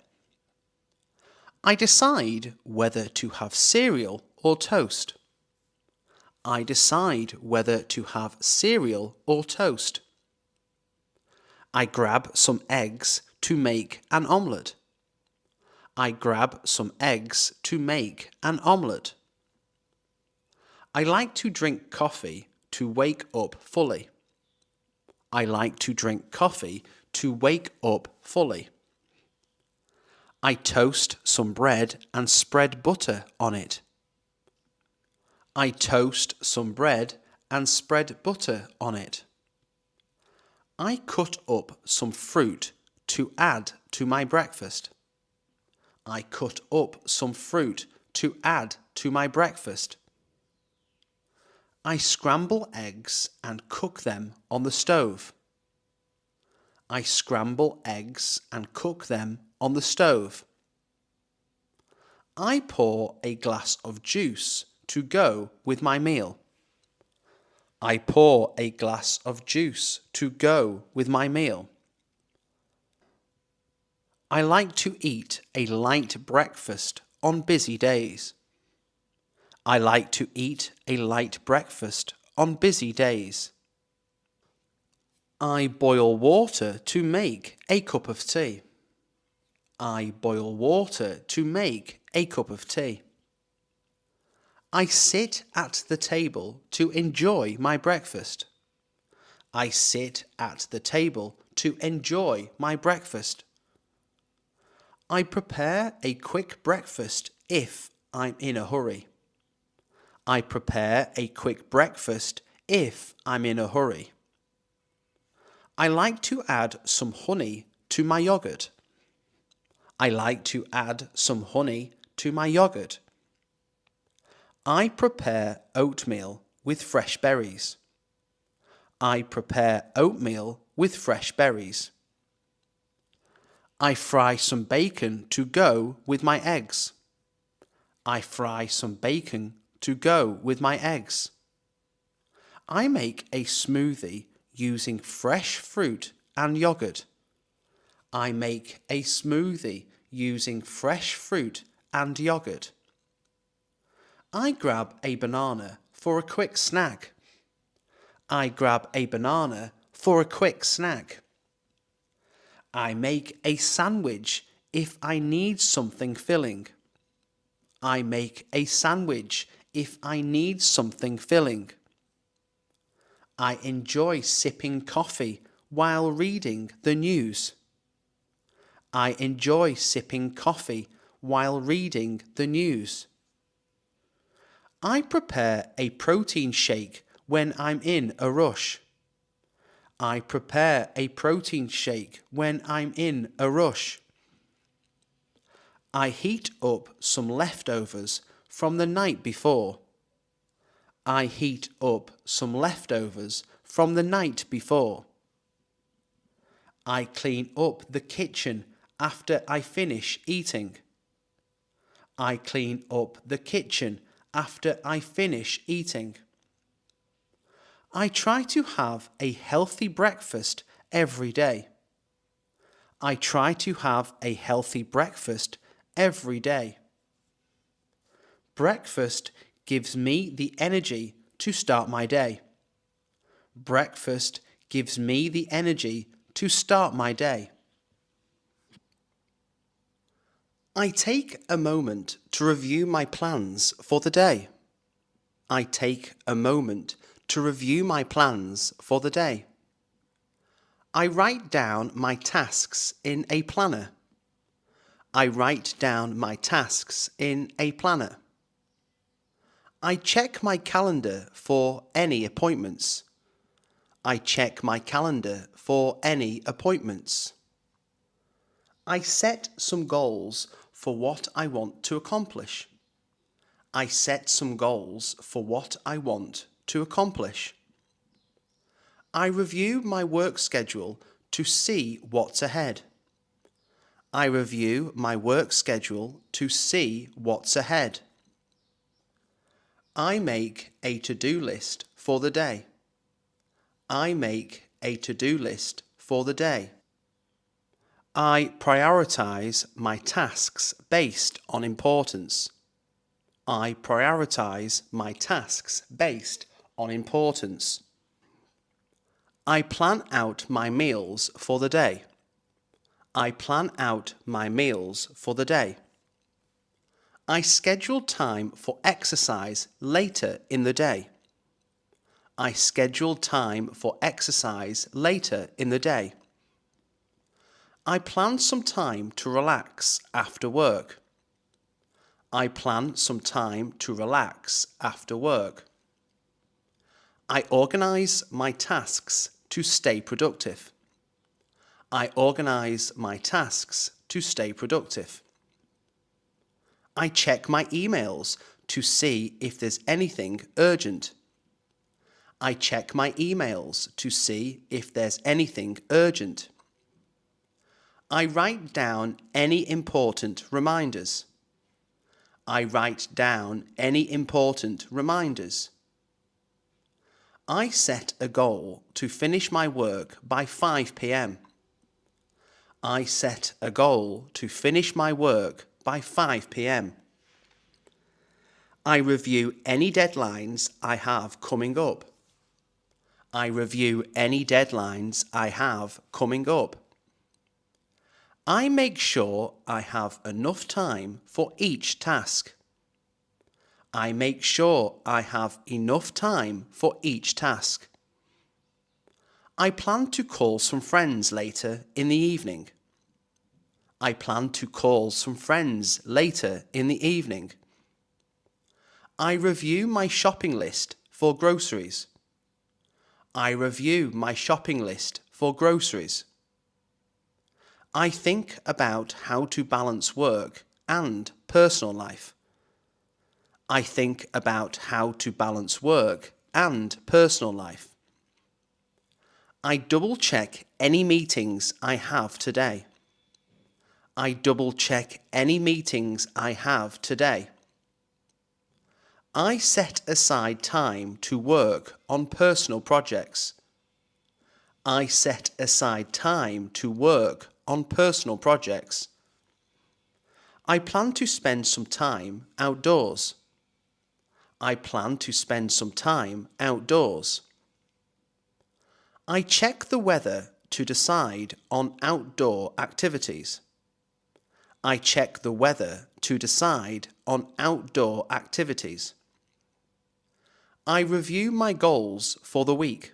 I decide whether to have cereal or toast. I decide whether to have cereal or toast. I grab some eggs to make an omelette. I grab some eggs to make an omelette. I like to drink coffee to wake up fully. I like to drink coffee to wake up fully. I toast some bread and spread butter on it. I toast some bread and spread butter on it. I cut up some fruit to add to my breakfast. I cut up some fruit to add to my breakfast. I scramble eggs and cook them on the stove. I scramble eggs and cook them on the stove. I pour a glass of juice to go with my meal. I pour a glass of juice to go with my meal. I like to eat a light breakfast on busy days. I like to eat a light breakfast on busy days. I boil water to make a cup of tea. I boil water to make a cup of tea. I sit at the table to enjoy my breakfast. I sit at the table to enjoy my breakfast. I prepare a quick breakfast if I'm in a hurry. I prepare a quick breakfast if I'm in a hurry. I like to add some honey to my yogurt. I like to add some honey to my yogurt. I prepare oatmeal with fresh berries. I prepare oatmeal with fresh berries. I fry some bacon to go with my eggs. I fry some bacon to go with my eggs. I make a smoothie using fresh fruit and yogurt. I make a smoothie using fresh fruit and yogurt. I grab a banana for a quick snack. I grab a banana for a quick snack. I make a sandwich if I need something filling. I make a sandwich if I need something filling. I enjoy sipping coffee while reading the news. I enjoy sipping coffee while reading the news. I prepare a protein shake when I'm in a rush. I prepare a protein shake when I'm in a rush. I heat up some leftovers from the night before. I heat up some leftovers from the night before. I clean up the kitchen after I finish eating. I clean up the kitchen after I finish eating. I try to have a healthy breakfast every day. I try to have a healthy breakfast every day. Breakfast gives me the energy to start my day. Breakfast gives me the energy to start my day. I take a moment to review my plans for the day. I take a moment to review my plans for the day. I write down my tasks in a planner. I write down my tasks in a planner. I check my calendar for any appointments. I check my calendar for any appointments. I set some goals for what I want to accomplish. I set some goals for what I want to accomplish. I review my work schedule to see what's ahead. I review my work schedule to see what's ahead. I make a to-do list for the day. I make a to-do list for the day. I prioritize my tasks based on importance. I prioritize my tasks based on importance. I plan out my meals for the day. I plan out my meals for the day. I schedule time for exercise later in the day. I schedule time for exercise later in the day. I plan some time to relax after work. I plan some time to relax after work. I organize my tasks to stay productive. I organize my tasks to stay productive. I check my emails to see if there's anything urgent. I check my emails to see if there's anything urgent. I write down any important reminders. I write down any important reminders. I set a goal to finish my work by 5 p.m. I set a goal to finish my work by 5 p.m. I review any deadlines I have coming up. I review any deadlines I have coming up. I make sure I have enough time for each task. I make sure I have enough time for each task. I plan to call some friends later in the evening. I plan to call some friends later in the evening. I review my shopping list for groceries. I review my shopping list for groceries. I think about how to balance work and personal life. I think about how to balance work and personal life. I double check any meetings I have today. I double check any meetings I have today. I set aside time to work on personal projects. I set aside time to work on personal projects. I plan to spend some time outdoors. I plan to spend some time outdoors. I check the weather to decide on outdoor activities. I check the weather to decide on outdoor activities. I review my goals for the week.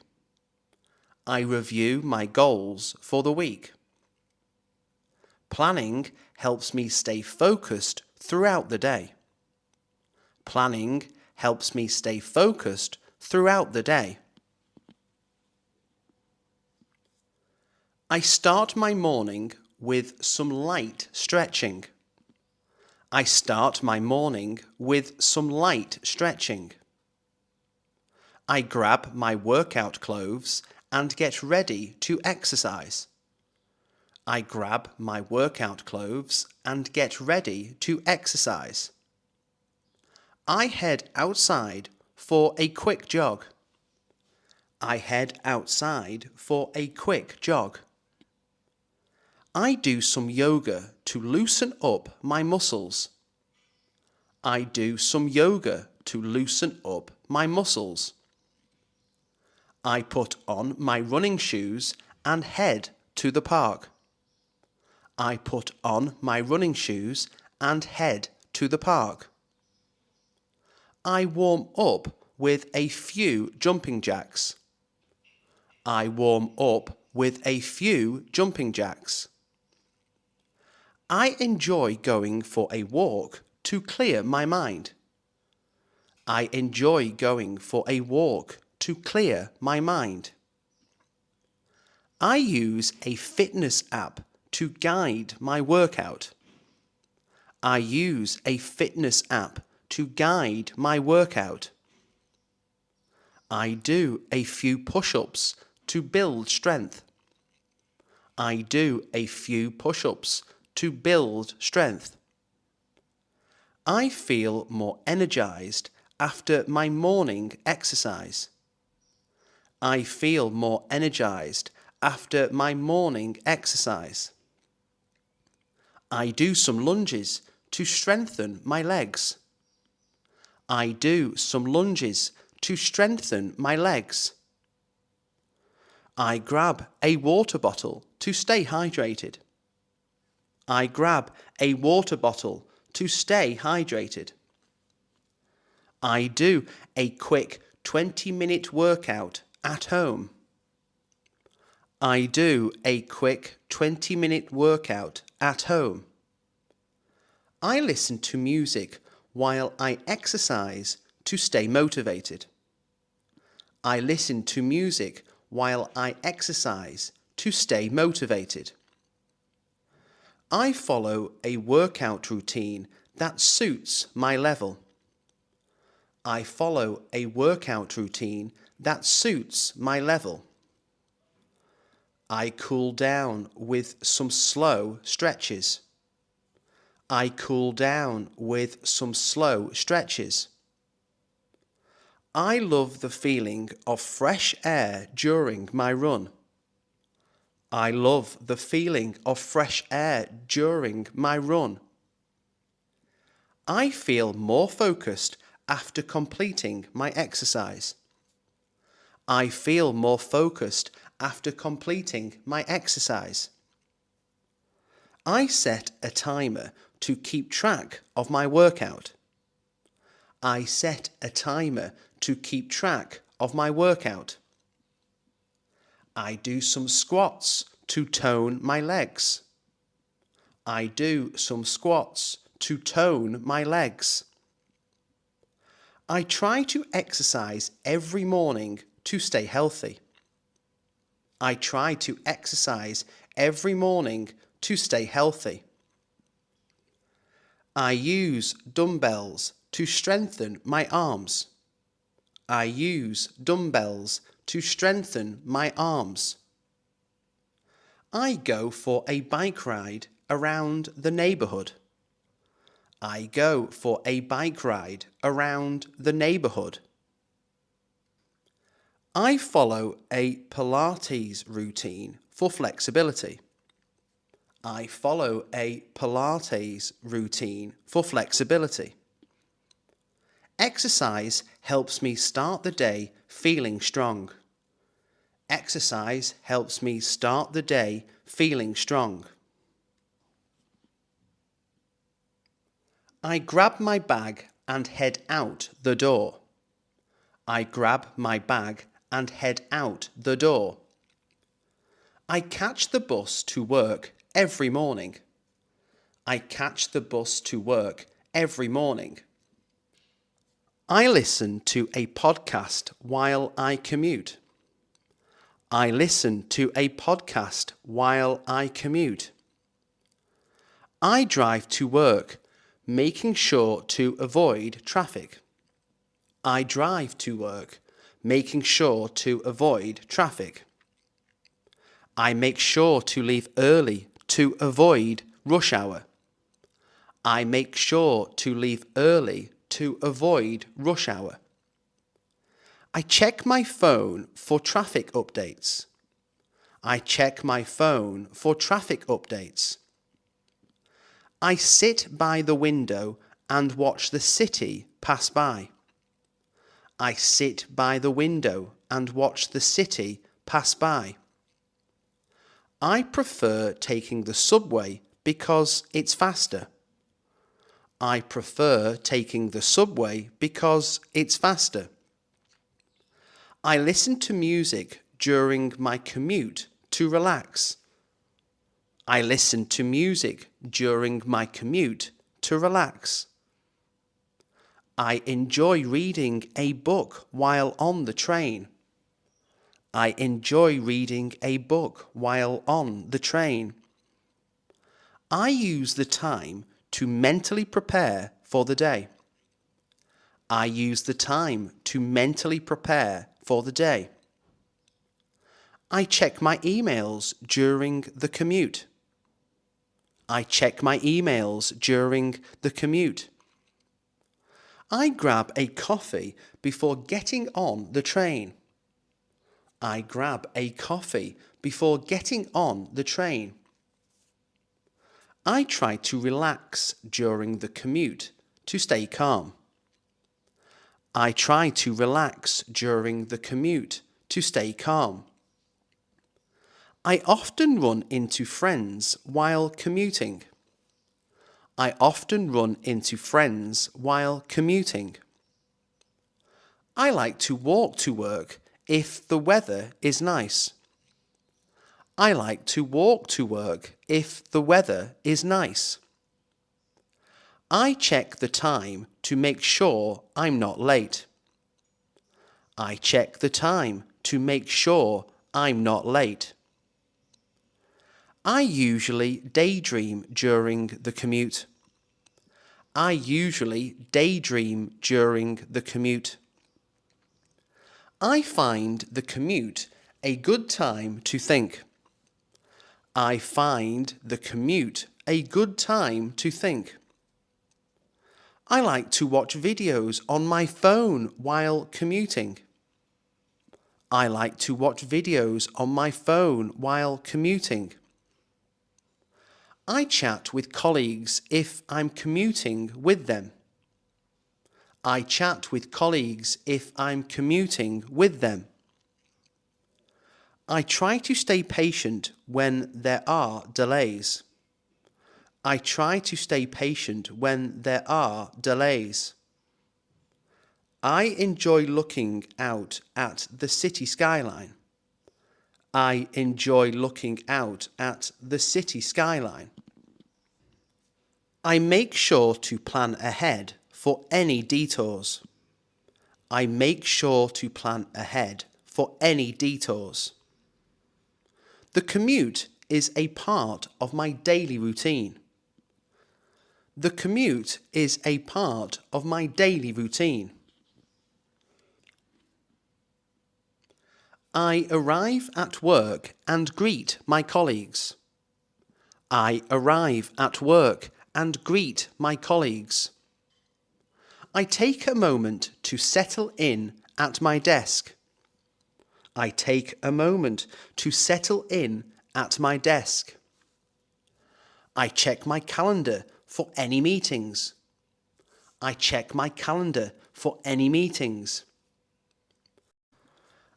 I review my goals for the week. Planning helps me stay focused throughout the day. Planning helps me stay focused throughout the day. I start my morning with some light stretching. I start my morning with some light stretching. I grab my workout clothes and get ready to exercise. I grab my workout clothes and get ready to exercise. I head outside for a quick jog. I head outside for a quick jog. I do some yoga to loosen up my muscles. I do some yoga to loosen up my muscles. I put on my running shoes and head to the park. I put on my running shoes and head to the park. I warm up with a few jumping jacks. I warm up with a few jumping jacks. I enjoy going for a walk to clear my mind. I enjoy going for a walk to clear my mind. I use a fitness app to guide my workout. I use a fitness app to guide my workout. I do a few push-ups to build strength. I do a few push-ups to build strength. I feel more energized after my morning exercise. I feel more energized after my morning exercise. I do some lunges to strengthen my legs. I do some lunges to strengthen my legs. I grab a water bottle to stay hydrated. I grab a water bottle to stay hydrated. I do a quick 20-minute workout at home. I do a quick 20-minute workout at home. I listen to music while I exercise to stay motivated. I listen to music while I exercise to stay motivated. I follow a workout routine that suits my level. I follow a workout routine that suits my level. I cool down with some slow stretches. I cool down with some slow stretches. I love the feeling of fresh air during my run. I love the feeling of fresh air during my run. I feel more focused after completing my exercise. I feel more focused after completing my exercise. I set a timer to keep track of my workout. I set a timer to keep track of my workout. I do some squats to tone my legs. I do some squats to tone my legs. I try to exercise every morning to stay healthy. I try to exercise every morning to stay healthy. I use dumbbells to strengthen my arms. I use dumbbells to strengthen my arms. I go for a bike ride around the neighbourhood. I go for a bike ride around the neighbourhood. I follow a Pilates routine for flexibility. I follow a Pilates routine for flexibility. Exercise helps me start the day feeling strong. Exercise helps me start the day feeling strong. I grab my bag and head out the door. I grab my bag and head out the door. I catch the bus to work every morning. I catch the bus to work every morning. I listen to a podcast while I commute. I listen to a podcast while I commute. I drive to work, making sure to avoid traffic. I drive to work, making sure to avoid traffic. I make sure to leave early to avoid rush hour. I make sure to leave early to avoid rush hour. I check my phone for traffic updates. I check my phone for traffic updates. I sit by the window and watch the city pass by. I sit by the window and watch the city pass by. I prefer taking the subway because it's faster. I prefer taking the subway because it's faster. I listen to music during my commute to relax. I listen to music during my commute to relax. I enjoy reading a book while on the train. I enjoy reading a book while on the train. I use the time to mentally prepare for the day. I use the time to mentally prepare for the day. I check my emails during the commute. I check my emails during the commute. I grab a coffee before getting on the train. I grab a coffee before getting on the train. I try to relax during the commute to stay calm. I try to relax during the commute to stay calm. I often run into friends while commuting. I often run into friends while commuting. I like to walk to work if the weather is nice. I like to walk to work if the weather is nice. I check the time to make sure I'm not late. I check the time to make sure I'm not late. I usually daydream during the commute. I usually daydream during the commute. I find the commute a good time to think. I find the commute a good time to think. I like to watch videos on my phone while commuting. I like to watch videos on my phone while commuting. I chat with colleagues if I'm commuting with them. I chat with colleagues if I'm commuting with them. I try to stay patient when there are delays. I try to stay patient when there are delays. I enjoy looking out at the city skyline. I enjoy looking out at the city skyline. I make sure to plan ahead for any detours. I make sure to plan ahead for any detours. The commute is a part of my daily routine. The commute is a part of my daily routine. I arrive at work and greet my colleagues. I arrive at work and greet my colleagues. I take a moment to settle in at my desk. I take a moment to settle in at my desk. I check my calendar for any meetings. I check my calendar for any meetings.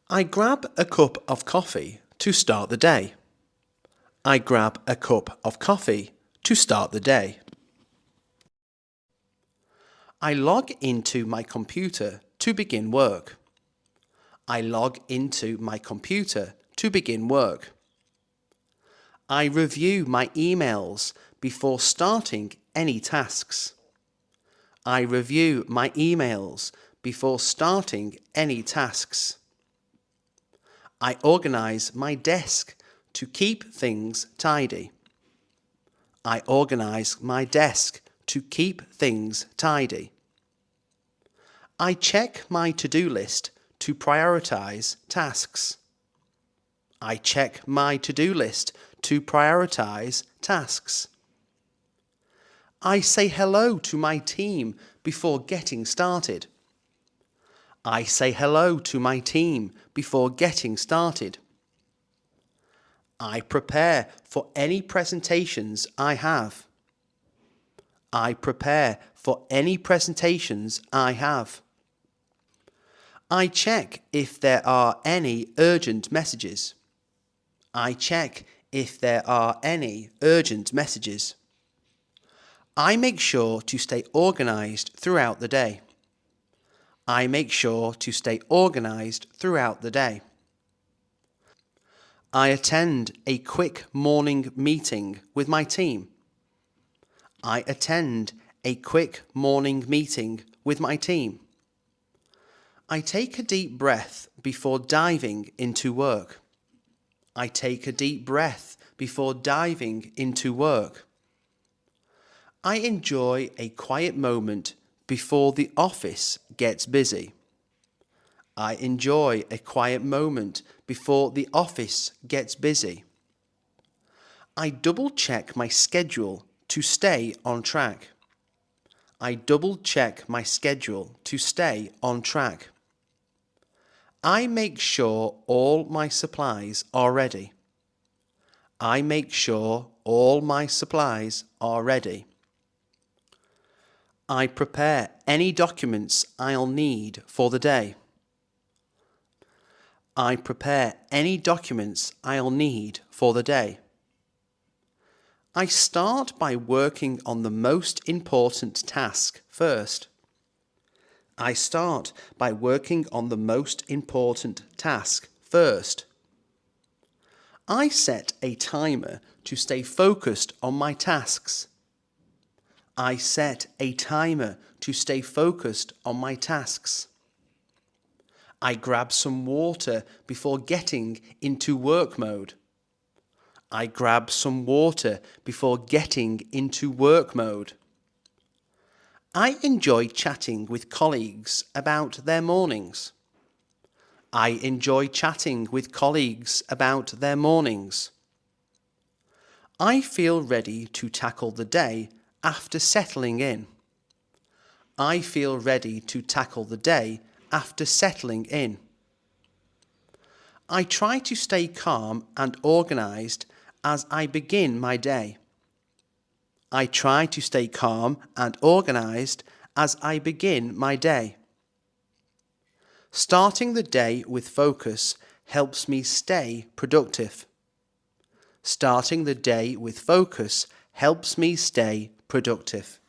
I grab a cup of coffee to start the day. I grab a cup of coffee to start the day. I log into my computer to begin work. I log into my computer to begin work. I review my emails before starting any tasks. I review my emails before starting any tasks. I organize my desk to keep things tidy. I organize my desk to keep things tidy. I check my to-do list to prioritize tasks. I check my to-do list to prioritize tasks. I say hello to my team before getting started. I say hello to my team before getting started. I prepare for any presentations I have. I prepare for any presentations I have. I check if there are any urgent messages. I check if there are any urgent messages. I make sure to stay organized throughout the day. I make sure to stay organized throughout the day. I attend a quick morning meeting with my team. I attend a quick morning meeting with my team. I take a deep breath before diving into work. I take a deep breath before diving into work. I enjoy a quiet moment before the office gets busy. I enjoy a quiet moment before the office gets busy. I double check my schedule to stay on track. I double check my schedule to stay on track. I make sure all my supplies are ready. I make sure all my supplies are ready. I prepare any documents I'll need for the day. I prepare any documents I'll need for the day. I start by working on the most important task first. I start by working on the most important task first. I set a timer to stay focused on my tasks. I set a timer to stay focused on my tasks. I grab some water before getting into work mode. I grab some water before getting into work mode. I enjoy chatting with colleagues about their mornings. I enjoy chatting with colleagues about their mornings. I feel ready to tackle the day after settling in. I feel ready to tackle the day after settling in. I try to stay calm and organized as I begin my day. I try to stay calm and organized as I begin my day. Starting the day with focus helps me stay productive. Starting the day with focus helps me stay productive.